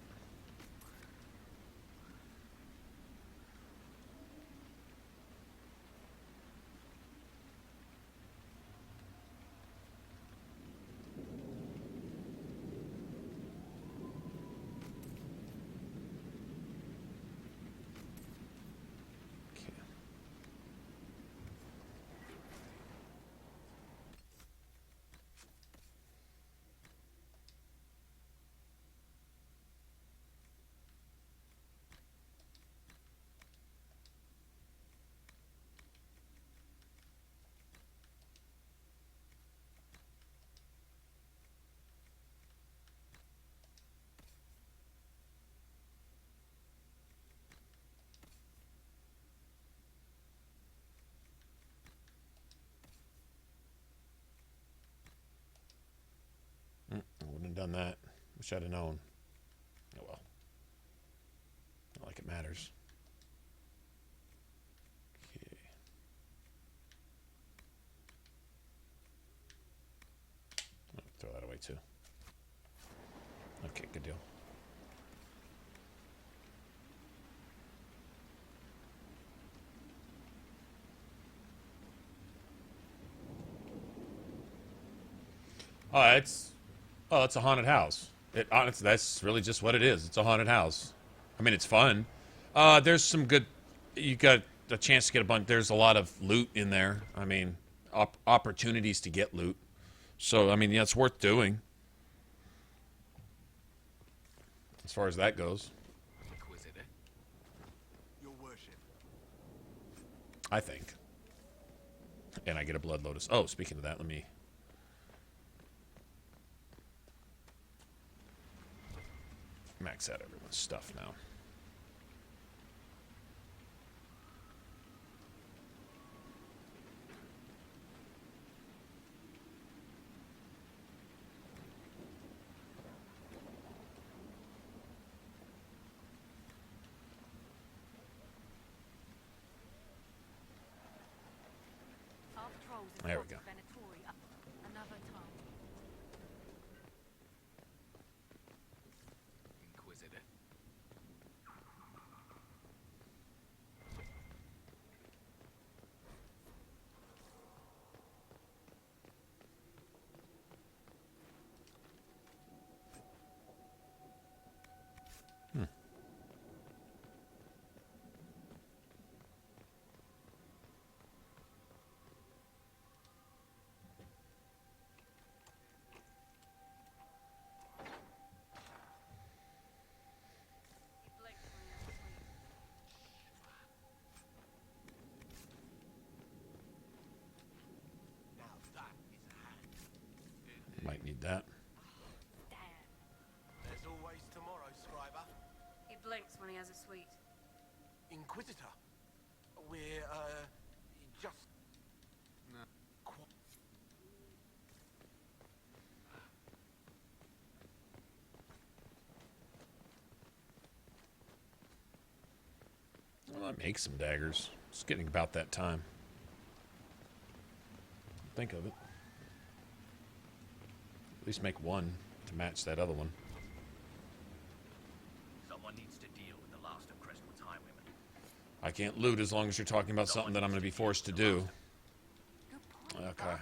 I wouldn't have done that. Wish I'd have known. Oh well. Not like it matters. Okay. Oh, throw that away too. Okay, good deal. It's a haunted house. That's really just what it is. It's a haunted house. I mean, it's fun. There's some good. You got a chance to get a bunch. There's a lot of loot in there. I mean, opportunities to get loot. So I mean, yeah, it's worth doing. As far as that goes. Inquisitor. Your worship. I think. And I get a Blood Lotus. Oh, speaking of that, let me. Max out everyone's stuff now. There we go. Another time. Inquisitor. Might need that. There's always tomorrow, Scriber. He blinks when he has a sweet. Inquisitor. We're, just... No. Well, I make some daggers. It's getting about that time. Think of it. At least make one to match that other one. Someone needs to deal with the last of Crestwood's highwaymen. I can't loot as long as you're talking about something that I'm going to be forced to do. Okay.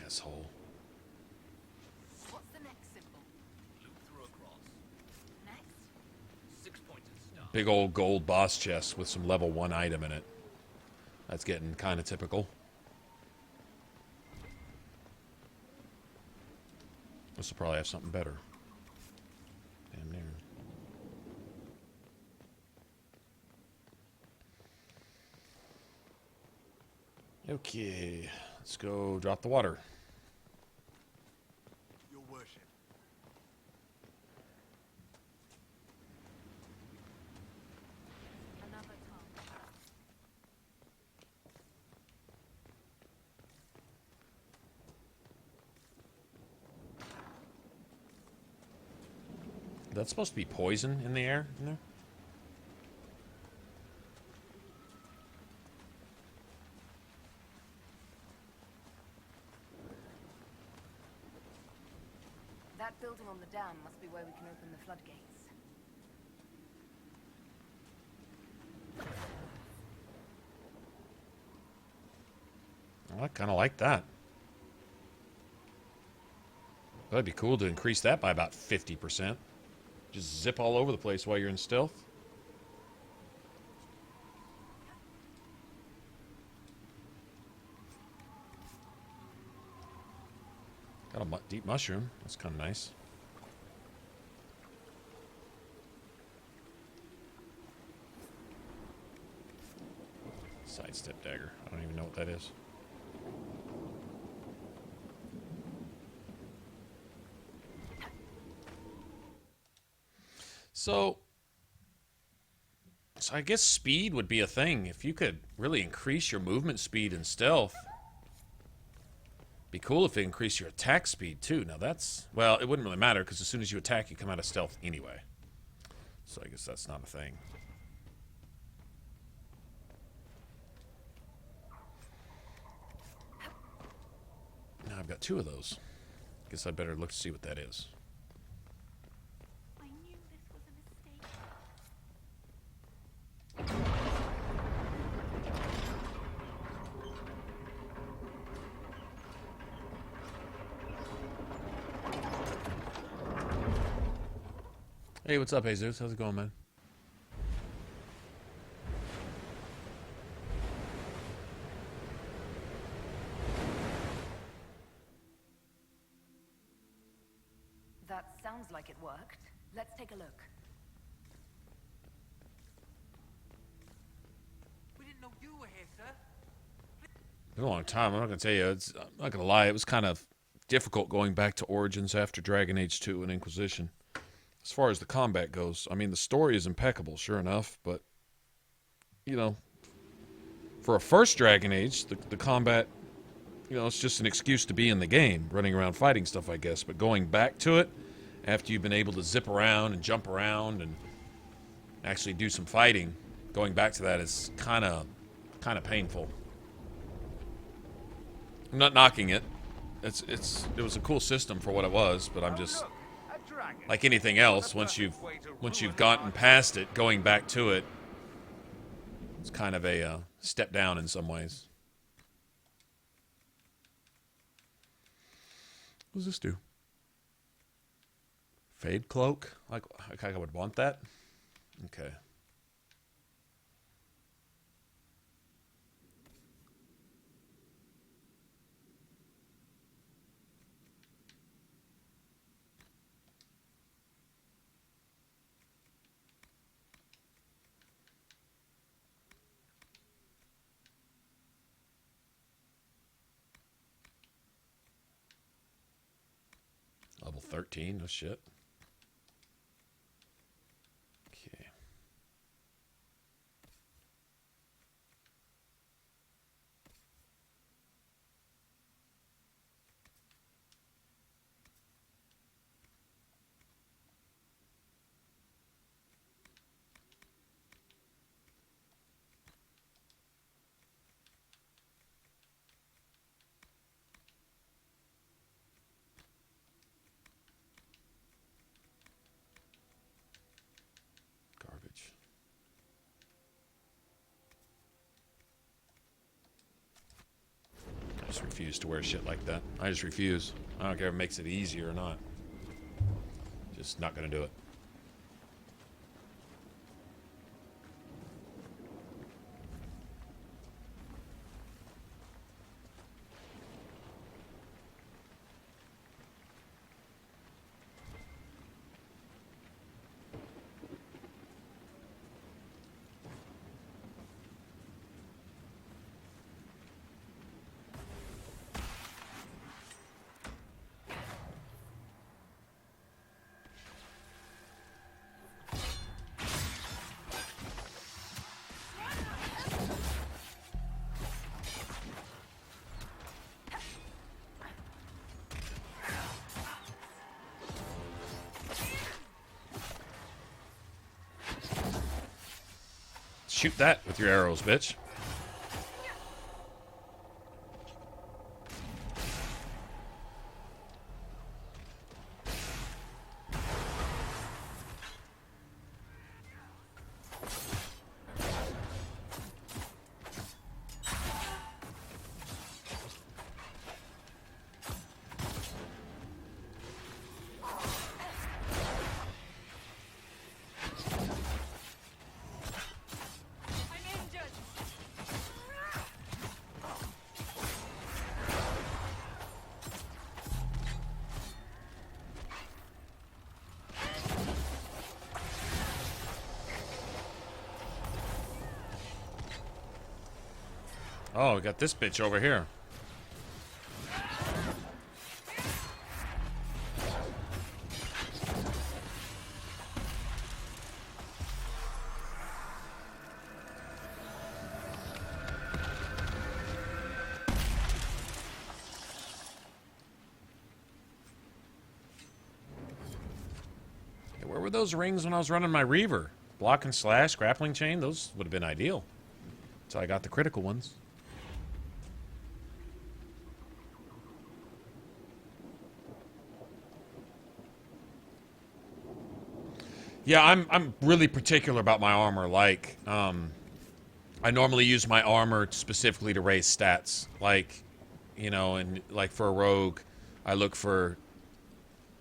Asshole. What's the next symbol? Loop through a cross. Next? 6-pointed star. Big old gold boss chest with some level 1 item in it. That's getting kind of typical. This will probably have something better. Damn near. Okay, let's go drop the water. Your worship. Another time. That's supposed to be poison in the air in there? That building on the dam must be where we can open the floodgates. Well, I kind of like that. That'd be cool to increase that by about 50%. Just zip all over the place while you're in stealth. Got a deep mushroom. That's kind of nice. Sidestep dagger. I don't even know what that is. So I guess speed would be a thing. If you could really increase your movement speed and stealth, be cool if it increased your attack speed too. Now that's, well, it wouldn't really matter because as soon as you attack, you come out of stealth anyway. So I guess that's not a thing. Now I've got 2 of those. Guess I better look to see what that is. I knew this was a mistake. Hey, what's up, Jesus? How's it going, man? That sounds like it worked. Let's take a look. We didn't know you were here, sir. It's been a long time. I'm not going to tell you. I'm not going to lie. It was kind of difficult going back to Origins after Dragon Age 2 and Inquisition. As far as the combat goes, I mean, the story is impeccable, sure enough, but, you know, for a first Dragon Age, the combat, you know, it's just an excuse to be in the game, running around fighting stuff, I guess. But going back to it, after you've been able to zip around and jump around and actually do some fighting, going back to that is kind of painful. I'm not knocking it. It was a cool system for what it was, but I'm just like anything else. Once you've gotten past it, going back to it, it's kind of a step down in some ways. What does this do? Fade cloak? Like I would want that. Okay. Level 13, no shit. Okay. just refuse to wear shit like that. I just refuse. I don't care if it makes it easier or not. Just not gonna do it. Shoot that with your arrows, bitch. Oh, we got this bitch over here. Yeah, where were those rings when I was running my Reaver? Block and slash, grappling chain, those would have been ideal. So I got the critical ones. Yeah, I'm really particular about my armor. Like, I normally use my armor specifically to raise stats. Like, you know, and like for a rogue, I look for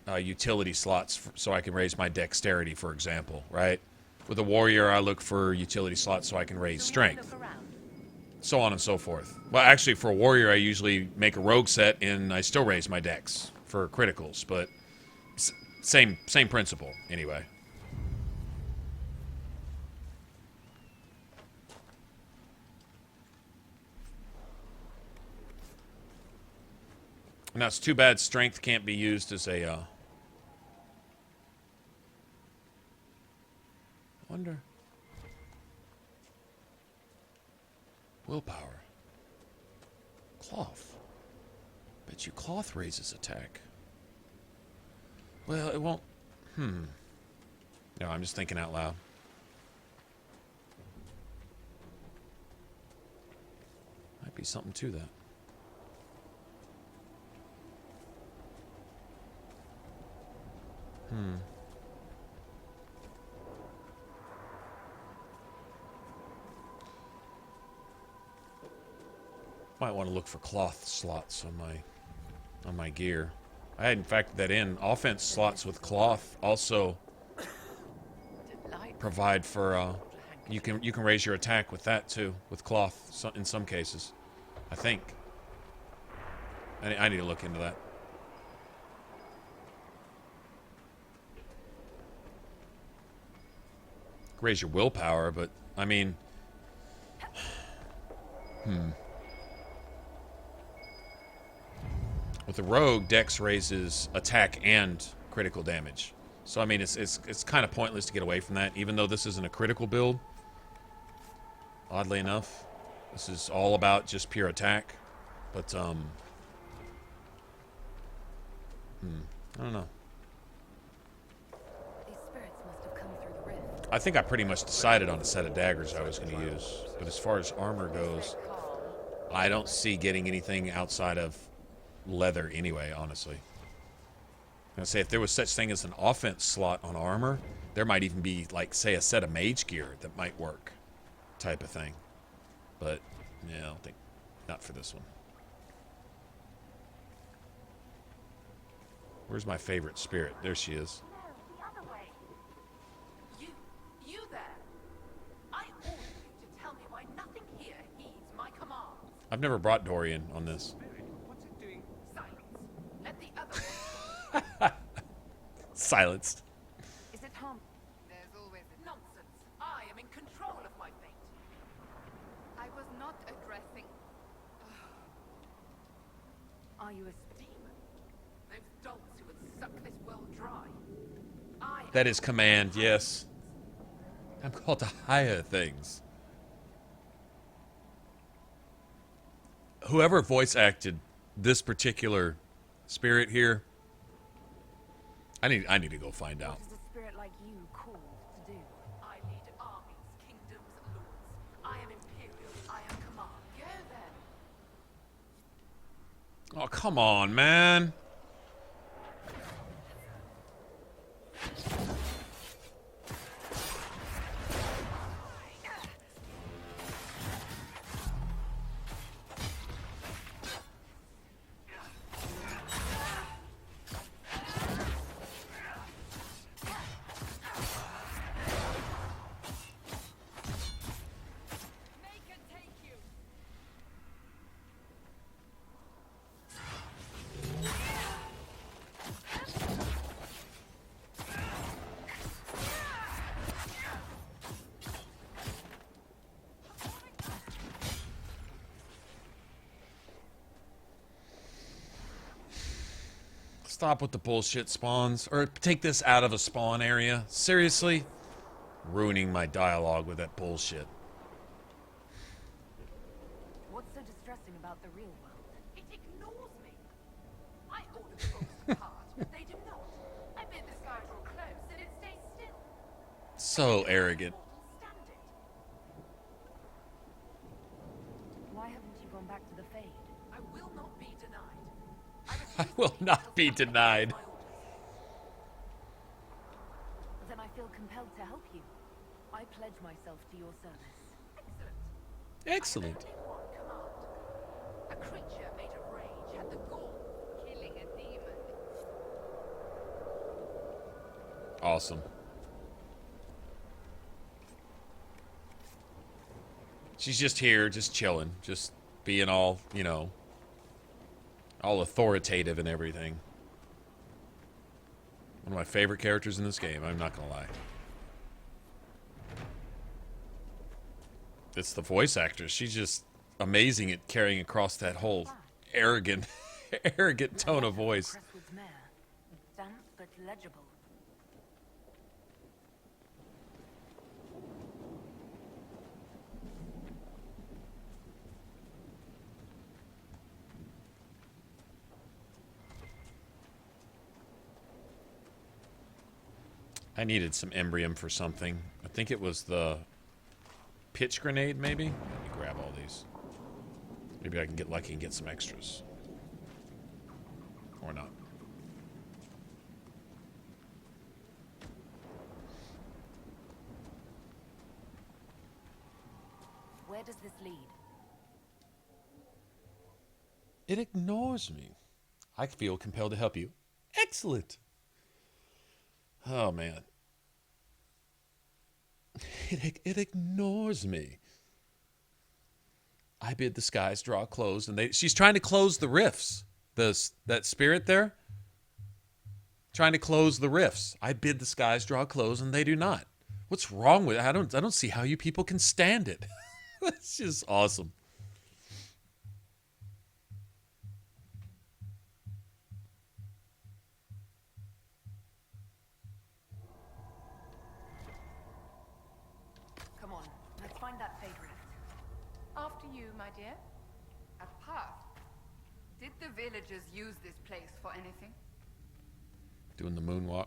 utility slots so I can raise my dexterity, for example, right? With a warrior, I look for utility slots so I can raise strength. So on and so forth. Well, actually, for a warrior, I usually make a rogue set and I still raise my dex for criticals, but same principle, anyway. Now, it's too bad strength can't be used as a, wonder. Willpower. Cloth. Bet you cloth raises attack. Well, it won't. No, I'm just thinking out loud. Might be something to that. Might want to look for cloth slots on my gear. I hadn't factored that in. Offense slots with cloth also provide for you can raise your attack with that too, with cloth in some cases. I think. I need to look into that. Raise your willpower, but I mean, with the rogue, Dex raises attack and critical damage. So I mean, it's kind of pointless to get away from that, even though this isn't a critical build. Oddly enough, this is all about just pure attack. But I don't know. I think I pretty much decided on a set of daggers I was going to use. But as far as armor goes, I don't see getting anything outside of leather anyway, honestly. I'm going to say if there was such thing as an offense slot on armor, there might even be, like, say, a set of mage gear that might work type of thing. But, yeah, I don't think, not for this one. Where's my favorite spirit? There she is. You there. I ordered you to tell me why nothing here heeds my commands. I've never brought Dorian on this. What's it doing? Silence. Let the other one. Silenced. Is it harm? There's always nonsense. I am in control of my fate. I was not addressing... Are you a demon? Those dolts who would suck this world dry. That is command, yes. I'm called to higher things. Whoever voice acted this particular spirit here, I need to go find out. What is a spirit like you called to do? I lead armies, kingdoms, lords. I am imperial. I am command. Go then. Oh, come on, man. Stop with the bullshit spawns. Or take this out of a spawn area. Seriously? Ruining my dialogue with that bullshit. What's so distressing about the real world? It ignores me. I order the bolts to depart, but they do not. I bid the sky draw close, and it stays still. So arrogant. Why haven't you gone back to the Fade? I will not be denied. I will not be denied. Then I feel compelled to help you. I pledge myself to your service. Excellent. A creature made of rage had the gall of killing a demon. Awesome. She's just here, just chilling, just being all, you know, all authoritative and everything. One of my favorite characters in this game, I'm not gonna lie. It's the voice actress. She's just amazing at carrying across that whole arrogant, arrogant tone of voice. Crestwood's mare. Damp but legible. I needed some embrium for something. I think it was the pitch grenade, maybe? Let me grab all these. Maybe I can get lucky and get some extras. Or not. Where does this lead? It ignores me. I feel compelled to help you. Excellent. Oh, man. It ignores me. I bid the skies draw close, and she's trying to close the rifts. That spirit there, trying to close the rifts. I bid the skies draw close, and they do not. What's wrong with it? I don't see how you people can stand it. It's just awesome. Come on, let's find that Fade Rift. After you, my dear. A path. Did the villagers use this place for anything? Doing the moonwalk.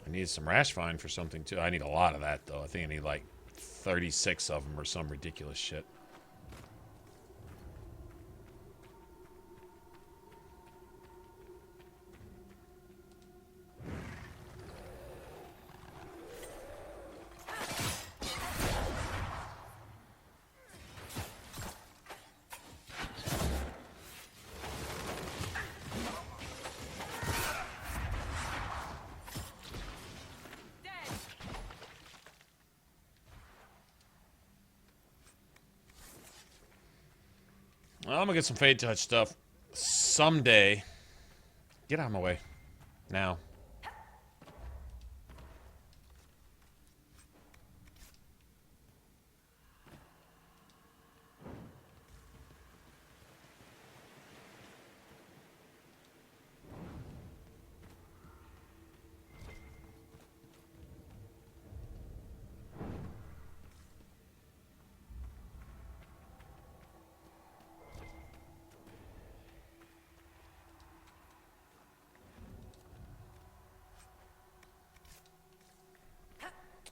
I need some rash vine for something too. I need a lot of that though. I think I need like 36 of them or some ridiculous shit. Well, I'm gonna get some Fade Touch stuff someday. Get out of my way. Now.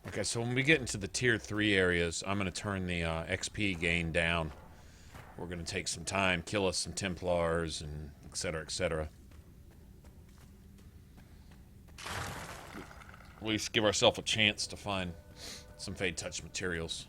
Okay, so when we get into the tier 3 areas, I'm going to turn the XP gain down. We're going to take some time, kill us some Templars, and etc., etc. At least give ourselves a chance to find some Fade Touch materials.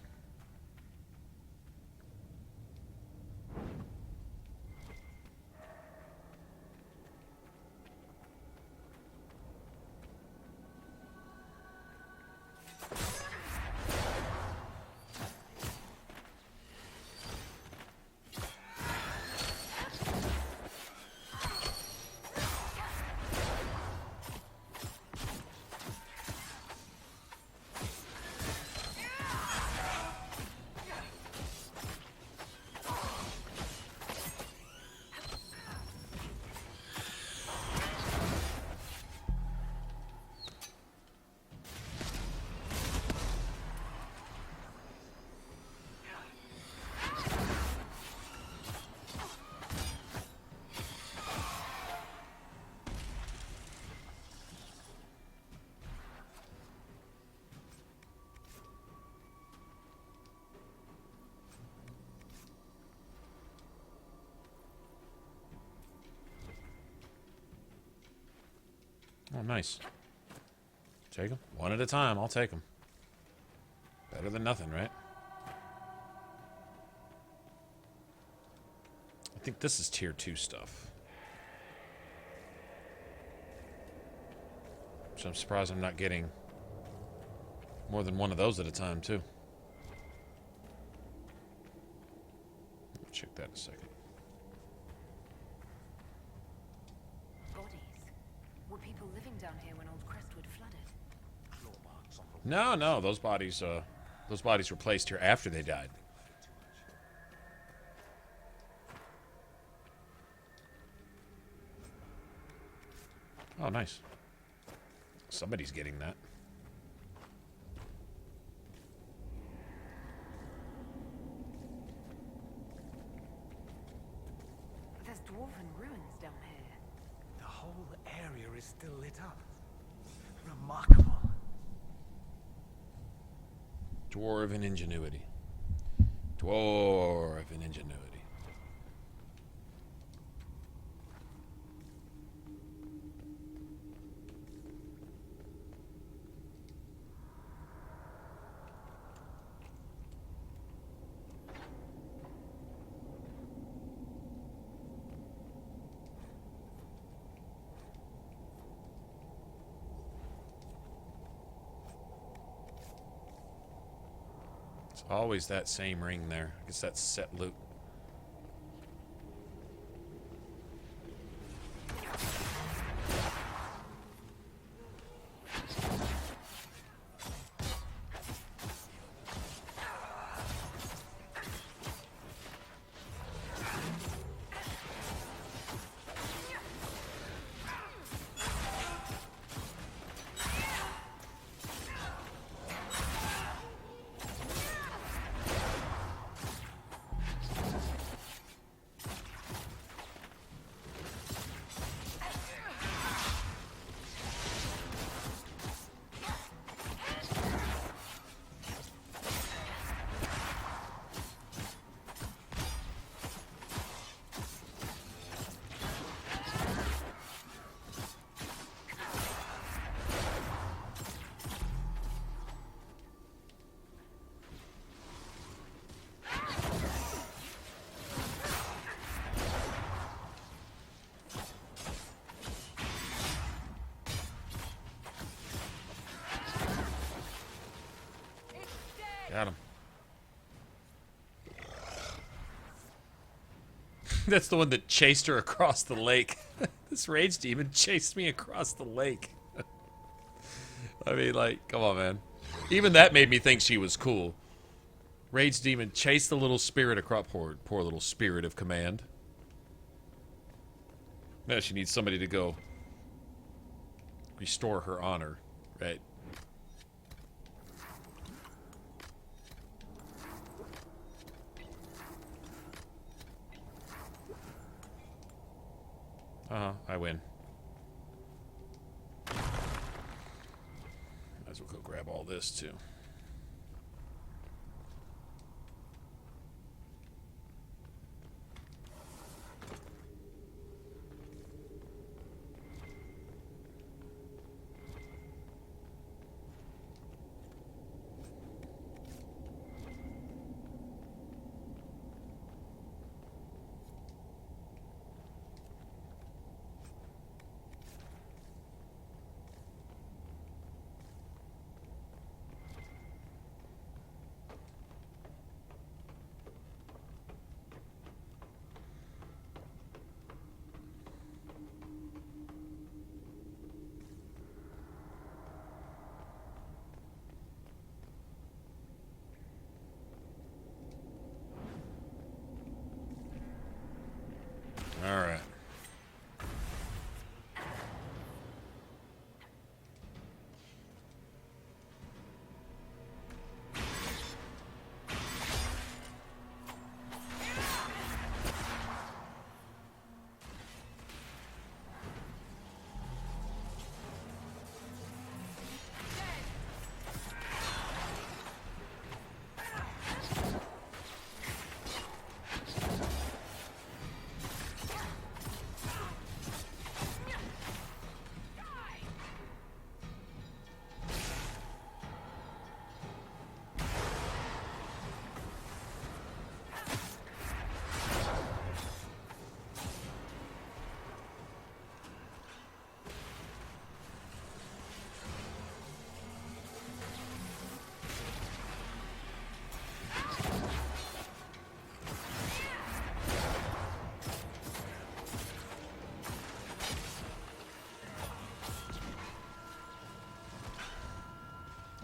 Oh, nice. Take them. One at a time. I'll take them. Better than nothing, right? I think this is tier 2 stuff. So I'm surprised I'm not getting more than one of those at a time, too. We'll check that in a second. Down here when old Crestwood flooded. No, no, those bodies were placed here after they died. Oh, nice. Somebody's getting that. There's dwarven ruins down here. The whole area is still lit up. Remarkable. Dwarven ingenuity. Dwarven ingenuity. Always that same ring there. I guess that's set loot. That's the one that chased her across the lake. This rage demon chased me across the lake. I mean, like, come on, man. Even that made me think she was cool. Rage demon chased the little spirit across. Poor little spirit of command. Now she needs somebody to go restore her honor, right? I win. Might as well go grab all this, too. All right.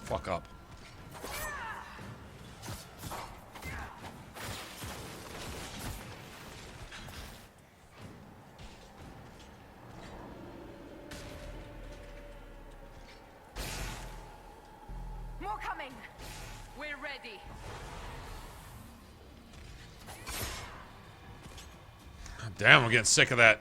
Fuck up. More coming. We're ready. Damn, I'm getting sick of that.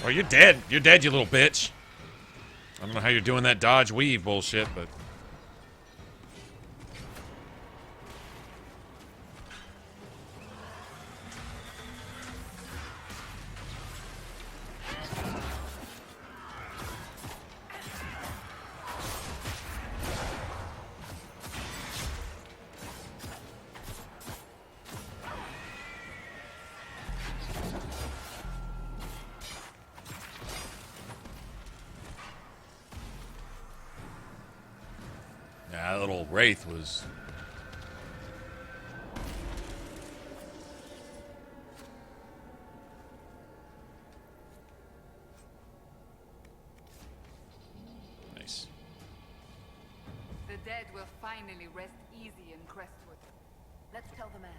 Oh, you're dead. You're dead, you little bitch. I don't know how you're doing that dodge weave bullshit, but... Yeah, that little wraith was... The dead will finally rest easy in Crestwood. Let's tell the man.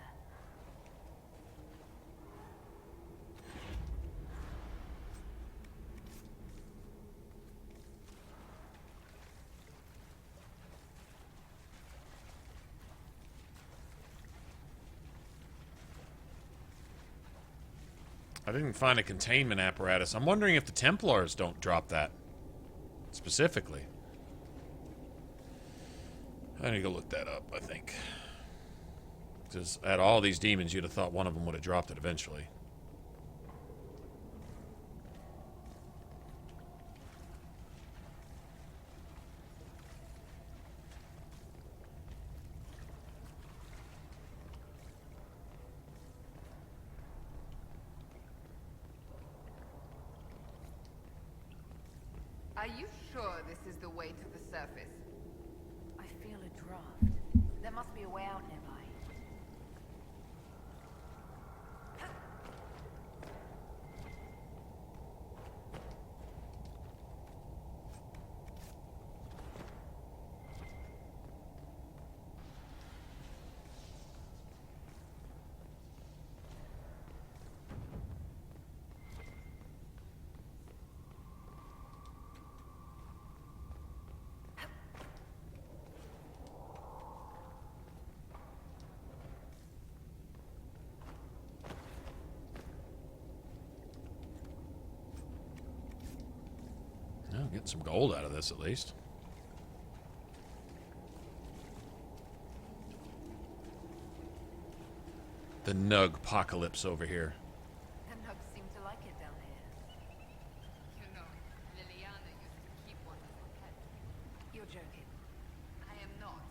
I didn't find a containment apparatus. I'm wondering if the Templars don't drop that. Specifically. I need to go look that up, I think. Because at all these demons, you'd have thought one of them would have dropped it eventually. Are you sure this is the way to the surface? I feel a draft. There must be a way out nearby. I'll get some gold out of this at least. The Nug apocalypse over here. The nugs seem to like it down here. You know, Liliana used to keep one as a pet. You're joking. I am not.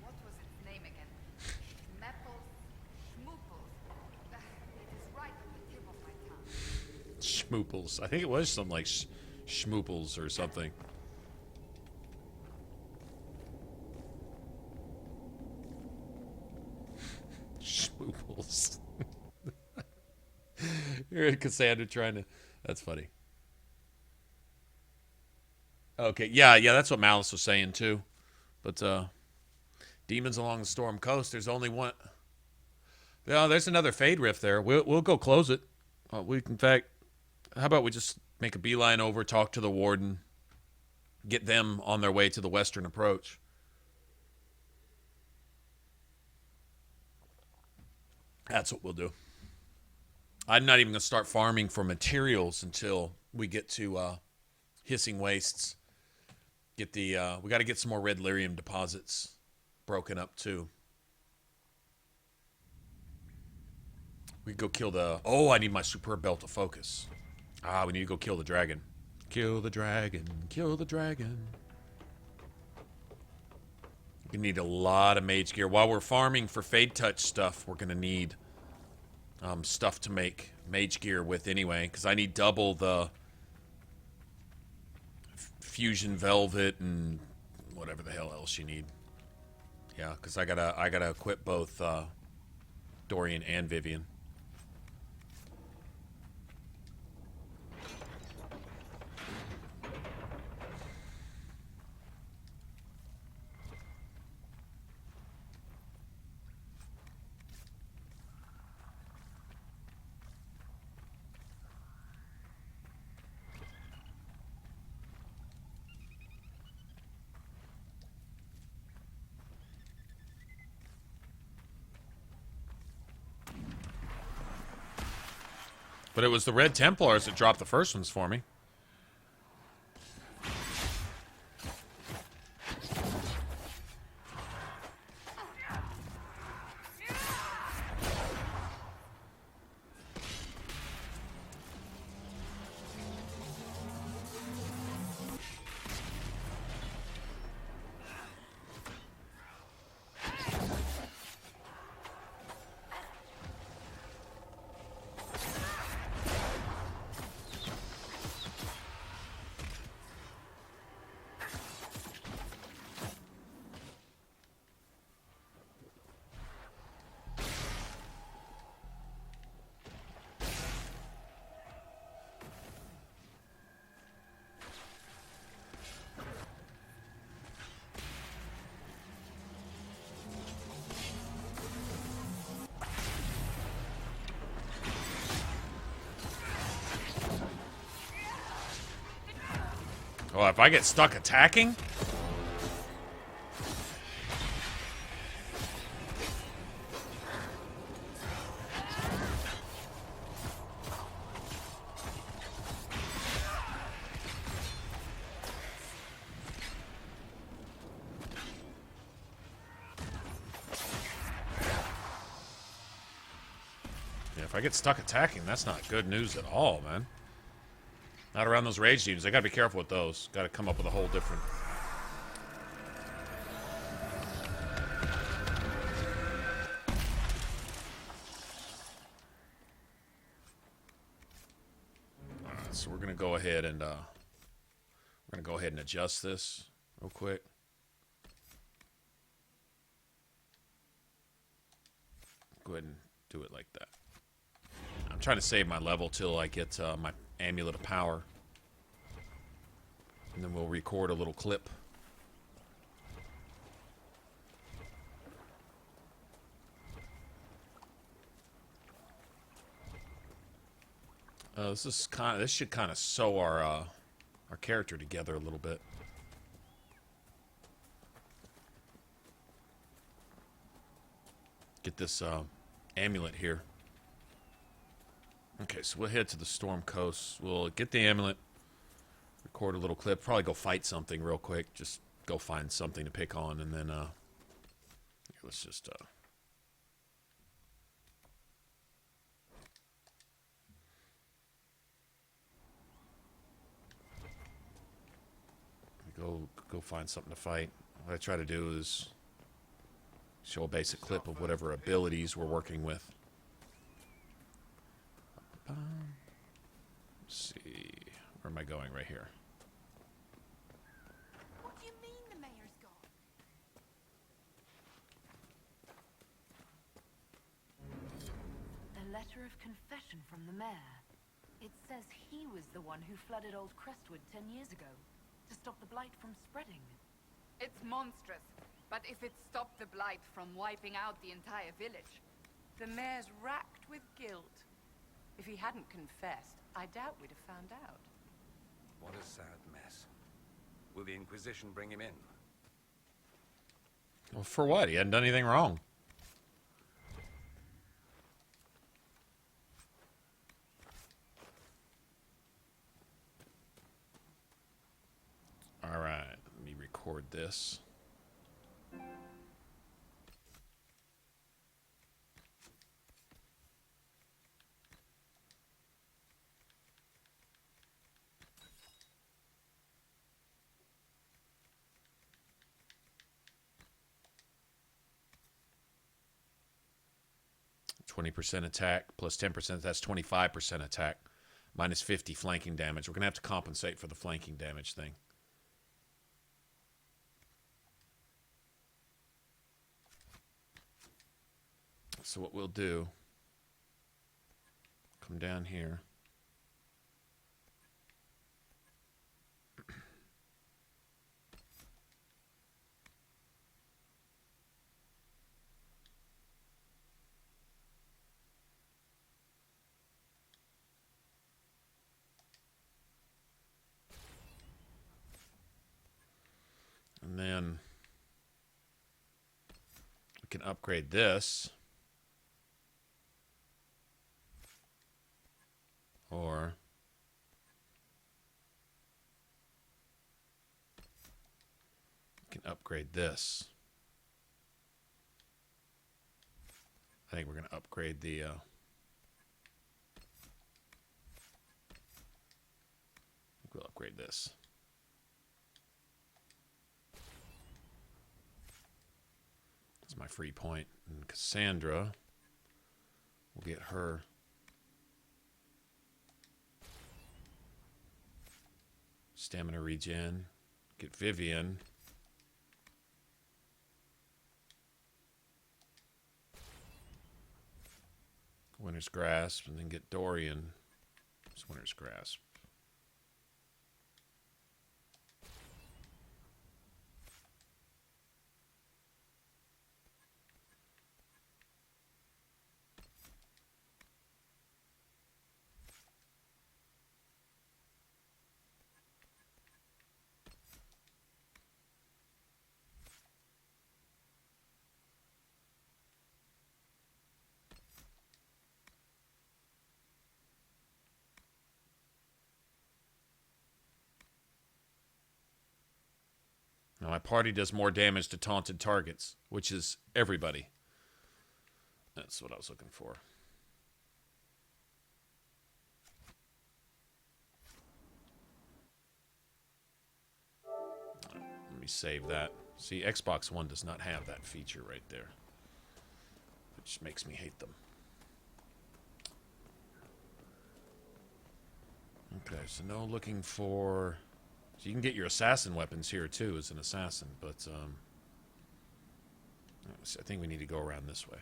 What was its name again? Schmepples? Schmooples? It is right at the tip of my tongue. Schmooples. I think it was something like Schmooples or something. Schmooples. You're Cassandra trying to... That's funny. Okay, yeah, that's what Malice was saying too. But, demons along the Storm Coast, there's only one... Yeah, there's another Fade Rift there. We'll go close it. In fact, how about we just make a beeline over, talk to the Warden, get them on their way to the western approach. That's what we'll do. I'm not even going to start farming for materials until we get to Hissing Wastes. We got to get some more red lyrium deposits broken up too. We can go kill the... Oh, I need my superb belt to focus. We need to go kill the dragon. Kill the dragon. Kill the dragon. We need a lot of mage gear. While we're farming for Fade Touch stuff, we're going to need stuff to make mage gear with anyway. Because I need double the fusion velvet and whatever the hell else you need. Yeah, because I gotta equip both Dorian and Vivian. But it was the Red Templars that dropped the first ones for me. Oh, if I get stuck attacking? Yeah, if I get stuck attacking, that's not good news at all, man. Not around those rage demons. I gotta be careful with those. Gotta come up with a whole different... Alright, so we're gonna go ahead and adjust this real quick. Go ahead and do it like that. I'm trying to save my level till I get my Amulet of Power. And then we'll record a little clip. This should kind of sew our character together a little bit. Get this amulet here. Okay, so we'll head to the Storm Coast. We'll get the amulet, record a little clip, probably go fight something real quick. Just go find something to pick on, and then let's just go find something to fight. What I try to do is show a basic clip of whatever abilities we're working with. Let's see. Where am I going? Right here. What do you mean the mayor's gone? A letter of confession from the mayor. It says he was the one who flooded Old Crestwood 10 years ago to stop the blight from spreading. It's monstrous, but if it stopped the blight from wiping out the entire village, The mayor's racked with guilt. If he hadn't confessed, I doubt we'd have found out. What a sad mess. Will the Inquisition bring him in? Well, for what? He hadn't done anything wrong. All right, let me record this. %, attack plus 10%. That's 25% attack. Minus 50 flanking damage. We're going to have to compensate for the flanking damage thing. So what we'll do, come down here. And then we can upgrade this. Or we can upgrade this. I think we're going to upgrade the I think we'll upgrade this. That's my free point. And Cassandra, we'll get her stamina regen. Get Vivian. Winter's Grasp, and then get Dorian. It's Winter's Grasp. Now, my party does more damage to taunted targets, which is everybody. That's what I was looking for. Let me save that. See, Xbox One does not have that feature right there, which makes me hate them. Okay, so no looking for... So you can get your assassin weapons here, too, as an assassin, but I think we need to go around this way.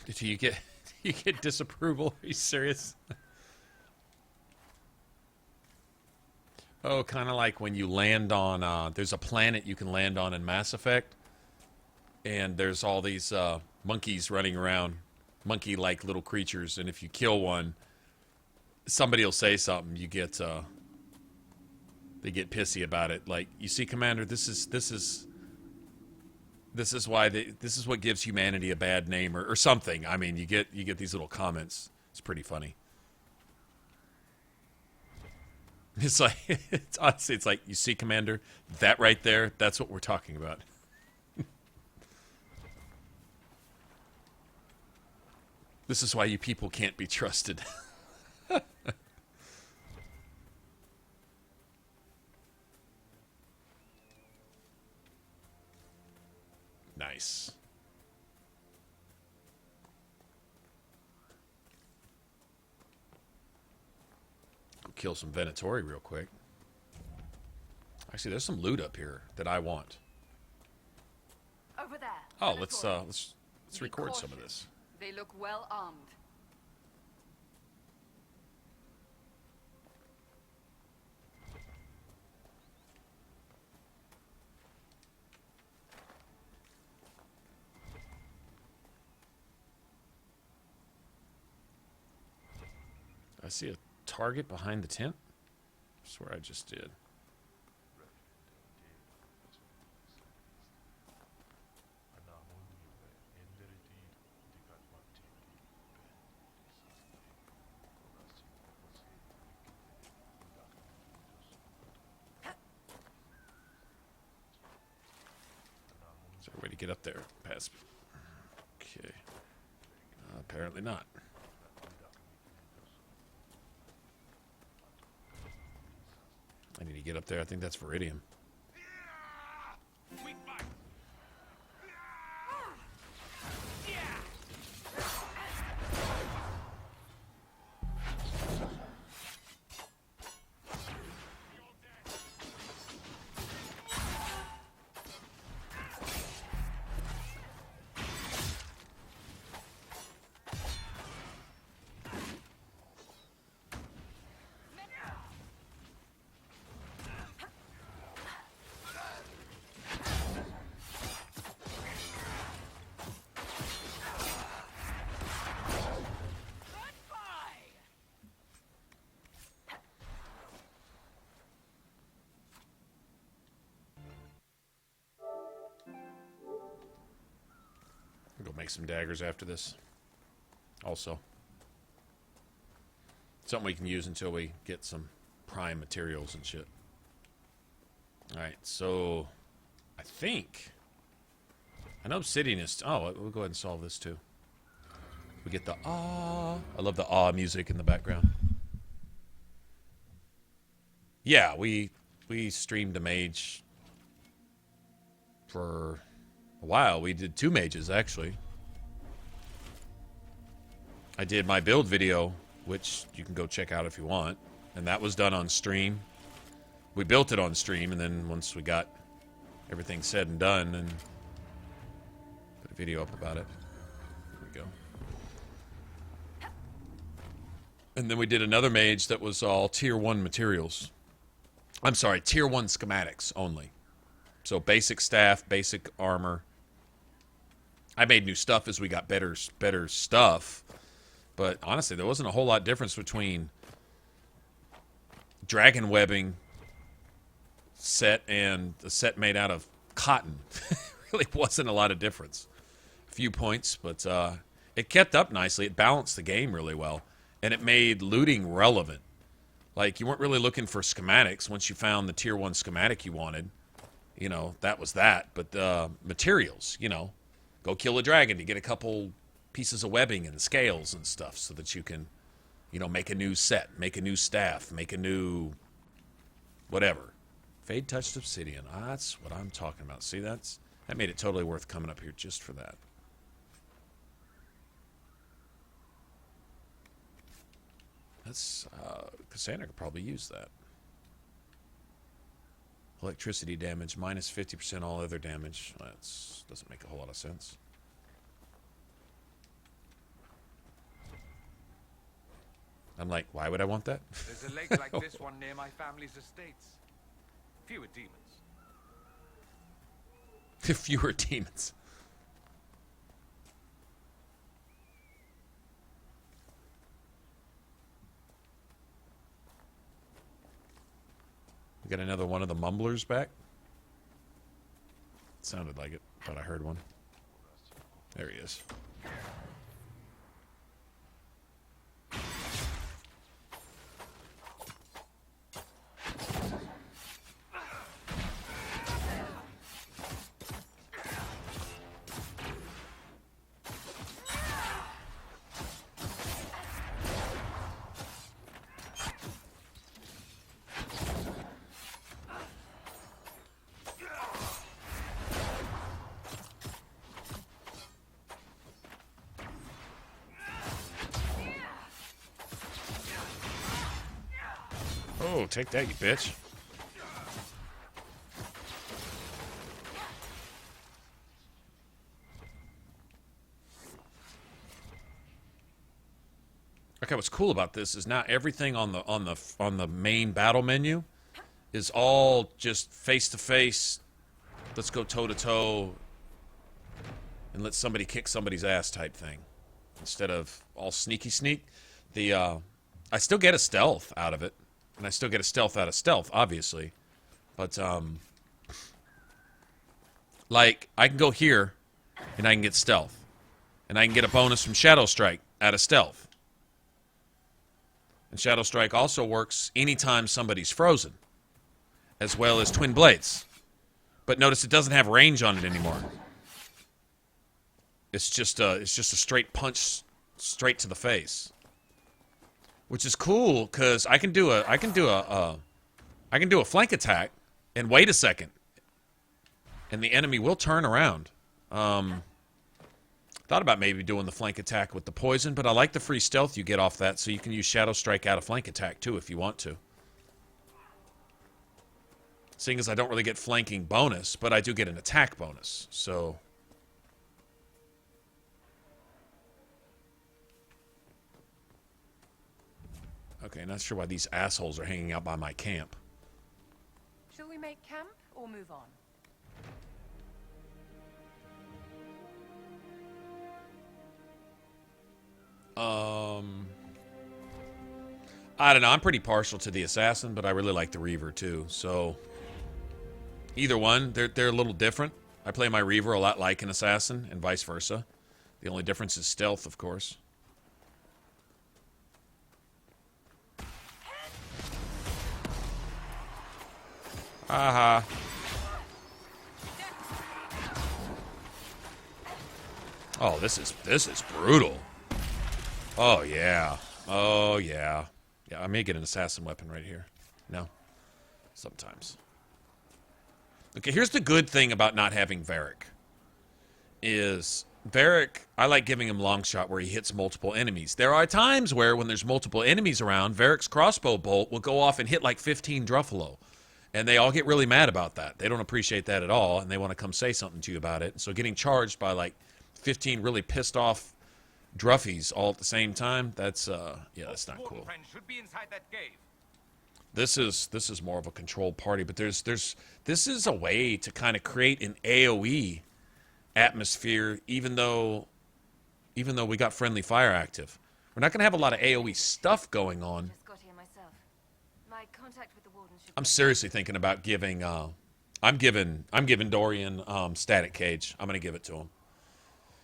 Did you get disapproval? Are you serious? Oh, kind of like when you land on, there's a planet you can land on in Mass Effect, and there's all these monkeys running around, monkey-like little creatures, and if you kill one, somebody will say something. You get, they get pissy about it. Like, you see, Commander, this is why this is what gives humanity a bad name, or something. I mean, you get these little comments. It's pretty funny. It's like, it's honestly, it's like, you see, Commander, that right there, that's what we're talking about. This is why you people can't be trusted. Nice. Kill some Venatori real quick. Actually, there's some loot up here that I want. Over there. Oh, let's record some of this. They look well armed. I see a target behind the tent. I swear I just did. Is there a way to get up there? Past. Okay. Apparently not. I need to get up there. I think that's Viridium. Go make some daggers after this. Also. Something we can use until we get some prime materials and shit. Alright, so I think I know Obsidian is... Oh, we'll go ahead and solve this too. We get the ah. I love the ah music in the background. Yeah, we streamed a mage for a while. We did 2 mages, actually. I did my build video, which you can go check out if you want, and that was done on stream. We built it on stream, and then once we got everything said and done, and put a video up about it. There we go. And then we did another mage that was all tier 1 materials. I'm sorry, tier 1 schematics only. So basic staff, basic armor. I made new stuff as we got better stuff. But honestly, there wasn't a whole lot difference between dragon webbing set and the set made out of cotton. Really wasn't a lot of difference. A few points, but it kept up nicely. It balanced the game really well, and it made looting relevant. Like, you weren't really looking for schematics. Once you found the tier 1 schematic you wanted, you know, that was that. But materials, you know, go kill a dragon to get a couple pieces of webbing and scales and stuff so that you can, you know, make a new set, make a new staff, make a new whatever. Fade touched obsidian. That's what I'm talking about. See, that made it totally worth coming up here just for that. That's Cassandra could probably use that. Electricity damage minus 50% all other damage. That doesn't make a whole lot of sense. I'm like, why would I want that? There's a lake like this one near my family's estates. Fewer demons. Fewer demons. We got another one of the mumblers back. Sounded like it. Thought I heard one. There he is. Oh, take that, you bitch. Okay, what's cool about this is now everything on the main battle menu is all just face to face. Let's go toe to toe and let somebody kick somebody's ass type thing, instead of all sneaky sneak. I still get a stealth out of it. And I still get a stealth out of stealth, obviously. But, like, I can go here, and I can get stealth. And I can get a bonus from Shadow Strike out of stealth. And Shadow Strike also works anytime somebody's frozen, as well as Twin Blades. But notice it doesn't have range on it anymore. It's just a straight punch straight to the face. Which is cool, because I can do a flank attack and wait a second, and the enemy will turn around. Thought about maybe doing the flank attack with the poison, but I like the free stealth you get off that, so you can use Shadow Strike out of flank attack too if you want to. Seeing as I don't really get flanking bonus, but I do get an attack bonus, so. Okay, not sure why these assholes are hanging out by my camp. Shall we make camp or move on? I don't know. I'm pretty partial to the assassin, but I really like the Reaver too. So either one, they're a little different. I play my Reaver a lot like an assassin, and vice versa. The only difference is stealth, of course. Aha. Oh, this is brutal. Oh yeah. Oh yeah. Yeah, I may get an assassin weapon right here. No. Sometimes. Okay, here's the good thing about not having Varric. Is Varric, I like giving him long shot where he hits multiple enemies. There are times where when there's multiple enemies around, Varric's crossbow bolt will go off and hit like 15 Druffalo. And they all get really mad about that. They don't appreciate that at all, and they want to come say something to you about it. So getting charged by like 15 really pissed off Druffies all at the same time, that's yeah, that's not cool. This is more of a controlled party, but this is a way to kind of create an AoE atmosphere, even though we got friendly fire active. We're not going to have a lot of AoE stuff going on. Just got here myself. My contact with the warden should I'm seriously thinking about giving. I'm giving Dorian static cage. I'm gonna give it to him.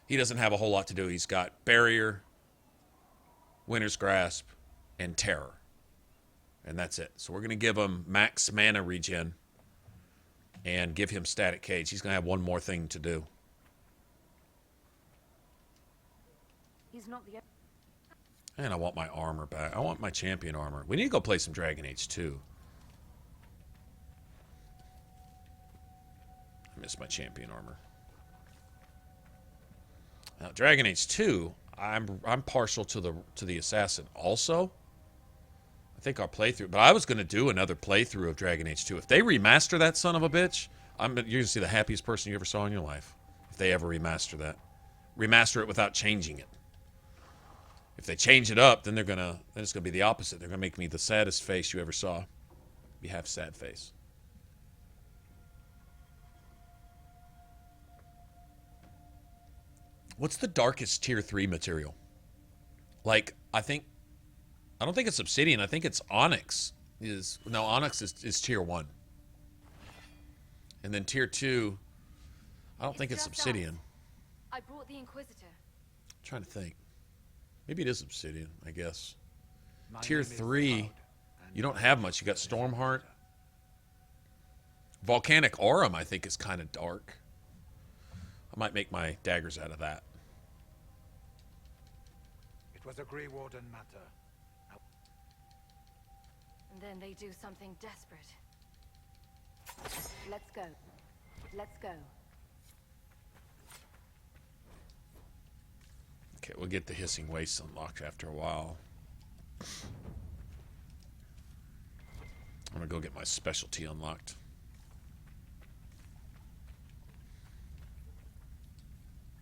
He doesn't have a whole lot to do. He's got barrier, Winter's Grasp, and terror, and that's it. So we're gonna give him max mana regen, and give him static cage. He's gonna have one more thing to do. He's not the. And I want my armor back. I want my champion armor. We need to go play some Dragon Age 2. I miss my champion armor. Now, Dragon Age 2, I'm partial to the assassin also. I think our playthrough, but I was going to do another playthrough of Dragon Age 2. If they remaster that son of a bitch, you're going to see the happiest person you ever saw in your life. If they ever remaster that. Remaster it without changing it. If they change it up, then it's gonna be the opposite. They're gonna make me the saddest face you ever saw. Be half sad face. What's the darkest tier 3 material? Like, I don't think it's Obsidian. I think it's Onyx. Onyx is tier 1. And then tier 2, I don't think it's Obsidian. I brought the Inquisitor. I'm trying to think. Maybe it is Obsidian, I guess. Tier 3, you don't have much. You got Stormheart. Volcanic Aurum, I think, is kind of dark. I might make my daggers out of that. It was a Grey Warden matter. And then they do something desperate. Let's go. Let's go. Okay, we'll get the Hissing Waste unlocked after a while. I'm gonna go get my specialty unlocked.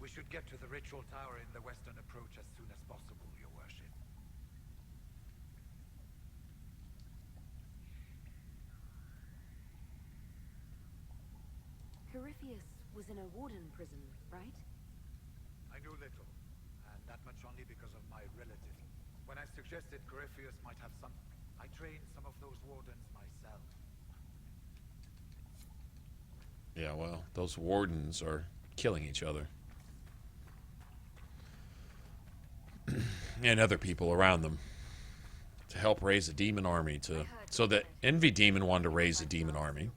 We should get to the ritual tower in the western approach as soon as possible, Your Worship. Corypheus was in a warden prison, right? I knew little, and that much only because of my relative. When I suggested Corypheus might have some, I trained some of those wardens myself. Yeah, well, those wardens are killing each other. And other people around them. To help raise a demon army. So the Envy Demon wanted to raise a demon army.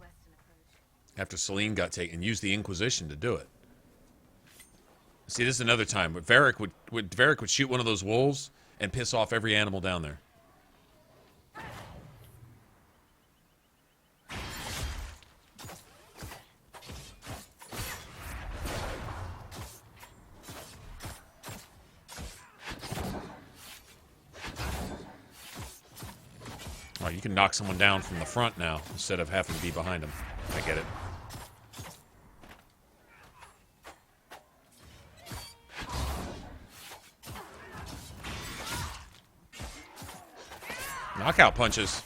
After Selene got taken and used the Inquisition to do it. See, this is another time. But Varric would shoot one of those wolves and piss off every animal down there. Oh, you can knock someone down from the front now instead of having to be behind them. I get it. Knockout punches.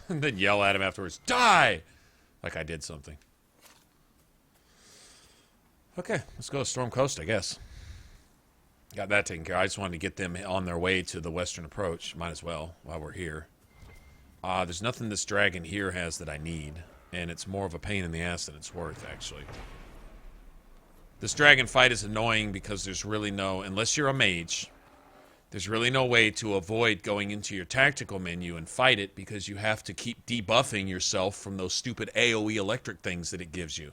And then yell at him afterwards, die! Like I did something. Okay, let's go to Storm Coast, I guess. Got that taken care of. I just wanted to get them on their way to the western approach. Might as well, while we're here. There's nothing this dragon here has that I need. And it's more of a pain in the ass than it's worth, actually. This dragon fight is annoying because there's really no... Unless you're a mage... There's really no way to avoid going into your tactical menu and fight it because you have to keep debuffing yourself from those stupid AoE electric things that it gives you.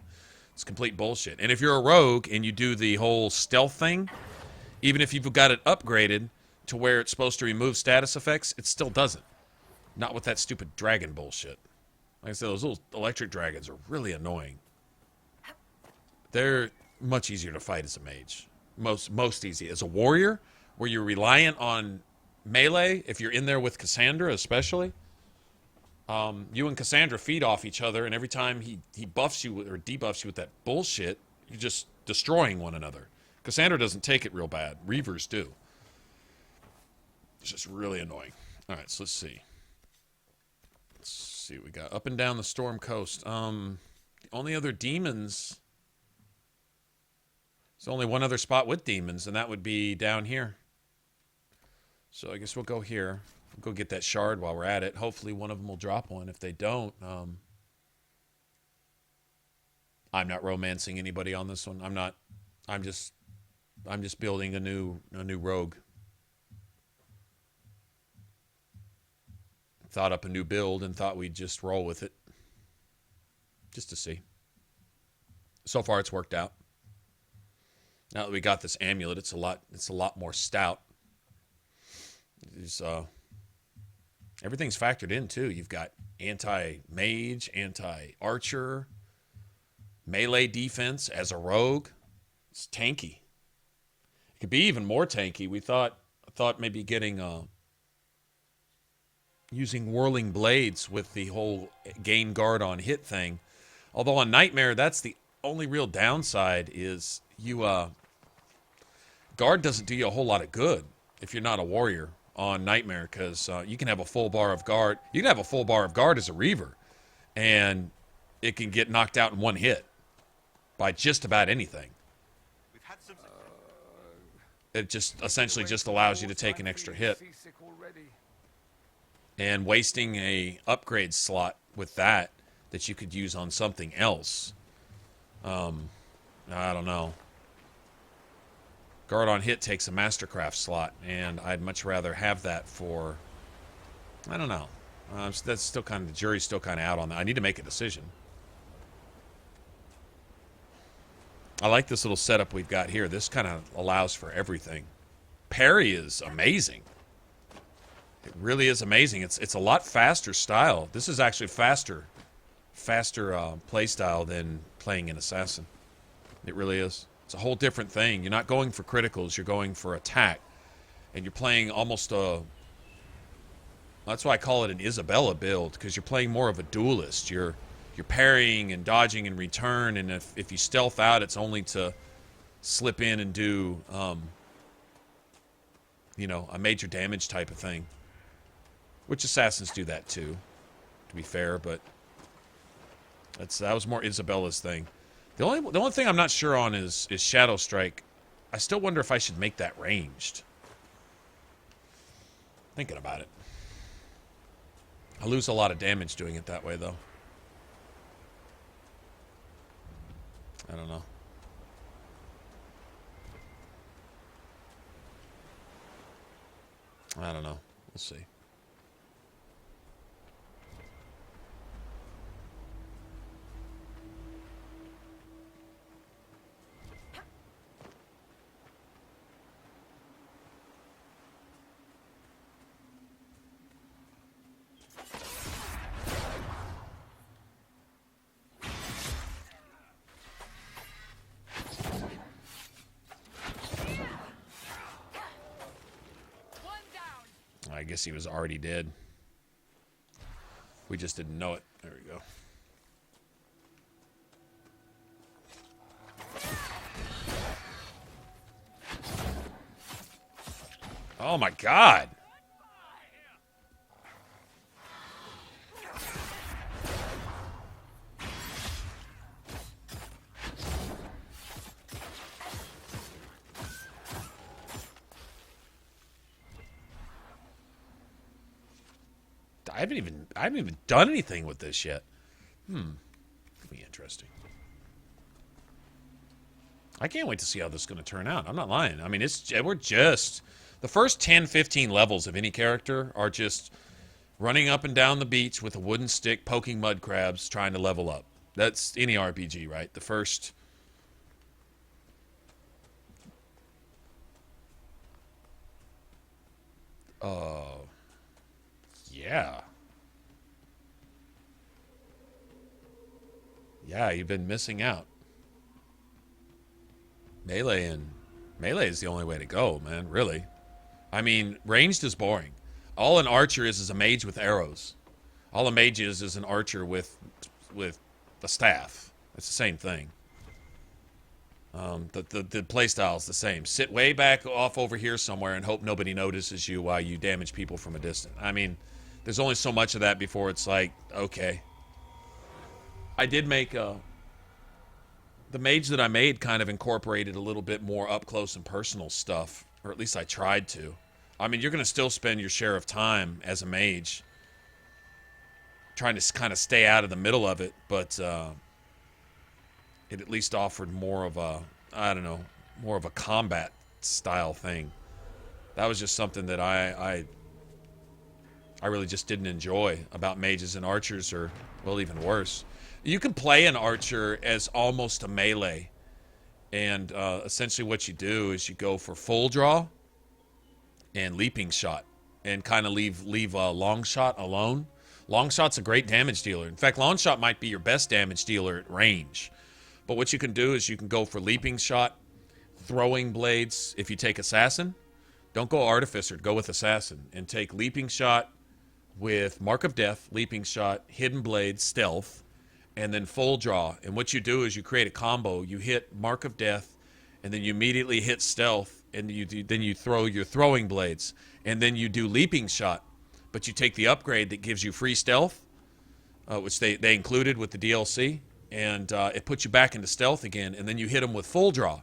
It's complete bullshit. And if you're a rogue and you do the whole stealth thing, even if you've got it upgraded to where it's supposed to remove status effects, it still doesn't. Not with that stupid dragon bullshit. Like I said, those little electric dragons are really annoying. They're much easier to fight as a mage. Most easy. As a warrior, where you're reliant on melee, if you're in there with Cassandra especially, you and Cassandra feed off each other, and every time he buffs you or debuffs you with that bullshit, you're just destroying one another. Cassandra doesn't take it real bad. Reavers do. It's just really annoying. All right, so let's see. Let's see what we got. Up and down the Storm Coast. The only other demons... There's only one other spot with demons, and that would be down here. So I guess we'll go here. We'll go get that shard while we're at it. Hopefully one of them will drop one. If they don't, I'm not romancing anybody on this one. I'm not. I'm just building a new rogue. Thought up a new build and thought we'd just roll with it. Just to see. So far it's worked out. Now that we got this amulet, it's a lot more stout. Everything's factored in too. You've got anti-mage, anti-archer, melee defense as a rogue. It's tanky. It could be even more tanky. I thought maybe getting using whirling blades with the whole gain guard on hit thing. Although on Nightmare, that's the only real downside is guard doesn't do you a whole lot of good if you're not a warrior on Nightmare, because you can have a full bar of guard. You can have a full bar of guard as a Reaver, and it can get knocked out in one hit by just about anything. It just essentially just allows you to take an extra hit. And wasting a upgrade slot with that you could use on something else. I don't know. Guard on hit takes a Mastercraft slot, and I'd much rather have that for... I don't know. That's still kind of... The jury's still kind of out on that. I need to make a decision. I like this little setup we've got here. This kind of allows for everything. Parry is amazing. It really is amazing. It's a lot faster style. This is actually faster play style than playing an assassin. It really is. It's a whole different thing. You're not going for criticals. You're going for attack. And you're playing almost a... That's why I call it an Isabela build, because you're playing more of a duelist. You're parrying and dodging in return, and if you stealth out, it's only to slip in and do, a major damage type of thing. Which assassins do that too, to be fair, but that was more Isabela's thing. The only thing I'm not sure on is Shadow Strike. I still wonder if I should make that ranged. Thinking about it. I lose a lot of damage doing it that way, though. I don't know. I don't know. We'll see. I guess he was already dead. We just didn't know it. There we go. Oh my God. I haven't even done anything with this yet. Could be interesting. I can't wait to see how this is going to turn out. I'm not lying. I mean, we're just... The first 10, 15 levels of any character are just running up and down the beach with a wooden stick, poking mud crabs, trying to level up. That's any RPG, right? The first... Yeah. Yeah, you've been missing out. Melee is the only way to go, man, really. I mean, ranged is boring. All an archer is a mage with arrows. All a mage is an archer with the staff. It's the same thing. The playstyle is the same. Sit way back off over here somewhere and hope nobody notices you while you damage people from a distance. I mean, there's only so much of that before it's like, okay. I did make the mage that I made kind of incorporated a little bit more up close and personal stuff, or at least I tried to. I mean, you're going to still spend your share of time as a mage trying to kind of stay out of the middle of it, but it at least offered more of a, I don't know, more of a combat style thing. That was just something that I really just didn't enjoy about mages and archers, or, well, even worse. You can play an archer as almost a melee, and essentially what you do is you go for full draw and leaping shot, and kind of leave a long shot alone. Long shot's a great damage dealer. In fact, long shot might be your best damage dealer at range. But what you can do is you can go for leaping shot, throwing blades. If you take assassin, don't go artificer, go with assassin, and take leaping shot with mark of death, leaping shot, hidden blade, stealth, and then full draw. And what you do is you create a combo. You hit mark of death, and then you immediately hit stealth, and then you throw your throwing blades, and then you do leaping shot. But you take the upgrade that gives you free stealth, which they included with the DLC, and it puts you back into stealth again, and then you hit them with full draw.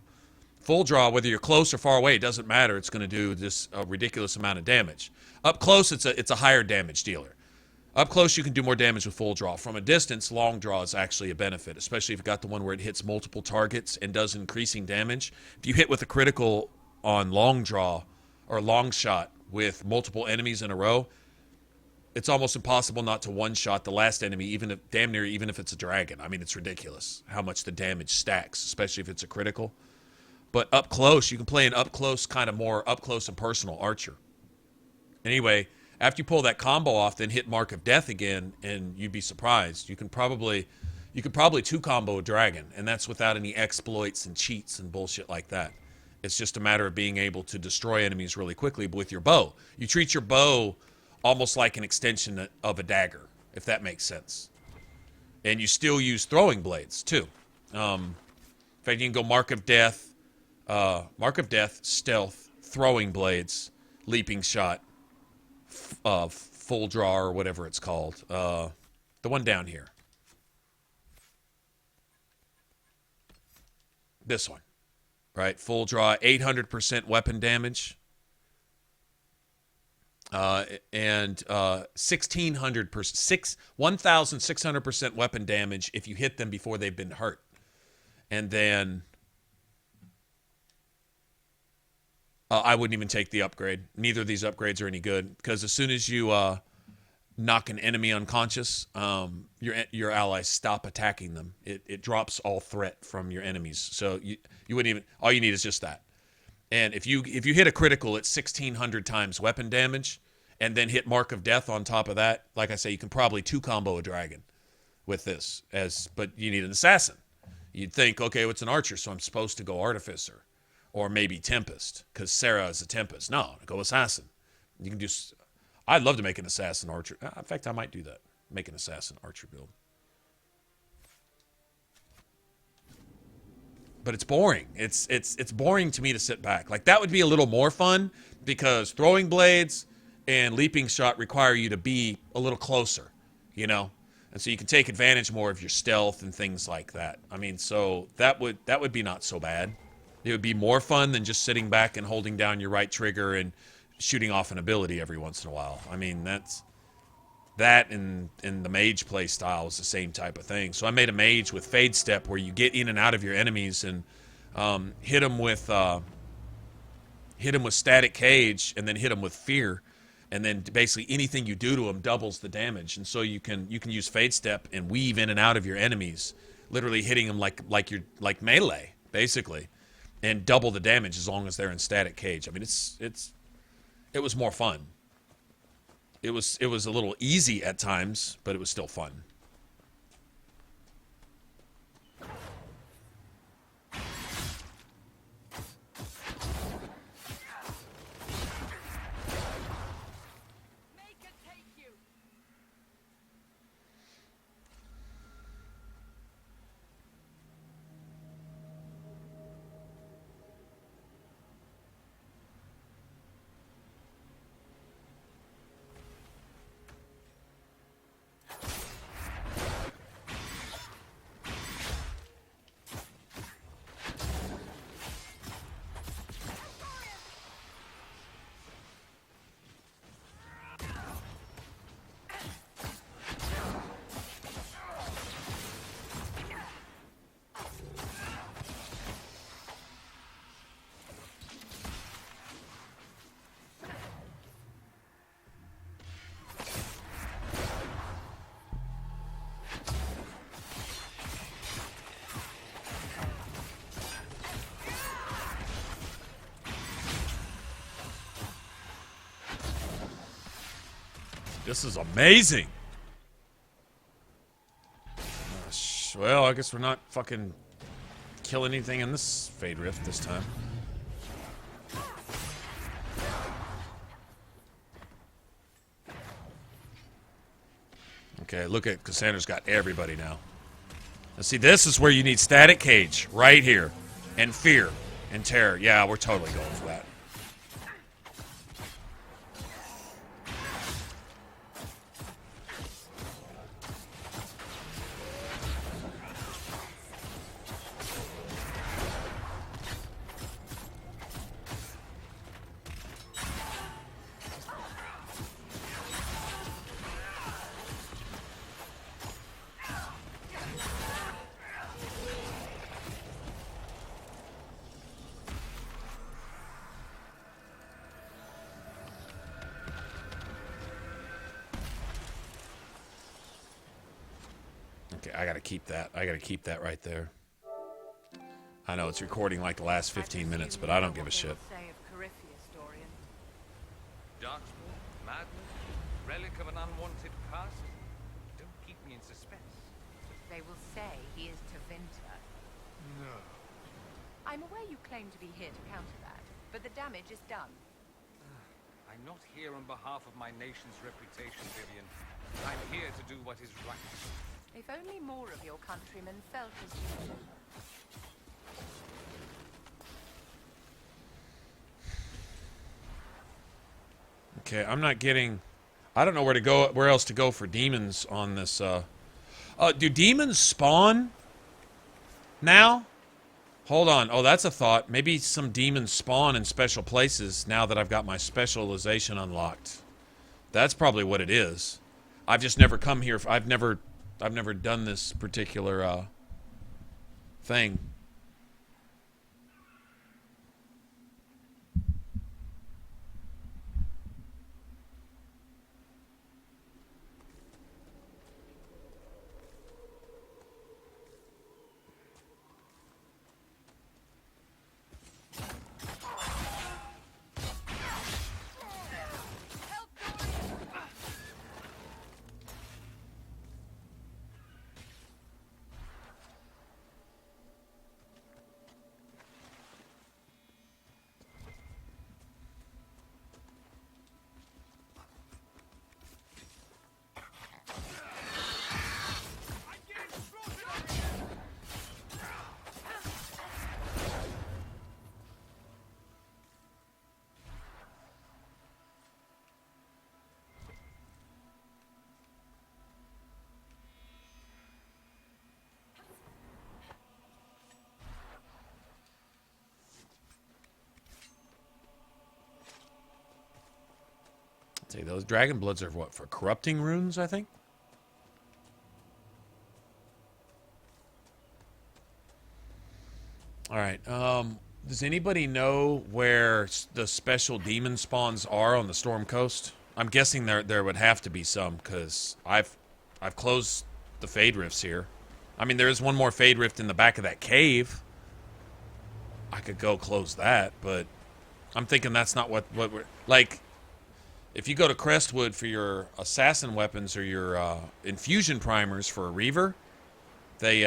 Full draw, whether you're close or far away, it doesn't matter. It's going to do this ridiculous amount of damage. Up close, it's a higher damage dealer. Up close, you can do more damage with full draw. From a distance, long draw is actually a benefit, especially if you've got the one where it hits multiple targets and does increasing damage. If you hit with a critical on long draw or long shot with multiple enemies in a row, it's almost impossible not to one-shot the last enemy, even if it's a dragon. I mean, it's ridiculous how much the damage stacks, especially if it's a critical. But up close, you can play an up-close, kind of more up-close and personal archer. Anyway, after you pull that combo off, then hit Mark of Death again, and you'd be surprised. You could probably two-combo a dragon, and that's without any exploits and cheats and bullshit like that. It's just a matter of being able to destroy enemies really quickly with your bow. You treat your bow almost like an extension of a dagger, if that makes sense. And you still use throwing blades, too. In fact, you can go Mark of Death, stealth, throwing blades, leaping shot, full draw, or whatever it's called. The one down here. This one. Right? Full draw, 800% weapon damage. And 1,600% weapon damage if you hit them before they've been hurt. And then I wouldn't even take the upgrade. Neither of these upgrades are any good, because as soon as you knock an enemy unconscious, your allies stop attacking them. It drops all threat from your enemies. So you wouldn't even. All you need is just that. And if you hit a critical at 1,600 times weapon damage, and then hit Mark of Death on top of that, like I say, you can probably two-combo a dragon with this. But you need an assassin. You'd think, okay, well, it's an archer, so I'm supposed to go artificer, or maybe Tempest, because Sarah is a Tempest. No, go assassin. You can do. I'd love to make an assassin archer. In fact, I might do that. Make an assassin archer build. But it's boring. It's boring to me to sit back. Like, that would be a little more fun, because throwing blades and leaping shot require you to be a little closer, you know? And so you can take advantage more of your stealth and things like that. I mean, so that would be not so bad. It would be more fun than just sitting back and holding down your right trigger and shooting off an ability every once in a while. I mean, that and the mage play style is the same type of thing. So I made a mage with Fade Step, where you get in and out of your enemies and hit them with Static Cage, and then hit them with Fear. and then basically anything you do to them doubles the damage. And so you can use Fade Step and weave in and out of your enemies, literally hitting them like melee, basically, and double the damage as long as they're in static cage. I mean, it was more fun. It was a little easy at times, but it was still fun. This is amazing. Well, I guess we're not fucking killing anything in this Fade Rift this time. Okay, look at Cassandra's got everybody now. Now see, this is where you need static cage, right here. And fear and terror. Yeah, we're totally going for that. Okay, I gotta keep that. I gotta keep that right there. I know it's recording like the last 15 minutes, but I don't give a shit. Darkspawn, madness, relic of an unwanted past. Don't keep me in suspense. They will say he is Tevinter. No. I'm aware you claim to be here to counter that, but the damage is done. I'm not here on behalf of my nation's reputation, Vivian. I'm here to do what is right. If only more of your countrymen felt as you do. Okay, I'm not getting... I don't know where to go, where else to go for demons on this, do demons spawn now? Hold on. Oh, that's a thought. Maybe some demons spawn in special places now that I've got my specialization unlocked. That's probably what it is. I've just never come here. I've never done this particular thing. See, those Dragon Bloods are what, for corrupting runes, I think? Alright, does anybody know where the special demon spawns are on the Storm Coast? I'm guessing there would have to be some, because I've closed the Fade Rifts here. I mean, there is one more Fade Rift in the back of that cave. I could go close that, but I'm thinking that's not what we're... Like, if you go to Crestwood for your assassin weapons or your infusion primers for a Reaver, they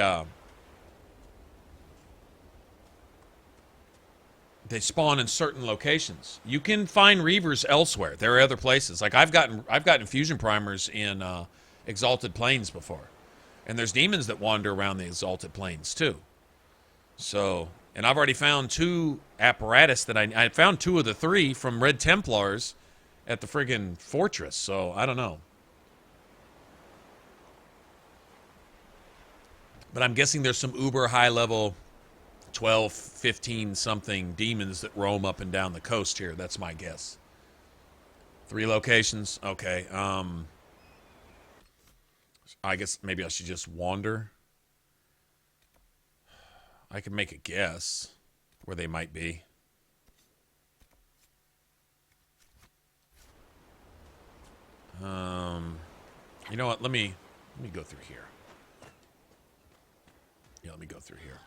spawn in certain locations. You can find Reavers elsewhere. There are other places. Like, I've gotten infusion primers in Exalted Plains before. And there's demons that wander around the Exalted Plains, too. So, and I've already found 2 apparatus that I found 2 of the 3 from Red Templars at the friggin' fortress. So, I don't know. But I'm guessing there's some uber high level 12, 15 something demons that roam up and down the coast here. That's my guess. 3 locations? Okay. I guess maybe I should just wander. I could make a guess where they might be. You know what? Let me go through here. Yeah, let me go through here.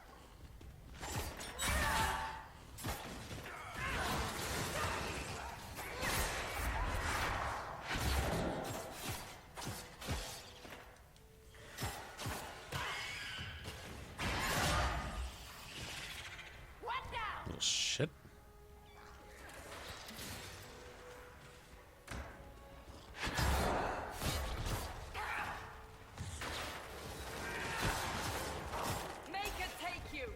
Little shit. Make it take you.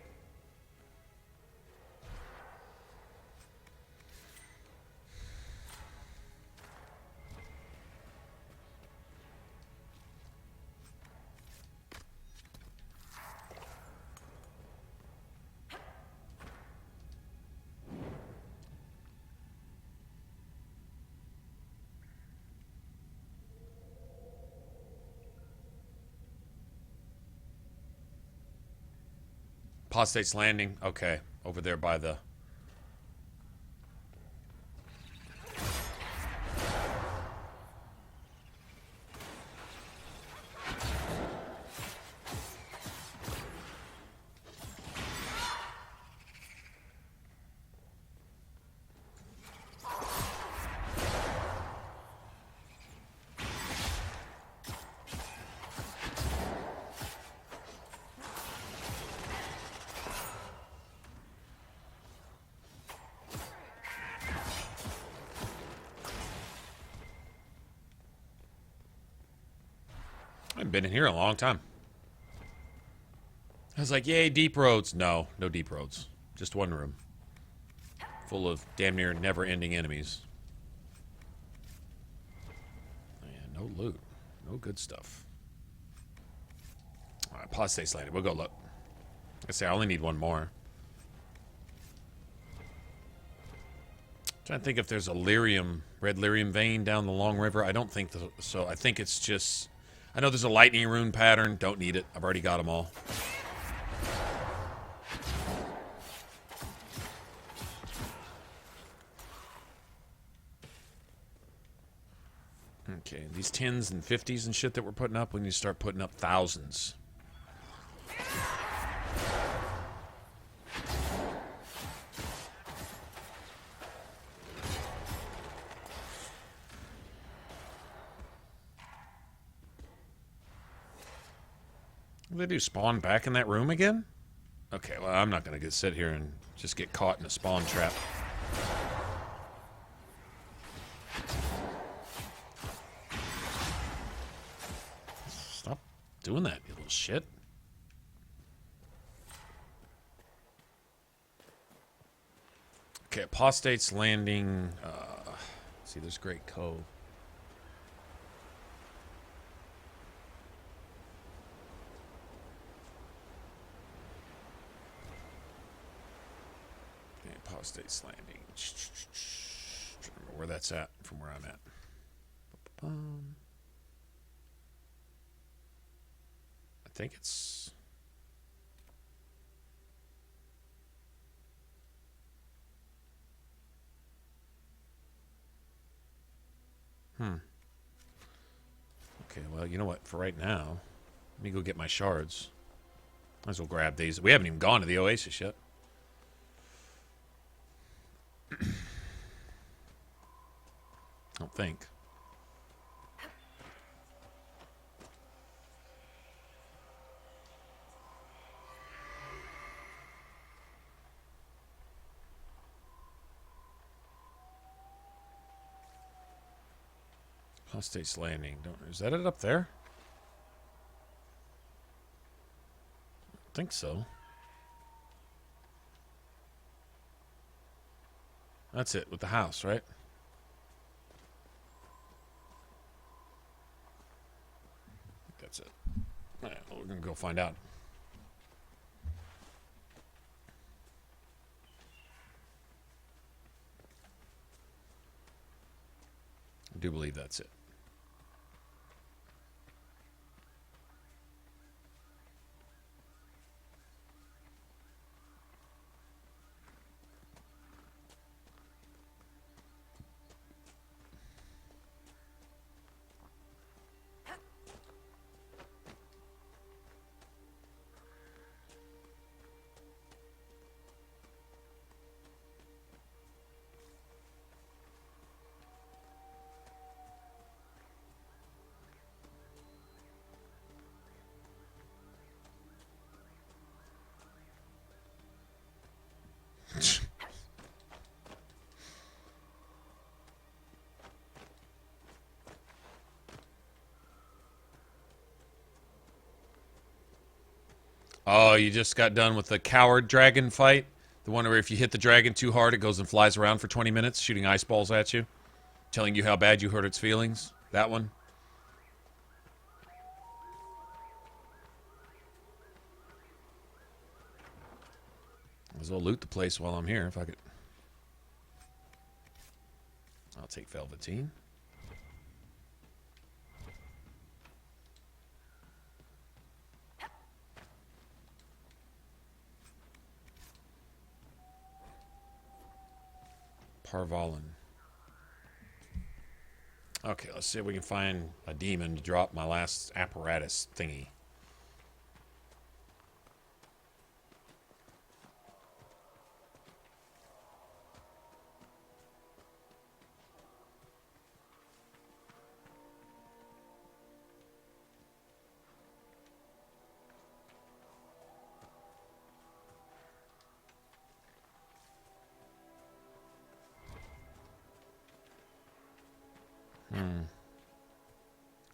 Apostate's Landing. Okay. Over there by the... I haven't been in here in a long time. I was like, yay, deep roads. No deep roads. Just one room. Full of damn near never-ending enemies. And no loot. No good stuff. Alright, Apostate's Landing. We'll go look. I say I only need one more. Trying to think if there's a lyrium, red lyrium vein down the long river. I don't think so. I think it's just... I know there's a lightning rune pattern. Don't need it. I've already got them all. Okay, these 10s and 50s and shit that we're putting up, we need to start putting up thousands. What do they do? Spawn back in that room again? Okay, well, I'm not going to sit here and just get caught in a spawn trap. Stop doing that, you little shit. Okay, Apostate's Landing. See, there's Great Cove. Apostate's Landing. Trying to remember where that's at from where I'm at. I think it's... Okay, well, you know what? For right now, let me go get my shards. Might as well grab these. We haven't even gone to the Oasis yet. I don't think. Apostate's Landing. Is that it up there? I think so. That's it with the house, right? That's it. All right, well, we're going to go find out. I do believe that's it. Oh, you just got done with the coward dragon fight? The one where if you hit the dragon too hard, it goes and flies around for 20 minutes, shooting ice balls at you, telling you how bad you hurt its feelings? That one? Might as well loot the place while I'm here, if I could. I'll take Velveteen. Parvalin. Okay, let's see if we can find a demon to drop my last apparatus thingy.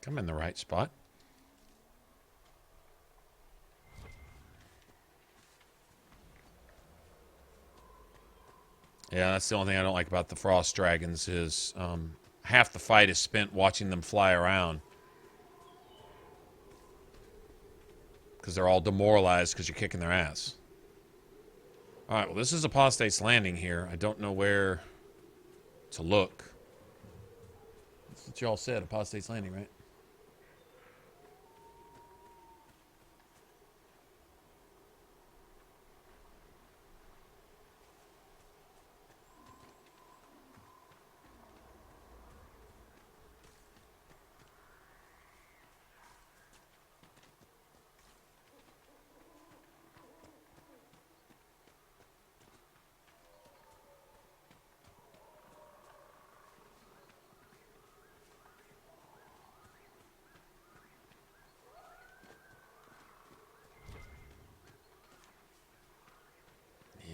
I'm in the right spot. Yeah, that's the only thing I don't like about the Frost Dragons is half the fight is spent watching them fly around. Because they're all demoralized because you're kicking their ass. Alright, well this is Apostate's Landing here. I don't know where to look. That's what y'all said, Apostate's Landing, right?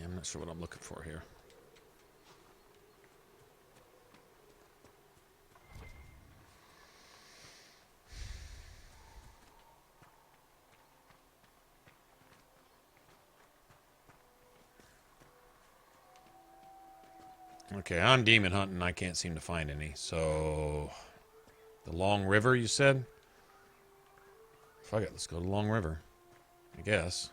I'm not sure what I'm looking for here. Okay, I'm demon hunting. I can't seem to find any. So, the Long River, you said? Fuck it, let's go to Long River. I guess.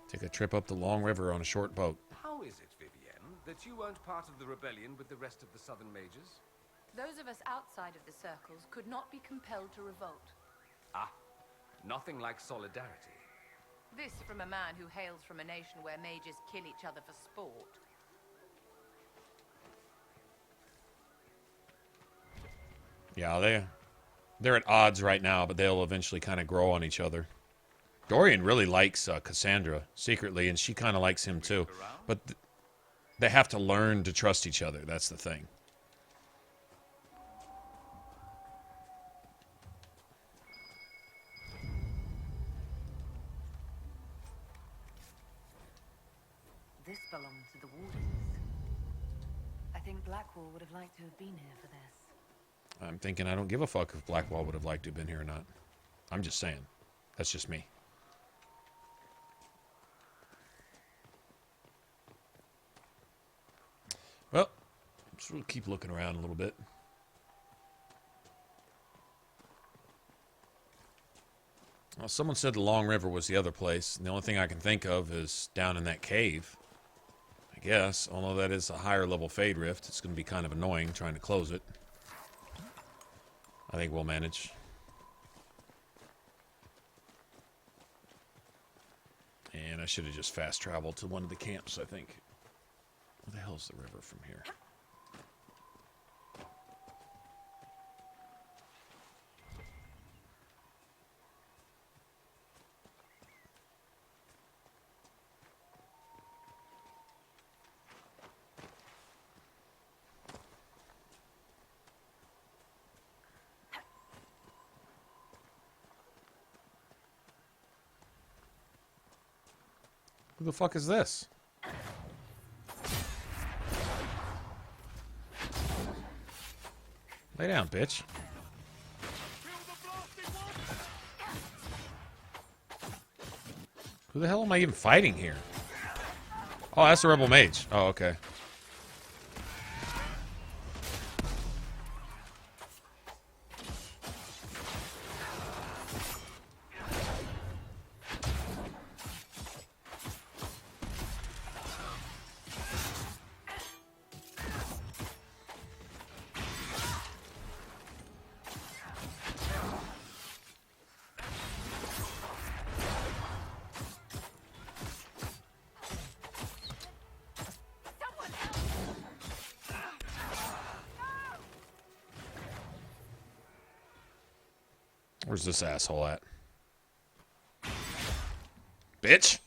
Take a trip up the Long River on a short boat. How is it, Vivienne, that you weren't part of the rebellion with the rest of the Southern Mages? Those of us outside of the circles could not be compelled to revolt. Ah, nothing like solidarity. This from a man who hails from a nation where mages kill each other for sport. Yeah, they're at odds right now, but they'll eventually kind of grow on each other. Dorian really likes Cassandra secretly, and she kind of likes him too. But they have to learn to trust each other. That's the thing. This belonged to the Wardens. I think Blackwall would have liked to have been here for this. I'm thinking I don't give a fuck if Blackwall would have liked to have been here or not. I'm just saying. That's just me. Well, we'll keep looking around a little bit. Well, someone said the Long River was the other place, and the only thing I can think of is down in that cave. I guess, although that is a higher level Fade Rift, it's going to be kind of annoying trying to close it. I think we'll manage. And I should have just fast traveled to one of the camps, I think. Where the hell's the river from here? Who the fuck is this? Lay down, bitch. Who the hell am I even fighting here? Oh, that's the Rebel Mage. Oh, okay. Where's this asshole at? Bitch!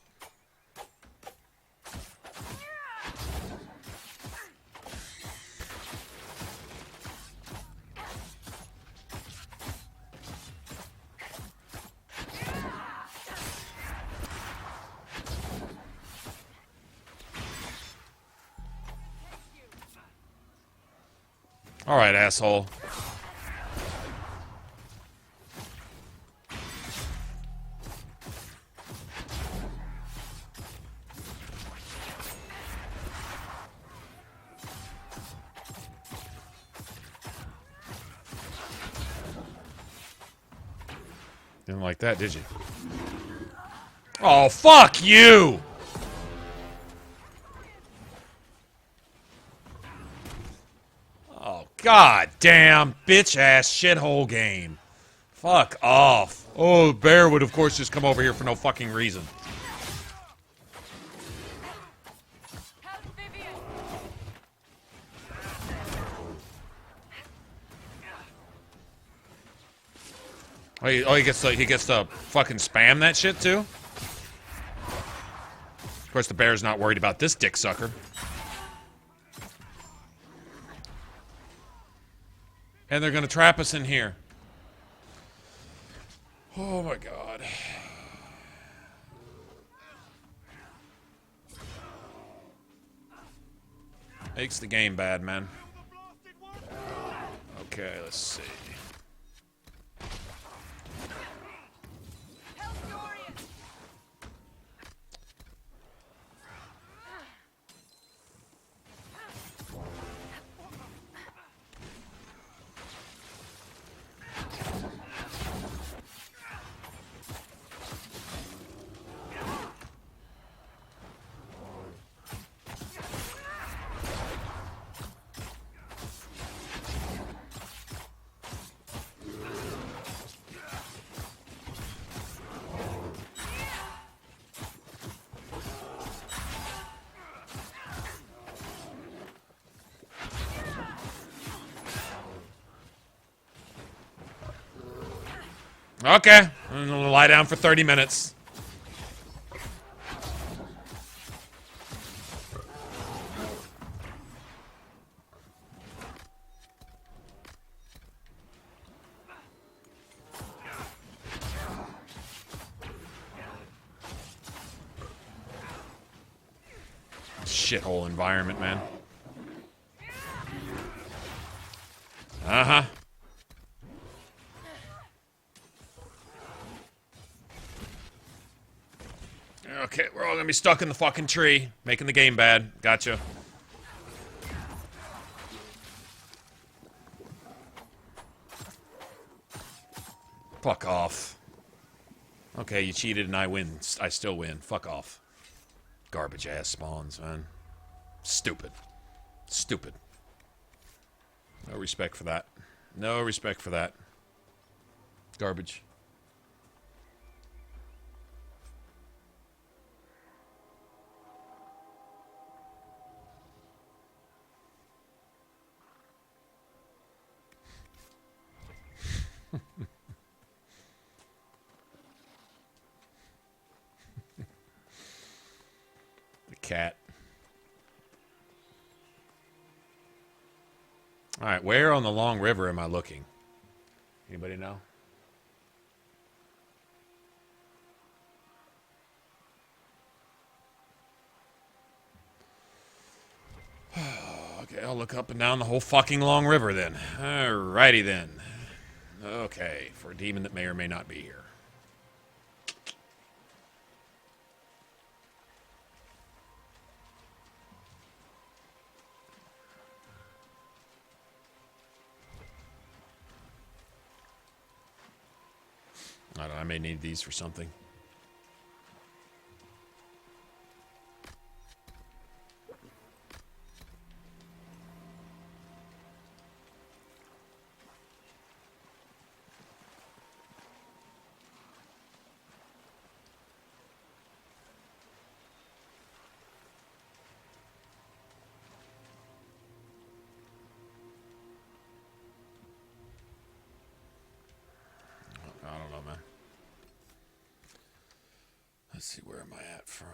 All right, asshole. Didn't like that, did you? Oh, fuck you! Oh, god damn bitch-ass shithole game. Fuck off. Oh, the bear would, of course, just come over here for no fucking reason. Oh, he gets to fucking spam that shit too? Of course, the bear's not worried about this dick sucker. And they're gonna trap us in here. Oh my god. Makes the game bad, man. Okay, let's see. Okay. I'm gonna lie down for 30 minutes. Shithole environment, man. Uh-huh. Okay, we're all gonna be stuck in the fucking tree, making the game bad. Gotcha. Fuck off. Okay, you cheated and I win. I still win. Fuck off. Garbage ass spawns, man. Stupid. Stupid. No respect for that. No respect for that. Garbage. The cat. Alright, where on the long river am I looking? Anybody know? Okay, I'll look up and down the whole fucking long river then. Alrighty then. Okay, for a demon that may or may not be here. I don't know, I may need these for something. I don't know, man. Let's see, where am I at from?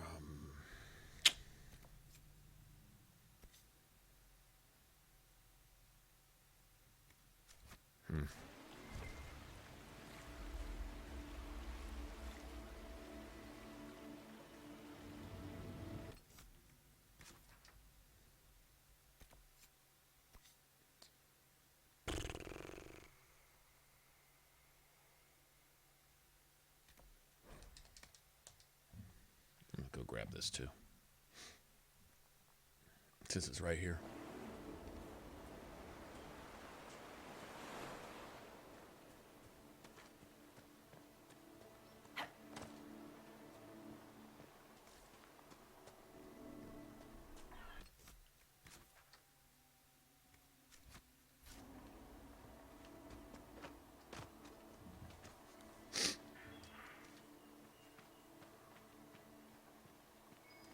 Go grab this too. Since it's right here.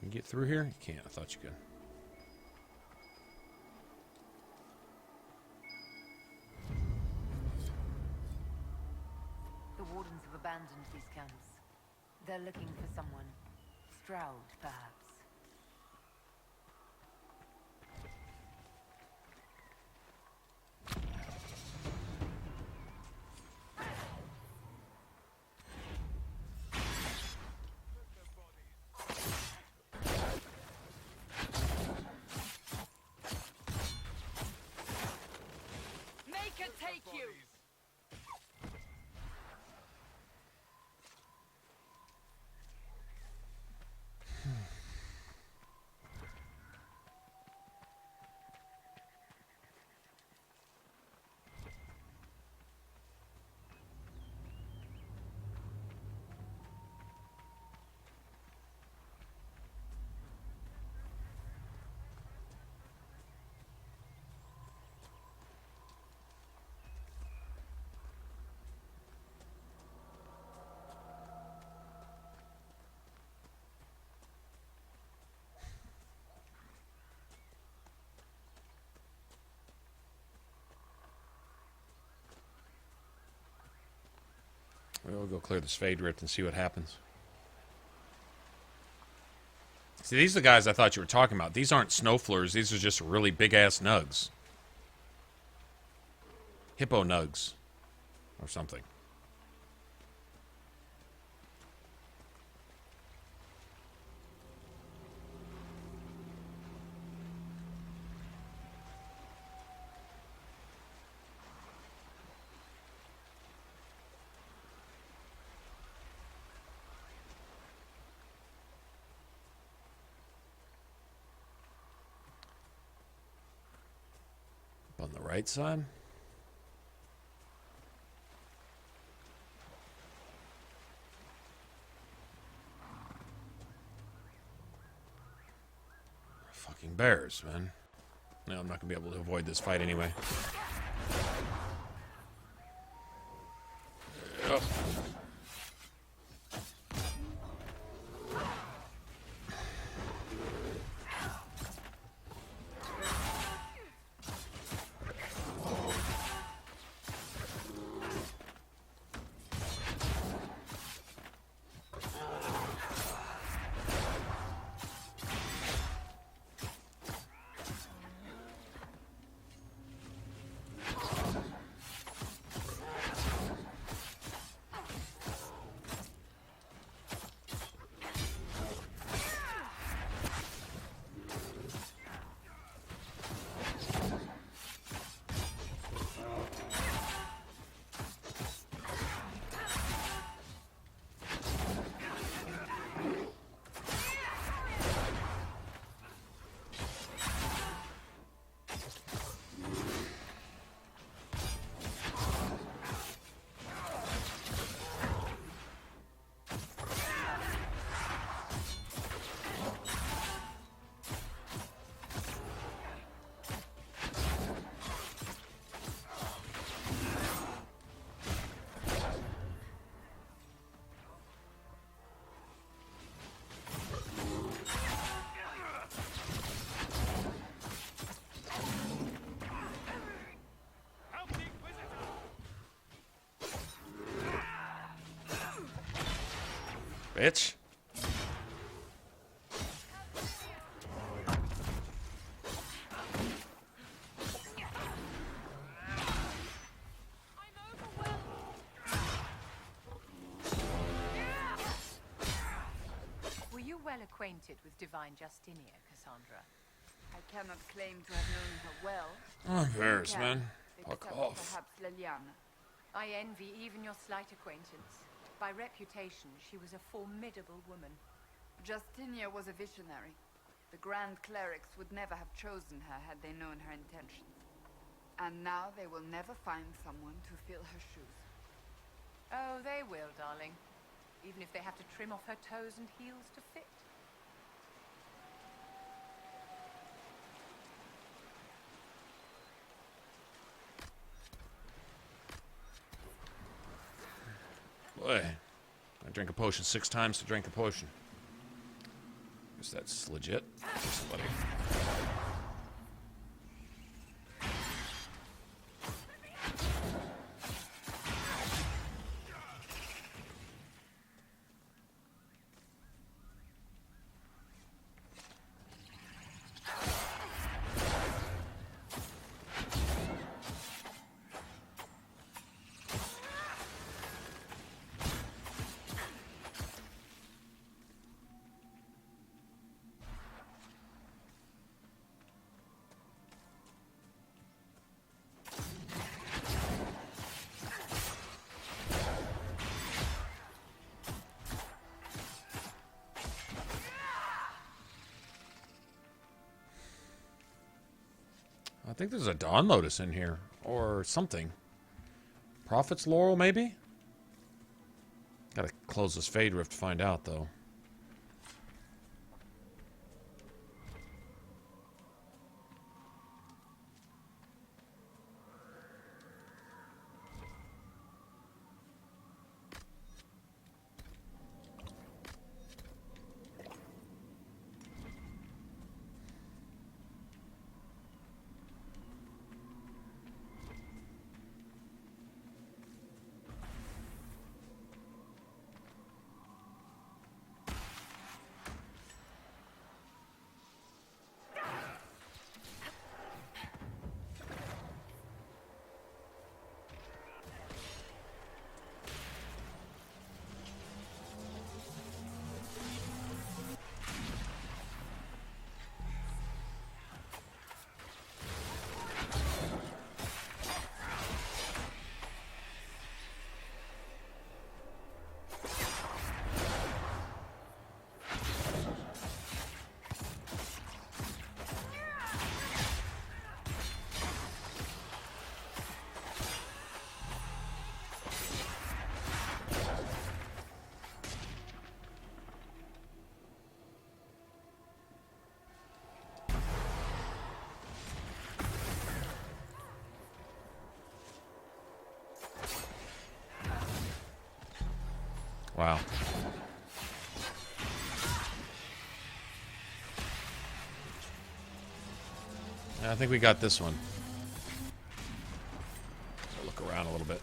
Can you get through here? You can't. I thought you could. The wardens have abandoned these camps. They're looking for someone. Stroud, perhaps. Make it take you! We'll go clear this Fade Rift and see what happens. See, these are the guys I thought you were talking about. These aren't snowflures. These are just really big-ass nugs. Hippo nugs. Or something. On the right side. Fucking bears, man. No, I'm not gonna be able to avoid this fight anyway. Yep. Bitch. Were you well acquainted with Divine Justinia, Cassandra? I cannot claim to have known her well. Oh, bears, Can, man. Fuck except off. Perhaps Leliana. I envy even your slight acquaintance. By reputation, she was a formidable woman. Justinia was a visionary. The Grand Clerics would never have chosen her had they known her intentions. And now they will never find someone to fill her shoes. Oh, they will, darling. Even if they have to trim off her toes and heels to fit. Boy, I drank a potion 6 times to drink a potion. Guess that's legit. Somebody. I think there's a Dawn Lotus in here. Or something. Prophet's Laurel, maybe? Gotta close this Fade Rift to find out, though. Wow. I think we got this one. So look around a little bit.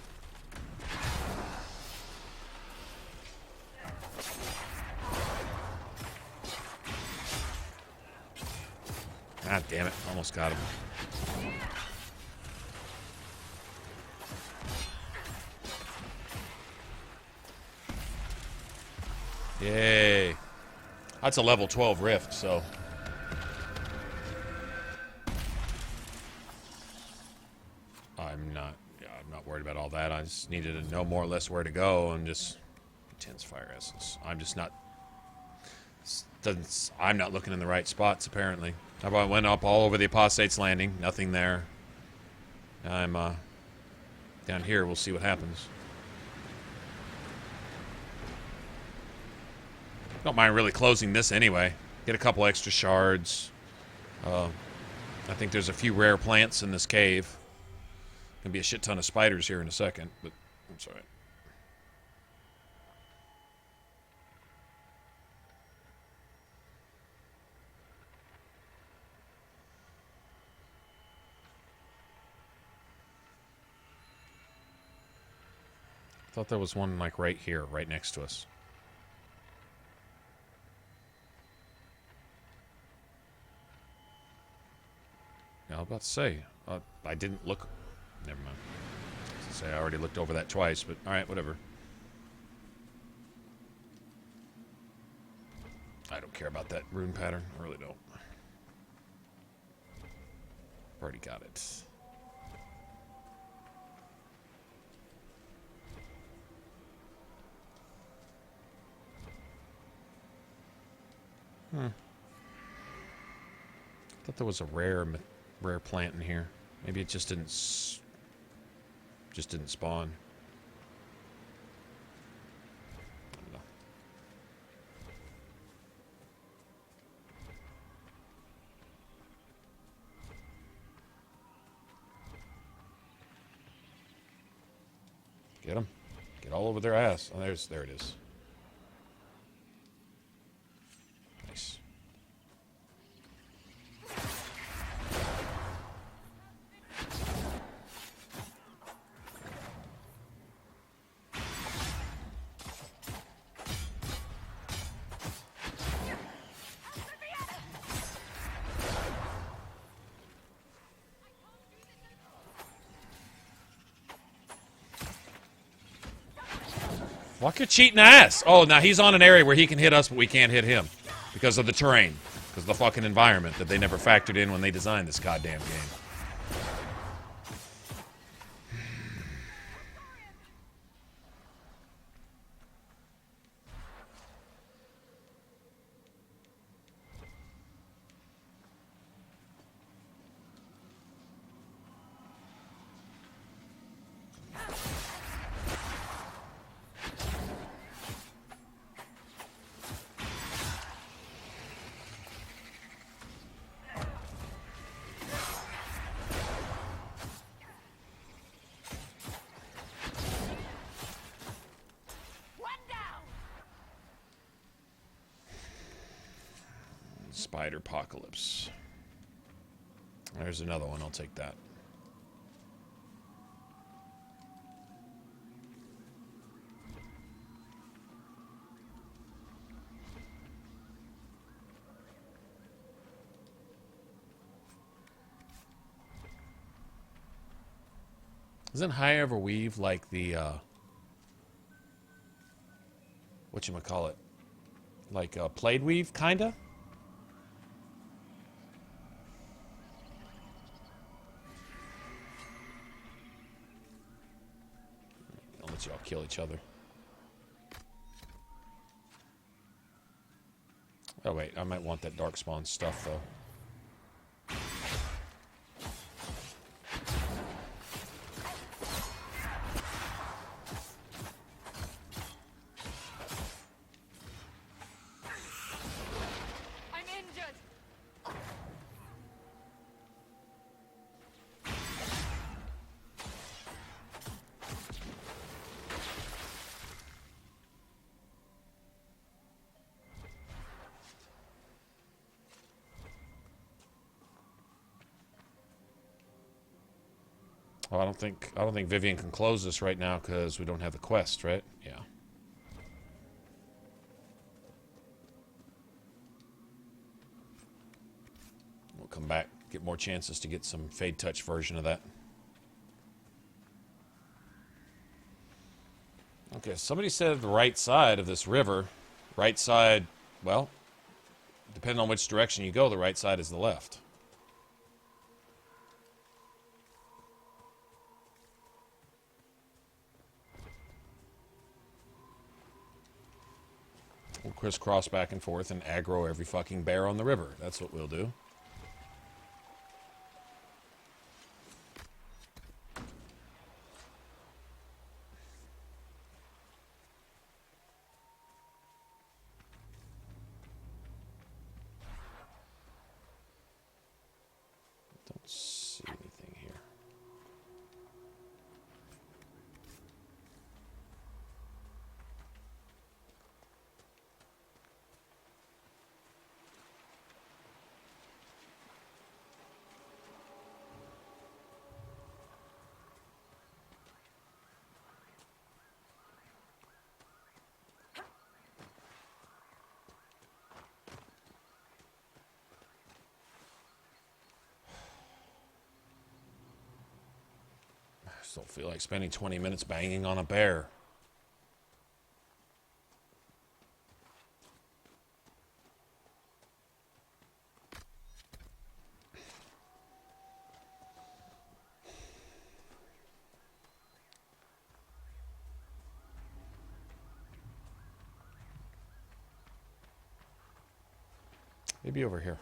God damn it. Almost got him. Yay. That's a level 12 rift, so. I'm not worried about all that. I just needed to know more or less where to go and just intense fire essence. I'm just not. I'm not looking in the right spots, apparently. I went up all over the Apostate's Landing. Nothing there. I'm down here. We'll see what happens. Don't mind really closing this anyway. Get a couple extra shards. I think there's a few rare plants in this cave. Gonna be a shit ton of spiders here in a second, but that's alright. Thought there was one like right here, right next to us. Yeah, I was about to say, I didn't look. Never mind. I was gonna say I already looked over that twice, but all right, whatever. I don't care about that rune pattern. I really don't. Already got it. Thought there was a rare plant in here. Maybe it just didn't spawn. I don't know. Get them. Get all over their ass. Oh, there it is. Nice. Fuck your cheating ass. Oh, now he's on an area where he can hit us, but we can't hit him. Because of the terrain. Because of the fucking environment that they never factored in when they designed this goddamn game. Spider Apocalypse. There's another one. I'll take that. Isn't High Ever Weave like the whatchamacallit? Like Plaid Weave, kinda? I'll let y'all kill each other. Oh wait, I might want that Darkspawn stuff though. Oh, I don't think Vivian can close this right now because we don't have the quest, right? Yeah. We'll come back, get more chances to get some Fade Touch version of that. Okay, somebody said the right side of this river. Right side, well, depending on which direction you go, the right side is the left. We'll crisscross back and forth and aggro every fucking bear on the river. That's what we'll do. Don't see anything here. I just don't feel like spending 20 minutes banging on a bear. Maybe over here.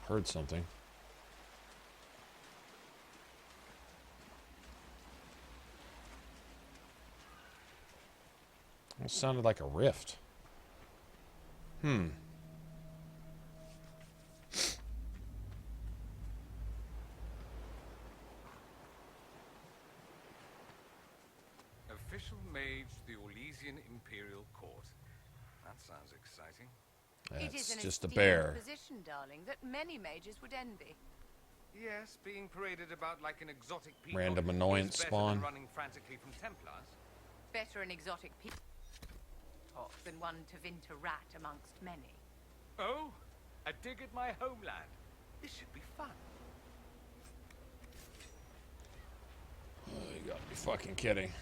Heard something. It sounded like a rift. Official mage to the Orlesian Imperial Court. That sounds exciting. It is That's an just a esteemed bear. position, darling, that many mages would envy. Yes, being paraded about like an exotic peacock Random is annoyance better spawn. than running frantically from Templars. Better an exotic peacock than one to Vinter rat amongst many. Oh, a dig at my homeland. This should be fun. Oh, you gotta be fucking kidding.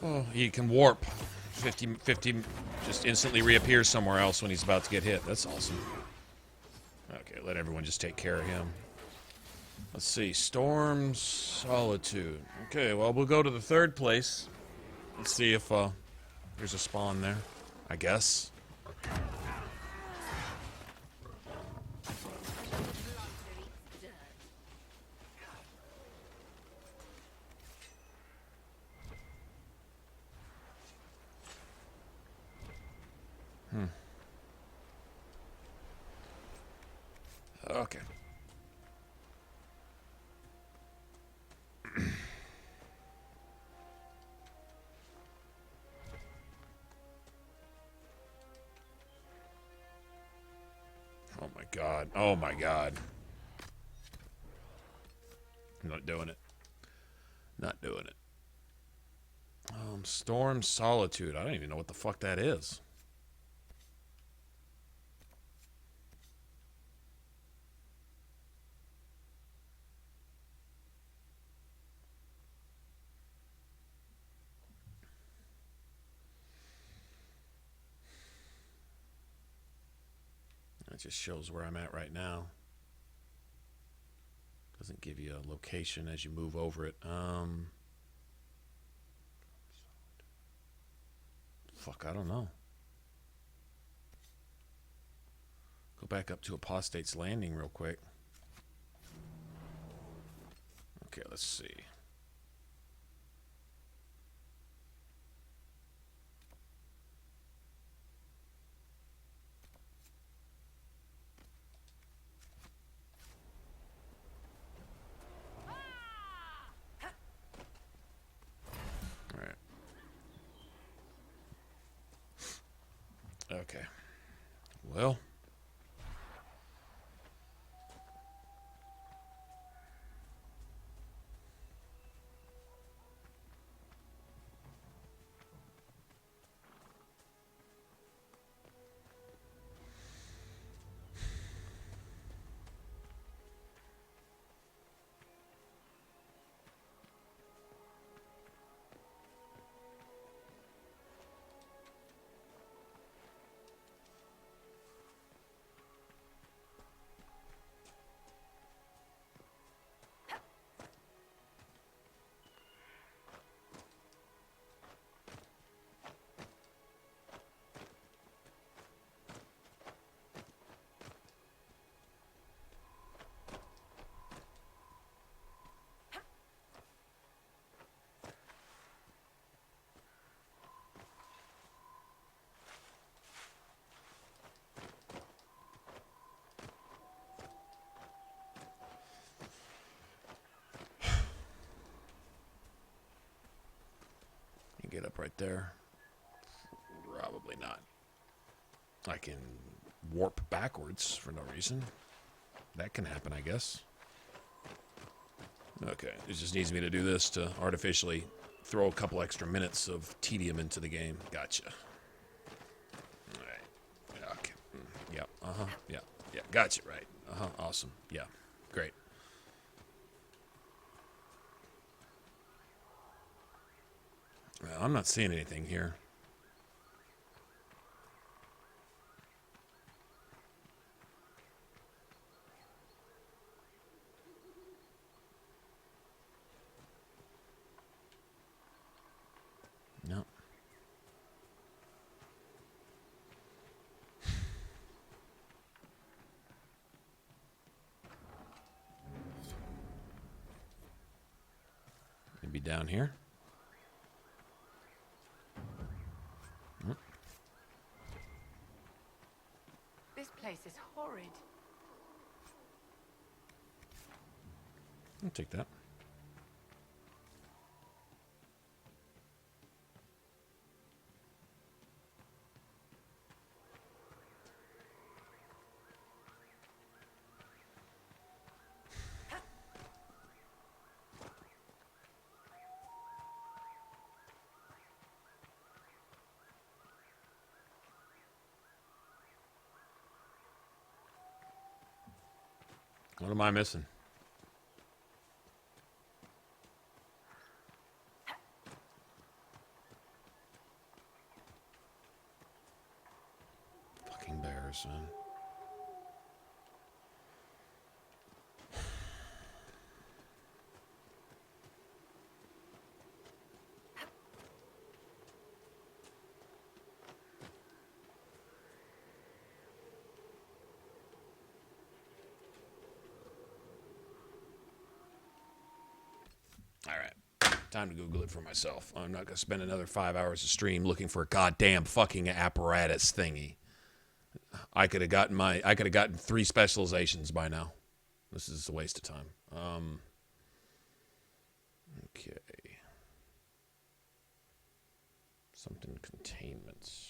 Oh, he can warp. 50 just instantly reappears somewhere else when he's about to get hit. That's awesome. Okay, let everyone just take care of him. Let's see. Storm Solitude. Okay, well, we'll go to the third place. Let's see if there's a spawn there, I guess. Okay. Oh my god. Oh my god. I'm not doing it. Not doing it. Storm Solitude. I don't even know what the fuck that is. That just shows where I'm at right now. Doesn't give you a location as you move over it. Fuck, I don't know. Go back up to Apostate's Landing real quick. Okay, let's see. All right. Okay. Well. Get up right there. Probably not. I can warp backwards for no reason. That can happen, I guess. Okay, it just needs me to do this to artificially throw a couple extra minutes of tedium into the game. Gotcha. Alright. Okay. Yep. Uh-huh. Yeah. Yeah. Gotcha. Right. Uh-huh. Awesome. Yeah. Great. Well, I'm not seeing anything here. No. Maybe down here. This place is horrid. I'll take that. What am I missing? Fucking bears, man. All right. Time to Google it for myself. I'm not going to spend another 5 hours of stream looking for a goddamn fucking apparatus thingy. I could have gotten 3 specializations by now. This is a waste of time. Okay. Something containments.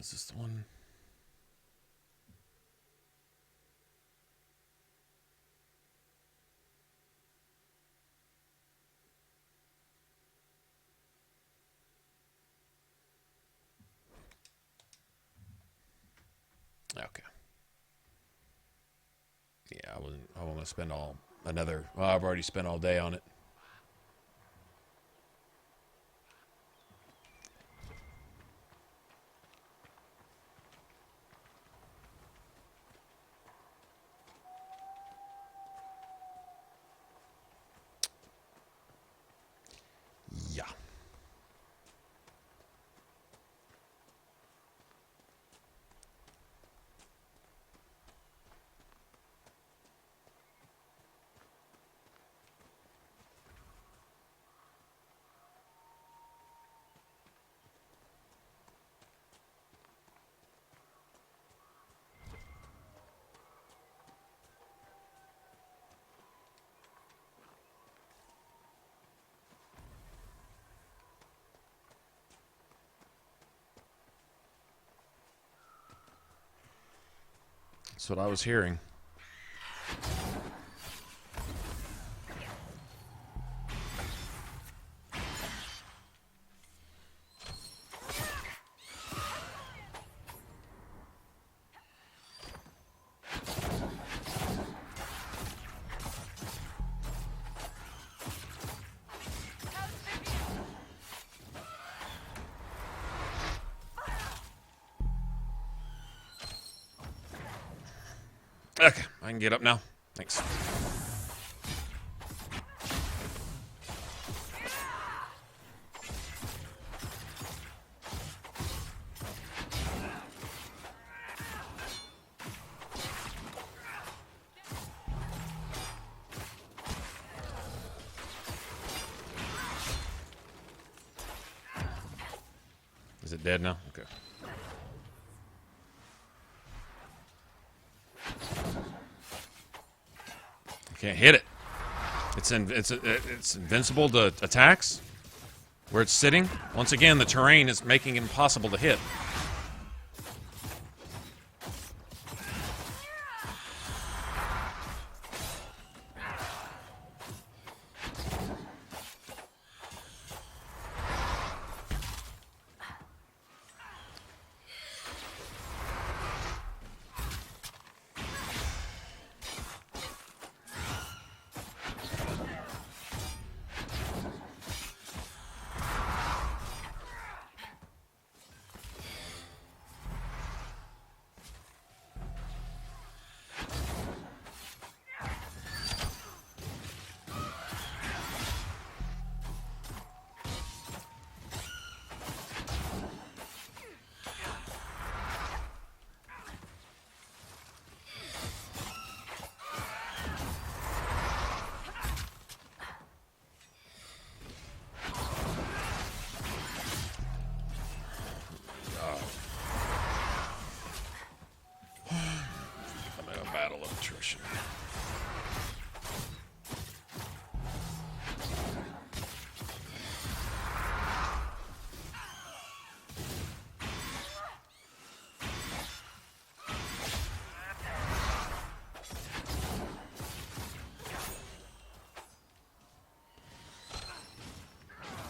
Is this the one? Okay. Yeah, I wasn't going to spend well, I've already spent all day on it. Yeah. That's what I was hearing. Okay, I can get up now. Thanks. Is it dead now? Okay. Can't hit it. It's invincible to attacks. Where it's sitting. Once again, the terrain is making it impossible to hit.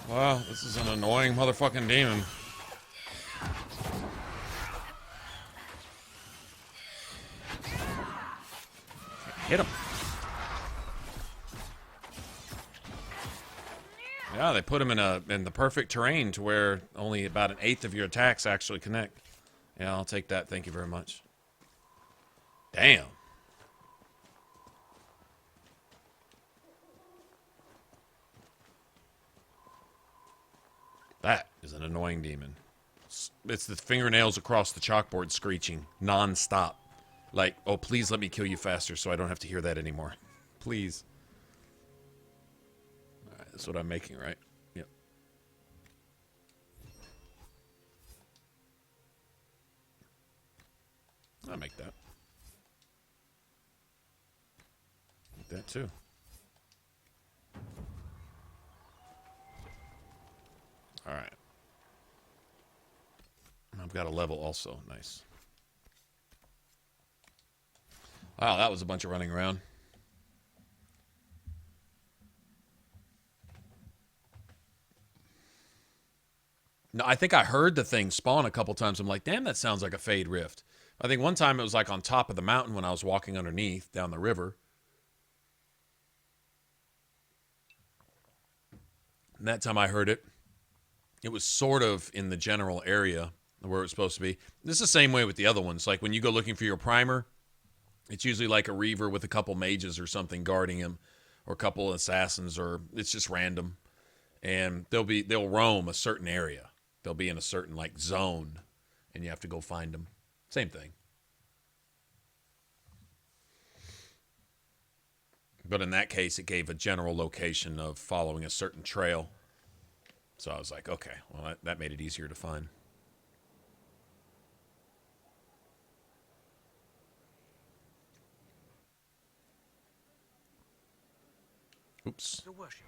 Wow, this is an annoying motherfucking demon. Hit him. Yeah, they put him in the perfect terrain to where only about 1/8 of your attacks actually connect. Yeah, I'll take that. Thank you very much. Damn. That is an annoying demon. It's the fingernails across the chalkboard screeching non-stop. Like, oh, please let me kill you faster so I don't have to hear that anymore. Please. All right, that's what I'm making, right? Yep. I'll make that. Make that too. All right. I've got a level also. Nice. Wow, that was a bunch of running around. No, I think I heard the thing spawn a couple times. I'm like, damn, that sounds like a Fade Rift. I think one time it was like on top of the mountain when I was walking underneath down the river. And that time I heard it, it was sort of in the general area where it was supposed to be. This is the same way with the other ones. Like when you go looking for your primer, it's usually like a Reaver with a couple mages or something guarding him, or a couple assassins, or it's just random. And they'll roam a certain area. They'll be in a certain like zone, and you have to go find them. Same thing. But in that case, it gave a general location of following a certain trail. So I was like, okay, well, that made it easier to find. Oops. Your worship.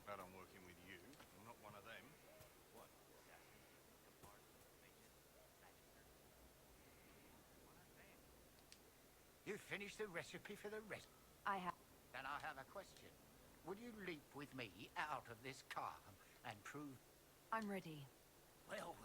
Glad I'm working with you. I'm not one of them. What? You finished the recipe for the rest? I have. Then I have a question. Would you leap with me out of this car and prove... I'm ready. Well.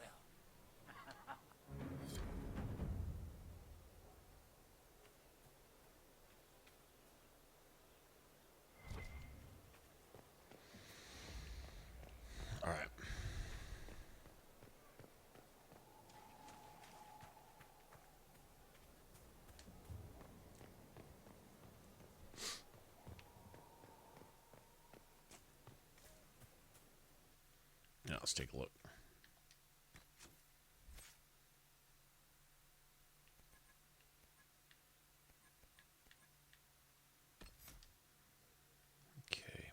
All right. Now let's take a look. Okay.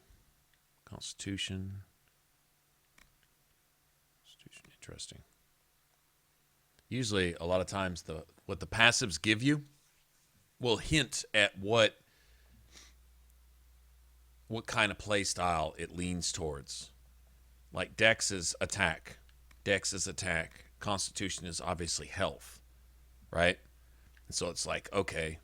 Constitution. Interesting. Usually, a lot of times, what the passives give you will hint at what kind of play style it leans towards. Like Dex is attack. Dex is attack. Constitution is obviously health, right? And so it's like, okay,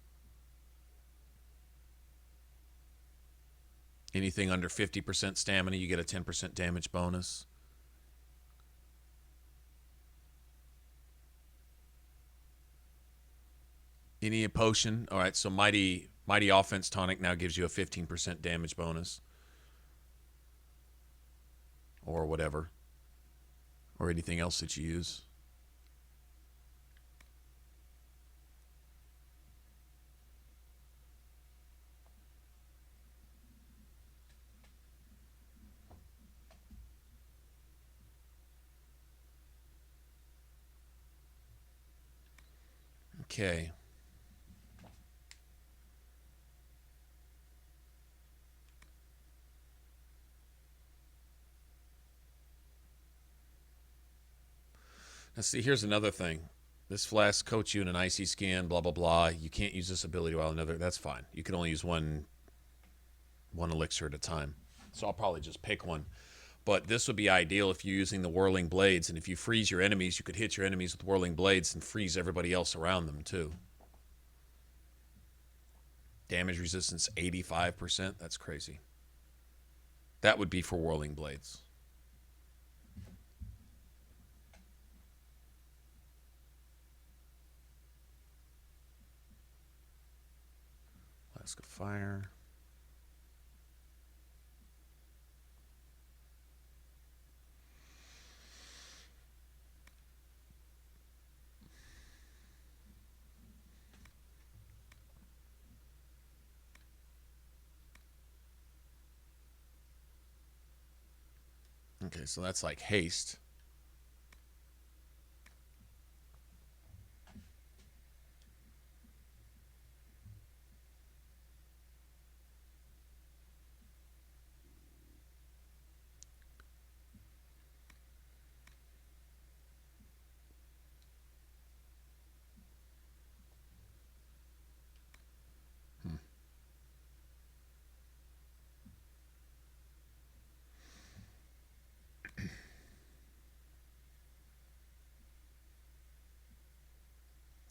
anything under 50% stamina, you get a 10% damage bonus. Any potion. All right, so Mighty Offense Tonic now gives you a 15% damage bonus. Or whatever. Or anything else that you use. Okay. Now, see, here's another thing. This flask coats you in an icy skin, blah, blah, blah. You can't use this ability while another. That's fine. You can only use one elixir at a time. So I'll probably just pick one. But this would be ideal if you're using the Whirling Blades. And if you freeze your enemies, you could hit your enemies with Whirling Blades and freeze everybody else around them, too. Damage resistance 85%. That's crazy. That would be for Whirling Blades. Flask of Fire. Okay, so that's like haste.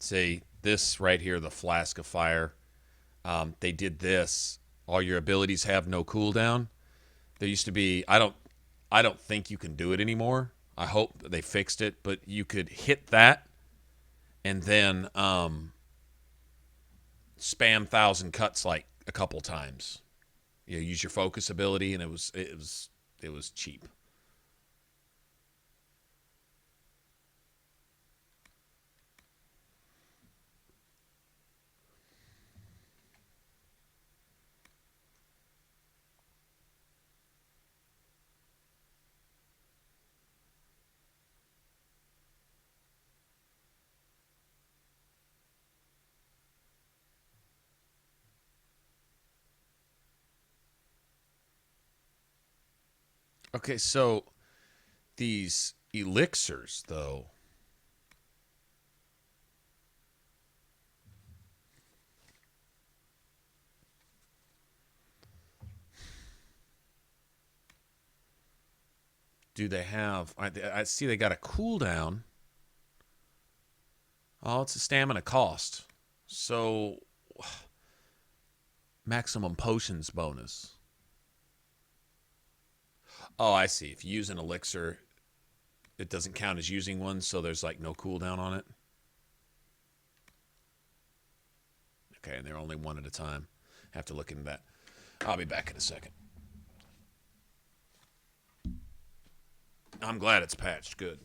say this right here, the Flask of Fire. They did this. All your abilities have no cooldown. There used to be, I don't think you can do it anymore. I hope they fixed it, but you could hit that and then spam 1,000 cuts like a couple times. You know, use your focus ability, and it was cheap. Okay, so these elixirs, though, do they have... I see they got a cooldown. Oh, it's a stamina cost. So, maximum potions bonus. Oh, I see. If you use an elixir, it doesn't count as using one, so there's like no cooldown on it. Okay, and they're only one at a time. Have to look into that. I'll be back in a second. I'm glad it's patched. Good.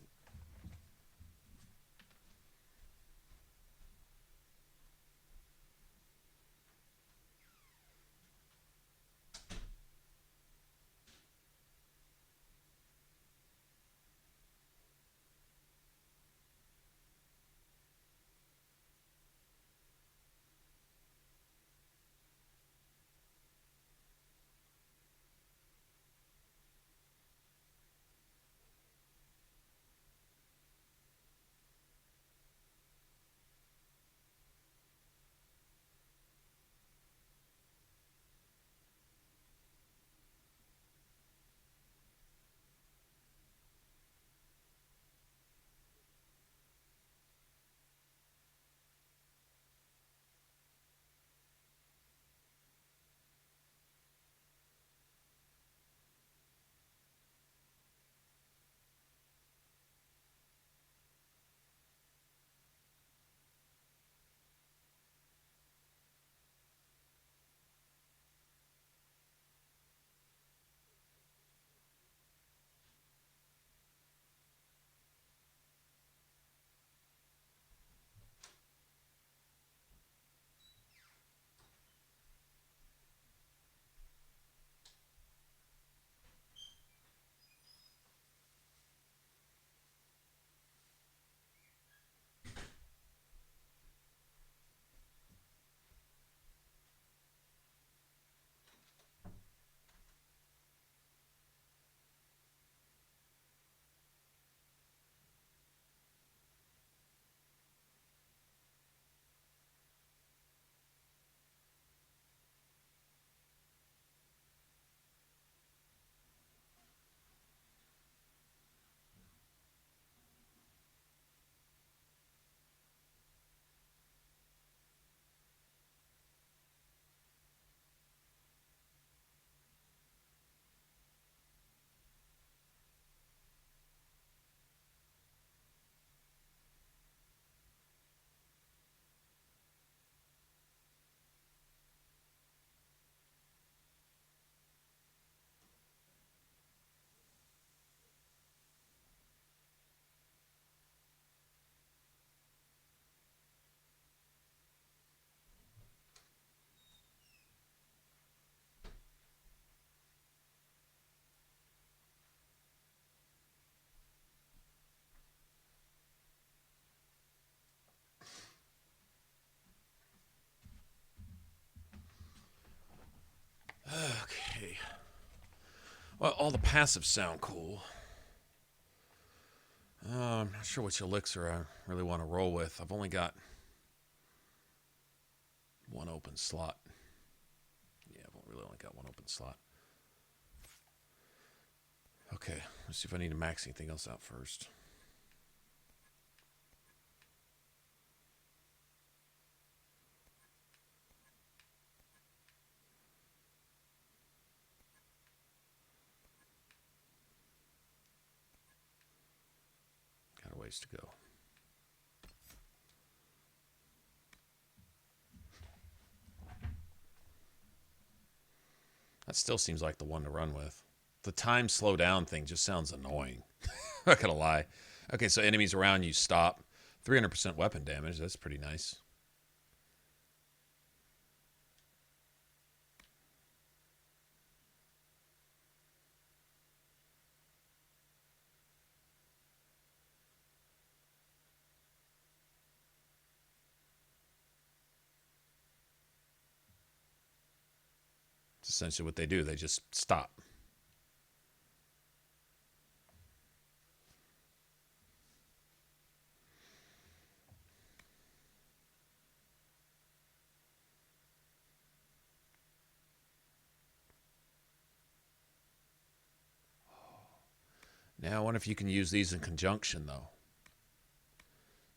Okay. Well, all the passives sound cool. I'm not sure which elixir I really want to roll with. I've only got one open slot. Yeah, I've really only got one open slot. Okay, let's see if I need to max anything else out first. place to go. That still seems like the one to run with. The time slow down thing just sounds annoying. Not gonna lie. Okay, so enemies around you stop. 300% weapon damage. That's pretty nice. It's essentially what they do. They just stop. Now, I wonder if you can use these in conjunction, though.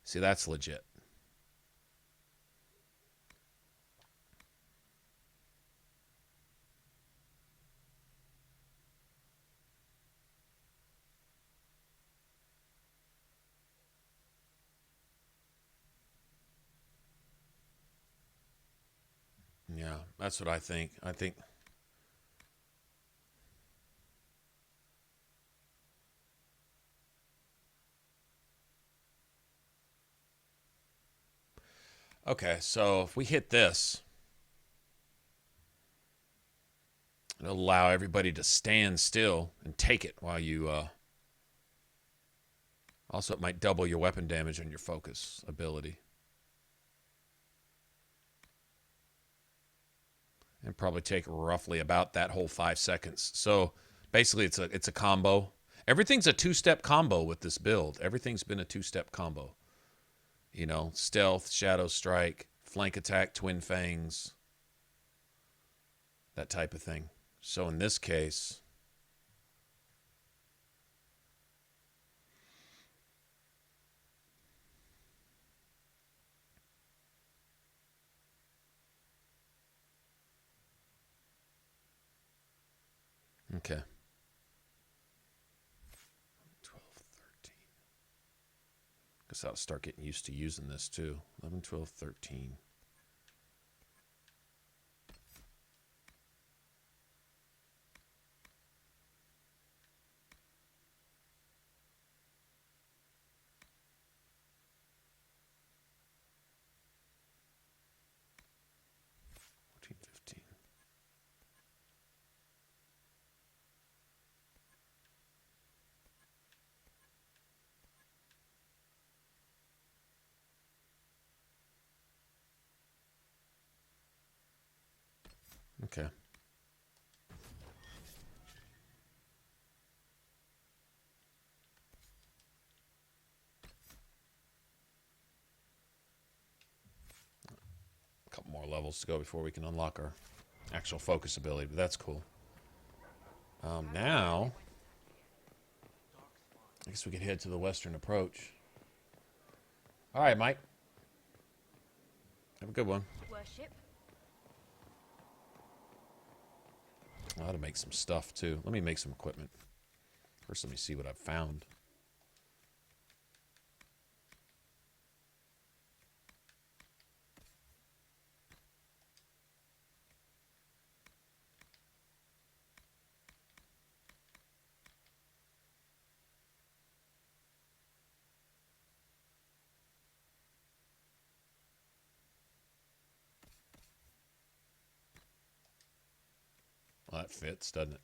See, that's legit. Yeah, that's what I think. I think... Okay, so if we hit this, it'll allow everybody to stand still and take it while you... Also, it might double your weapon damage and your focus ability. And probably take roughly about that whole 5 seconds. So basically, it's a combo. Everything's a two-step combo with this build. Everything's been a two-step combo. You know, stealth, shadow strike, flank attack, twin fangs, that type of thing. So in this case, okay. 12, 13. Guess I'll start getting used to using this too. 11, 12, 13. Okay. A couple more levels to go before we can unlock our actual focus ability, but that's cool. Now, I guess we could head to the western approach. All right, Mike. Have a good one. Worship. I ought to make some stuff, too. Let me make some equipment. First, let me see what I've found. Well, that fits, doesn't it?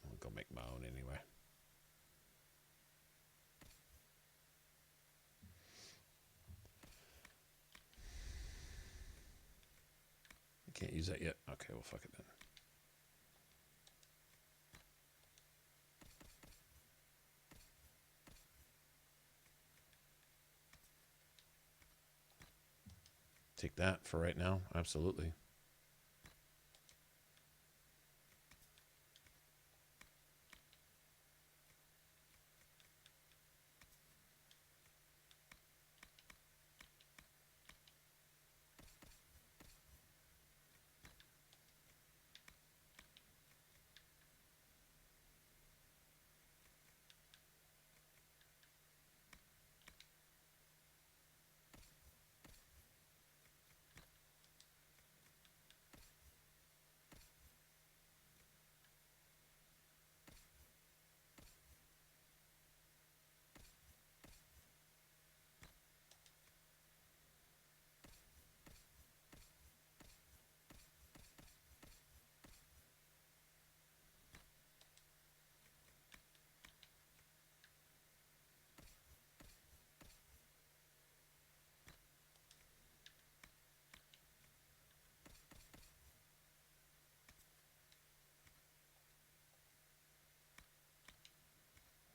I'll go make my own anyway. I can't use that yet. Okay, well, fuck it then. Take that for right now. Absolutely.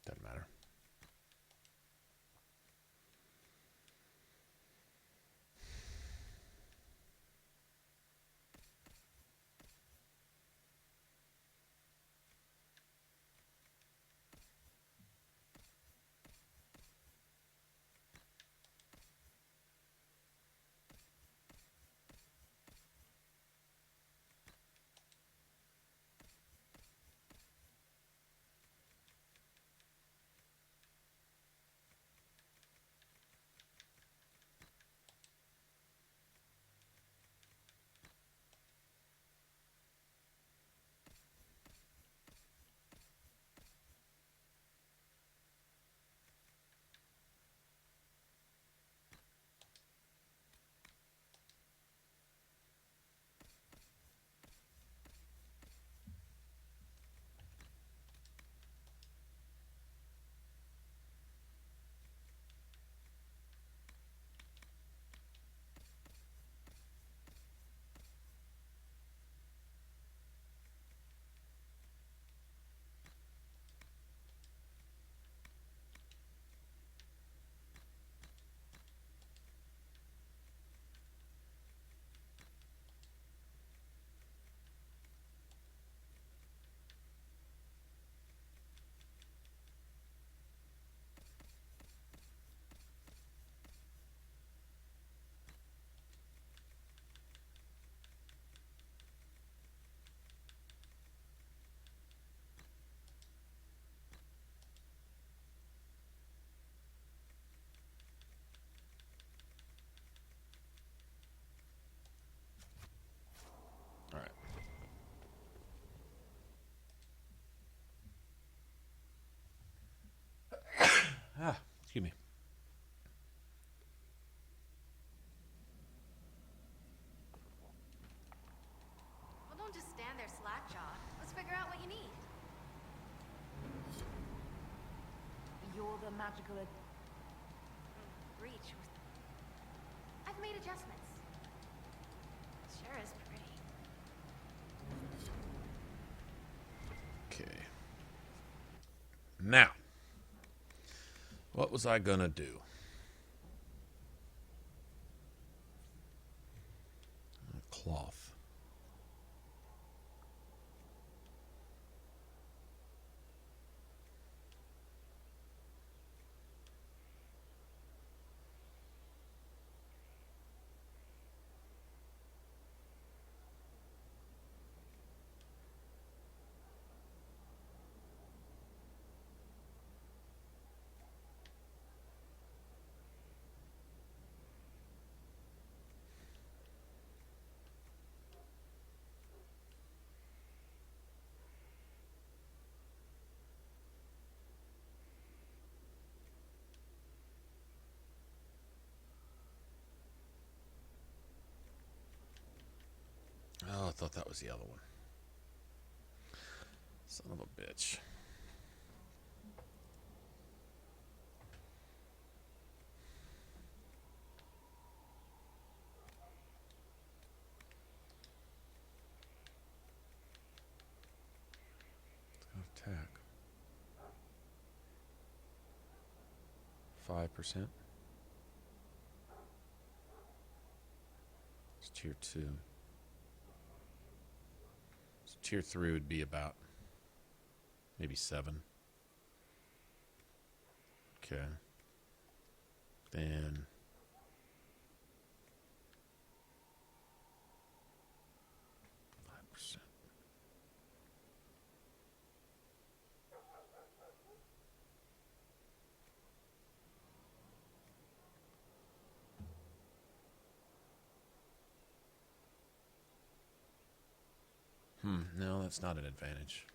Doesn't matter. All right. Excuse me. Well, don't just stand there slack-jawed. Let's figure out what you need. You're the magical... Breach was... I've made adjustments. Sure is pretty. Okay. Now, what was I gonna do? Cloth. Oh, I thought that was the other one. Son of a bitch. Attack. 5%. tier 2. So tier 3 would be about maybe 7. Okay. Then no, that's not an advantage.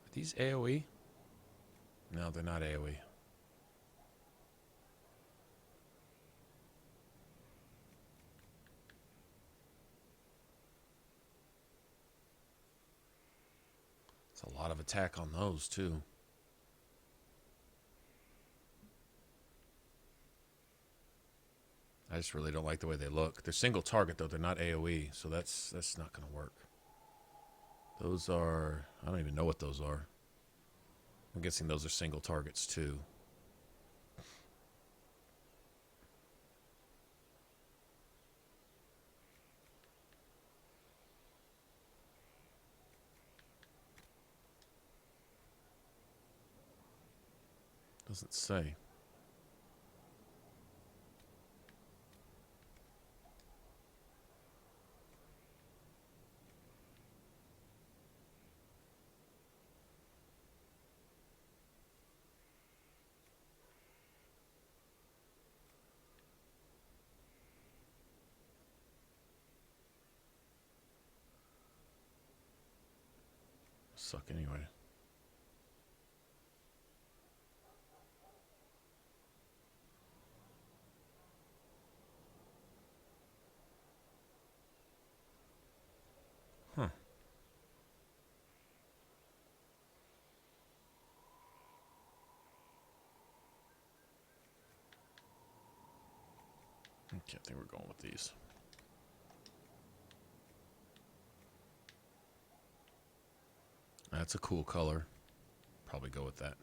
Are these AoE? No, they're not AoE. It's a lot of attack on those, too. I just really don't like the way they look. They're single target, though. They're not AoE, so that's not going to work. Those are... I don't even know what those are. I'm guessing those are single targets, too. Doesn't say. Suck anyway. Huh. Okay, I think we're going with these. That's a cool color. Probably go with that.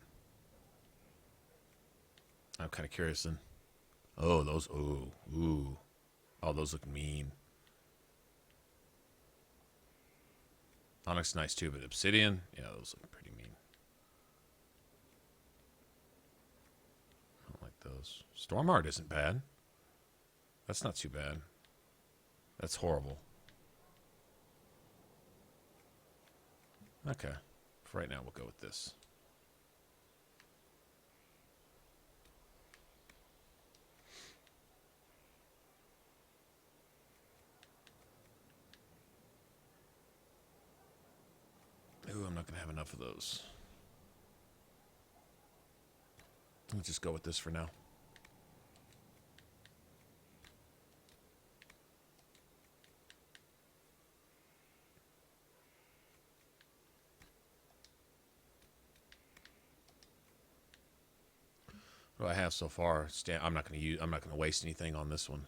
I'm kind of curious then. Oh, those. Ooh. Ooh. Oh, those look mean. Onyx nice too, but obsidian? Yeah, those look pretty mean. I don't like those. Storm art isn't bad. That's not too bad. That's horrible. Okay. For right now, we'll go with this. Ooh, I'm not going to have enough of those. Let's just go with this for now. What do I have so far? I'm not going to waste anything on this one.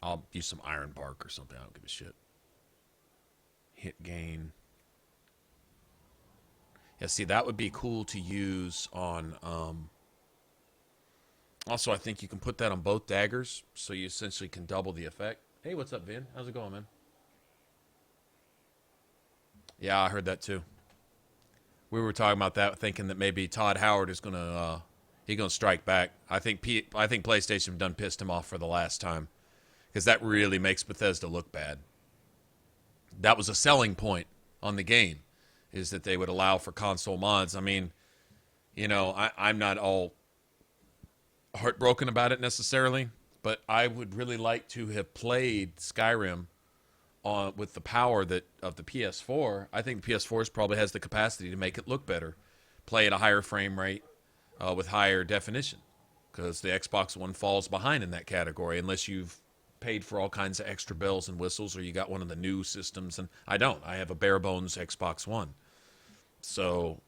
I'll use some iron bark or something. I don't give a shit. Hit gain. Yeah, see, that would be cool to use on... Also, I think you can put that on both daggers, so you essentially can double the effect. Hey, what's up, Vin? How's it going, man? Yeah, I heard that too. We were talking about that, thinking that maybe Todd Howard is gonna strike back. I think PlayStation done pissed him off for the last time, because that really makes Bethesda look bad. That was a selling point on the game, is that they would allow for console mods. I mean, you know, I'm not all heartbroken about it necessarily, but I would really like to have played Skyrim with the power of the PS4. I think the PS4 probably has the capacity to make it look better, play at a higher frame rate, with higher definition, because the Xbox One falls behind in that category unless you've paid for all kinds of extra bells and whistles, or you got one of the new systems. And I don't. I have a bare bones Xbox One. So,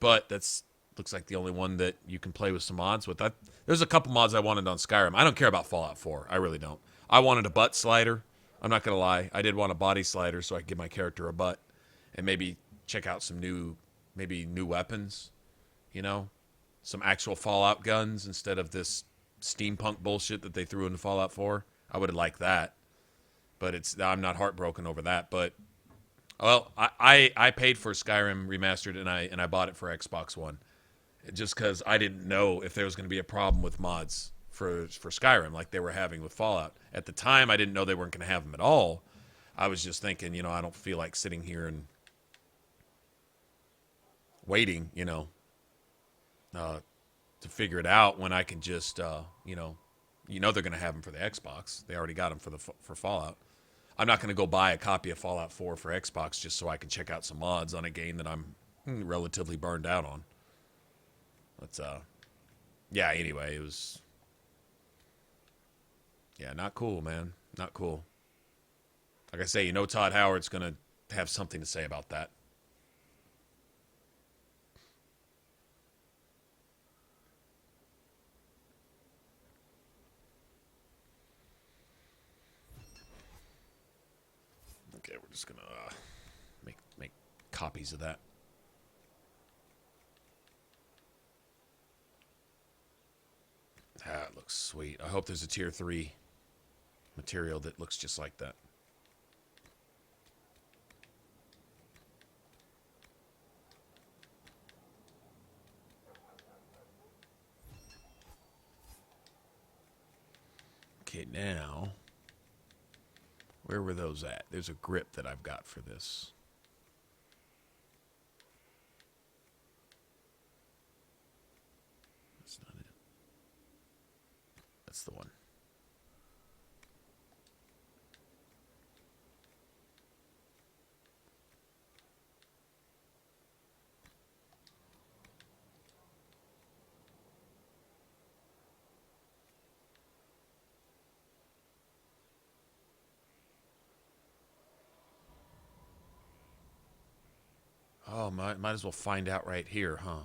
but that's looks like the only one that you can play with some mods with. There's a couple mods I wanted on Skyrim. I don't care about Fallout 4. I really don't. I wanted a butt slider. I'm not going to lie. I did want a body slider so I could give my character a butt and maybe check out some new weapons. you know, some actual Fallout guns instead of this steampunk bullshit that they threw into Fallout 4. I would have liked that, but I'm not heartbroken over that. But well, I paid for Skyrim Remastered and I bought it for Xbox One, just because I didn't know if there was going to be a problem with mods for Skyrim like they were having with Fallout. At the time, I didn't know they weren't going to have them at all. I was just thinking, you know, I don't feel like sitting here and waiting, you know, to figure it out when I can just, you know they're going to have them for the Xbox. They already got them for Fallout. I'm not going to go buy a copy of Fallout 4 for Xbox just so I can check out some mods on a game that I'm relatively burned out on. But, yeah, anyway, it was, yeah, not cool, man. Not cool. Like I say, you know Todd Howard's going to have something to say about that. Okay, we're just going to make copies of that. That looks sweet. I hope there's a tier 3 material that looks just like that. Okay, now, where were those at? There's a grip that I've got for this. That's not it. That's the one. Oh, might as well find out right here, huh?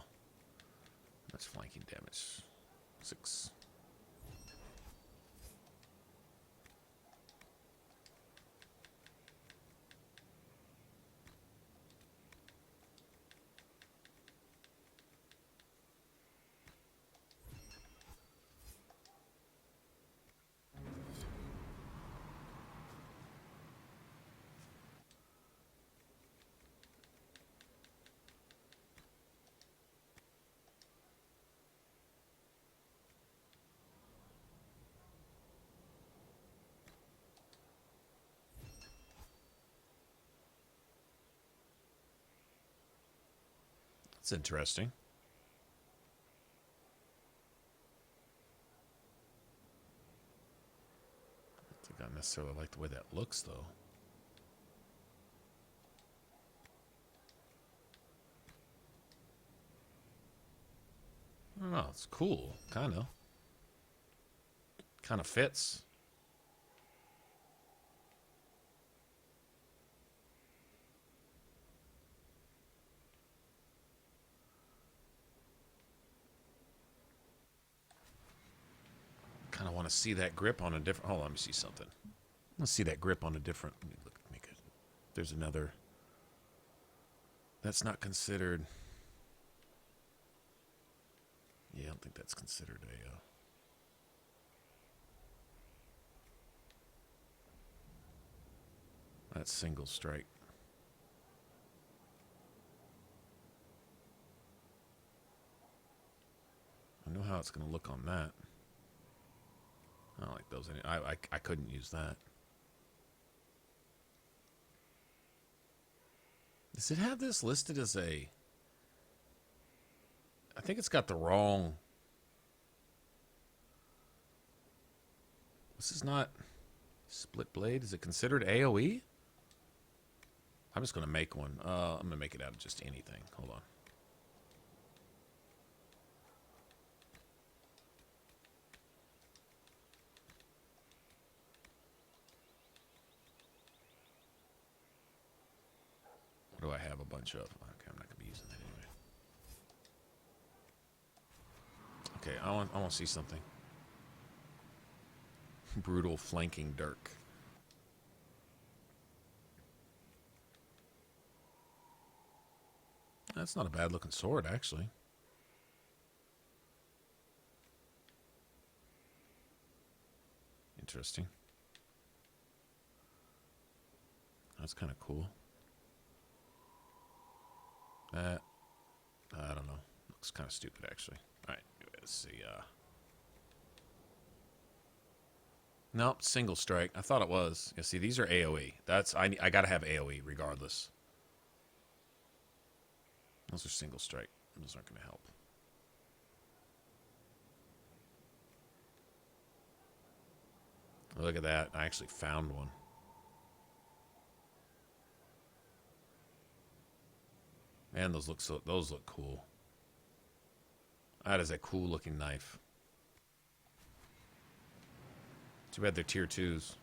That's flanking damage. 6. That's interesting. I don't think I necessarily like the way that looks, though. I don't know. It's cool, kind of. Kind of fits. Kind of want to see that grip on a different. Hold on, let me see something. Let's see that grip on a different. Let me look. Make it. There's another. That's not considered. Yeah, I don't think that's considered a. That's single strike. I know how it's going to look on that. I don't like those. I couldn't use that. Does it have this listed as a... I think it's got the wrong... This is not... Split blade? Is it considered AoE? I'm just going to make one. I'm going to make it out of just anything. Hold on. What do I have a bunch of? Okay, I'm not going to be using that anyway. Okay, I want to see something. Brutal flanking dirk. That's not a bad looking sword, actually. interesting. That's kind of cool. I don't know. Looks kind of stupid, actually. All right, let's see. Nope, single strike. I thought it was. Yeah, see, these are AoE. That's I gotta have AoE regardless. Those are single strike. Those aren't gonna help. Look at that. I actually found one. Man, those look cool. That is a cool looking knife. Too bad they're tier 2s.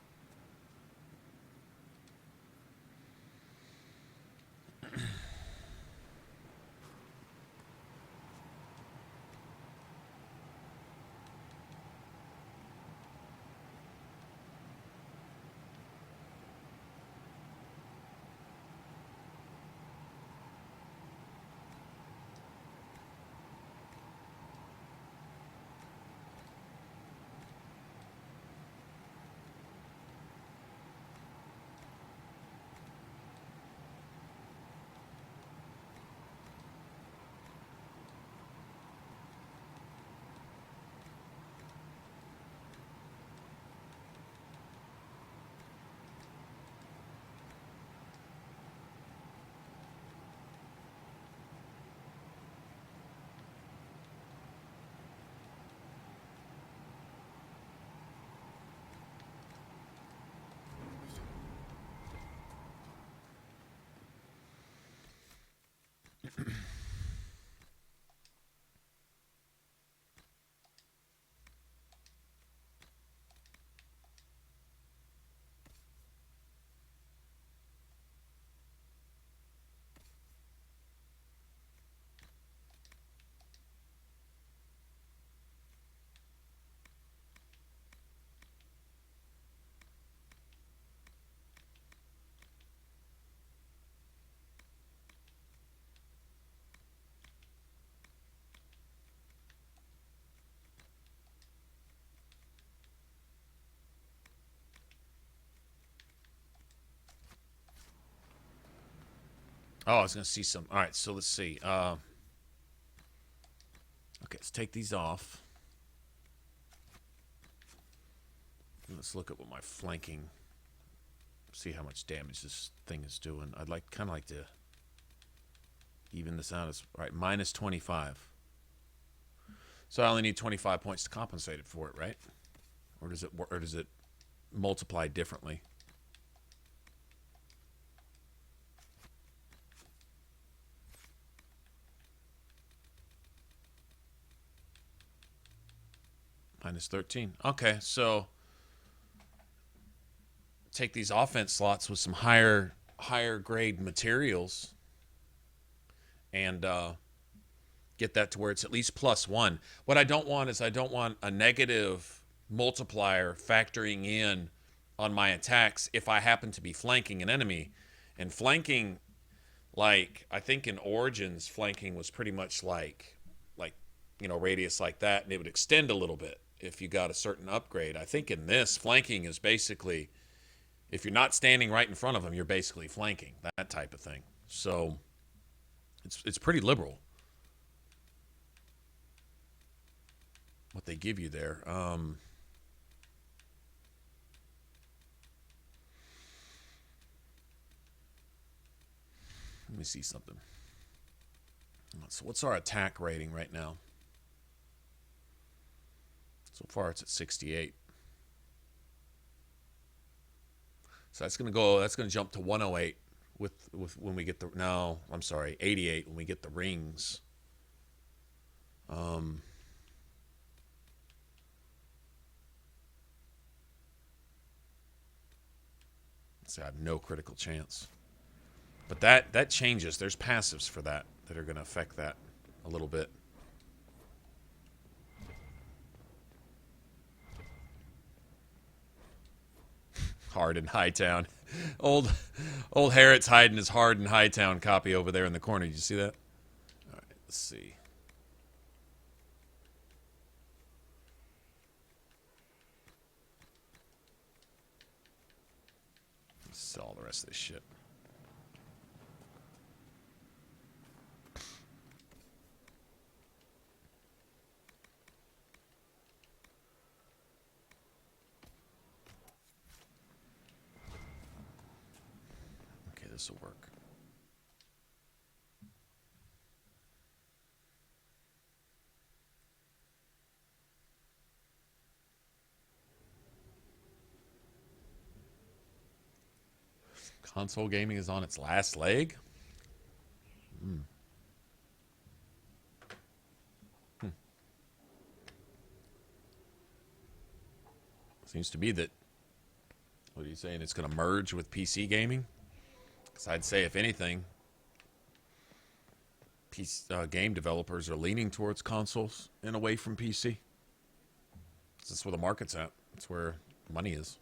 Oh, I was going to see some. All right, so let's see. Okay, let's take these off. Let's look at what my flanking. See how much damage this thing is doing. I'd kind of like to even this out. As right, minus 25. So I only need 25 points to compensate it for it, right? Or does it multiply differently? Minus 13. Okay, so take these offense slots with some higher grade materials and get that to where it's at least +1. What I don't want is I don't want a negative multiplier factoring in on my attacks if I happen to be flanking an enemy. And flanking, like, I think in Origins, flanking was pretty much like you know, radius like that, and it would extend a little bit if you got a certain upgrade. I think in this, flanking is basically, if you're not standing right in front of them, you're basically flanking, that type of thing. So it's pretty liberal what they give you there. Let me see something. So what's our attack rating right now? So far it's at 68. So that's going to jump to 108 with when we get the, no, I'm sorry, 88 when we get the rings. So I have no critical chance. But that changes. There's passives for that are going to affect that a little bit. Hard in Hightown. Old Harriet's hiding his Hard in Hightown copy over there in the corner. Did you see that? All right, let's see. sell all the rest of this shit. Okay, this will work. Console gaming is on its last leg? Seems to be that, what are you saying, it's going to merge with PC gaming? Because I'd say, if anything, game developers are leaning towards consoles and away from PC. That's where the market's at. That's where money is.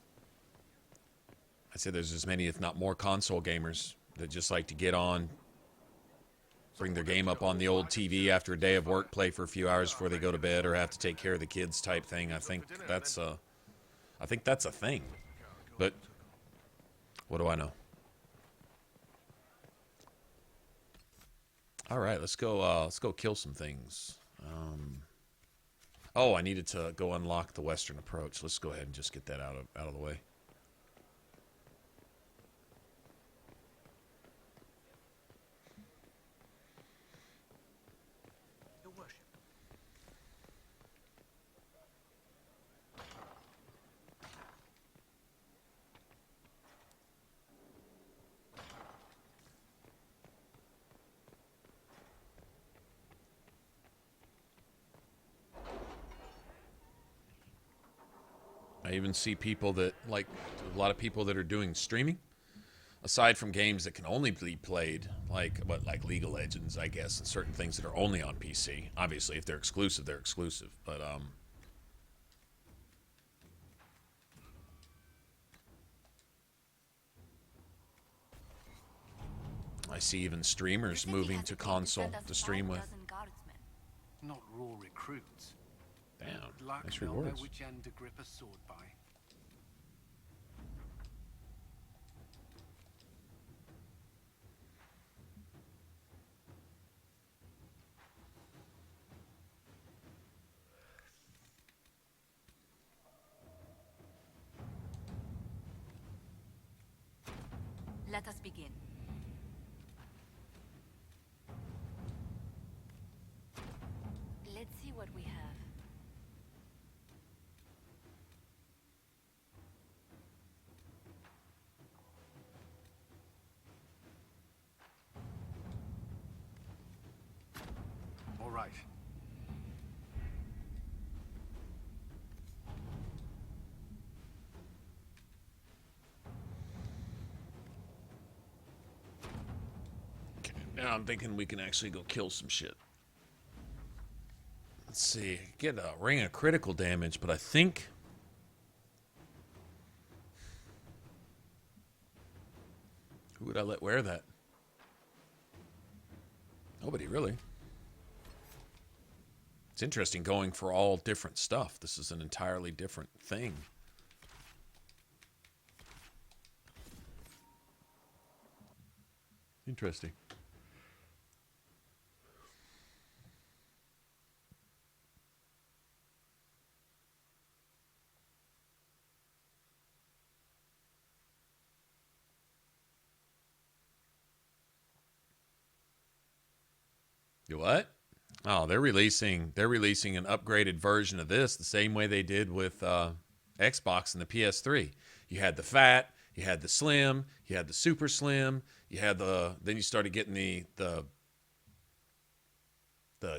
I'd say there's as many, if not more, console gamers that just like to get on, bring their game up on the old TV after a day of work, play for a few hours before they go to bed, or have to take care of the kids type thing. I think that's a thing. But what do I know? All right, let's go kill some things. Oh, I needed to go unlock the Western approach. Let's go ahead and just get that out of the way. I even see people that, like, a lot of people that are doing streaming, aside from games that can only be played, like League of Legends, I guess, and certain things that are only on PC. Obviously, if they're exclusive, they're exclusive. But I see even streamers moving to console to stream with. Not raw recruits. Damn, Luck, nice they'll know rewards. which end to grip a sword by. Let us begin. Let's see what we have. All right. Okay, now I'm thinking we can actually go kill some shit. Let's see. Get a ring of critical damage, but I think... Who would I let wear that? Nobody, really. It's interesting going for all different stuff. This is an entirely different thing. Interesting. You what? Oh, they're releasing an upgraded version of this the same way they did with Xbox and the PS3. You had the fat, you had the slim, you had the super slim, you had then you started getting the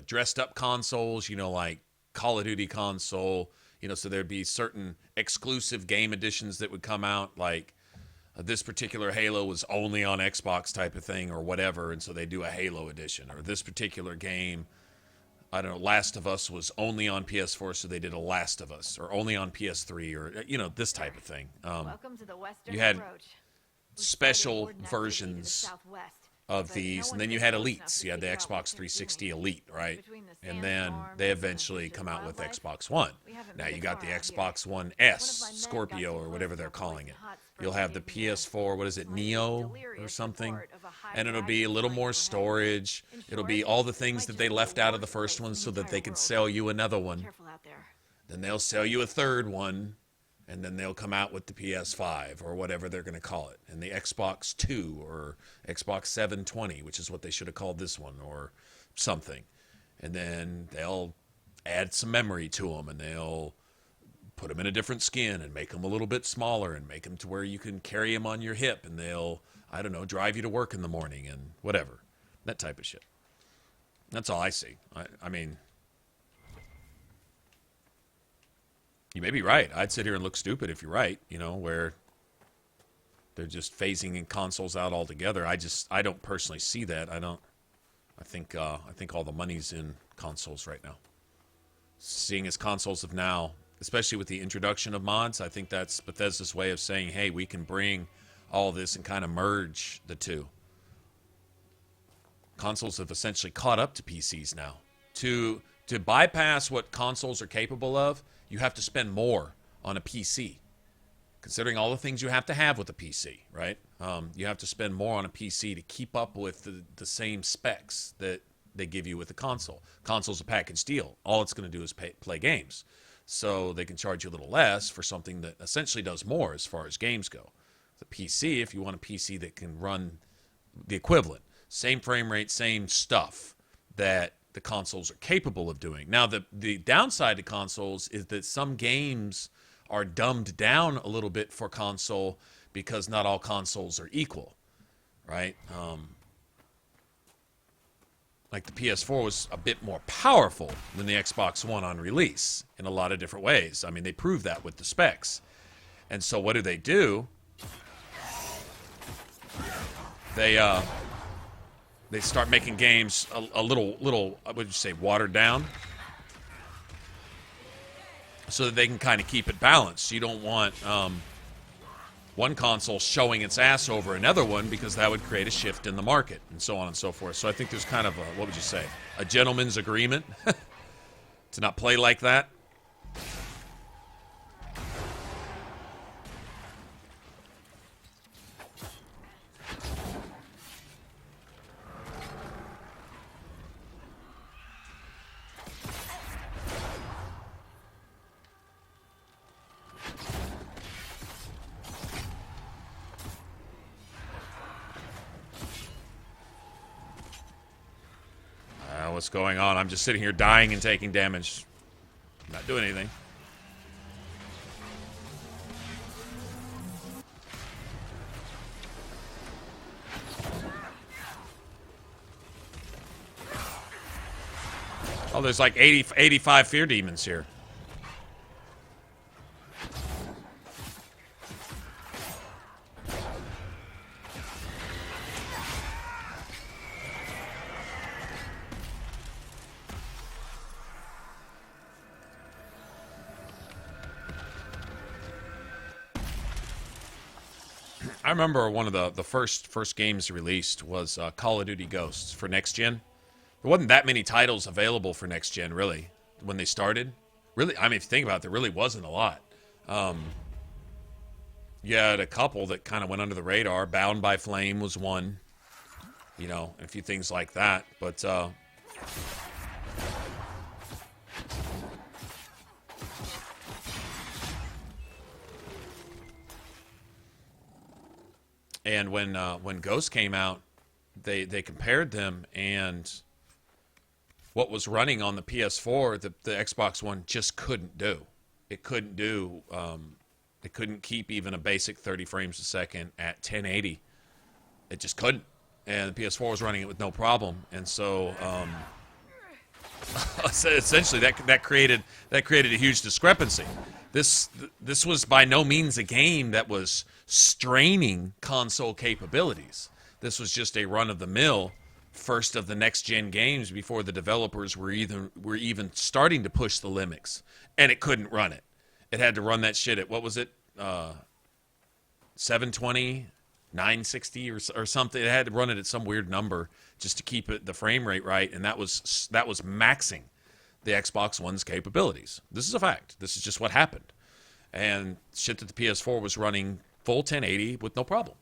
dressed up consoles, like Call of Duty console, so there'd be certain exclusive game editions that would come out, like this particular Halo was only on Xbox type of thing or whatever, and so they do a Halo edition. Or this particular game, I don't know, Last of Us was only on PS4, so they did a Last of Us, or only on PS3, or this type of thing. Welcome to the Western You had approach. special versions. Southwest, of these, and then you had Elites. You had the Xbox 360 Elite, right? And then they eventually come out with Xbox One. Now you got the Xbox One S, Scorpio, or whatever they're calling it. You'll have the PS4, what is it, Neo or something? And it'll be a little more storage. It'll be all the things that they left out of the first one so that they can sell you another one. Then they'll sell you a third one. And then they'll come out with the PS5 or whatever they're going to call it. And the Xbox 2 or Xbox 720, which is what they should have called this one, or something. And then they'll add some memory to them, and they'll put them in a different skin and make them a little bit smaller and make them to where you can carry them on your hip. And they'll, I don't know, drive you to work in the morning and whatever. That type of shit. That's all I see. I mean... You may be right. I'd sit here and look stupid if you're right, you know, where they're just phasing in consoles out altogether. I don't personally see that. I think all the money's in consoles right now. Seeing as consoles of now, especially with the introduction of mods, I think that's Bethesda's way of saying, hey, we can bring all this and kind of merge the two. Consoles have essentially caught up to PCs now. To bypass what consoles are capable of, you have to spend more on a PC. Considering all the things you have to have with a PC, right? You have to spend more on a PC to keep up with the same specs that they give you with a console. Console's a package deal. All it's going to do is play games. So they can charge you a little less for something that essentially does more as far as games go. The PC, if you want a PC that can run the equivalent, same frame rate, same stuff that the consoles are capable of doing. Now, the downside to consoles is that some games are dumbed down a little bit for console because not all consoles are equal, right? Like the PS4 was a bit more powerful than the Xbox One on release in a lot of different ways. I mean, they proved that with the specs. And so what do? They start making games a little, what would you say, watered down, so that they can kind of keep it balanced. You don't want one console showing its ass over another one because that would create a shift in the market and so on and so forth. So I think there's kind of what would you say, a gentleman's agreement to not play like that. What's going on? I'm just sitting here dying and taking damage. I'm not doing anything. Oh, there's like 85 fear demons here. I remember one of the first games released was Call of Duty Ghosts for Next Gen. There wasn't that many titles available for Next Gen, really, when they started. Really, I mean, if you think about it, there really wasn't a lot. You had a couple that kind of went under the radar. Bound by Flame was one, you know, and a few things like that. But and when Ghost came out, they compared them, and what was running on the PS4, the Xbox One just couldn't do. It couldn't do. It couldn't keep even a basic 30 frames a second at 1080. It just couldn't. And the PS4 was running it with no problem. And so essentially that created a huge discrepancy. This was by no means a game that was straining console capabilities. This was just a run-of-the-mill first of the next-gen games before the developers were even starting to push the limits, and it couldn't run it. It had to run that shit at, what was it, 720 960 or something. It had to run it at some weird number just to keep the frame rate right, and that was maxing the Xbox One's capabilities. This is a fact. This is just what happened. And shit that the PS4 was running full 1080 with no problem.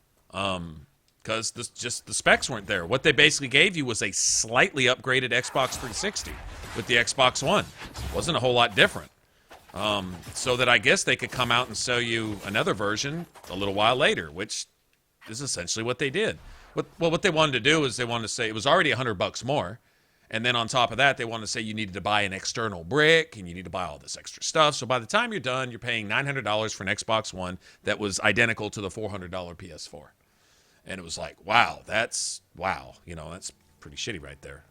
Because just the specs weren't there. What they basically gave you was a slightly upgraded Xbox 360 with the Xbox One. Wasn't a whole lot different. So that I guess they could come out and sell you another version a little while later, which is essentially what they did. What they wanted to do is they wanted to say it was already $100 more. And then on top of that, they wanted to say you needed to buy an external brick and you need to buy all this extra stuff. So by the time you're done, you're paying $900 for an Xbox One that was identical to the $400 PS4. And it was like, wow, that's pretty shitty right there.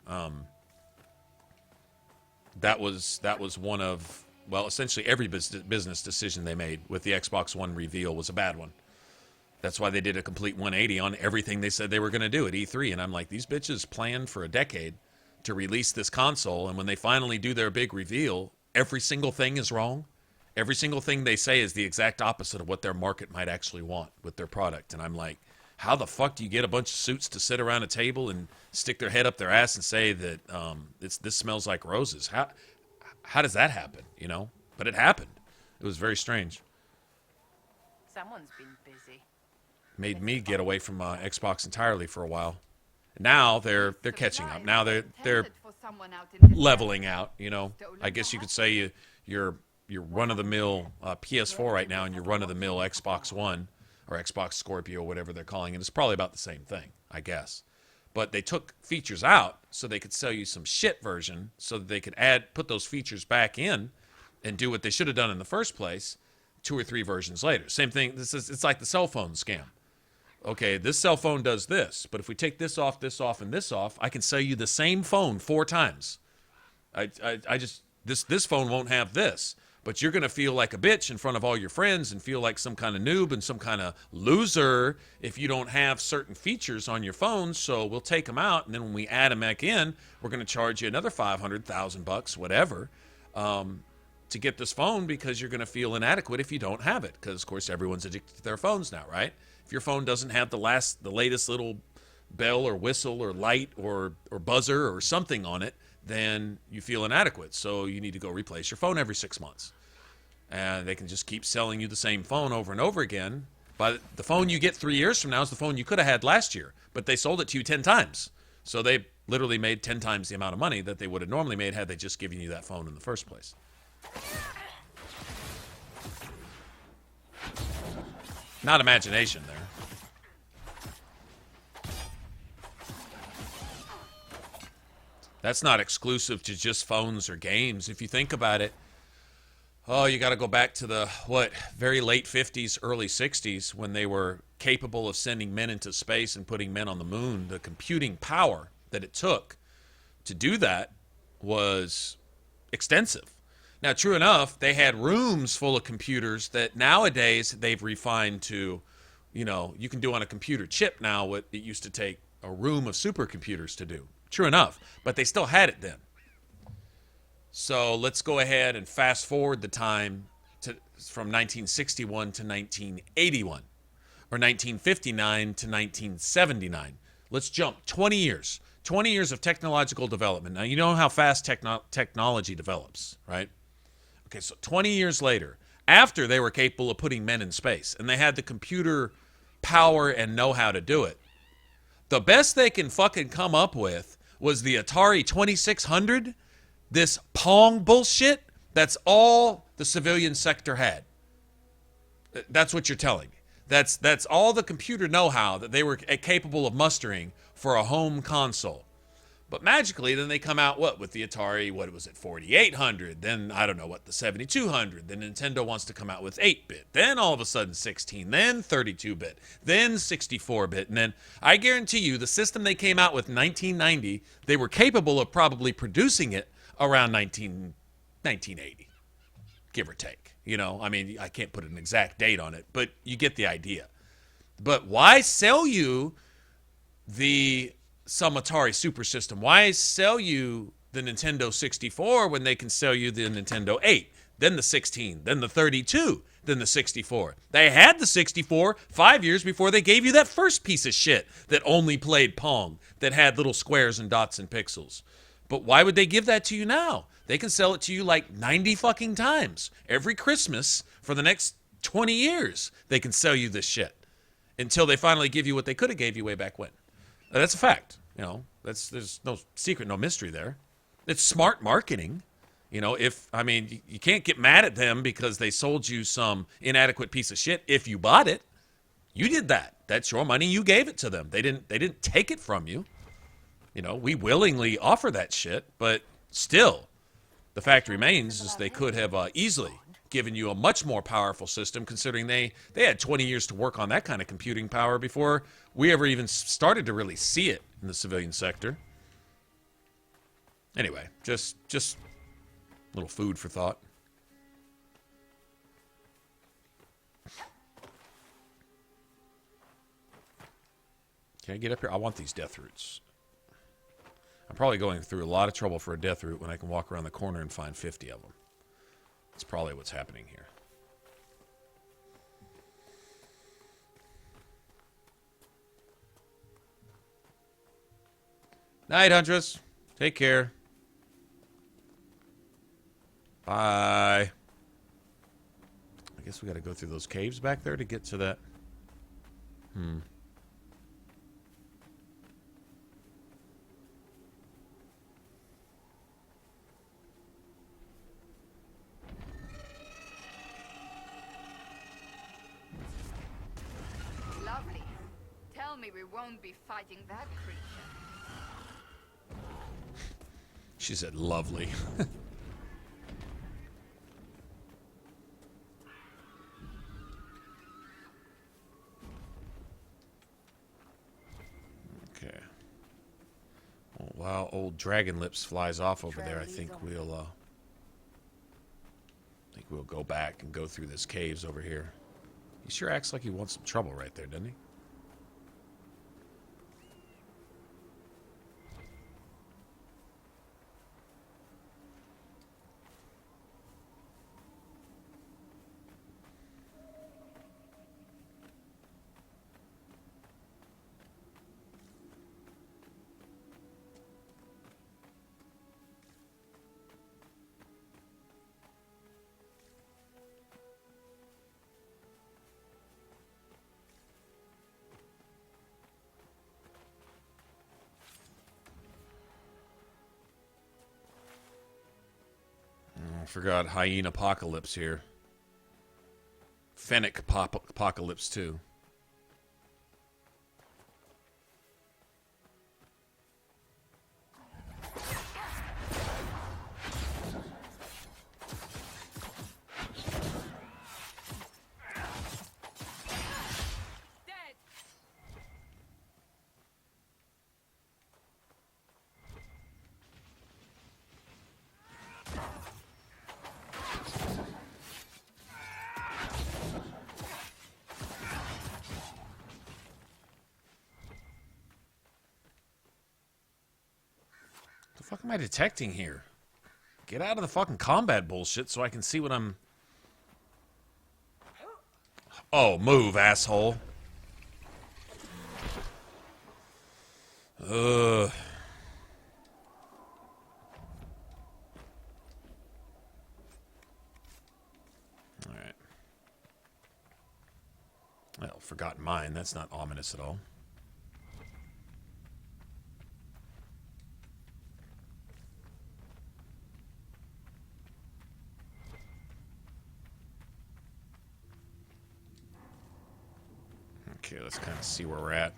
That was one of, well, essentially every business decision they made with the Xbox One reveal was a bad one. That's why they did a complete 180 on everything they said they were going to do at E3. And I'm like, these bitches planned for a decade to release this console, and when they finally do their big reveal, every single thing is wrong. Every single thing they say is the exact opposite of what their market might actually want with their product. And I'm like, how the fuck do you get a bunch of suits to sit around a table and stick their head up their ass and say that this smells like roses? How does that happen, you know? But it happened. It was very strange. Someone's been busy. Made me get away from Xbox entirely for a while. Now they're catching up. Now they're leveling out. You know, I guess you could say you're run-of-the-mill PS4 right now, and you're run-of-the-mill Xbox One or Xbox Scorpio, whatever they're calling it. It's probably about the same thing, I guess. But they took features out so they could sell you some shit version, so that they could put those features back in, and do what they should have done in the first place 2 or 3 versions later. Same thing. It's like the cell phone scam. Okay, this cell phone does this, but if we take this off, and this off, I can sell you the same phone 4 times. This phone won't have this, but you're going to feel like a bitch in front of all your friends and feel like some kind of noob and some kind of loser if you don't have certain features on your phone. So we'll take them out, and then when we add them back in, we're going to charge you another $500,000, whatever, to get this phone, because you're going to feel inadequate if you don't have it. Because of course everyone's addicted to their phones now, right? If your phone doesn't have the latest little bell or whistle or light or buzzer or something on it, then you feel inadequate. So you need to go replace your phone every 6 months. And they can just keep selling you the same phone over and over again. But the phone you get 3 years from now is the phone you could have had last year, but they sold it to you 10 times. So they literally made 10 times the amount of money that they would have normally made had they just given you that phone in the first place. Not imagination there. That's not exclusive to just phones or games. If you think about it, you got to go back to the, very late 50s, early 60s, when they were capable of sending men into space and putting men on the moon. The computing power that it took to do that was extensive. Now, true enough, they had rooms full of computers that nowadays they've refined to, you can do on a computer chip now what it used to take a room of supercomputers to do. True enough, but they still had it then. So let's go ahead and fast forward the time from 1961 to 1981, or 1959 to 1979. Let's jump 20 years. 20 years of technological development. Now, you know how fast technology develops, right? Okay, so 20 years later, after they were capable of putting men in space, and they had the computer power and know-how to do it, the best they can fucking come up with was the Atari 2600, this Pong bullshit. That's all the civilian sector had. That's what you're telling me. That's all the computer know-how that they were capable of mustering for a home console. But magically, then they come out, with the Atari, 4800, then, I don't know, the 7200, then Nintendo wants to come out with 8-bit, then all of a sudden 16, then 32-bit, then 64-bit, and then, I guarantee you, the system they came out with in 1990, they were capable of probably producing it around 1980, give or take. I can't put an exact date on it, but you get the idea. But why sell you some Atari Super System? Why sell you the Nintendo 64 when they can sell you the Nintendo 8, then the 16, then the 32, then the 64. They had the 64 5 years before they gave you that first piece of shit that only played Pong, that had little squares and dots and pixels. But why would they give that to you now? They can sell it to you like 90 fucking times. Every Christmas for the next 20 years, they can sell you this shit until they finally give you what they could have gave you way back when. That's a fact. You know, there's no secret, no mystery there. It's smart marketing. You know, you can't get mad at them because they sold you some inadequate piece of shit if you bought it. You did that. That's your money. You gave it to them. They didn't take it from you. You know, we willingly offer that shit, but still, the fact remains is they could have easily given you a much more powerful system, considering they had 20 years to work on that kind of computing power before we ever even started to really see it in the civilian sector. Anyway, just a little food for thought. Can I get up here? I want these death roots. I'm probably going through a lot of trouble for a death root when I can walk around the corner and find 50 of them. That's probably what's happening here. Night, Huntress. Take care. Bye. I guess we got to go through those caves back there to get to that. Lovely. Tell me we won't be fighting that creature. She said lovely. Okay. Well, while old Dragon Lips flies off over there, I think we'll go back and go through this caves over here. He sure acts like he wants some trouble right there, doesn't he? I forgot Hyena Apocalypse here. Fennec Apocalypse too. The fuck am I detecting here? Get out of the fucking combat bullshit so I can see what I'm... Oh, move, asshole. Ugh. Alright. Well, Forgotten Mind. That's not ominous at all. Okay, let's kind of see where we're at.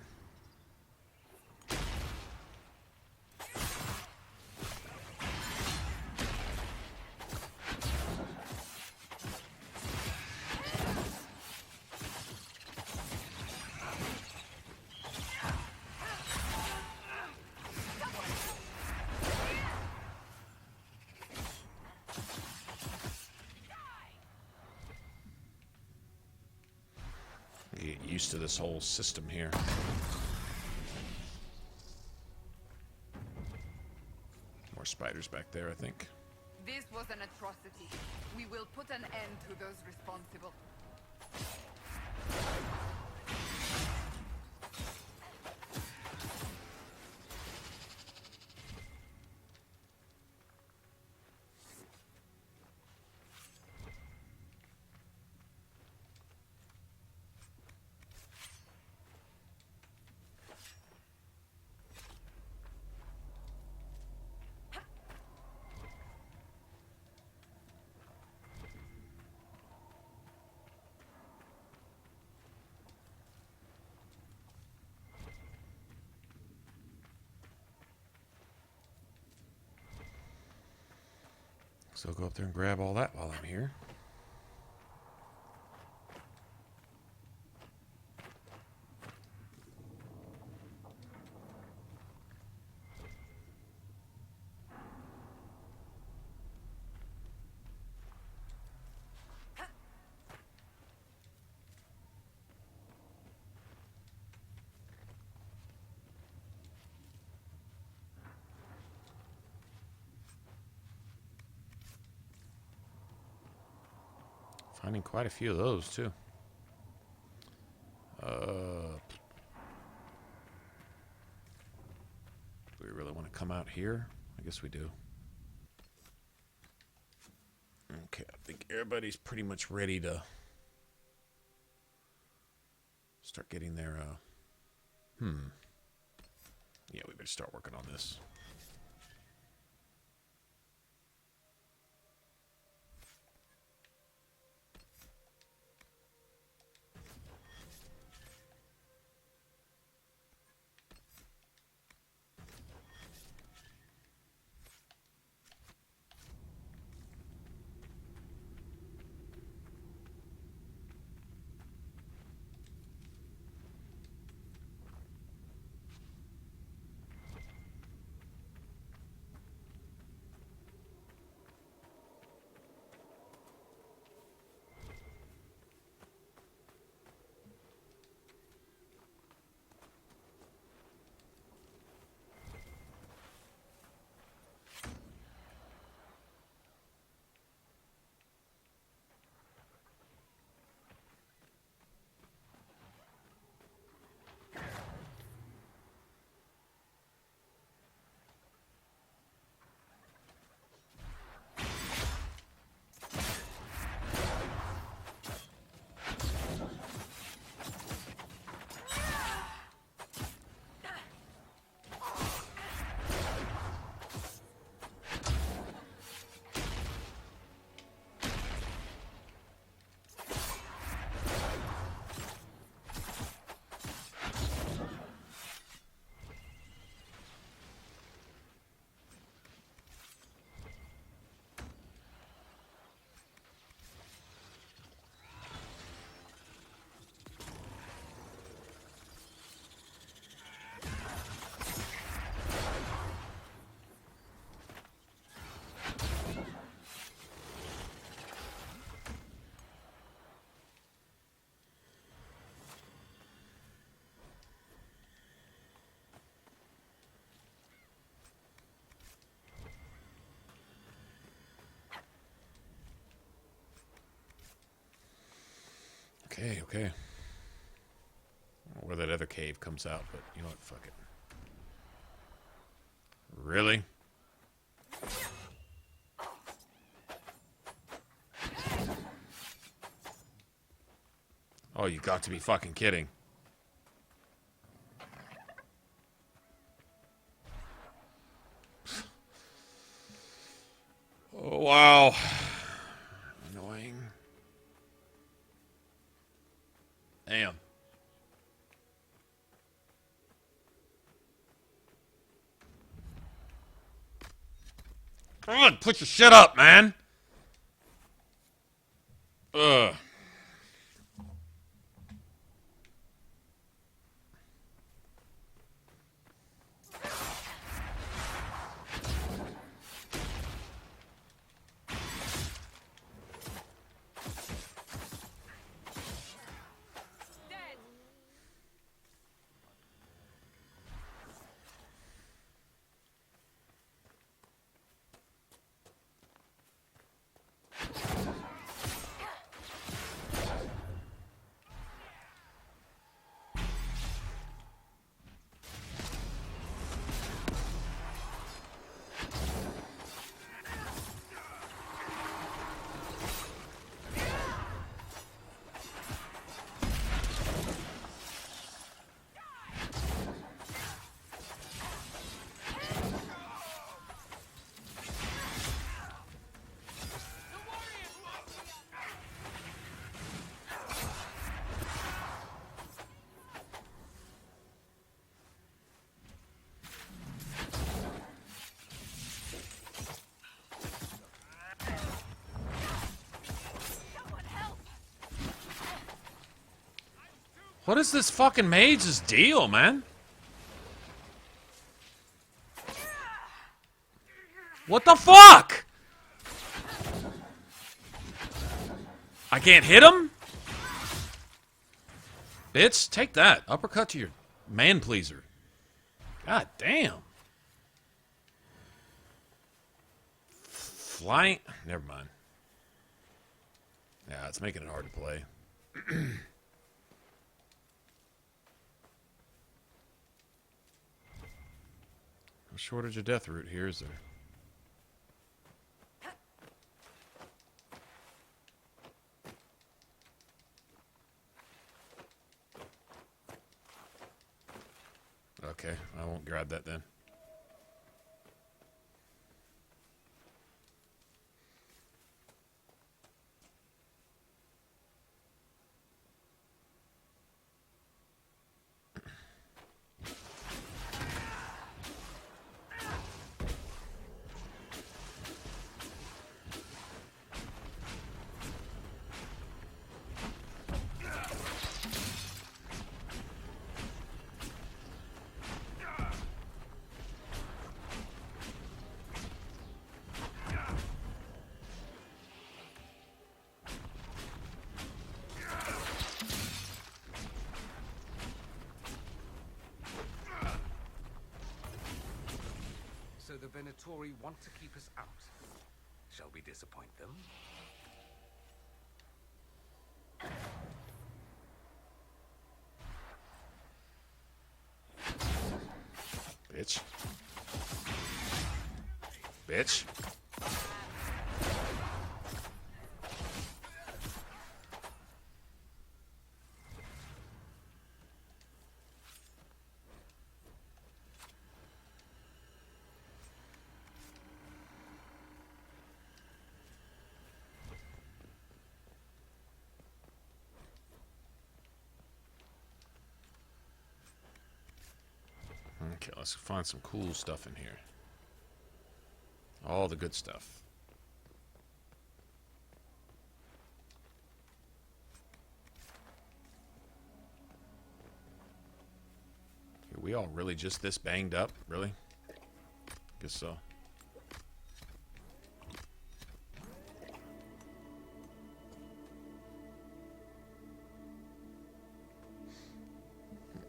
Get used to this whole system here. More spiders back there, I think. This was an atrocity. We will put an end to those responsible. So I'll go up there and grab all that while I'm here. Finding quite a few of those, too. Do we really want to come out here? I guess we do. Okay, I think everybody's pretty much ready to start getting their, yeah, we better start working on this. Okay, okay. I don't know where that other cave comes out, but you know what? Fuck it. Really? Oh, you got to be fucking kidding. Oh, wow. Annoying. Damn. Come on, put your shit up, man. Ugh. What is this fucking mage's deal, man? What the fuck? I can't hit him? Bitch, take that. Uppercut to your man pleaser. God damn. Flying. Never mind. Yeah, it's making it hard to play. No shortage of death root here, is there? Okay, I won't grab that then. So the Venatori want to keep us out. Shall we disappoint them? Bitch. Bitch. Okay, let's find some cool stuff in here. All the good stuff. Are we all really just this banged up? Really? Guess so.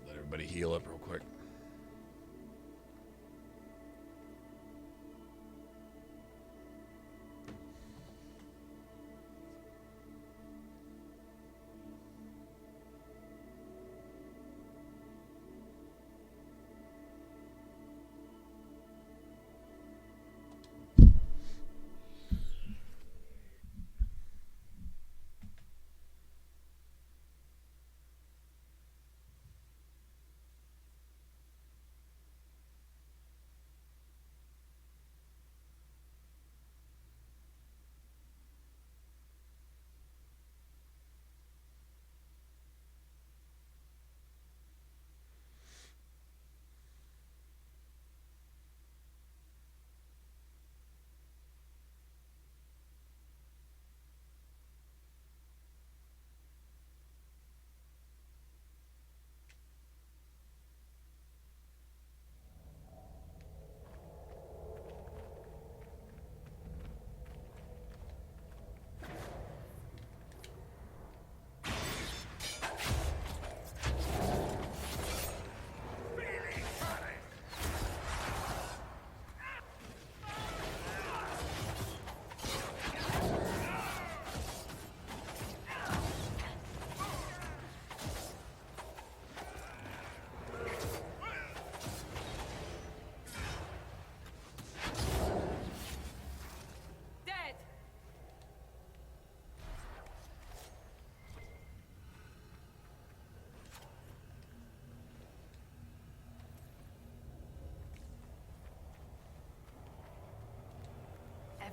Let everybody heal up real quick.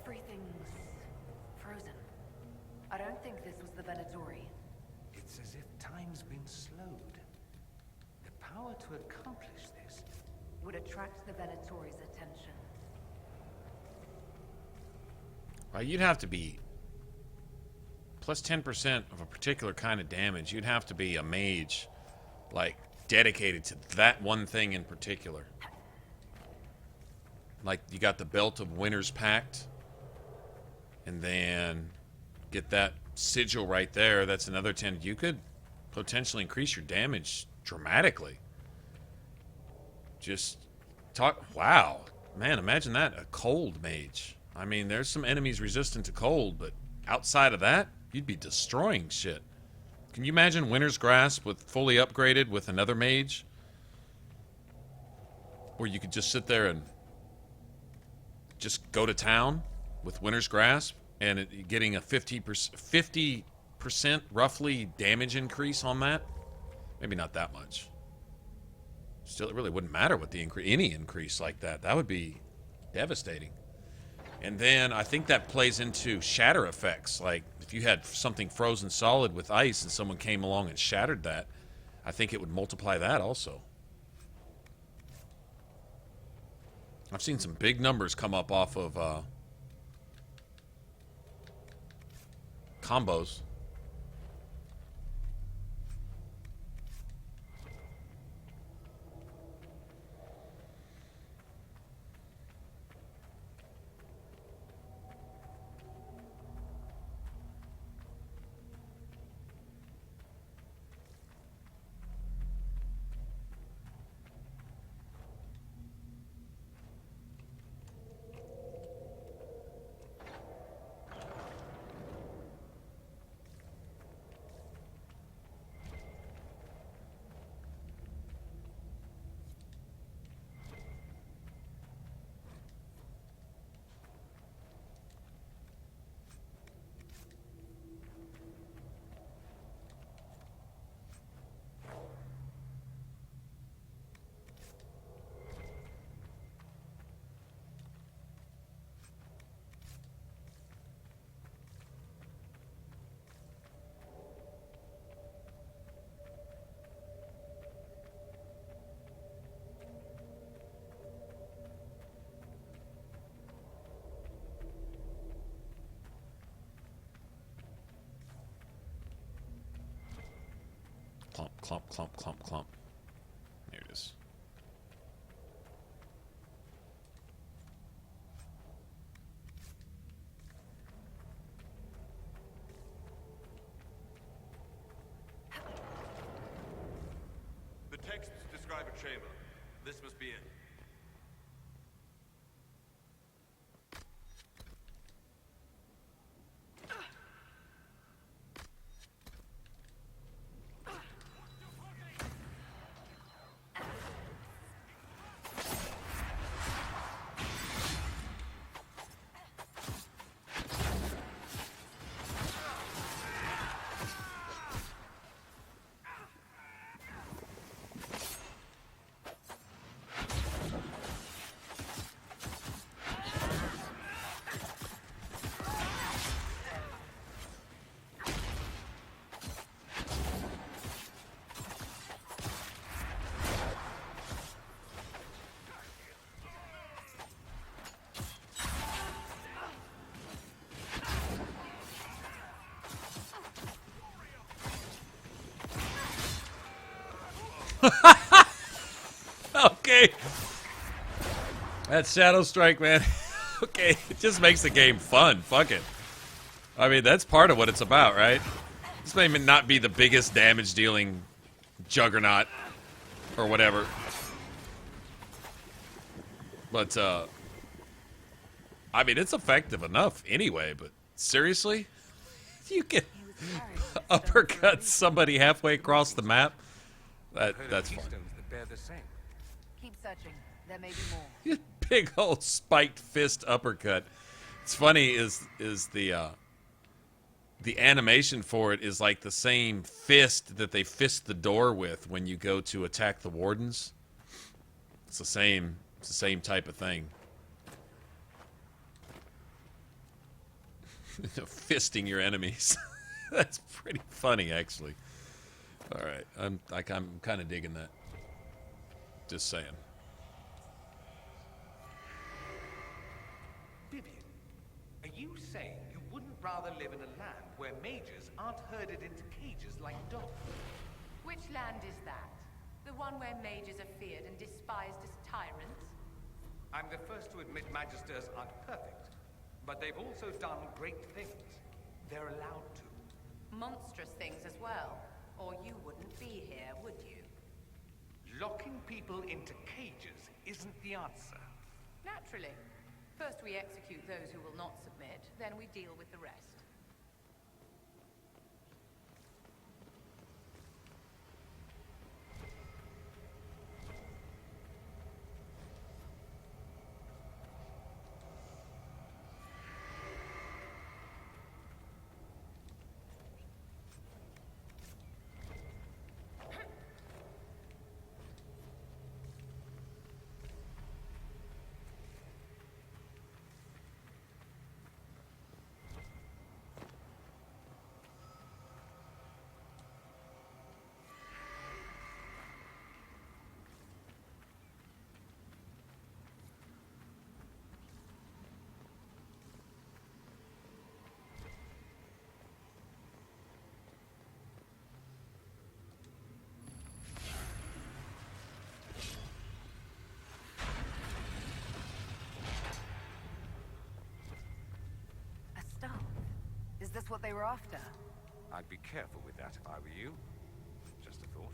Everything's frozen. I don't think this was the Venatori. It's as if time's been slowed. The power to accomplish this Would attract the Venatori's attention. Well, you'd have to be plus 10% of a particular kind of damage. You'd have to be a mage like dedicated to that one thing in particular. Like you got the Belt of Winter's Pact, and then get that sigil right there. That's another 10. You could potentially increase your damage dramatically. Just talk. Wow, man, imagine that, a cold mage. I mean, there's some enemies resistant to cold, but outside of that, you'd be destroying shit. Can you imagine Winter's Grasp with fully upgraded with another mage? Where you could just sit there and just go to town with Winter's Grasp and getting a 50% roughly damage increase on that? Maybe not that much. Still, it really wouldn't matter what the any increase like that. That would be devastating. And then I think that plays into shatter effects. Like if you had something frozen solid with ice and someone came along and shattered that, I think it would multiply that also. I've seen some big numbers come up off of combos. Clump, clump, clump, clump, clump. There it is. The texts describe a chamber. This must be it. Okay. That Shadow Strike, man. Okay, it just makes the game fun. Fuck it. I mean, that's part of what it's about, right? This may not be the biggest damage dealing juggernaut or whatever. But, I mean, it's effective enough anyway, but seriously? You can uppercut somebody halfway across the map? That's fun. Keep searching. There may be more. Big old spiked fist uppercut. It's funny is the animation for it is like the same fist that they fist the door with when you go to attack the wardens. It's the same type of thing. Fisting your enemies. That's pretty funny, actually. All right, I'm kind of digging that. Just saying. Vivian, are you saying you wouldn't rather live in a land where mages aren't herded into cages like dogs? Which land is that? The one where mages are feared and despised as tyrants? I'm the first to admit magisters aren't perfect, but they've also done great things. They're allowed to. Monstrous things as well. Or you wouldn't be here, would you? Locking people into cages isn't the answer. Naturally. First we execute those who will not submit, then we deal with the rest. Is this what they were after? I'd be careful with that if I were you. Just a thought.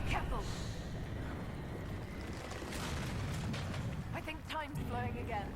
Careful! I think time's flowing again.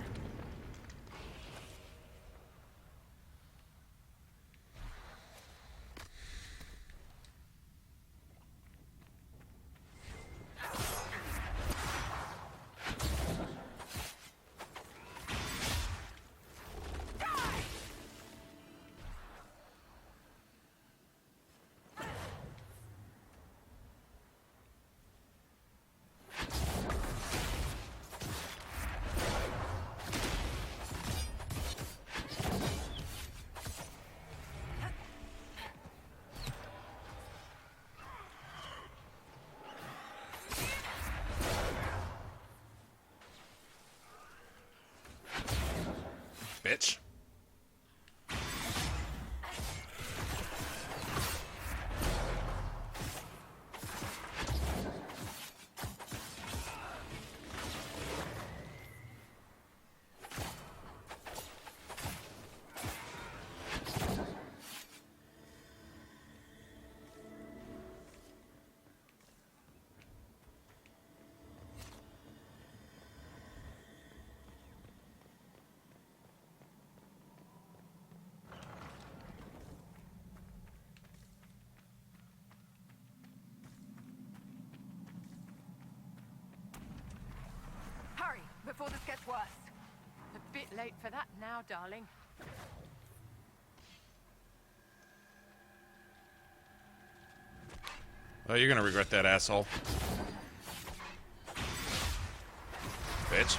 Bitch. Hurry, before this gets worse. A bit late for that now, darling. Oh, you're gonna regret that, asshole. Bitch.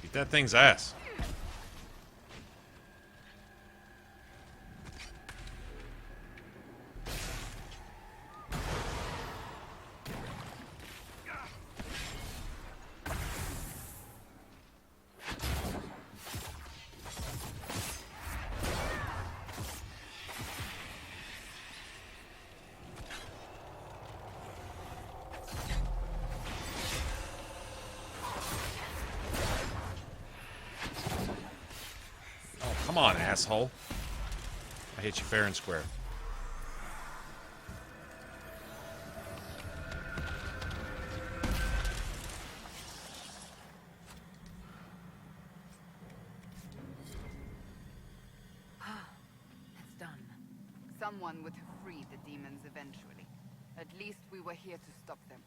Beat that thing's ass. Come on, asshole. I hit you fair and square. It's done. Someone would have freed the demons eventually. At least we were here to stop them.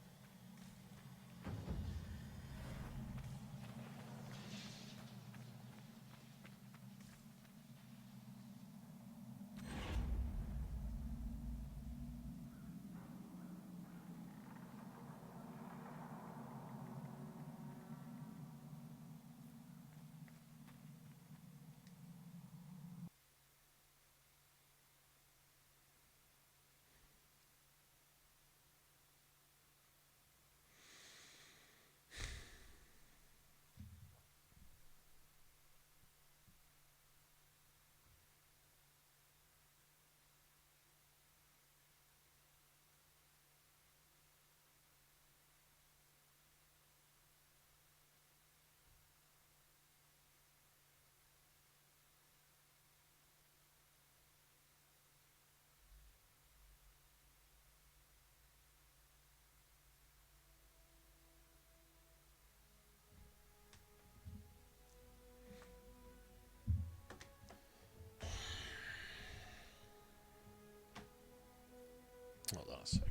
Hold on a second.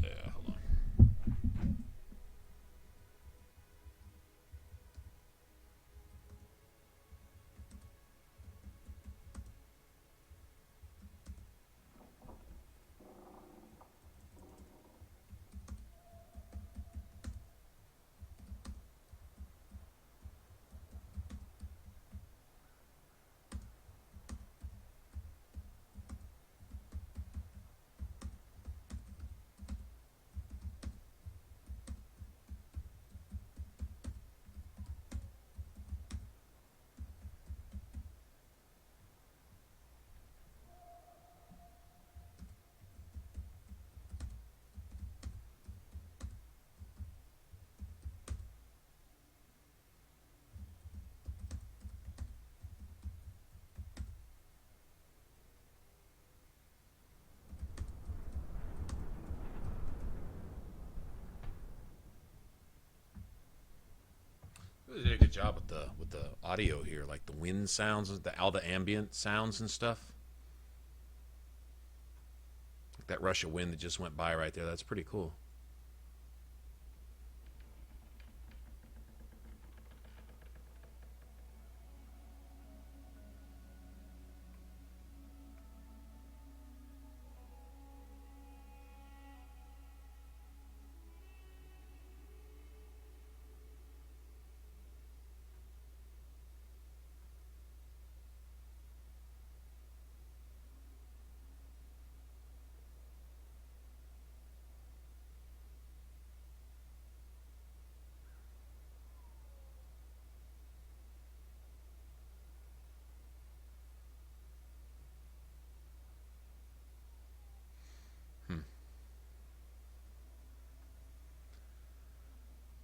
Yeah, hold on. They did a good job with the audio here, like the wind sounds, all the ambient sounds and stuff. Like that rush of wind that just went by right there. That's pretty cool.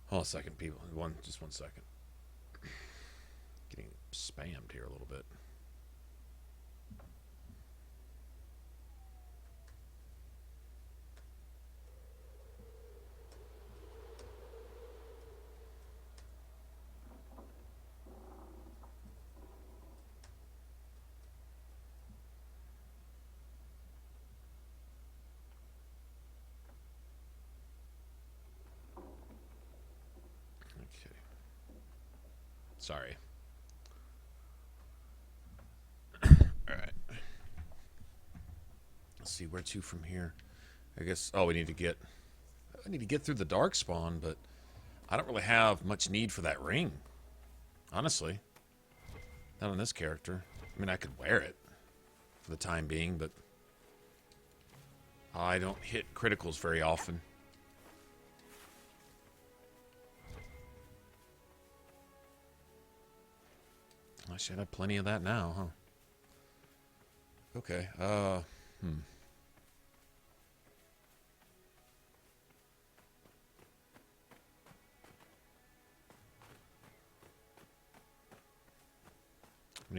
Hold on a second, people. Just 1 second. Getting spammed here a little bit. Okay. Sorry. All right. Let's see where to from here. I guess. Oh, I need to get through the darkspawn, but I don't really have much need for that ring. Honestly, not on this character. I mean, I could wear it for the time being, but I don't hit criticals very often. I should have plenty of that now, huh? Okay, I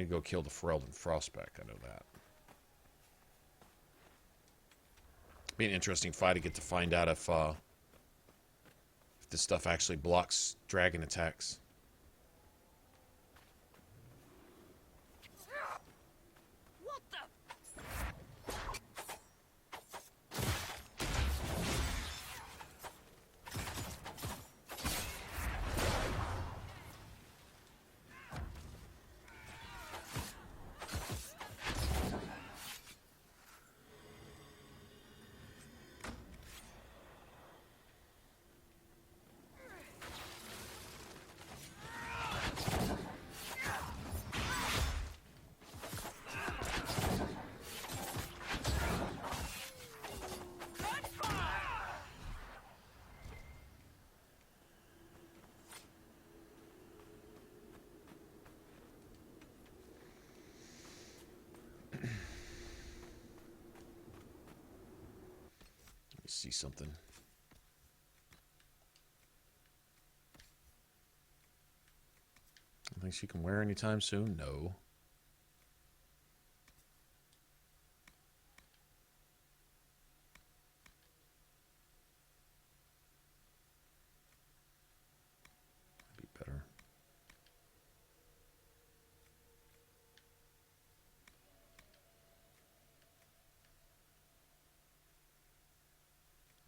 need to go kill the Ferelden Frostback. I know that. Be an interesting fight to get to find out if this stuff actually blocks dragon attacks. What the? See something. I think she can wear anytime soon? No. Be better.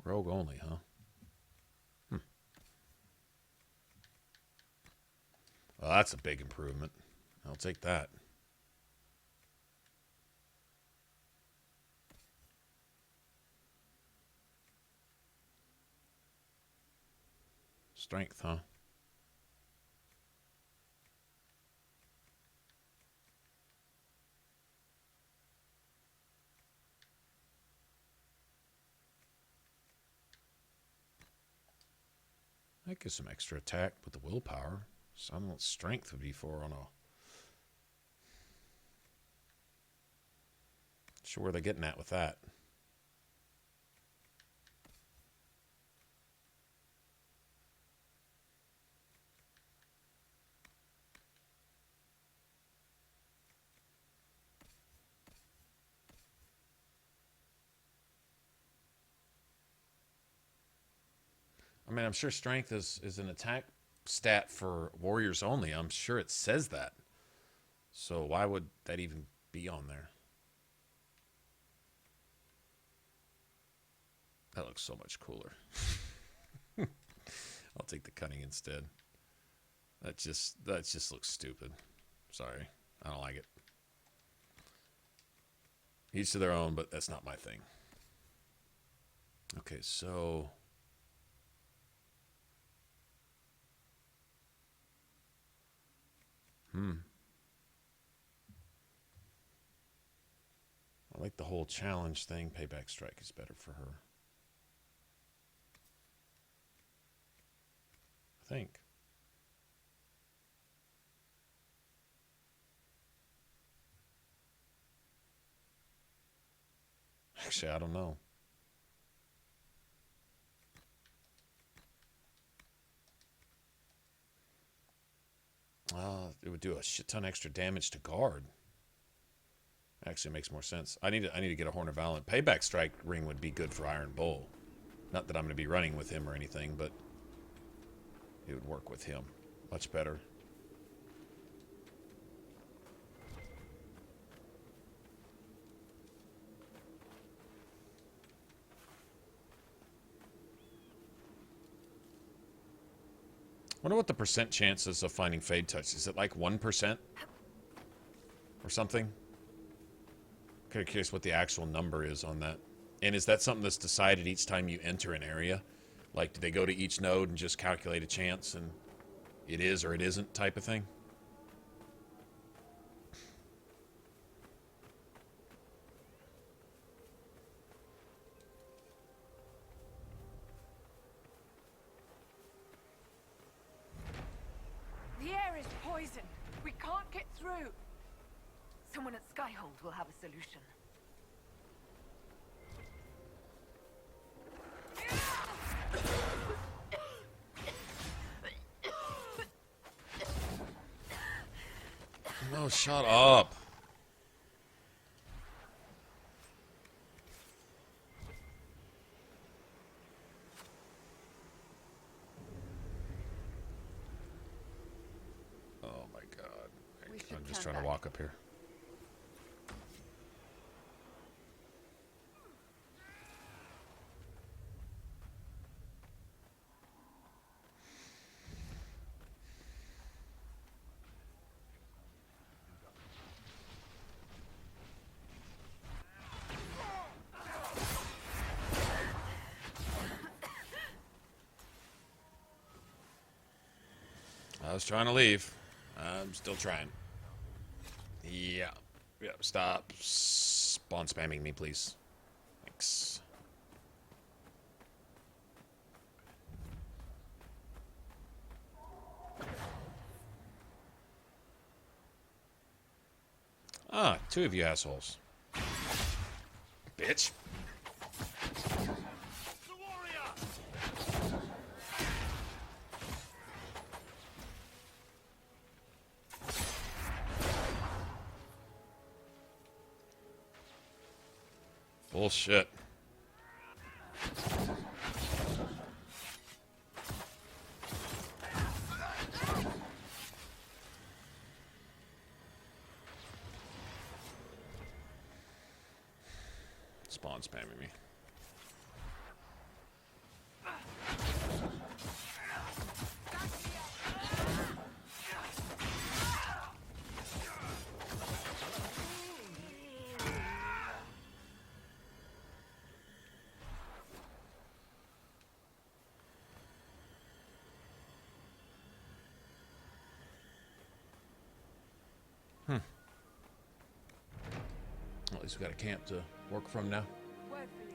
Rogue only, huh? Well, that's a big improvement. I'll take that. Strength, huh? That gives some extra attack with the willpower. So I don't know what strength would be for on a... Sure where they're getting at with that. I mean, I'm sure strength is an attack stat for warriors only. I'm sure it says that. So why would that even be on there? That looks so much cooler. I'll take the cunning instead. That just looks stupid. Sorry. I don't like it. Each to their own, but that's not my thing. Okay, so... I like the whole challenge thing. Payback strike is better for her. I think. Actually, I don't know. It would do a shit ton extra damage to guard. Actually, makes more sense. I need to get a Horn of Valent. Payback strike ring would be good for Iron Bull. Not that I'm going to be running with him or anything, but it would work with him much better. Wonder what the percent chances of finding Fade Touch. Is it like 1%? Or something? Kind of curious what the actual number is on that. And is that something that's decided each time you enter an area? Like, do they go to each node and just calculate a chance and it is or it isn't type of thing? The air is poisoned. We can't get through. Someone at Skyhold will have a solution. Oh, shut up. Oh my god. I'm just trying to walk up here. I was trying to leave. I'm still trying. Yeah. Yeah, stop spawn spamming me, please. Thanks. Ah, two of you assholes. Bitch. Bullshit. Spawn spamming me. At least we got a camp to work from now. Word for you.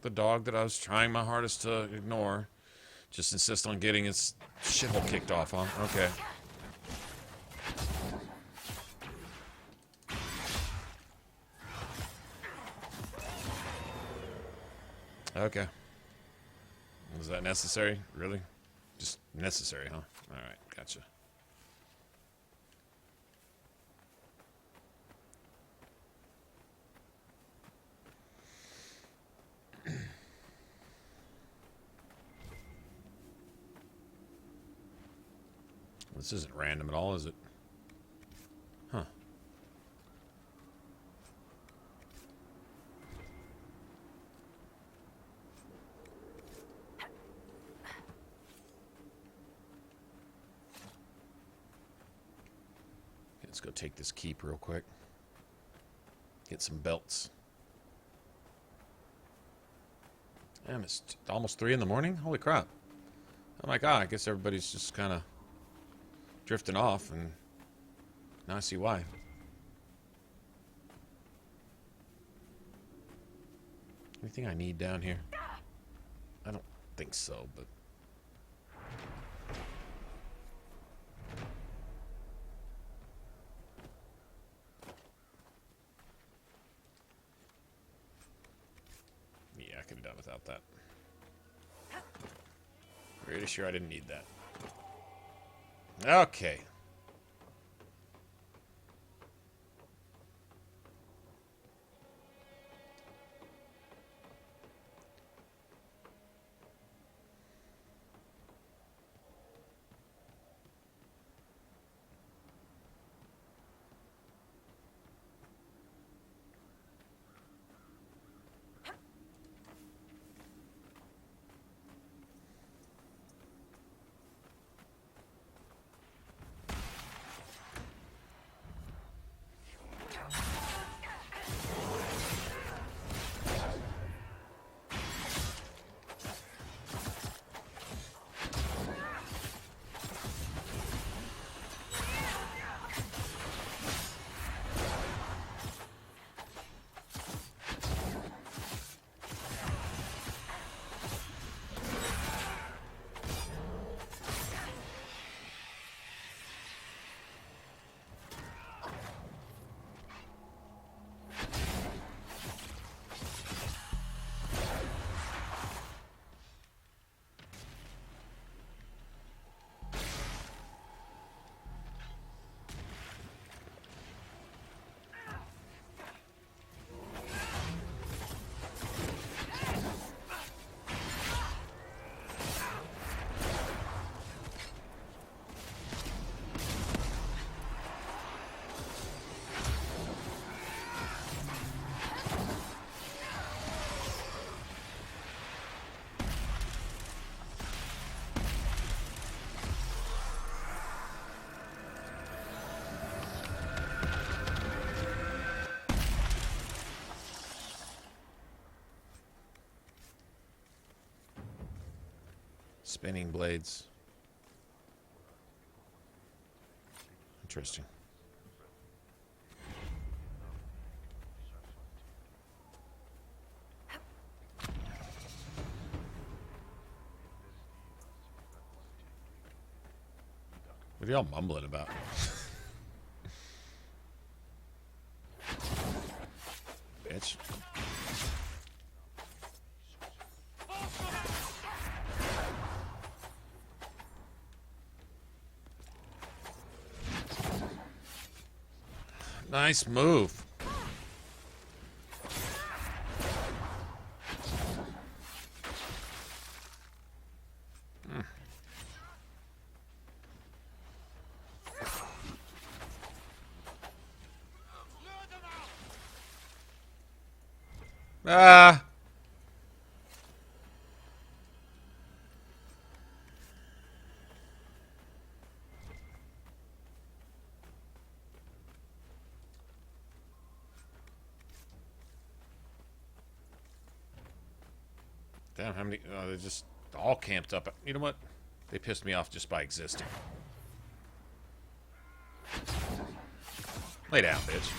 The dog that I was trying my hardest to ignore just insists on getting its shithole kicked off, huh? Okay. Okay. Was that necessary? Really? Just necessary, huh? Alright, gotcha. This isn't random at all, is it? Huh. Let's go take this keep real quick. Get some belts. Damn, it's almost 3 in the morning? Holy crap. Oh my god, I guess everybody's just kind of drifting off, and now I see why. Anything I need down here? I don't think so, but... yeah, I could have done without that. Pretty sure I didn't need that. Okay. Spinning blades. Interesting. What are y'all mumbling about? Bitch. Nice move. Ah. Damn, how many? They're just all camped up. You know what? They pissed me off just by existing. Lay down, bitch.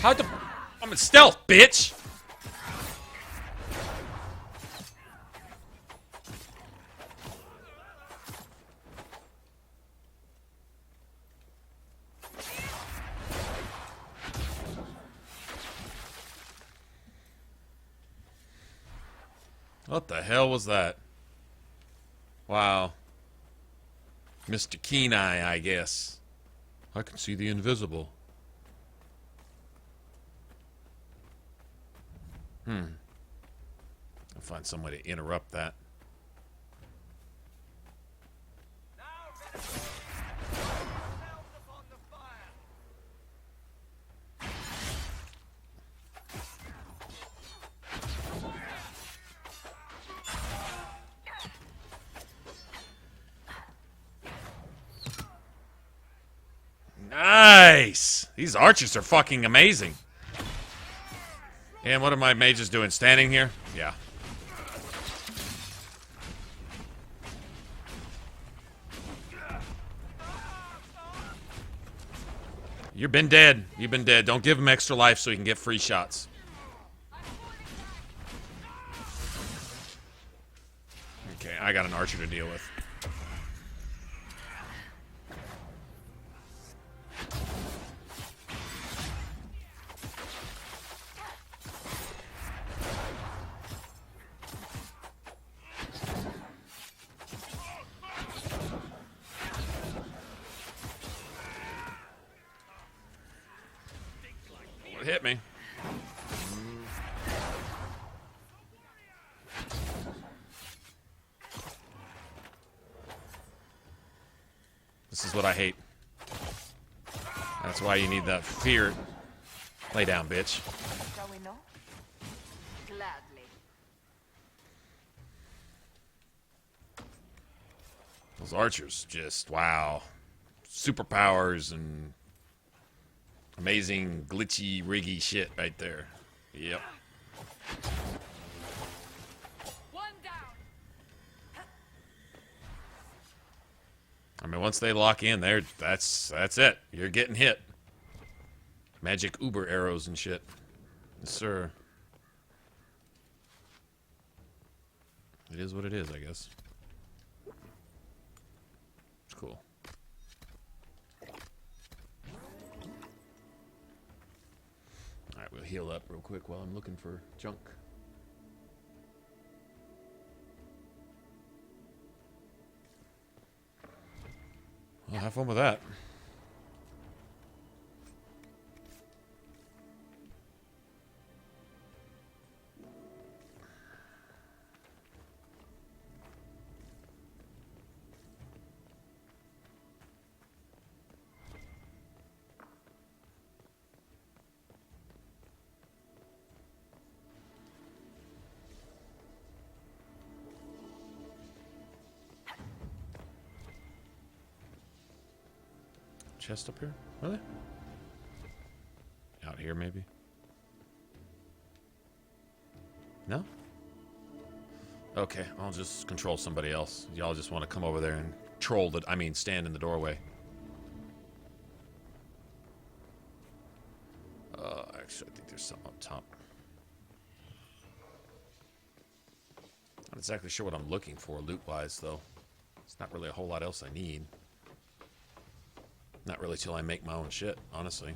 How the? I'm in stealth, bitch. What the hell was that? Wow. Mr. Keen Eye, I guess. I can see the invisible. I'll find some way to interrupt that. Nice! These archers are fucking amazing. And what are my mages doing? Standing here? Yeah. You've been dead. You've been dead. Don't give him extra life so he can get free shots. Okay, I got an archer to deal with. Hit me. This is what I hate. That's why you need that fear. Lay down, bitch. Shall we know? Gladly. Those archers just, wow. Superpowers and amazing glitchy, riggy shit right there. Yep. One down. I mean, once they lock in, that's it. You're getting hit. Magic Uber arrows and shit. Yes, sir. It is what it is, I guess. It's cool. Alright, we'll heal up real quick while I'm looking for junk. Well, have fun with that. chest up here? Really? Out here, maybe? No? Okay, I'll just control somebody else. Y'all just want to come over there and troll the... I mean, stand in the doorway. Actually, I think there's something up top. Not exactly sure what I'm looking for loot-wise, though. It's not really a whole lot else I need. Not really till I make my own shit, honestly.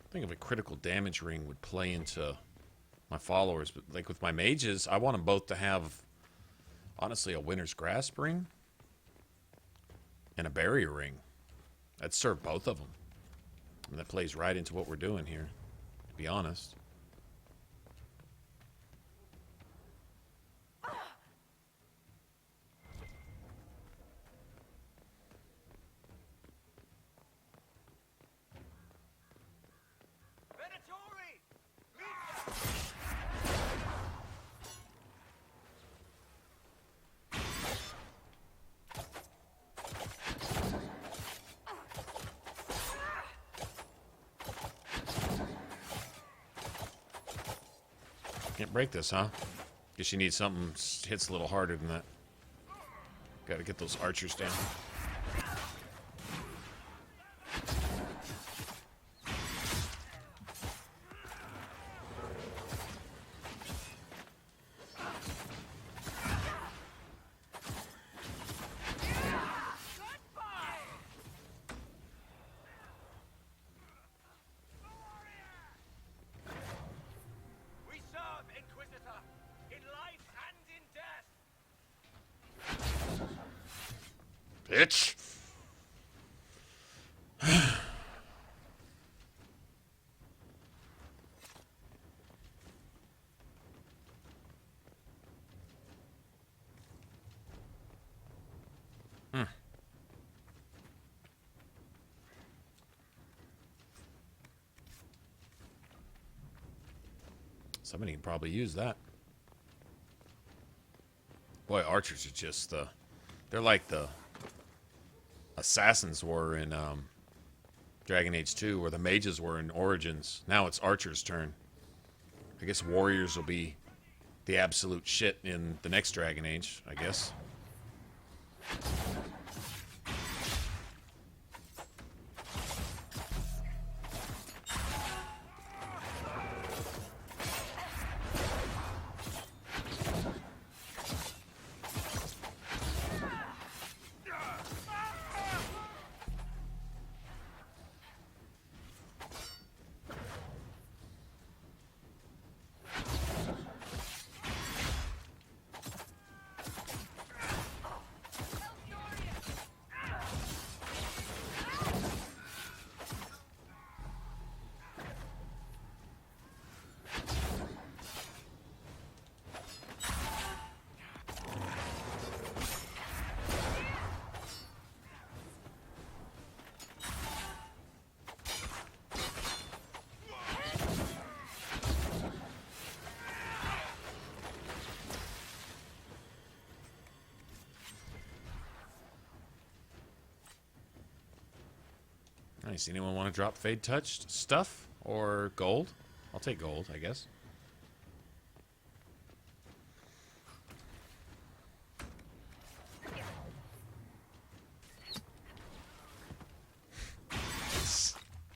I think if a critical damage ring would play into my followers, but like with my mages, I want them both to have, honestly, a Winter's Grasp ring and a barrier ring. I'd serve both of them. I mean, that plays right into what we're doing here, to be honest. Can't break this, huh? Guess you need something that hits a little harder than that. Gotta get those archers down. Bitch. Somebody can probably use that. Boy, archers are just the... They're like the assassins were in Dragon Age 2, or the mages were in Origins. Now it's archers' turn. I guess warriors will be the absolute shit in the next Dragon Age, I guess. Nice. Anyone want to drop Fade Touched stuff or gold? I'll take gold, I guess.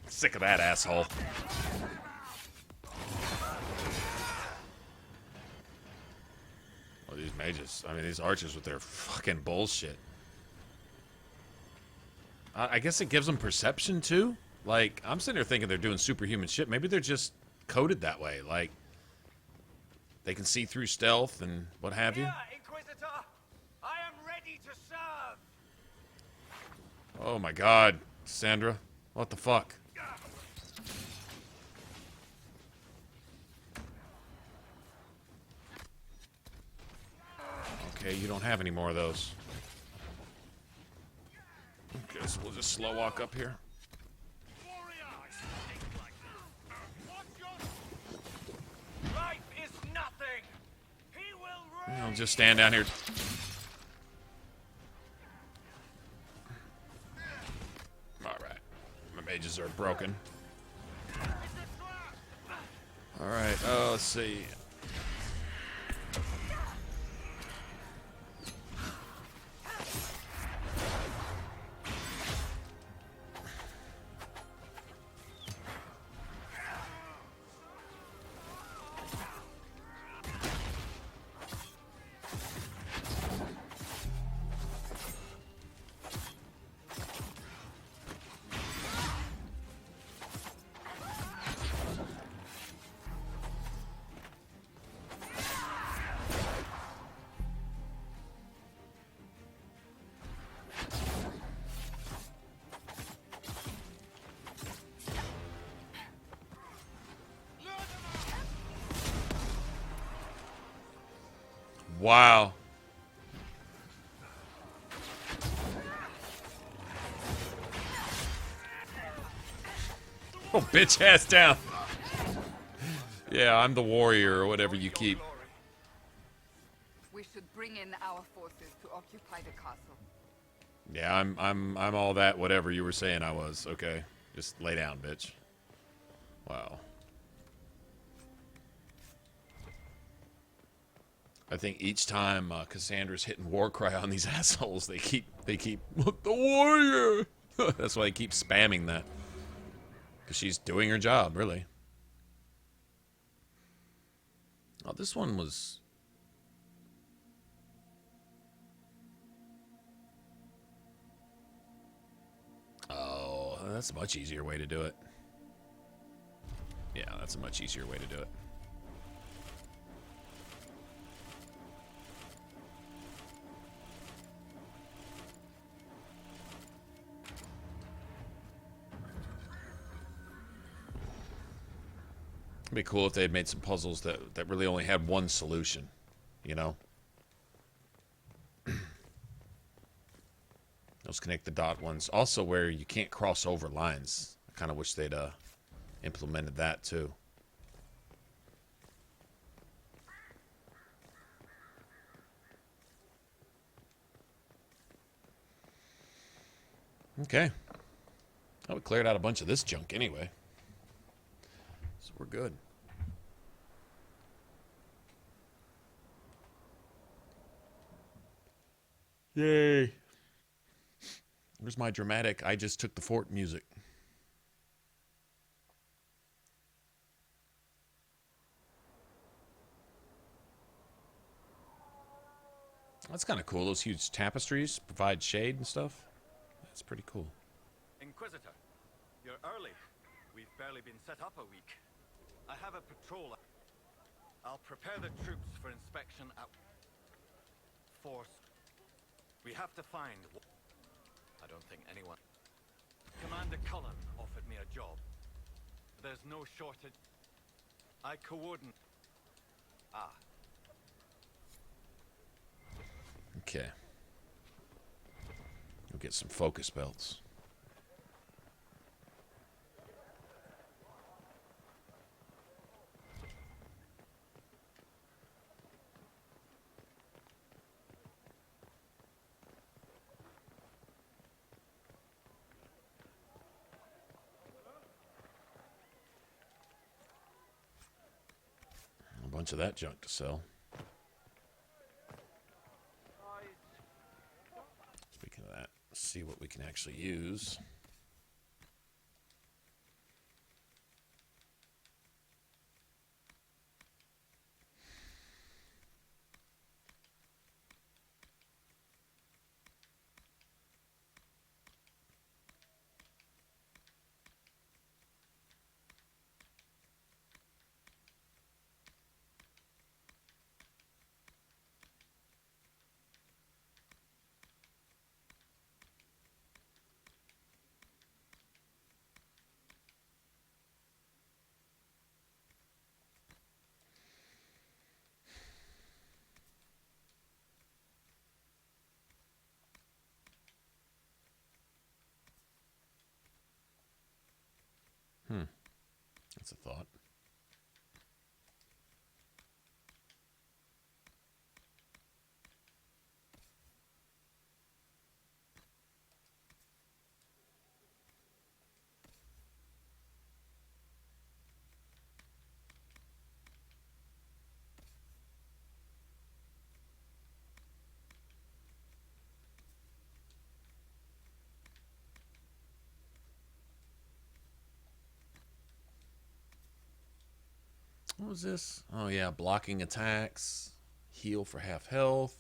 Sick of that asshole. Oh, these mages. I mean, these archers with their fucking bullshit. I guess it gives them perception, too. Like, I'm sitting here thinking they're doing superhuman shit. Maybe they're just coded that way. Like, they can see through stealth and what have you. Here, Inquisitor! I am ready to serve! Oh, my God. Sandra. What the fuck? Okay, you don't have any more of those. Okay, so we'll just slow walk up here. Life I'll just stand down here. Alright. My mages are broken. Alright, let's see. Wow. Oh, bitch ass down. Yeah, I'm the warrior or whatever you keep. We should bring in our forces to occupy the castle. Yeah, I'm all that whatever you were saying I was. Okay. Just lay down, bitch. Wow. I think each time Cassandra's hitting war cry on these assholes, they keep look, the warrior. That's why they keep spamming that. Because she's doing her job, really. Oh, this one was... Oh, that's a much easier way to do it. Yeah, that's a much easier way to do it. It'd be cool if they had made some puzzles that really only had one solution, you know? Those connect the dot ones. Also where you can't cross over lines. I kind of wish they'd implemented that too. Okay. Oh, we cleared out a bunch of this junk anyway. So we're good. Yay. Where's my dramatic I just took the fort music? That's kind of cool. Those huge tapestries provide shade and stuff. That's pretty cool. Inquisitor, you're early. We've barely been set up a week. I have a patrol. I'll prepare the troops for inspection at force. We have to find... I don't think anyone... Commander Cullen offered me a job. There's no shortage. I coordinate... Ah. Okay. We'll get some focus belts. A bunch of that junk to sell. Speaking of that, let's see what we can actually use. That's a thought. was this? Oh yeah, blocking attacks, heal for half health,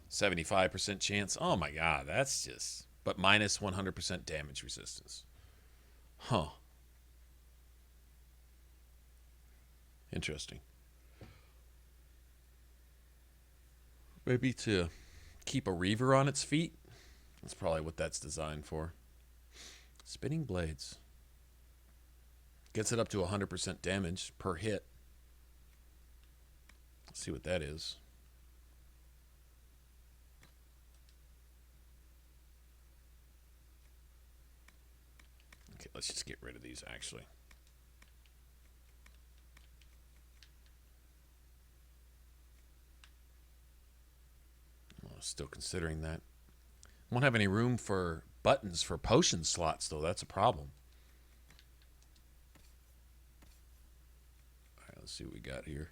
75% chance. Oh my god, that's just... But minus 100% damage resistance. Huh. Interesting. Maybe to keep a reaver on its feet? That's probably what that's designed for. Spinning blades. Gets it up to 100% damage per hit. Let's see what that is. Okay, let's just get rid of these actually. Still considering that. Won't have any room for buttons for potion slots, though. That's a problem. All right, let's see what we got here.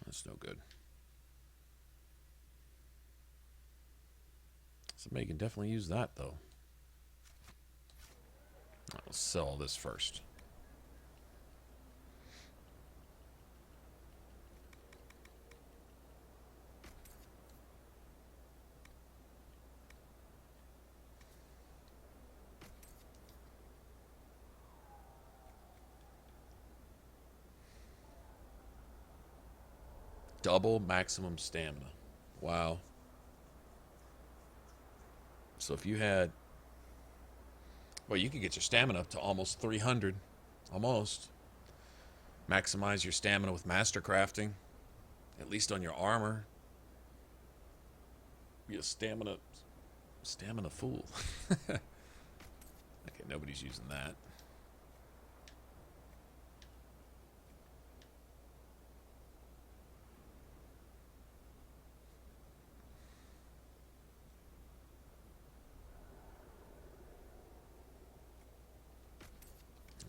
That's no good. Somebody can definitely use that, though. I'll sell this first. Double maximum stamina. Wow. So if you had... Well, you could get your stamina up to almost 300. Almost. Maximize your stamina with master crafting. At least on your armor. Be a stamina fool. Okay, nobody's using that.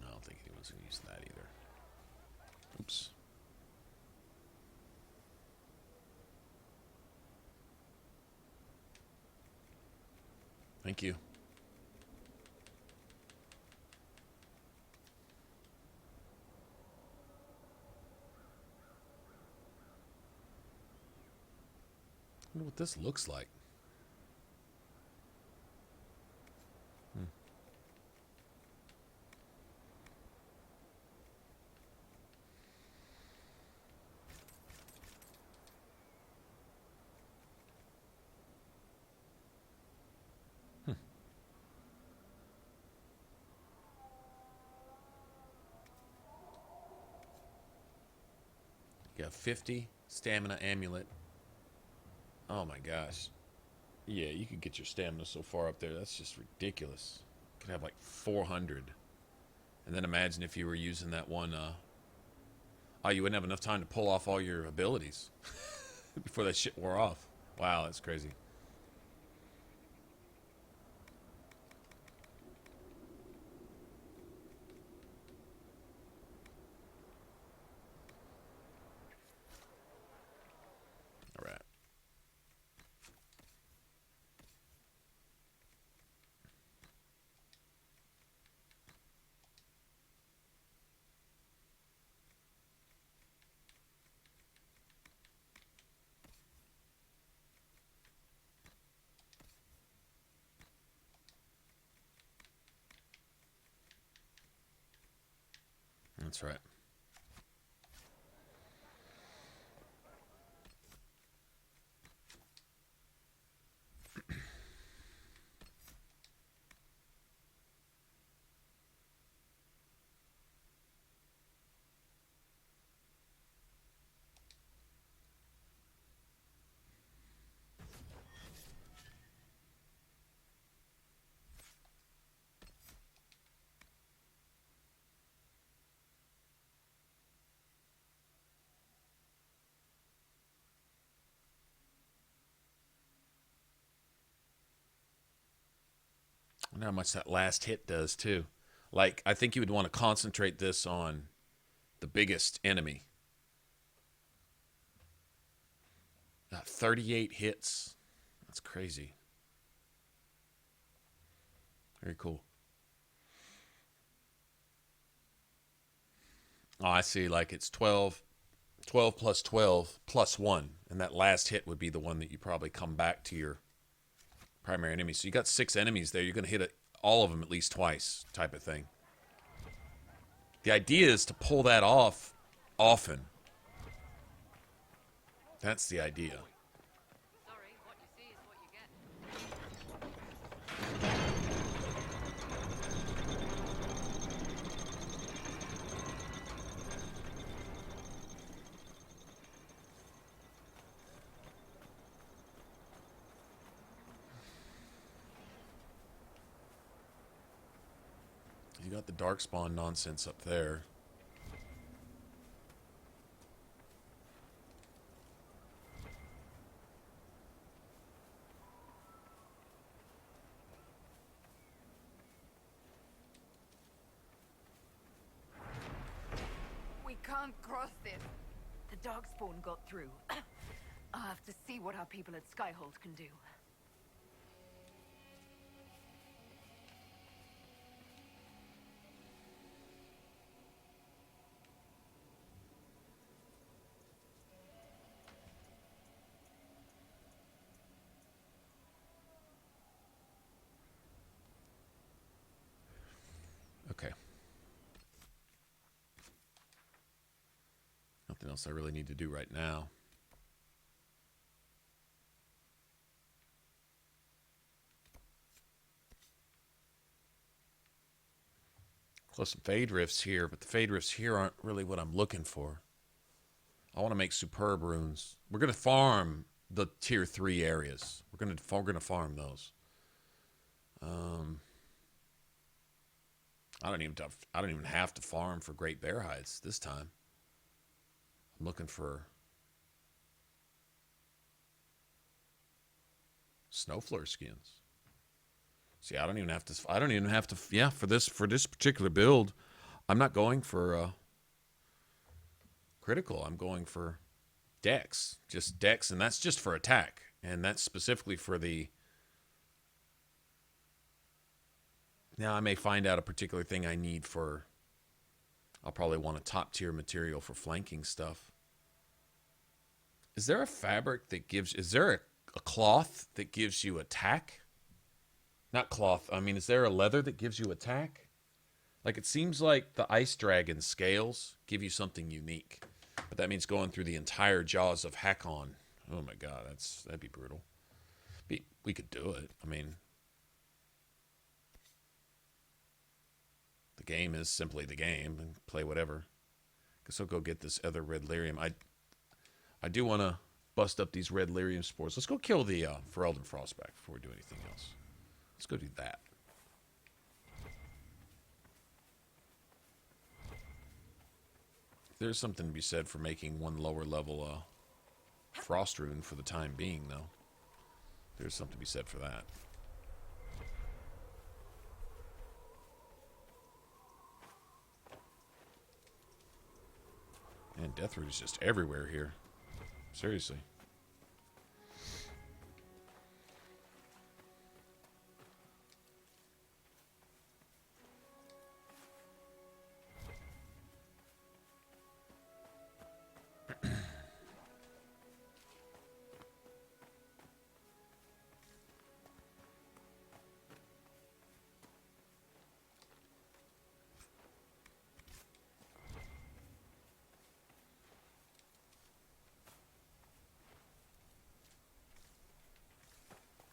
I don't think anyone's going to use that either. Oops. Thank you. I wonder what this looks like. You got 50 stamina amulet. Oh my gosh. Yeah, you could get your stamina so far up there. That's just ridiculous. You could have like 400. And then imagine if you were using that one. Oh, you wouldn't have enough time to pull off all your abilities before that shit wore off. Wow, that's crazy. All right. That's right. wonder how much that last hit does, too. Like, I think you would want to concentrate this on the biggest enemy. 38 hits. That's crazy. Very cool. Oh, I see. Like, it's 12 plus 12 plus 1. And that last hit would be the one that you probably come back to your primary enemy. So you got 6 enemies there. You're going to hit all of them at least twice, type of thing. The idea is to pull that off often. That's the idea. You got the Darkspawn nonsense up there. We can't cross this. The Darkspawn got through. I'll have to see what our people at Skyhold can do. Okay. Nothing else I really need to do right now. Close some Fade Rifts here, but the Fade Rifts here aren't really what I'm looking for. I want to make superb runes. We're going to farm the tier 3 areas. We're going to farm those. I don't even have to farm for Great Bear Hides this time. I'm looking for Snowflare skins. See, I don't even have to. Yeah, for this particular build, I'm not going for critical. I'm going for Dex, just Dex, and that's just for attack, and that's specifically for the. Now I may find out a particular thing I need for. I'll probably want a top tier material for flanking stuff. Is there a fabric that gives? Is there a cloth that gives you attack? Not cloth. I mean, is there a leather that gives you attack? Like, it seems like the Ice Dragon scales give you something unique. But that means going through the entire Jaws of Hakon. Oh my god, that'd be brutal. We could do it. I mean, the game is simply the game, and play whatever. Guess I'll go get this other red lyrium. I do want to bust up these red lyrium spores. Let's go kill the Ferelden Frostback before we do anything else. Let's go do that. There's something to be said for making one lower level frost rune for the time being, though. There's something to be said for that. And Deathroot is just everywhere here. Seriously.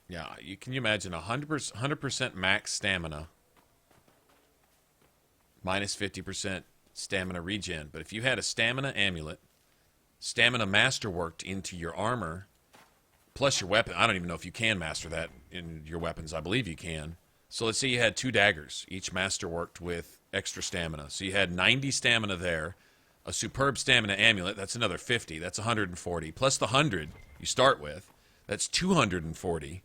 Yeah, can you imagine 100% max stamina minus 50% stamina regen? But if you had a stamina amulet, stamina masterworked into your armor, plus your weapon, I don't even know if you can master that in your weapons. I believe you can. So let's say you had 2 daggers, each masterworked with extra stamina. So you had 90 stamina there, a superb stamina amulet, that's another 50, that's 140, plus the 100 you start with, that's 240.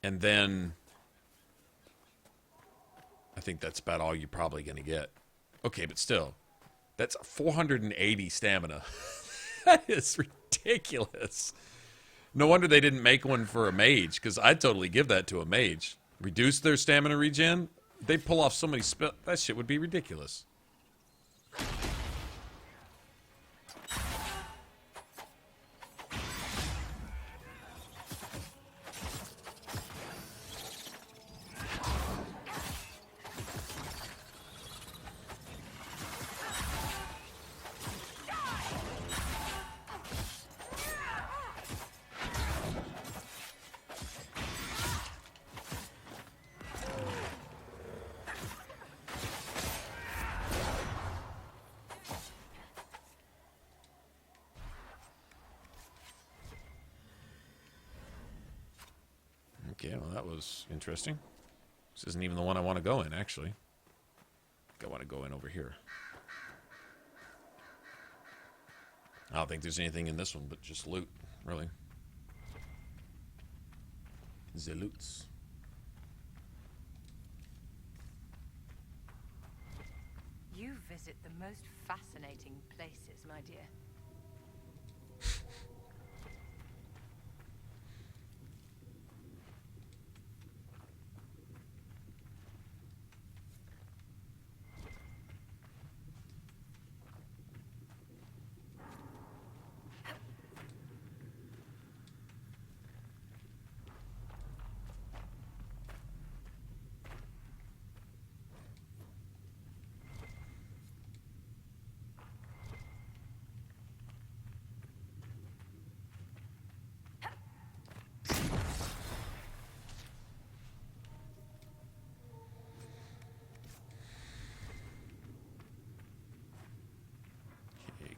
And then I think that's about all you're probably going to get. Okay, but still, that's 480 stamina. That is ridiculous. No wonder they didn't make one for a mage, because I'd totally give that to a mage. Reduce their stamina regen? They pull off so many spells. That shit would be ridiculous. Okay, well, that was interesting. This isn't even the one I want to go in, actually. I think I want to go in over here. I don't think there's anything in this one but just loot, really. The loots. You visit the most fascinating places, my dear.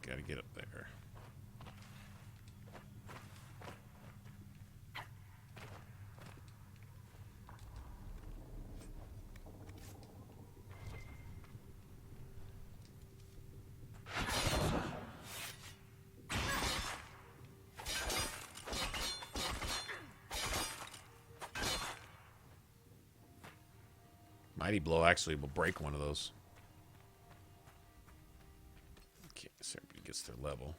Gotta get up there. Mighty Blow actually will break one of those. Okay, so everybody gets their level.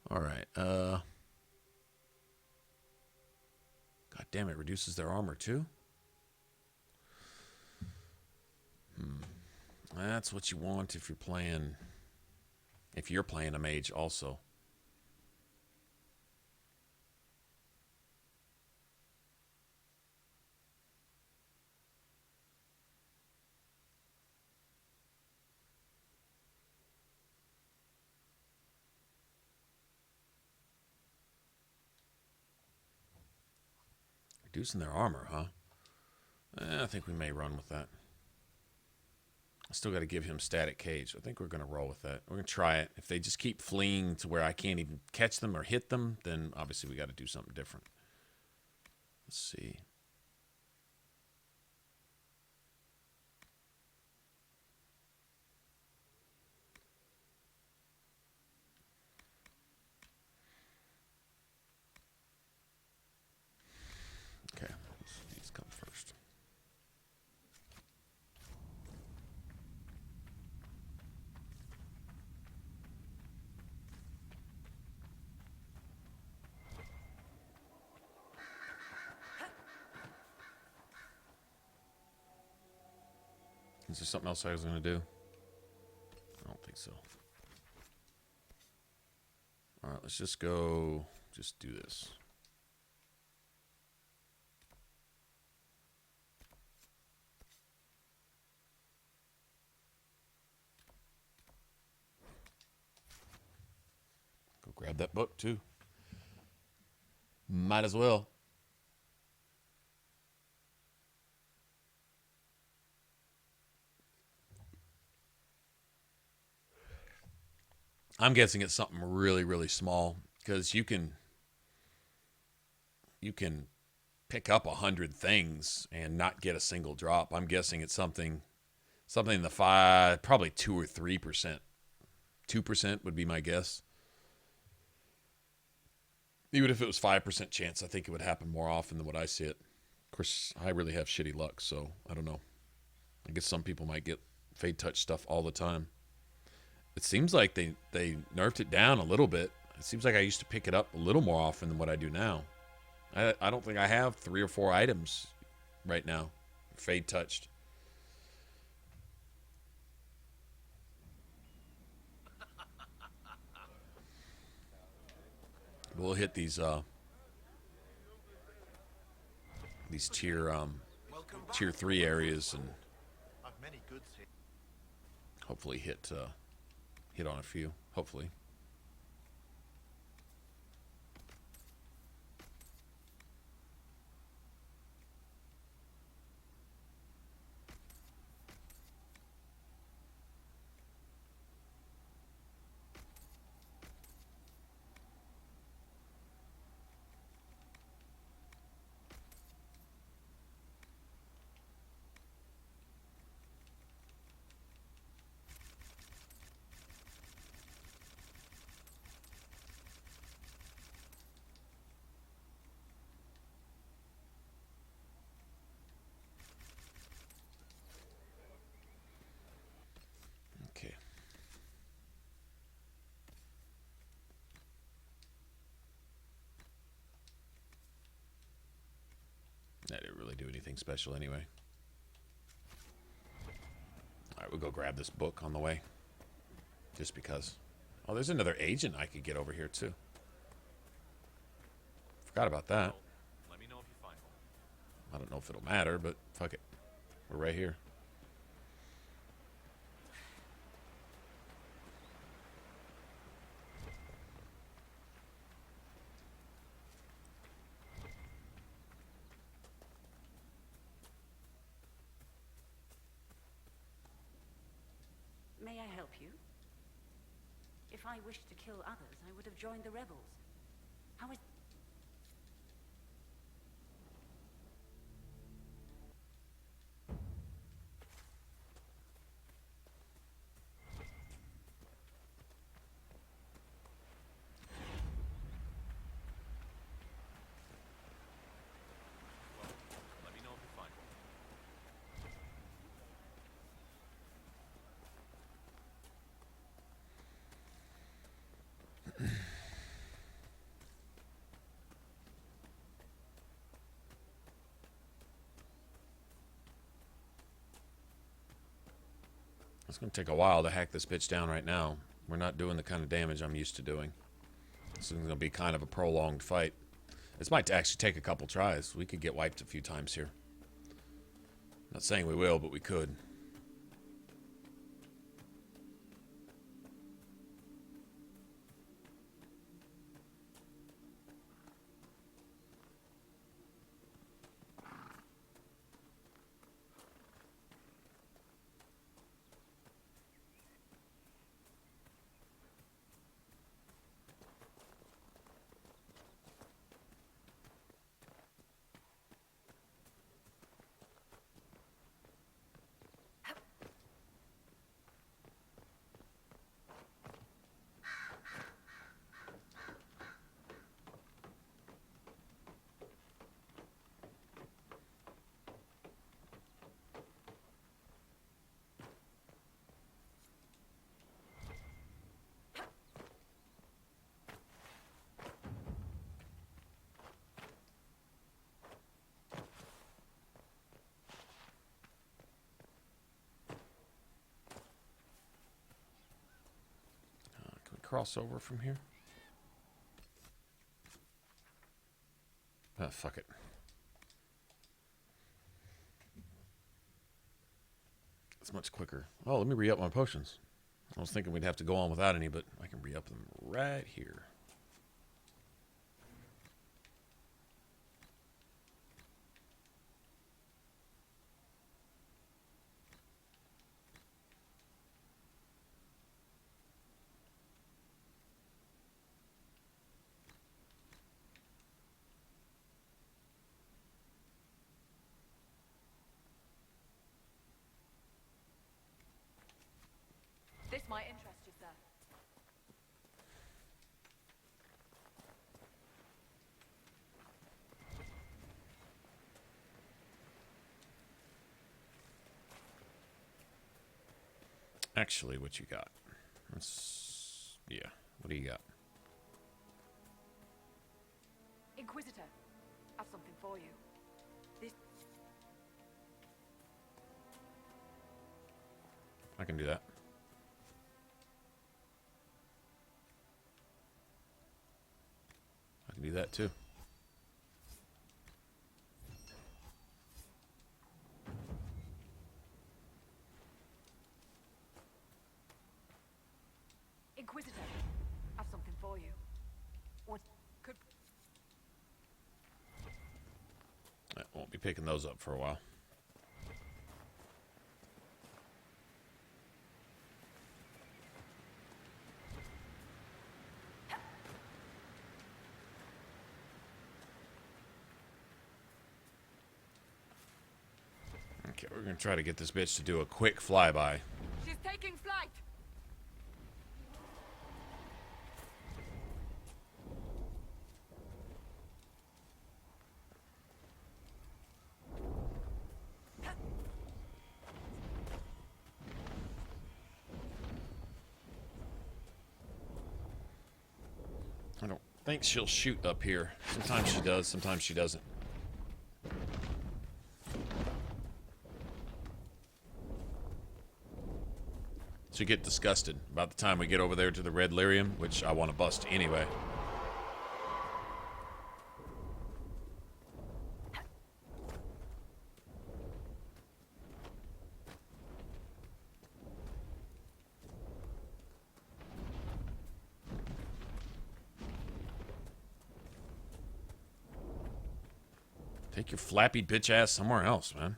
All right. God damn it, reduces their armor too? That's what you want if you're playing a mage also. Reducing their armor, huh? I think we may run with that. I still got to give him static cage. I think we're going to roll with that. We're going to try it. If they just keep fleeing to where I can't even catch them or hit them, then obviously we got to do something different. Let's see. Okay, these come first. Is there something else I was going to do? I don't think so. All right, let's just go, just do this. Go grab that book too. Might as well. I'm guessing it's something really, really small because you can pick up 100 things and not get a single drop. I'm guessing it's something in the probably 2 or 3%. 2% would be my guess. Even if it was 5% chance, I think it would happen more often than what I see it. Of course, I really have shitty luck, so I don't know. I guess some people might get Fade Touch stuff all the time. It seems like they nerfed it down a little bit. It seems like I used to pick it up a little more often than what I do now. I don't think I have 3 or 4 items right now Fade Touched. We'll hit these tier 3 areas and hopefully hit on a few. Hopefully. Okay. That didn't really do anything special anyway. Alright, we'll go grab this book on the way. Just because. Oh, there's another agent I could get over here too. Forgot about that. Let me know if you find one. I don't know if it'll matter, but fuck it. We're right here. May I help you? If I wished to kill others, I would have joined the rebels. How is... Let me know if you find one. It's going to take a while to hack this bitch down right now. We're not doing the kind of damage I'm used to doing. This is going to be kind of a prolonged fight. This might actually take a couple tries. We could get wiped a few times here. Not saying we will, but we could. Cross over from here? Ah, fuck it. It's much quicker. Oh, let me re-up my potions. I was thinking we'd have to go on without any, but I can re-up them right here. might interest you, sir. Actually, what you got? Yeah. What do you got? Inquisitor, I've something for you. This... I can do that. I can do that too. Inquisitor, I've something for you. What could... I won't be picking those up for a while. Okay, we're gonna try to get this bitch to do a quick flyby. She's taking flight! I don't think she'll shoot up here. Sometimes she does, sometimes she doesn't. She'll get disgusted about the time we get over there to the red lyrium, which I want to bust anyway. Take your flappy bitch ass somewhere else, man.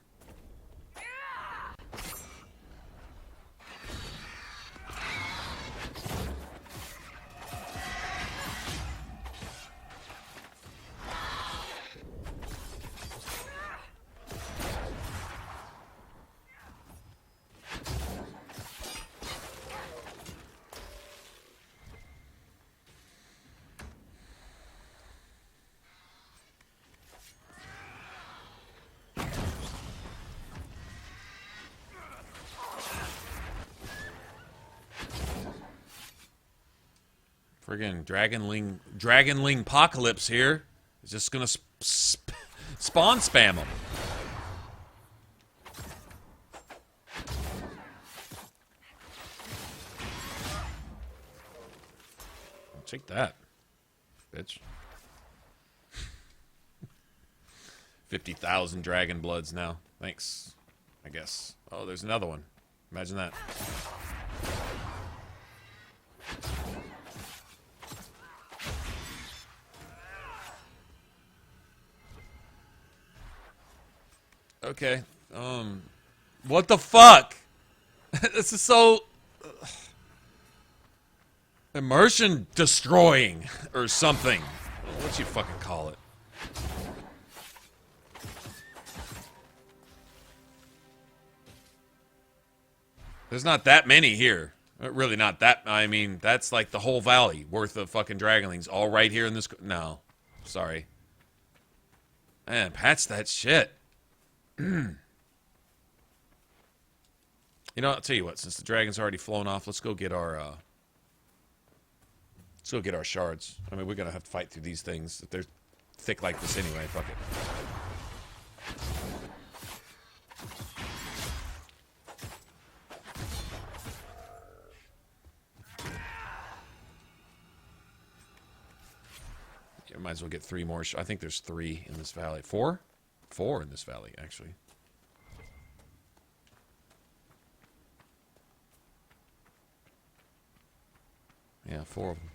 Friggin' Dragonling Apocalypse here is just gonna spawn spam them. Take that, bitch. 50,000 dragon bloods now. Thanks, I guess. Oh, there's another one. Imagine that. Okay. What the fuck? This is so immersion destroying or something. What you fucking call it? There's not that many here. Really not that. I mean, that's like the whole valley worth of fucking dragonlings all right here in this. No. Sorry. Man, patch that shit. You know, I'll tell you what, since the dragon's already flown off, let's go get our shards. I mean, we're gonna have to fight through these things if they're thick like this anyway. Fuck it. Okay, might as well get 3 more. I think there's 3 in this valley. 4? 4 in this valley, actually. Yeah, 4 of them.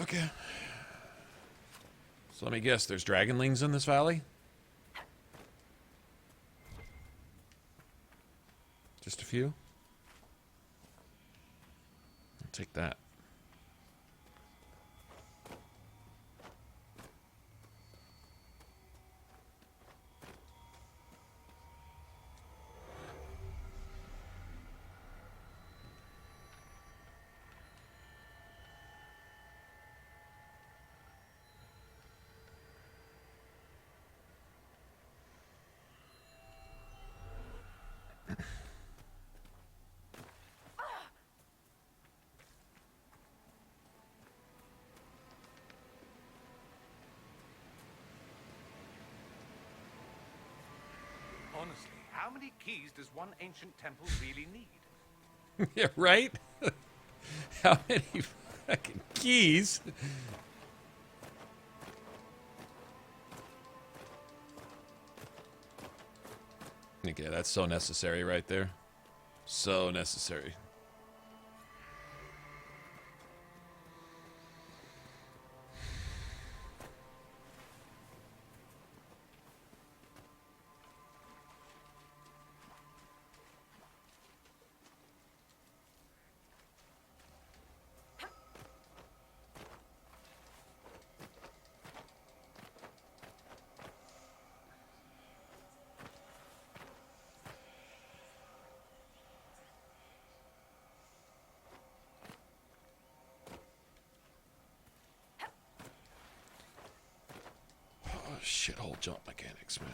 Okay. So let me guess, there's dragonlings in this valley? Just a few? I'll take that. Honestly, how many keys does one ancient temple really need? Yeah, right? How many fucking keys? Okay, that's so necessary right there. So necessary. Shithole jump mechanics, man.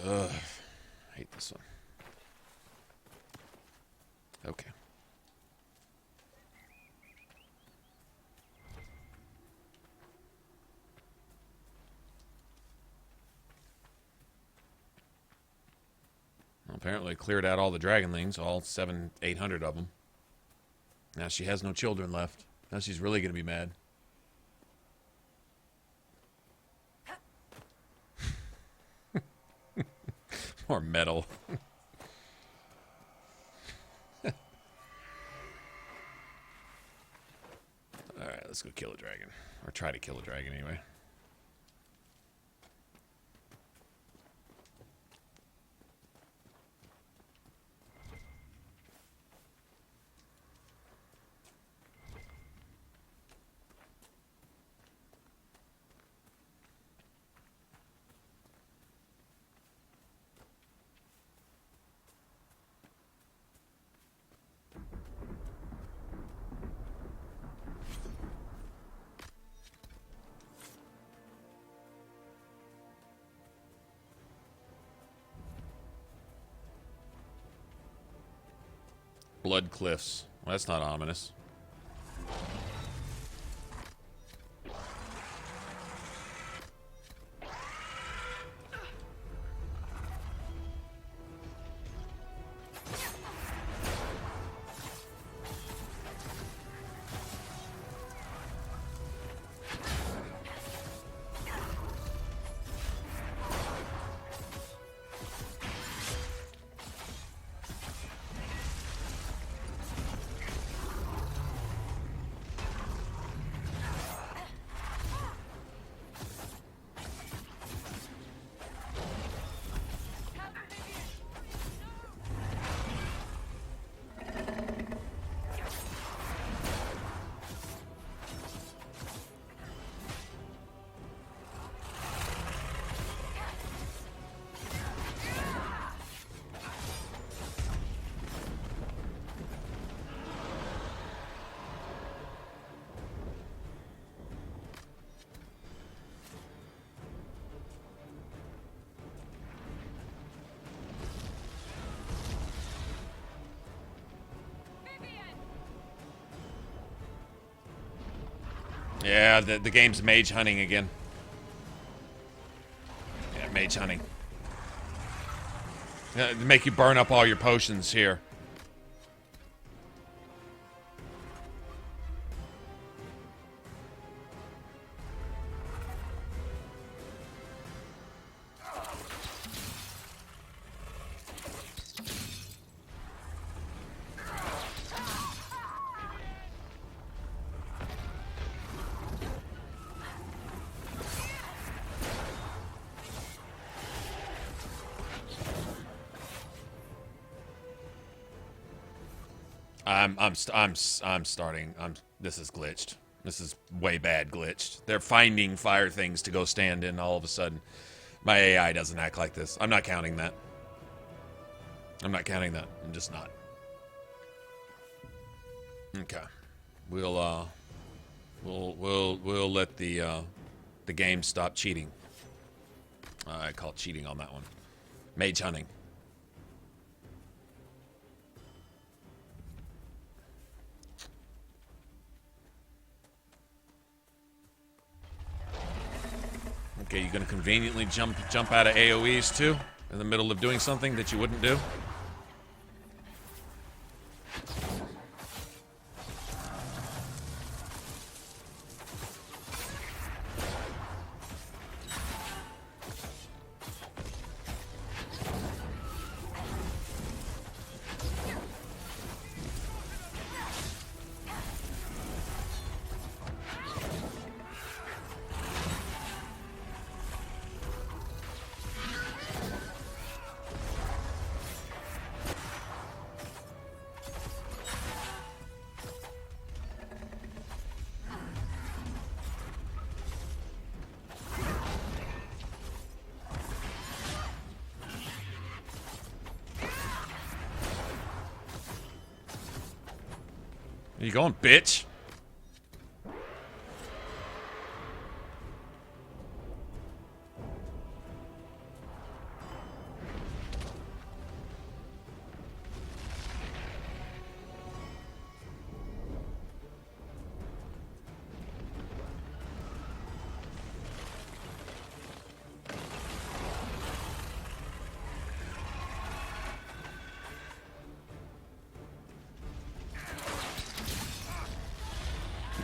Ugh, I hate this one. Okay. Well, apparently I cleared out all the dragonlings, all 800 of them. Now she has no children left. Now she's really going to be mad. More metal. Alright, let's go kill a dragon. Or try to kill a dragon anyway. Blood cliffs. Well, that's not ominous. Yeah, the game's mage hunting again. mage hunting. Make you burn up all your potions here. This is glitched. This is way bad glitched. They're finding fire things to go stand in all of a sudden. My AI doesn't act like this. I'm not counting that. I'm not counting that. I'm just not. Okay. We'll let the game stop cheating. I call it cheating on that one. Mage hunting. Okay, you gonna conveniently jump out of AoEs too? In the middle of doing something that you wouldn't do? Where you going, bitch?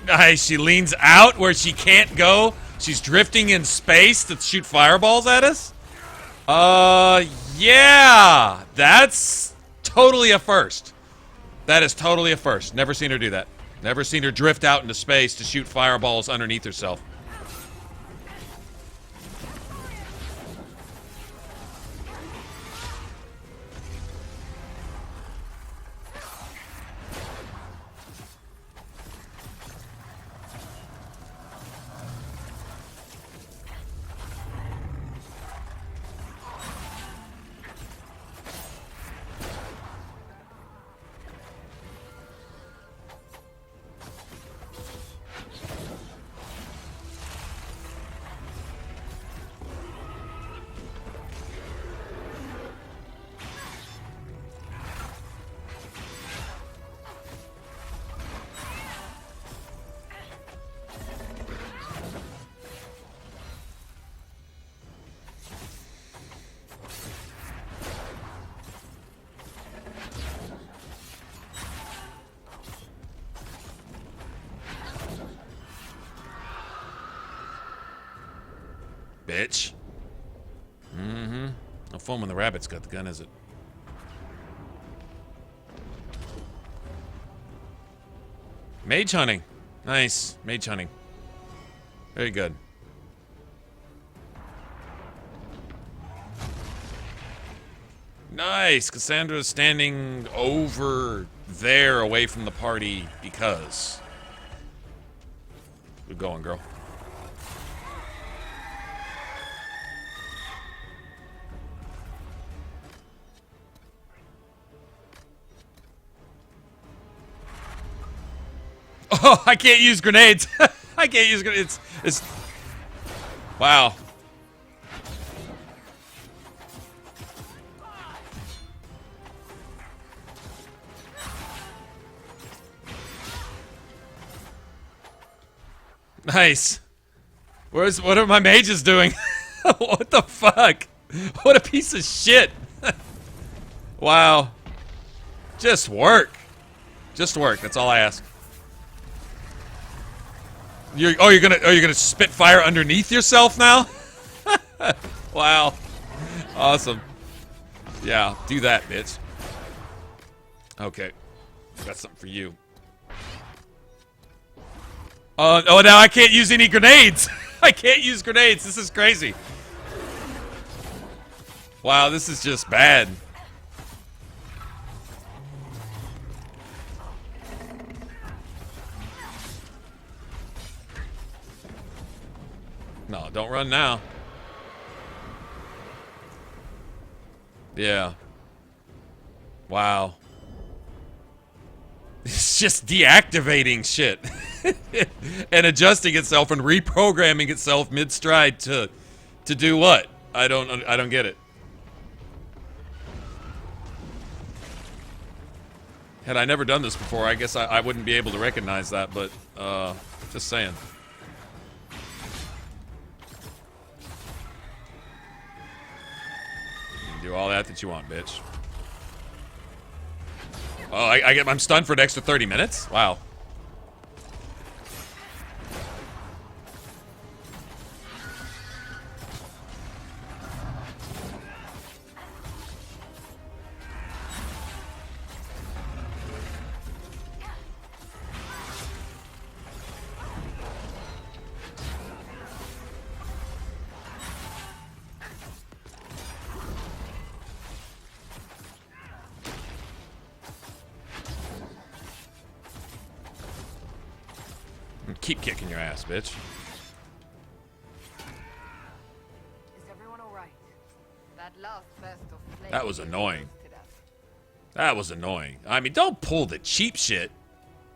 Nice. She leans out where she can't go. She's drifting in space to shoot fireballs at us. Yeah. That's totally a first. That is totally a first. Never seen her do that. Never seen her drift out into space to shoot fireballs underneath herself. Bitch. Mm-hmm. No fun when the rabbit's got the gun, is it? Mage hunting. Nice. Mage hunting. Very good. Nice. Cassandra's standing over there away from the party because. Good going, girl. Oh, I can't use grenades. I can't use grenades. It's wow. Nice. What are my mages doing? What the fuck? What a piece of shit. Wow. Just work. Just work. That's all I ask. You're gonna spit fire underneath yourself now? Wow. Awesome. Yeah, do that, bitch. Okay. Got something for you. Oh, now I can't use any grenades. I can't use grenades. This is crazy. Wow, this is just bad. No, don't run now. Yeah. Wow. It's just deactivating shit. And adjusting itself and reprogramming itself mid-stride to do what? I don't get it. Had I never done this before, I guess I wouldn't be able to recognize that, but just saying. You can do all that you want, bitch. Oh, I'm stunned for an extra 30 minutes? Wow. Keep kicking your ass, bitch. Is everyone all right? That last burst of flame. That was annoying. That was annoying. I mean, don't pull the cheap shit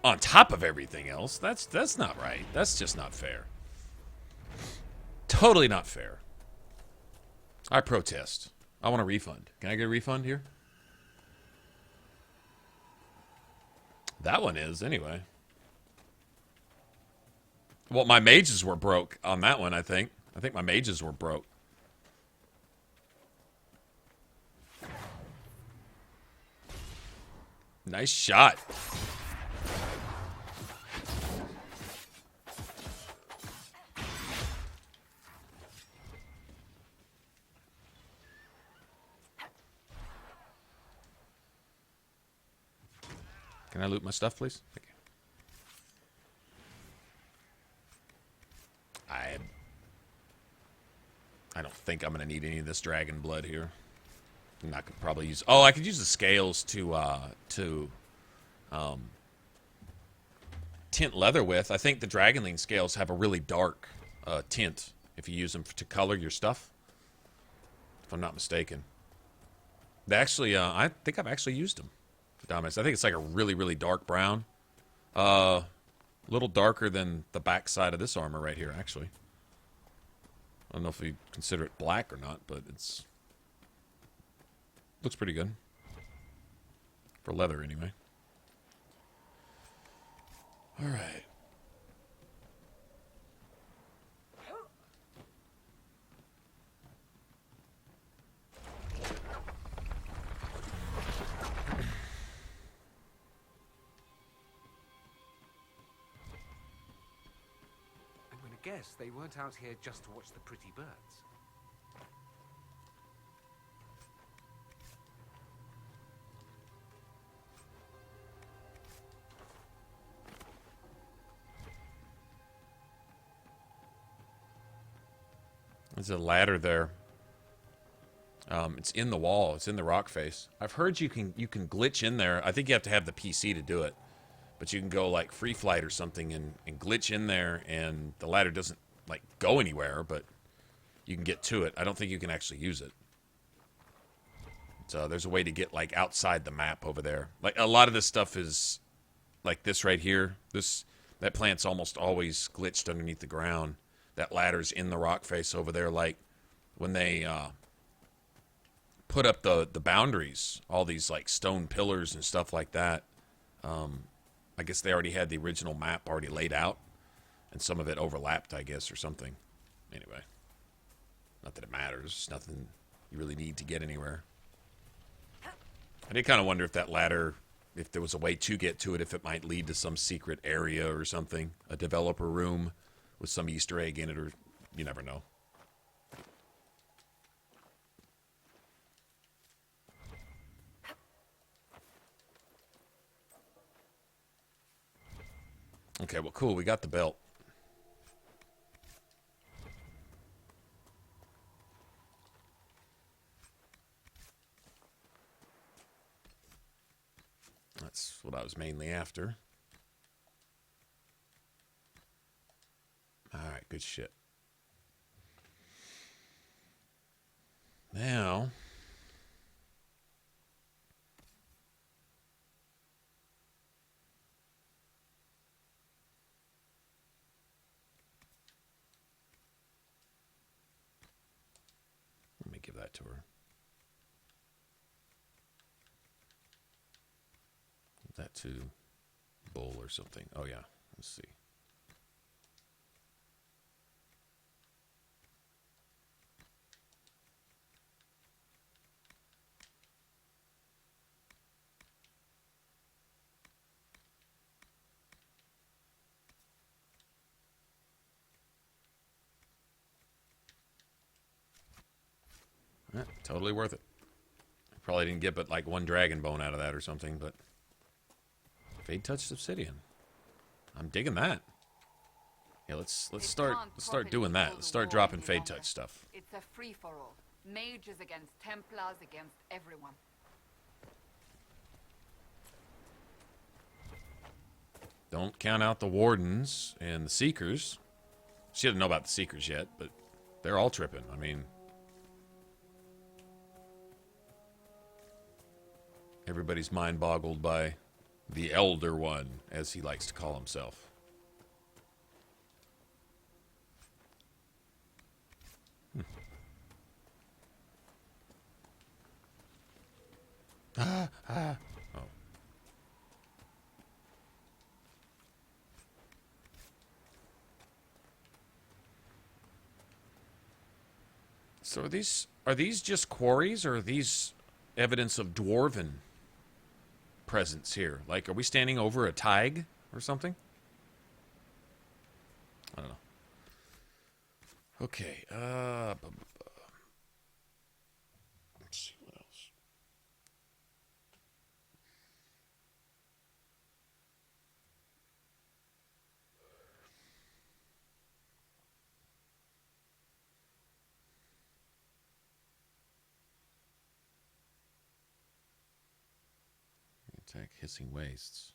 on top of everything else. That's not right. That's just not fair. Totally not fair. I protest. I want a refund. Can I get a refund here? That one is, anyway. Well, my mages were broke on that one, I think. I think my mages were broke. Nice shot. Can I loot my stuff, please? Thank you. I don't think I'm gonna need any of this dragon blood here. I could probably use. Oh, I could use the scales to tint leather with. I think the dragonling scales have a really dark tint if you use them to color your stuff. If I'm not mistaken. They actually, I think I've actually used them. Dominus. I think it's like a really, really dark brown. A little darker than the back side of this armor right here, actually. I don't know if you consider it black or not, but it's looks pretty good. For leather, anyway. All right. Guess they weren't out here just to watch the pretty birds. There's a ladder there. It's in the wall. It's in the rock face. I've heard you can glitch in there. I think you have to have the PC to do it. But you can go like free flight or something and glitch in there, and the ladder doesn't like go anywhere, but you can get to it. I don't think you can actually use it. So there's a way to get like outside the map over there. Like a lot of this stuff is like this right here. That plant's almost always glitched underneath the ground. That ladder's in the rock face over there. Like when they put up the boundaries, all these like stone pillars and stuff like that. I guess they already had the original map already laid out, and some of it overlapped, I guess, or something. Anyway. Not that it matters. Nothing you really need to get anywhere. I did kind of wonder if that ladder, if there was a way to get to it, if it might lead to some secret area or something. A developer room with some Easter egg in it, or you never know. Okay, well, cool. We got the belt. That's what I was mainly after. All right, good shit. Now, let me give that to her. Give that to Bull or something. Oh, yeah. Let's see. Yeah, totally worth it. Probably didn't get but like one dragon bone out of that or something, but Fade Touched Obsidian. I'm digging that. Yeah, let's start doing that. Let's start dropping Fade Touch stuff. It's a free-for-all. Mages against Templars against everyone. Don't count out the Wardens and the Seekers. She doesn't know about the Seekers yet, but they're all tripping. I mean, everybody's mind boggled by the Elder One, as he likes to call himself. Oh. So are these just quarries, or are these evidence of dwarven presence here? Like, are we standing over a Tig or something? I don't know. Okay. Let's see what else. Attack hissing wastes.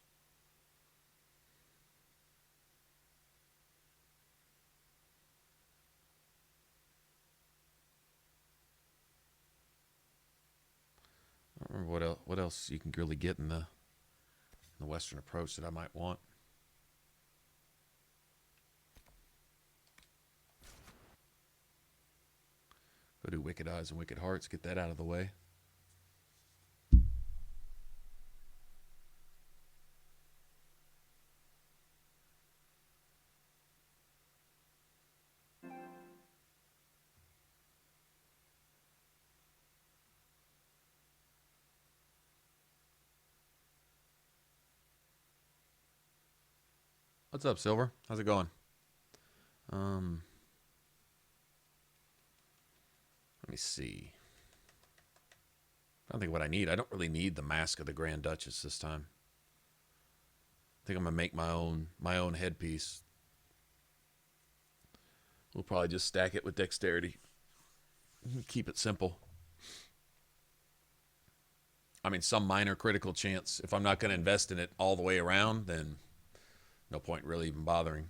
I don't remember what else you can really get in the Western approach that I might want. Go do Wicked Eyes and Wicked Hearts. Get that out of the way. What's up, Silver? How's it going? Let me see. I don't think what I need. I don't really need the Mask of the Grand Duchess this time. I think I'm gonna make my own headpiece. We'll probably just stack it with dexterity. Keep it simple. I mean, some minor critical chance. If I'm not going to invest in it all the way around, then no point really even bothering.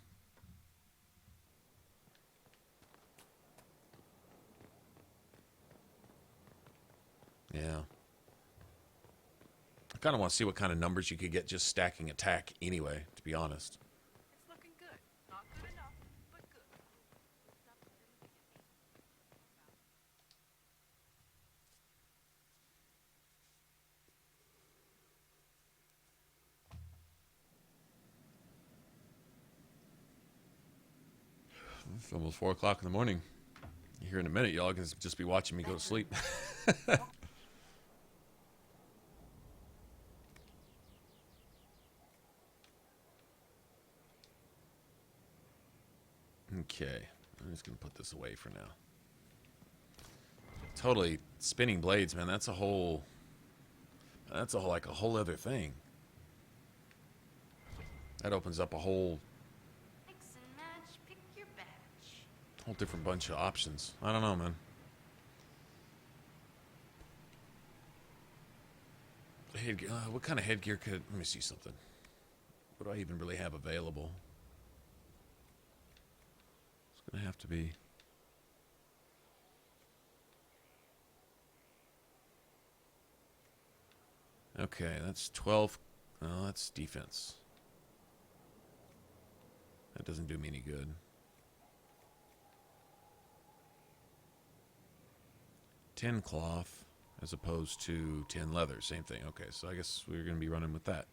Yeah. I kind of want to see what kind of numbers you could get just stacking attack anyway, to be honest. It's looking good. Not good enough, but good. It's almost 4 o'clock in the morning. Here in a minute, y'all can just be watching me go to sleep. Okay, I'm just gonna put this away for now. Totally spinning blades, man. That's a whole like a whole other thing. That opens up a whole different bunch of options. I don't know, man. Headgear, what kind of headgear could? Let me see something. What do I even really have available? It's gonna have to be. Okay, that's 12. No, that's defense. That doesn't do me any good. 10 cloth as opposed to 10 leather. Same thing. Okay, so I guess we're going to be running with that.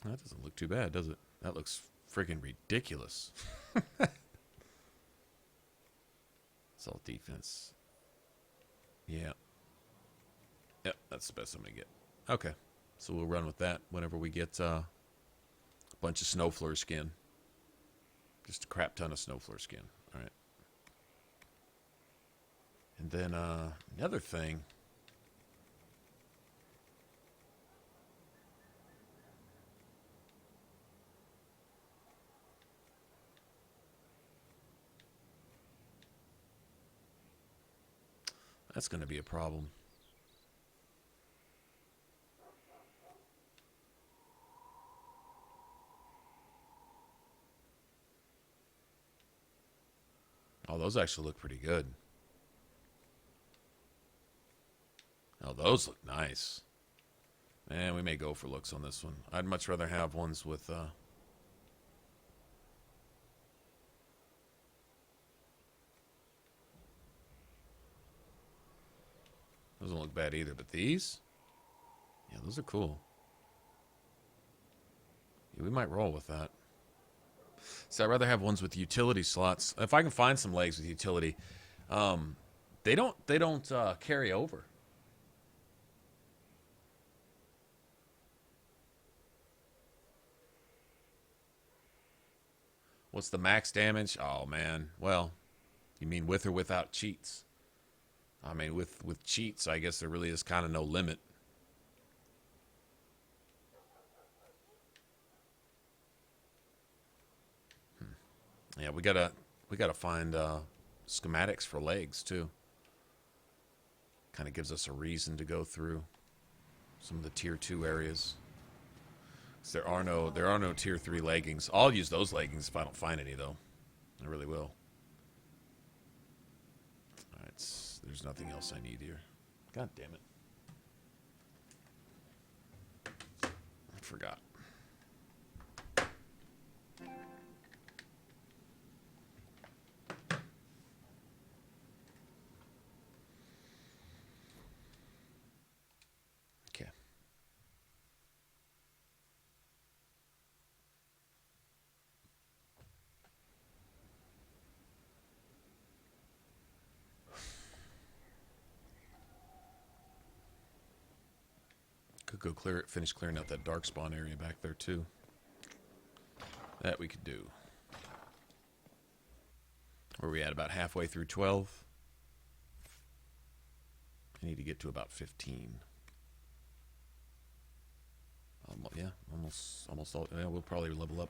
That doesn't look too bad, does it? That looks friggin' ridiculous. It's all defense. Yeah. Yep, that's the best I'm going to get. Okay, so we'll run with that whenever we get a bunch of snowflare skin. Just a crap ton of snowflare skin. All right. And then another thing. That's going to be a problem. Oh, those actually look pretty good. Oh, those look nice. Man, we may go for looks on this one. I'd much rather have ones with... Those don't look bad either, but these? Yeah, those are cool. Yeah, we might roll with that. So I'd rather have ones with utility slots. If I can find some legs with utility, they don't carry over. What's the max damage? Oh man, well, you mean with or without cheats? I mean, with cheats, I guess there really is kind of no limit. Yeah, we gotta find schematics for legs too. Kind of gives us a reason to go through some of the tier 2 areas. There are no tier 3 leggings. I'll use those leggings if I don't find any though. I really will. All right, there's nothing else I need here. God damn it! I forgot. Okay. Could go finish clearing out that dark spawn area back there too. That we could do. Where are we at? About halfway through 12. I need to get to about 15. Yeah, almost all. Yeah, we'll probably level up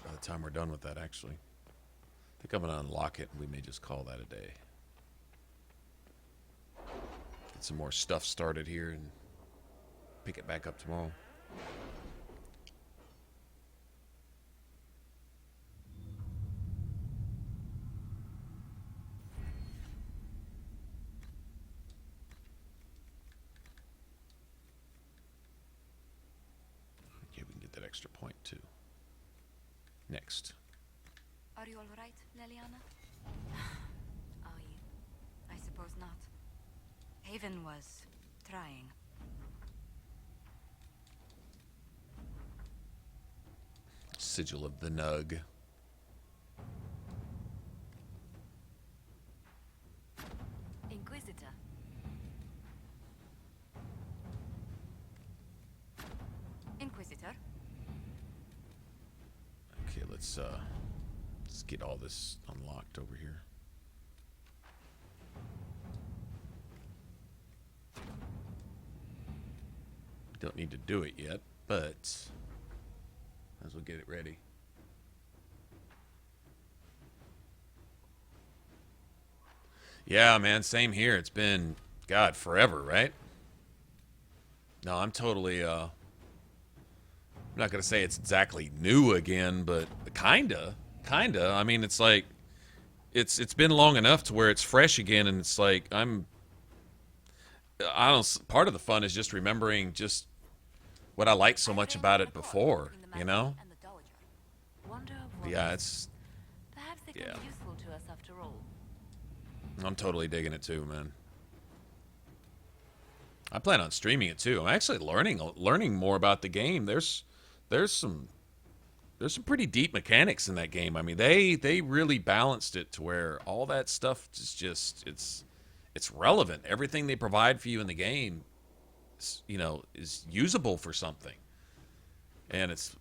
by the time we're done with that. Actually, I think I'm gonna unlock it, and we may just call that a day. Get some more stuff started here and pick it back up tomorrow. Okay, we can get that extra point too. Next. Are you all right, Leliana? Are you? I suppose not. Haven was trying. Sigil of the Nug. Inquisitor. Inquisitor. Okay, let's get all this unlocked over here. Don't need to do it yet, but as we'll get it ready. Yeah, man, same here. It's been, God, forever, right? No, I'm totally, I'm not going to say it's exactly new again, but kinda. I mean, it's like, it's been long enough to where it's fresh again, and it's like, I don't, part of the fun is just remembering just what I liked so much about it before, you know? Yeah, it's, Perhaps they can be useful to us after all. I'm totally digging it too, man. I plan on streaming it too. I'm actually learning more about the game. There's some pretty deep mechanics in that game. I mean, they really balanced it to where all that stuff is just it's relevant. Everything they provide for you in the game, you know, is usable for something. And it's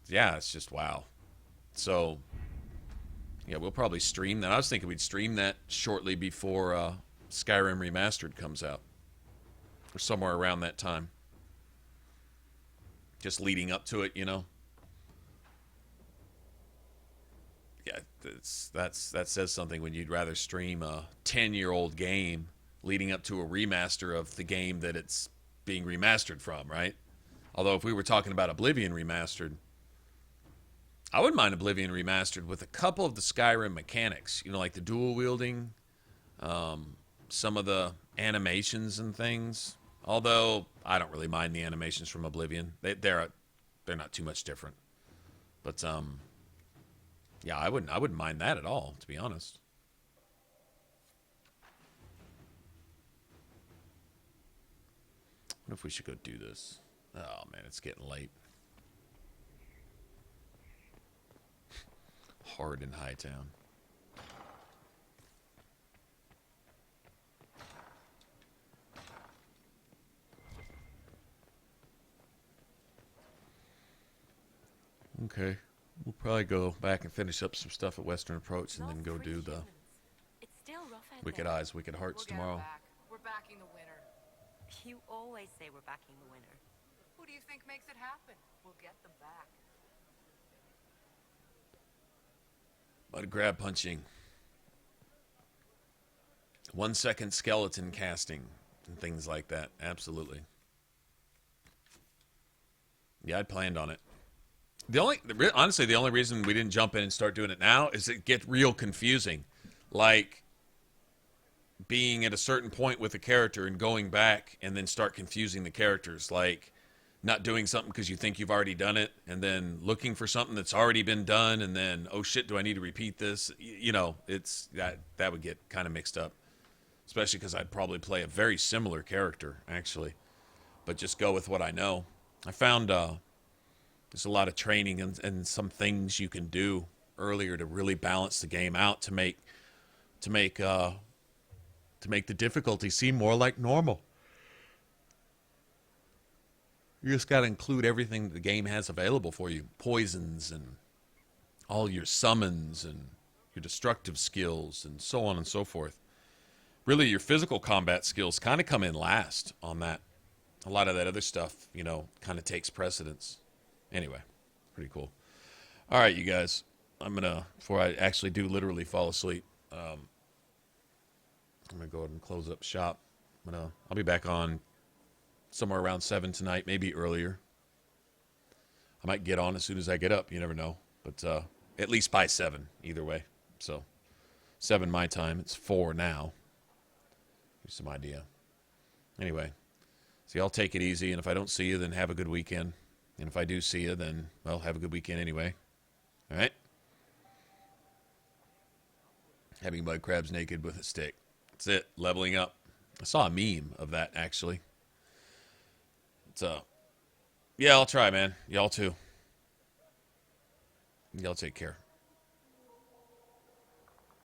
just wow. So yeah, we'll probably stream that. I was thinking we'd stream that shortly before Skyrim Remastered comes out. Or somewhere around that time. Just leading up to it, you know. Yeah, that says something when you'd rather stream a 10-year-old game leading up to a remaster of the game that it's being remastered from, right? Although if we were talking about Oblivion Remastered, I wouldn't mind Oblivion Remastered with a couple of the Skyrim mechanics, you know, like the dual wielding, some of the animations and things. Although I don't really mind the animations from Oblivion, they're not too much different. But yeah, I wouldn't mind that at all, to be honest. What if we should go do this? Oh man, it's getting late. Hard in Hightown. Okay. We'll probably go back and finish up some stuff at Western Approach and then go do the Wicked Eyes, Wicked Hearts tomorrow. We're backing the winner. You always say we're backing the winner. Who do you think makes it happen? We'll get them back. But grab punching. 1 second skeleton casting and things like that. Absolutely. Yeah, I'd planned on it. Honestly, the only reason we didn't jump in and start doing it now is it get real confusing. Like being at a certain point with a character and going back and then start confusing the characters. Like not doing something because you think you've already done it and then looking for something that's already been done and then, oh shit, do I need to repeat this? You know, it's that would get kind of mixed up. Especially because I'd probably play a very similar character, actually. But just go with what I know. I found there's a lot of training and some things you can do earlier to really balance the game out to make the difficulty seem more like normal. You just got to include everything the game has available for you. Poisons and all your summons and your destructive skills and so on and so forth. Really, your physical combat skills kind of come in last on that. A lot of that other stuff, you know, kind of takes precedence. Anyway, pretty cool. All right, you guys. Before I actually do literally fall asleep, I'm going to go ahead and close up shop. I'll be back on somewhere around 7 tonight, maybe earlier. I might get on as soon as I get up. You never know. But at least by 7, either way. So 7 my time. It's 4 now. Here's some idea. Anyway, so y'all take it easy. And if I don't see you, then have a good weekend. And if I do see you, then, well, have a good weekend anyway. All right? Having mud crabs naked with a stick. That's it. Leveling up. I saw a meme of that, actually. So, yeah, I'll try, man. Y'all too. Y'all take care.